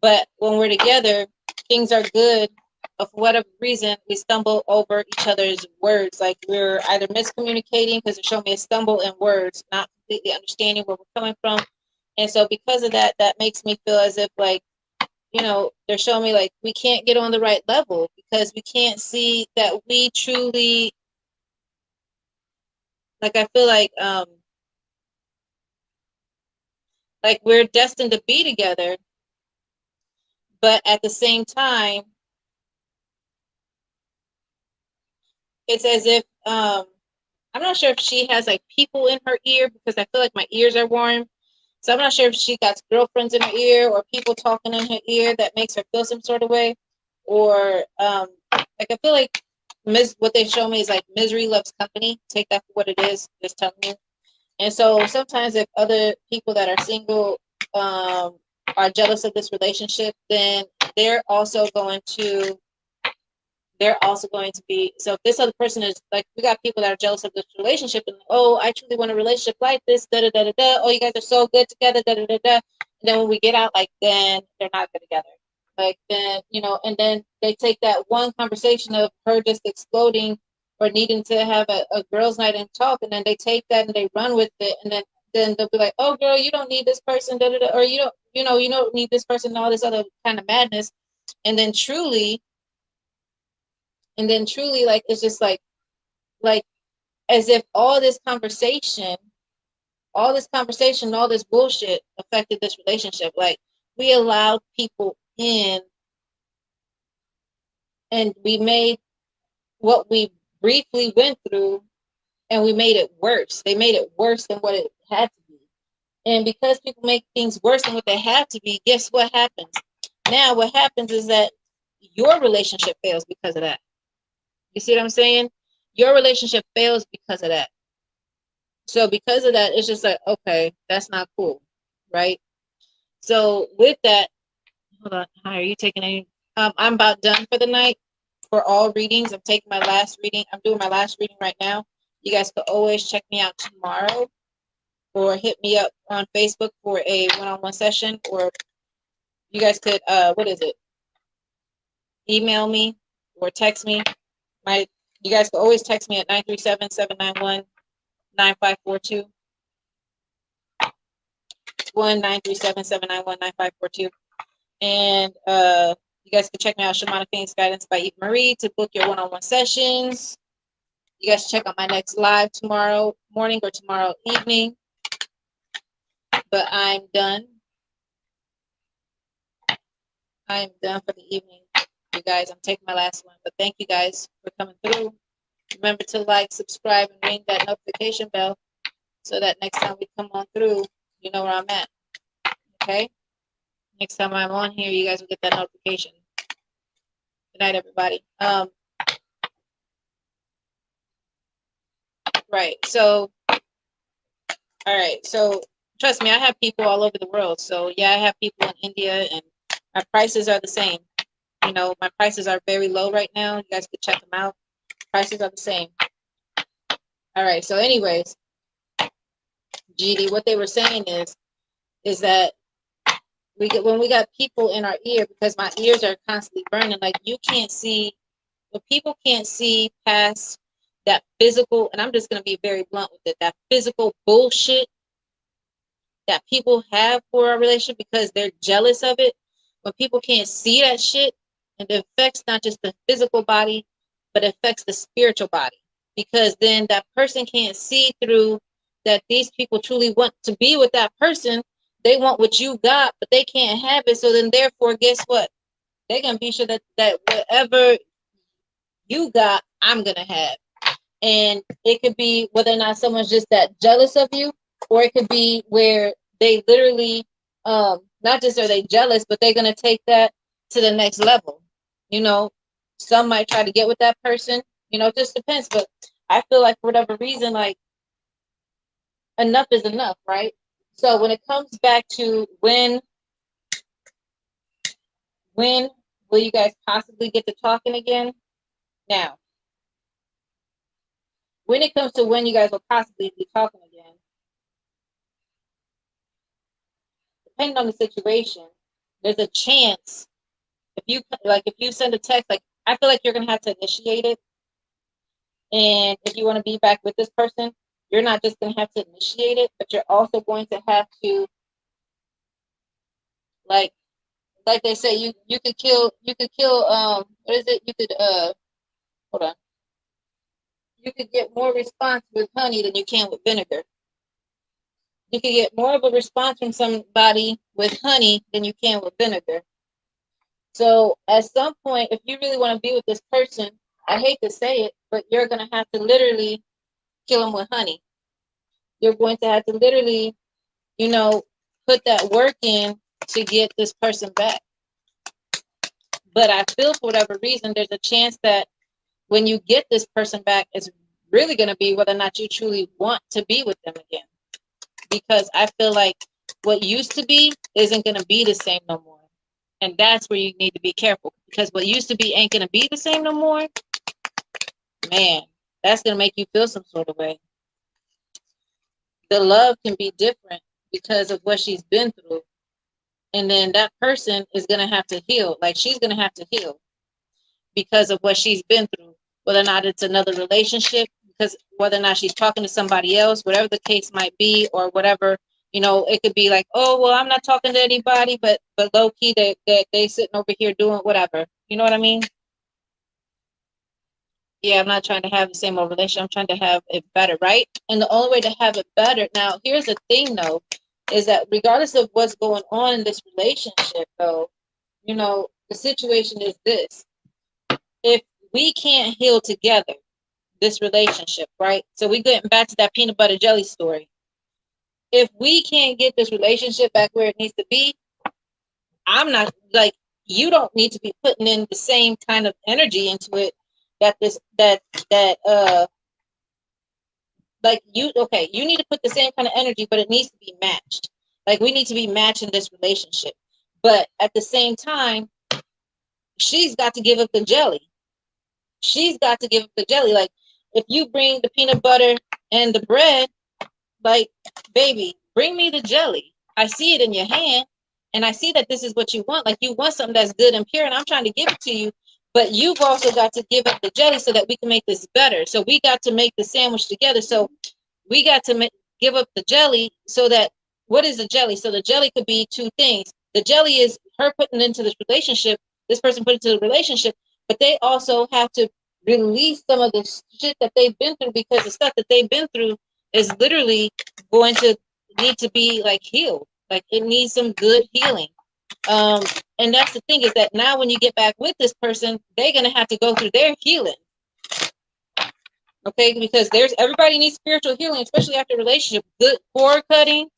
But when we're together, things are good. But for whatever reason, we stumble over each other's words. Like we're either miscommunicating because it showed me a stumble in words, not completely understanding where we're coming from. And so because of that, that makes me feel as if like, you know, they're showing me like we can't get on the right level because we can't see that we truly, like I feel like we're destined to be together, but at the same time, it's as if I'm not sure if she has like people in her ear because I feel like my ears are warm. So I'm not sure if she got girlfriends in her ear or people talking in her ear that makes her feel some sort of way, or like I feel like what they show me is like misery loves company. Take that for what it is. Just telling you. And so sometimes if other people that are single are jealous of this relationship, then they're also going to be, so if this other person is like, we got people that are jealous of this relationship and, oh, I truly want a relationship like this, da da da da da, oh, you guys are so good together, da da da da. And then when we get out, like, then they're not good together. Like, then, you know, and then they take that one conversation of her just exploding or needing to have a girls' night and talk, and then they take that and they run with it, and then they'll be like, oh, girl, you don't need this person, da da da, or you don't need this person, and all this other kind of madness. And then truly, like it's just like as if all this conversation, all this bullshit affected this relationship. Like we allowed people in and we made what we briefly went through, and we made it worse. They made it worse than what it had to be. And because people make things worse than what they have to be, guess what happens? Now what happens is that your relationship fails because of that. You see what I'm saying? Your relationship fails because of that. So because of that, it's just like, okay, that's not cool, right? So with that, hold on, hi, are you taking any? I'm about done for the night for all readings. I'm taking my last reading. I'm doing my last reading right now. You guys could always check me out tomorrow or hit me up on Facebook for a one-on-one session, or you guys could, what is it? Email me or text me. You guys could always text me at 937-791-9542. 1-937-791-9542. And you guys can check me out, Shamanic Phoenix Guidance by EvaMarie, to book your one-on-one sessions. You guys check out my next live tomorrow morning or tomorrow evening. But I'm done. I'm done for the evening, you guys. I'm taking my last one. But thank you guys for coming through. Remember to like, subscribe, and ring that notification bell so that next time we come on through, you know where I'm at. Okay? Next time I'm on here, you guys will get that notification. Good night, everybody. Right. So, all right. So, trust me, I have people all over the world. So, yeah, I have people in India, and my prices are the same. You know, my prices are very low right now. You guys could check them out. Prices are the same. All right. So, anyways, GD, what they were saying is that when we got people in our ear, because my ears are constantly burning, like you can't see, when people can't see past that physical, and I'm just going to be very blunt with it, that physical bullshit that people have for a relationship because they're jealous of it. When people can't see that shit, and it affects not just the physical body, but it affects the spiritual body, because then that person can't see through that these people truly want to be with that person. They want what you got, but they can't have it. So then therefore, guess what? They're going to be sure that whatever you got, I'm going to have. And it could be whether or not someone's just that jealous of you, or it could be where they literally, not just are they jealous, but they're going to take that to the next level. You know, some might try to get with that person, you know, it just depends. But I feel like for whatever reason, like enough is enough, right? So when it comes back to when will you guys possibly get to talking again? Now, when it comes to when you guys will possibly be talking again, depending on the situation, there's a chance if you send a text, like I feel like you're gonna have to initiate it. And if you want to be back with this person, you're not just gonna have to initiate it, but you're also going to have to like they say, you could kill what is it? You could hold on. You could get more response with honey than you can with vinegar. You can get more of a response from somebody with honey than you can with vinegar. So at some point, if you really want to be with this person, I hate to say it, but you're going to have to literally kill them with honey. You're going to have to literally, you know, put that work in to get this person back. But I feel for whatever reason, there's a chance that when you get this person back, it's really going to be whether or not you truly want to be with them again. Because I feel like what used to be isn't going to be the same no more. And that's where you need to be careful, because what used to be ain't going to be the same no more. Man, that's going to make you feel some sort of way. The love can be different because of what she's been through. And then that person is going to have to heal. Like she's going to have to heal because of what she's been through, whether or not it's another relationship, because whether or not she's talking to somebody else, whatever the case might be, or whatever, you know, it could be like, oh, well, I'm not talking to anybody, but low key they sitting over here doing whatever. You know what I mean? Yeah, I'm not trying to have the same old relationship. I'm trying to have it better, right? And the only way to have it better, now, here's the thing, though, is that regardless of what's going on in this relationship, though, you know, the situation is this. If we can't heal together, this relationship, right? So we getting back to that peanut butter jelly story. If we can't get this relationship back where it needs to be, I'm not like, you don't need to be putting in the same kind of energy into it like you need to put the same kind of energy, but it needs to be matched. Like we need to be matched in this relationship. But at the same time, she's got to give up the jelly. She's got to give up the jelly. Like if you bring the peanut butter and the bread, like, baby, bring me the jelly. I see it in your hand, and I see that this is what you want. Like you want something that's good and pure, and I'm trying to give it to you. But you've also got to give up the jelly so that we can make this better. So we got to make the sandwich together. So we got to give up the jelly so that, what is the jelly? So the jelly could be two things. The jelly is her putting into this relationship, this person put into the relationship, but they also have to release some of the shit that they've been through, because the stuff that they've been through is literally going to need to be like healed. Like it needs some good healing. And that's the thing, is that now when you get back with this person, they're going to have to go through their healing. Okay, because everybody needs spiritual healing, especially after a relationship. Good cord cutting,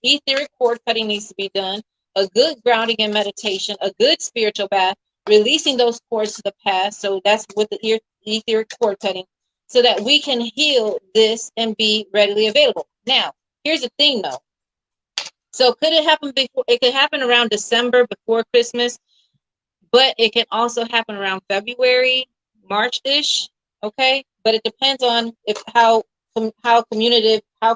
etheric cord cutting needs to be done. A good grounding and meditation, a good spiritual bath, releasing those cords to the past. So that's with the etheric cord cutting, so that we can heal this and be readily available. Now, here's the thing though. So could it happen before? It could happen around December, before Christmas, but it can also happen around February, March-ish. Okay, but it depends on how communicative, how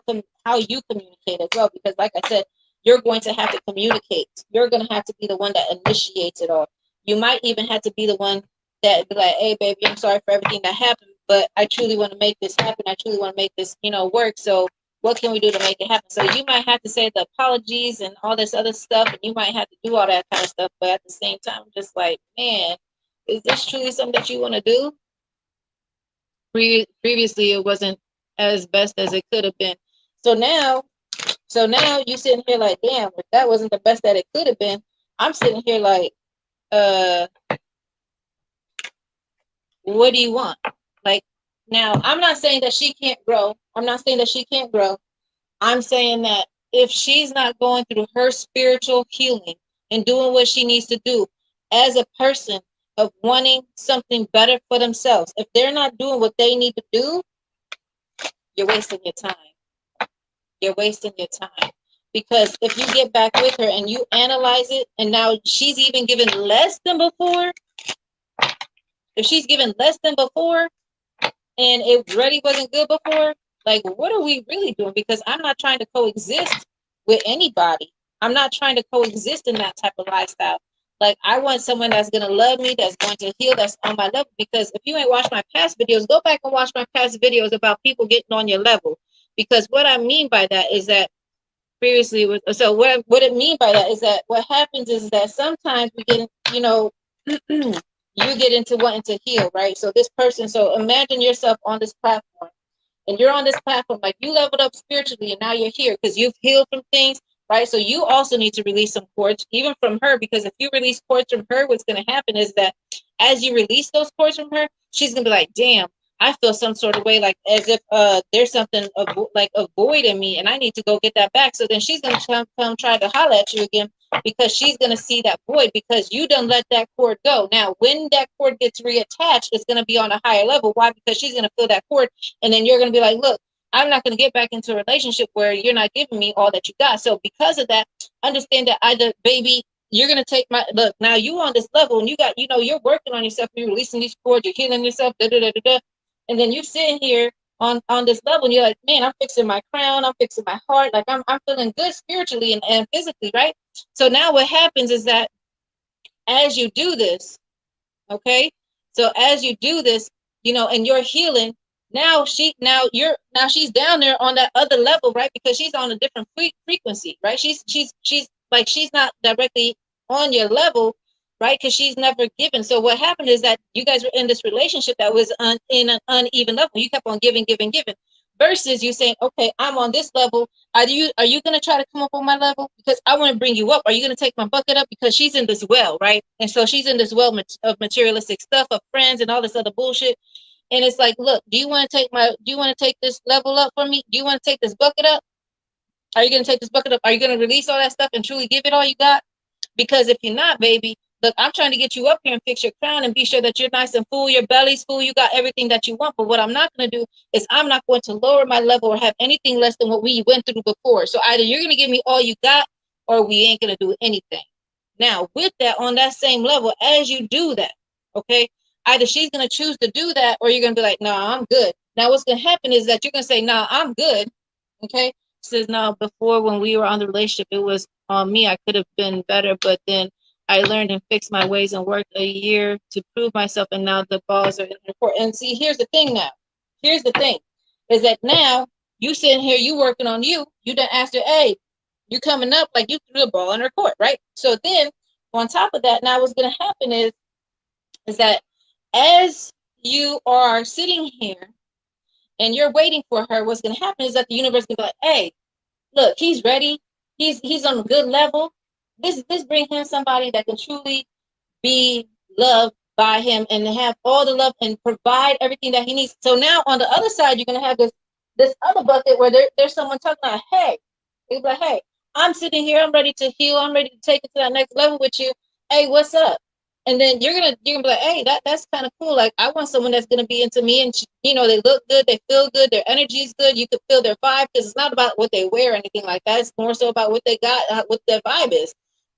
you communicate as well. Because like I said, you're going to have to communicate. You're going to have to be the one that initiates it all. You might even have to be the one that be like, hey, baby, I'm sorry for everything that happened, but I truly want to make this happen. I truly want to make this, work. So what can we do to make it happen? So you might have to say the apologies and all this other stuff, and you might have to do all that kind of stuff. But at the same time, I'm just like, man, is this truly something that you want to do? Previously, it wasn't as best as it could have been. So now you sitting here like, damn, if that wasn't the best that it could have been, I'm sitting here like, what do you want? Like, now, I'm not saying that she can't grow. I'm not saying that she can't grow. I'm saying that if she's not going through her spiritual healing and doing what she needs to do as a person of wanting something better for themselves, if they're not doing what they need to do, you're wasting your time. You're wasting your time. Because if you get back with her and you analyze it, and now she's even given less than before, if she's given less than before, and it really wasn't good before, like, what are we really doing? Because I'm not trying to coexist with anybody. I'm not trying to coexist in that type of lifestyle. Like, I want someone that's going to love me, that's going to heal, that's on my level. Because if you ain't watched my past videos, go back and watch my past videos about people getting on your level. Because what I mean by that is that previously was, so what it mean by that is that what happens is that sometimes we get, you know, you get into wanting to heal, right? So this person, so imagine yourself on this platform, and you're on this platform, like you leveled up spiritually, and now you're here because you've healed from things, right? So you also need to release some cords, even from her, because if you release cords from her, what's going to happen is that as you release those cords from her, she's going to be like, damn, I feel some sort of way, like as if there's something like a void in me, and I need to go get that back. So then she's going to come try to holler at you again, because she's going to see that void, because you done let that cord go. Now, when that cord gets reattached, it's going to be on a higher level. Why? Because she's going to feel that cord, and then you're going to be like, look, I'm not going to get back into a relationship where you're not giving me all that you got. So because of that, understand that either, baby, you're going to take my, look, now you on this level, and you got, you know, you're working on yourself, you're releasing these cords, you're healing yourself, da, da, da, da, da. And then you sitting here on this level, and you're like, man, I'm fixing my crown, I'm fixing my heart, like I'm feeling good spiritually and physically, right? So now what happens is that as you do this, okay, so as you do this, you know, and you're healing, now she's down there on that other level, right? Because she's on a different frequency, right? She's like, she's not directly on your level, right? Because she's never given. So what happened is that you guys were in this relationship that was in an uneven level. You kept on giving, giving, giving, versus you saying, okay, I'm on this level. Are you going to try to come up on my level? Because I want to bring you up. Are you going to take my bucket up? Because she's in this well, right? And so she's in this well of materialistic stuff, of friends and all this other bullshit. And it's like, look, do you want to take this level up for me? Do you want to take this bucket up? Are you going to take this bucket up? Are you going to release all that stuff and truly give it all you got? Because if you're not, baby, look, I'm trying to get you up here and fix your crown and be sure that you're nice and full, your belly's full, you got everything that you want. But what I'm not going to do is I'm not going to lower my level or have anything less than what we went through before. So either you're going to give me all you got, or we ain't going to do anything. Now, with that, on that same level, as you do that, okay, either she's going to choose to do that, or you're going to be like, no, I'm good. Now, what's going to happen is that you're going to say, no, I'm good. Okay. Says, no, before when we were on the relationship, it was on me. I could have been better, but then I learned and fixed my ways and worked a year to prove myself. And now the balls are in the court. And see, here's the thing now. Here's the thing is that now you sitting here, you working on you. You done asked her, hey, you coming up, like you threw a ball in her court, right? So then on top of that, now what's going to happen is that as you are sitting here and you're waiting for her, what's going to happen is that the universe is going to be like, hey, look, he's ready. He's on a good level. This bring him somebody that can truly be loved by him and have all the love and provide everything that he needs. So now on the other side, you're gonna have this other bucket where there's someone talking about, hey, they're like, hey, I'm sitting here, I'm ready to heal, I'm ready to take it to that next level with you. Hey, what's up? And then you're gonna be like, hey, that's kind of cool. Like, I want someone that's gonna be into me, and you know, they look good, they feel good, their energy is good. You can feel their vibe, because it's not about what they wear or anything like that. It's more so about what they got, what their vibe is.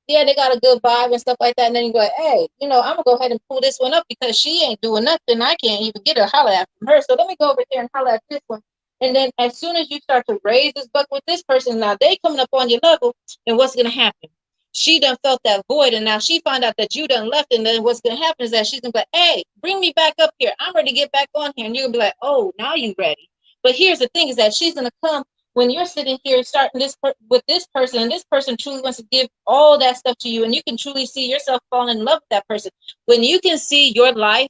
Yeah, they got a good vibe and stuff like that. And then you go, like, hey, you know, I'm gonna go ahead and pull this one up because she ain't doing nothing. I can't even get a holler at from her. So let me go over there and holler at this one. And then as soon as you start to raise this buck with this person, now they coming up on your level, and what's gonna happen? She done felt that void, and now she found out that you done left, and then what's gonna happen is that she's gonna be like, hey, bring me back up here. I'm ready to get back on here. And you're gonna be like, oh, now you ready. But here's the thing is that she's gonna come when you're sitting here starting this with this person, and this person truly wants to give all that stuff to you, and you can truly see yourself falling in love with that person. When you can see your life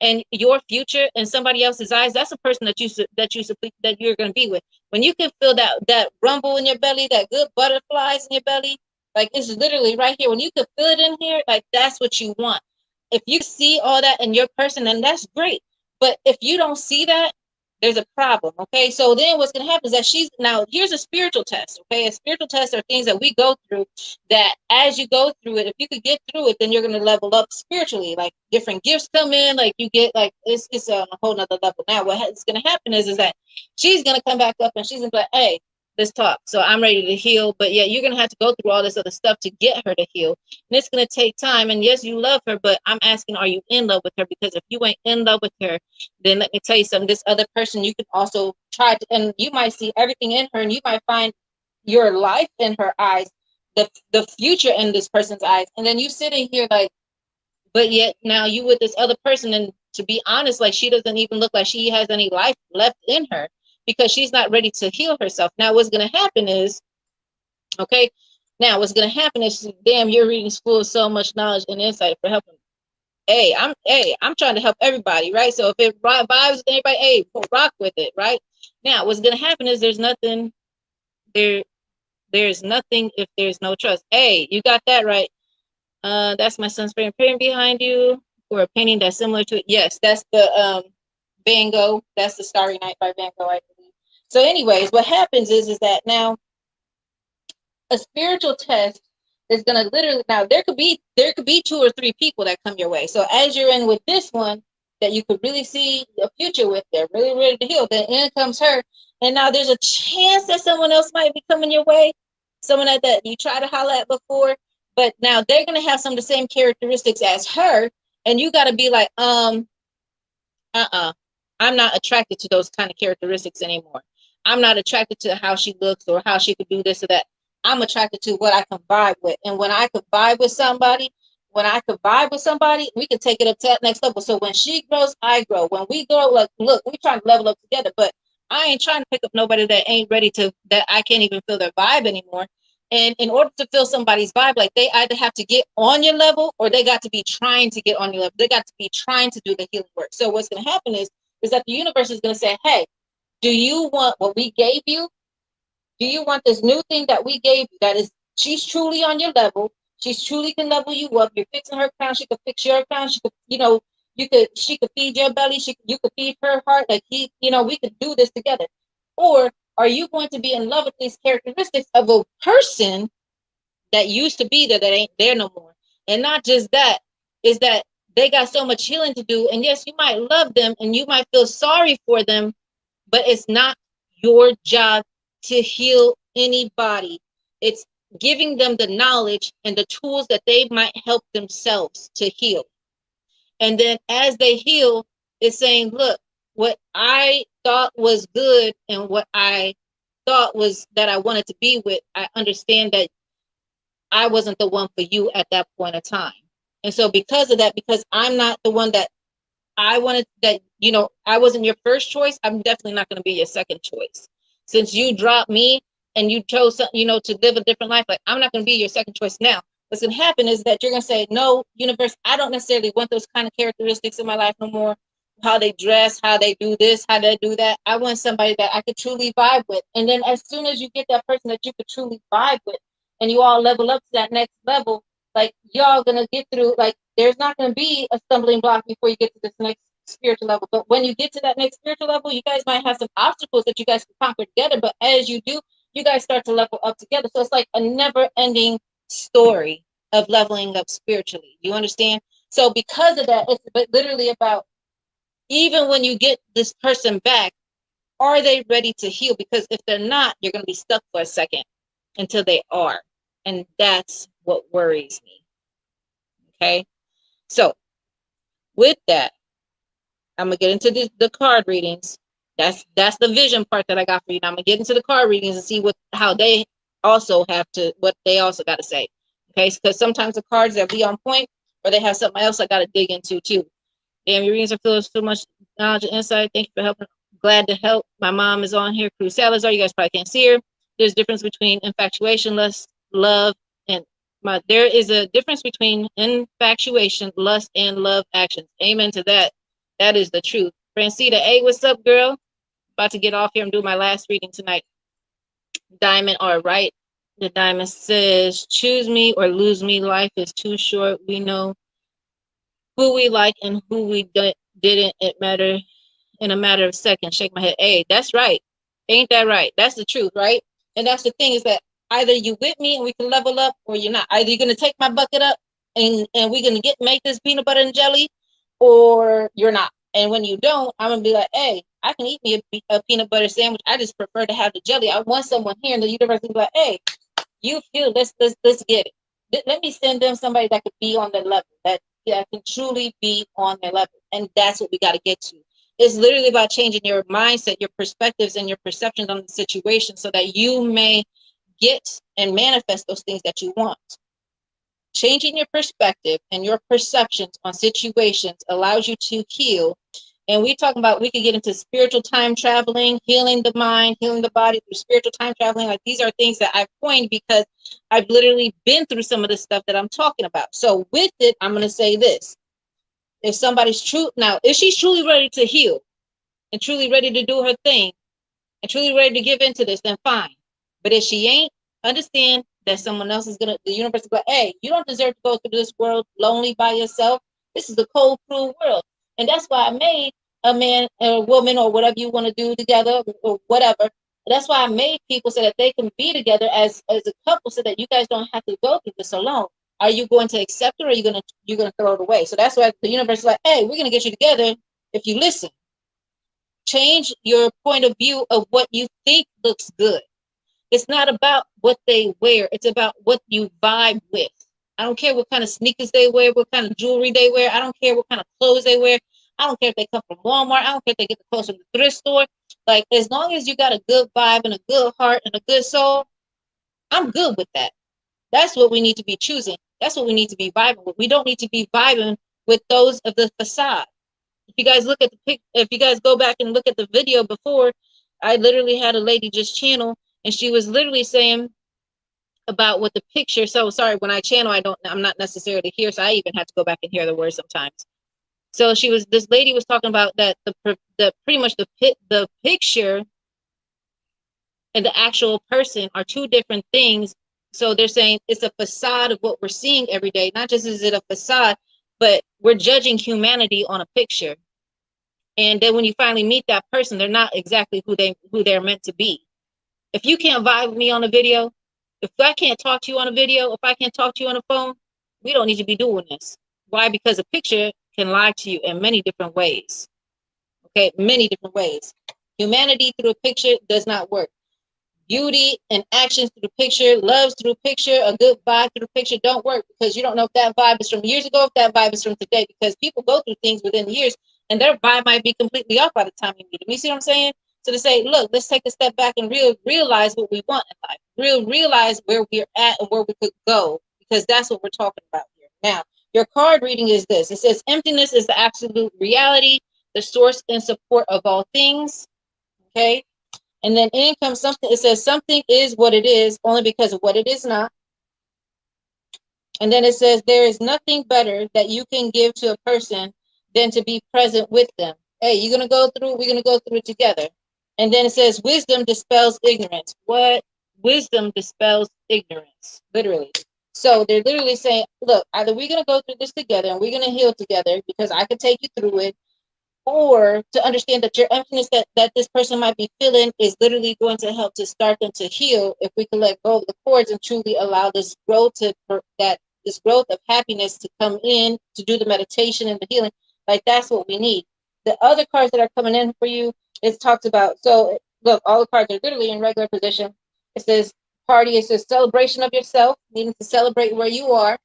and your future in somebody else's eyes, that's a person that you're going to be with. When you can feel that rumble in your belly, that good butterflies in your belly, like it's literally right here. When you can feel it in here, like that's what you want. If you see all that in your person, then that's great. But if you don't see that, There's a problem. Okay. So then what's going to happen is that now here's a spiritual test. Okay. A spiritual test are things that we go through that as you go through it, if you could get through it, then you're going to level up spiritually. Like different gifts come in, like you get like, it's a whole nother level. Now what's going to happen is that she's going to come back up and she's going to be like, hey, let's talk. So I'm ready to heal, but yeah, you're going to have to go through all this other stuff to get her to heal. And it's going to take time. And yes, you love her, but I'm asking, are you in love with her? Because if you ain't in love with her, then let me tell you something, this other person, you can also try to, and you might see everything in her and you might find your life in her eyes, the future in this person's eyes. And then you sitting here like, but yet now you with this other person, and to be honest, like she doesn't even look like she has any life left in her because she's not ready to heal herself. Now what's going to happen is, okay, now what's going to happen is, damn, your reading's full of so much knowledge and insight for helping. I'm trying to help everybody, right? So if it vibes with anybody, hey, rock with it, right? Now what's going to happen is there's nothing if there's no trust. Hey, you got that right. That's my son's favorite painting behind you, or a painting that's similar to it. Yes, that's the Van Gogh. That's the Starry Night by Van Gogh, I believe. So anyways, what happens is that now a spiritual test is going to literally, now there could be 2 or 3 people that come your way. So as you're in with this one that you could really see a future with, they're really ready to heal, then in comes her, and now there's a chance that someone else might be coming your way, someone that you try to holler at before, but now they're going to have some of the same characteristics as her, and you got to be like, I'm not attracted to those kind of characteristics anymore. I'm not attracted to how she looks or how she could do this or that. I'm attracted to what I can vibe with. And when I could vibe with somebody, we can take it up to that next level. So when she grows, I grow. When we grow, like, look, we're trying to level up together, but I ain't trying to pick up nobody that ain't ready to, that I can't even feel their vibe anymore. And in order to feel somebody's vibe, like they either have to get on your level or they got to be trying to get on your level. They got to be trying to do the healing work. So what's going to happen is that the universe is going to say, hey, do you want what we gave you? Do you want this new thing that we gave you that is, she's truly on your level? She's truly can level you up. You're fixing her crown. She could fix your crown. She could, she could feed your belly. You could feed her heart. Like we could do this together. Or are you going to be in love with these characteristics of a person that used to be there that ain't there no more? And not just that, is that they got so much healing to do. And yes, you might love them and you might feel sorry for them, but it's not your job to heal anybody. It's giving them the knowledge and the tools that they might help themselves to heal. And then as they heal, it's saying, look, what I thought was good and what I thought was that I wanted to be with, I understand that I wasn't the one for you at that point of time. And so because of that, because I'm not the one that I wanted, that, I wasn't your first choice, I'm definitely not going to be your second choice. Since you dropped me and you chose, to live a different life, like I'm not going to be your second choice now. What's going to happen is that you're going to say, no, universe, I don't necessarily want those kind of characteristics in my life no more. How they dress, how they do this, how they do that. I want somebody that I could truly vibe with. And then as soon as you get that person that you could truly vibe with and you all level up to that next level, like y'all going to get through, like there's not going to be a stumbling block before you get to this next spiritual level. But when you get to that next spiritual level, you guys might have some obstacles that you guys can conquer together. But as you do, you guys start to level up together. So it's like a never ending story of leveling up spiritually. You understand? So because of that, it's literally about, even when you get this person back, are they ready to heal? Because if they're not, you're going to be stuck for a second until they are. And that's what worries me. Okay. So with that, I'm going to get into the card readings. That's the vision part that I got for you. Now I'm going to get into the card readings and see how they also what they also got to say. Okay. Because sometimes the cards that be on point, or they have something else I got to dig into too. Damn, your readings are filled with so much knowledge and insight. Thank you for helping. Glad to help. My mom is on here. Cruz Salazar. You guys probably can't see her. There's a difference between infatuation, lust, love, and there is a difference between infatuation, lust, and love actions. Amen to that. That is the truth. Francita, hey, what's up, girl? About to get off here and do my last reading tonight. Diamond, all right. The diamond says, choose me or lose me. Life is too short. We know who we like and who we didn't. It matter. in a matter of seconds. Shake my head. Hey, that's right. Ain't that right? That's the truth, right? And that's the thing, is that either you with me and we can level up, or you're not. Either you're gonna take my bucket up and we're gonna make this peanut butter and jelly, or you're not. And when you don't, I'm gonna be like, hey, I can eat me a peanut butter sandwich. I just prefer to have the jelly. I want someone here in the universe to be like, hey, you feel, let's get it. Let me send them somebody that could be on their level, that can truly be on their level. And that's what we got to get to. It's literally about changing your mindset, your perspectives, and your perceptions on the situation, so that you may get and manifest those things that you want. Changing your perspective and your perceptions on situations allows you to heal. And we talking about, we could get into spiritual time traveling, healing the mind, healing the body through spiritual time traveling. Like, these are things that I've coined because I've literally been through some of the stuff that I'm talking about. So with it, I'm going to say this. If somebody's true, now, if she's truly ready to heal and truly ready to do her thing and truly ready to give into this, then fine. But if she ain't, understand that someone else is the universe is like, hey, you don't deserve to go through this world lonely by yourself. This is a cold, cruel world. And that's why I made a man or a woman, or whatever you want to do together, or whatever. That's why I made people so that they can be together as a couple, so that you guys don't have to go through this alone. Are you going to accept it, or are you gonna throw it away? So that's why the universe is like, hey, we're gonna get you together if you listen. Change your point of view of what you think looks good. It's not about what they wear. It's about what you vibe with. I don't care what kind of sneakers they wear, what kind of jewelry they wear. I don't care what kind of clothes they wear. I don't care if they come from Walmart. I don't care if they get the clothes from the thrift store. Like, as long as you got a good vibe and a good heart and a good soul, I'm good with that. That's what we need to be choosing. That's what we need to be vibing with. We don't need to be vibing with those of the facade. If you guys look at if you guys go back and look at the video before, I literally had a lady just channel, and she was literally saying about what the picture. So sorry, when I channel, I'm not necessarily here, so I even have to go back and hear the words sometimes. So this lady was talking about that the pretty much the picture and the actual person are two different things. So they're saying it's a facade of what we're seeing every day. Not just is it a facade, but we're judging humanity on a picture. And then when you finally meet that person, they're not exactly who they're meant to be. If you can't vibe with me on a video, if I can't talk to you on a video, if I can't talk to you on a phone, we don't need to be doing this. Why? Because a picture can lie to you in many different ways. Okay, many different ways. Humanity through a picture does not work. Beauty and actions through the picture, loves through a picture, a good vibe through the picture don't work, because you don't know if that vibe is from years ago, if that vibe is from today, because people go through things within years and their vibe might be completely off by the time you meet them. You see what I'm saying? So to say, look, let's take a step back and realize what we want in life. Realize where we're at and where we could go, because that's what we're talking about here. Now, your card reading is this. It says, emptiness is the absolute reality, the source and support of all things. Okay. And then in comes something. It says something is what it is only because of what it is not. And then it says there is nothing better that you can give to a person than to be present with them. Hey, we're going to go through it together. And then it says wisdom dispels ignorance. What? Wisdom dispels ignorance, literally. So they're literally saying, look, either we're going to go through this together and we're going to heal together, because I can take you through it, or to understand that your emptiness that this person might be feeling is literally going to help to start them to heal, if we can let go of the cords and truly allow this growth of happiness to come in, to do the meditation and the healing. Like, that's what we need. The other cards that are coming in for you, it talks about, so look, all the cards are literally in regular position. It says party, it says celebration of yourself, needing to celebrate where you are.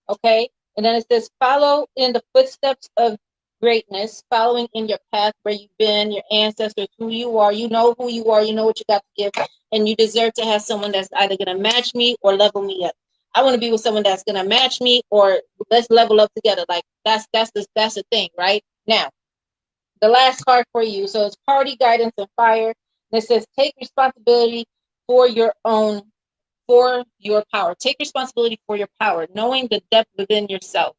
Okay. And then it says follow in the footsteps of greatness, following in your path where you've been, your ancestors, who you are. You know who you are, you know what you got to give, and you deserve to have someone that's either going to match me or level me up. I want to be with someone that's going to match me, or let's level up together. Like, that's the thing, right? Now, the last card for you. So it's party, guidance, and fire. And it says take responsibility for your power. Take responsibility for your power, knowing the depth within yourself,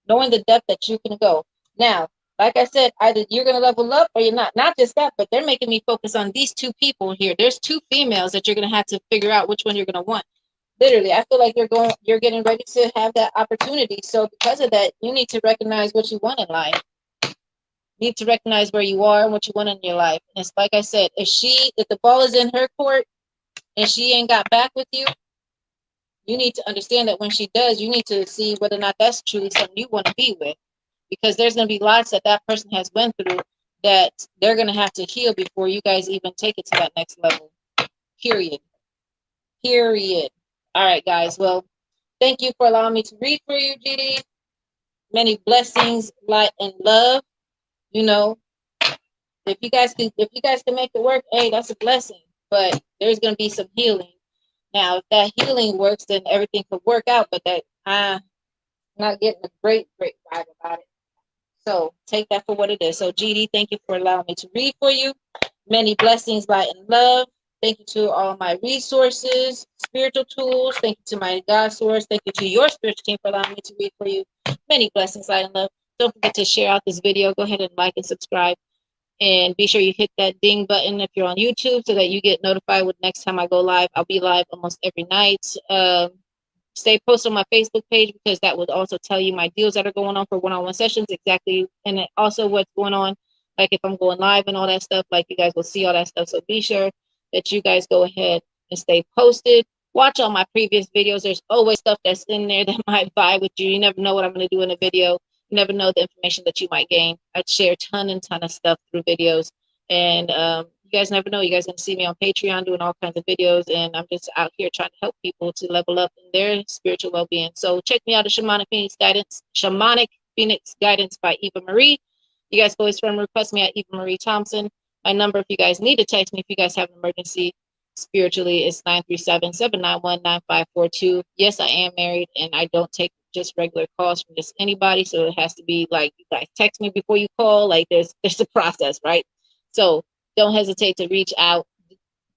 knowing the depth that you can go. Now, like I said, either you're going to level up or you're not. Not just that, but they're making me focus on these two people here. There's two females that you're going to have to figure out which one you're going to want. Literally, I feel like you're getting ready to have that opportunity. So because of that, you need to recognize what you want in life. need to recognize where you are and what you want in your life. And it's like I said, if the ball is in her court and she ain't got back with you, you need to understand that when she does, you need to see whether or not that's truly something you want to be with. Because there's going to be lots that person has went through that they're going to have to heal before you guys even take it to that next level. Period. Period. All right, guys. Well, thank you for allowing me to read for you, GD. Many blessings, light, and love. You know, if you guys can make it work, hey, that's a blessing. But there's going to be some healing. Now, if that healing works, then everything could work out. But that I'm not getting a great vibe about it. So take that for what it is. So GD, thank you for allowing me to read for you. Many blessings, light, and love. Thank you to all my resources, spiritual tools. Thank you to my God source. Thank you to your spiritual team for allowing me to read for you. Many blessings, light, and love. Don't forget to share out this video. Go ahead and like and subscribe. And be sure you hit that ding button if you're on YouTube so that you get notified when next time I go live. I'll be live almost every night. Stay posted on my Facebook page because that will also tell you my deals that are going on for one-on-one sessions exactly, and also what's going on, like if I'm going live and all that stuff. Like you guys will see all that stuff. So be sure that you guys go ahead and stay posted. Watch all my previous videos. There's always stuff that's in there that might vibe with you. You never know what I'm going to do in a video. You never know the information that you might gain. I share a ton of stuff through videos, and you guys never know. You guys are going to see me on Patreon doing all kinds of videos, and I'm just out here trying to help people to level up in their spiritual well-being. So check me out at Shamanic Phoenix Guidance by EvaMarie. You guys can always friend request me at EvaMarie Thompson. My number, if you guys need to text me, if you guys have an emergency spiritually, is 937-791-9542. Yes, I am married, and I don't take just regular calls from just anybody. So it has to be like you guys text me before you call. Like there's a process, right? So don't hesitate to reach out.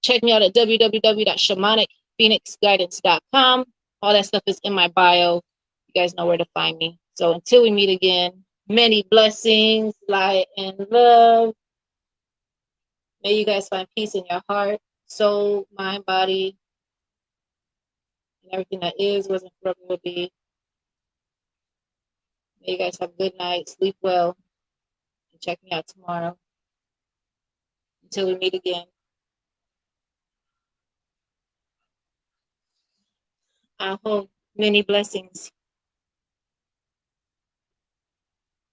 Check me out at www.shamanicphoenixguidance.com. All that stuff is in my bio. You guys know where to find me. So until we meet again, many blessings, light, and love. May you guys find peace in your heart, soul, mind, body, and everything that is, wasn't, forever will be. May you guys have a good night, sleep well, and check me out tomorrow. Until we meet again. I hope many blessings.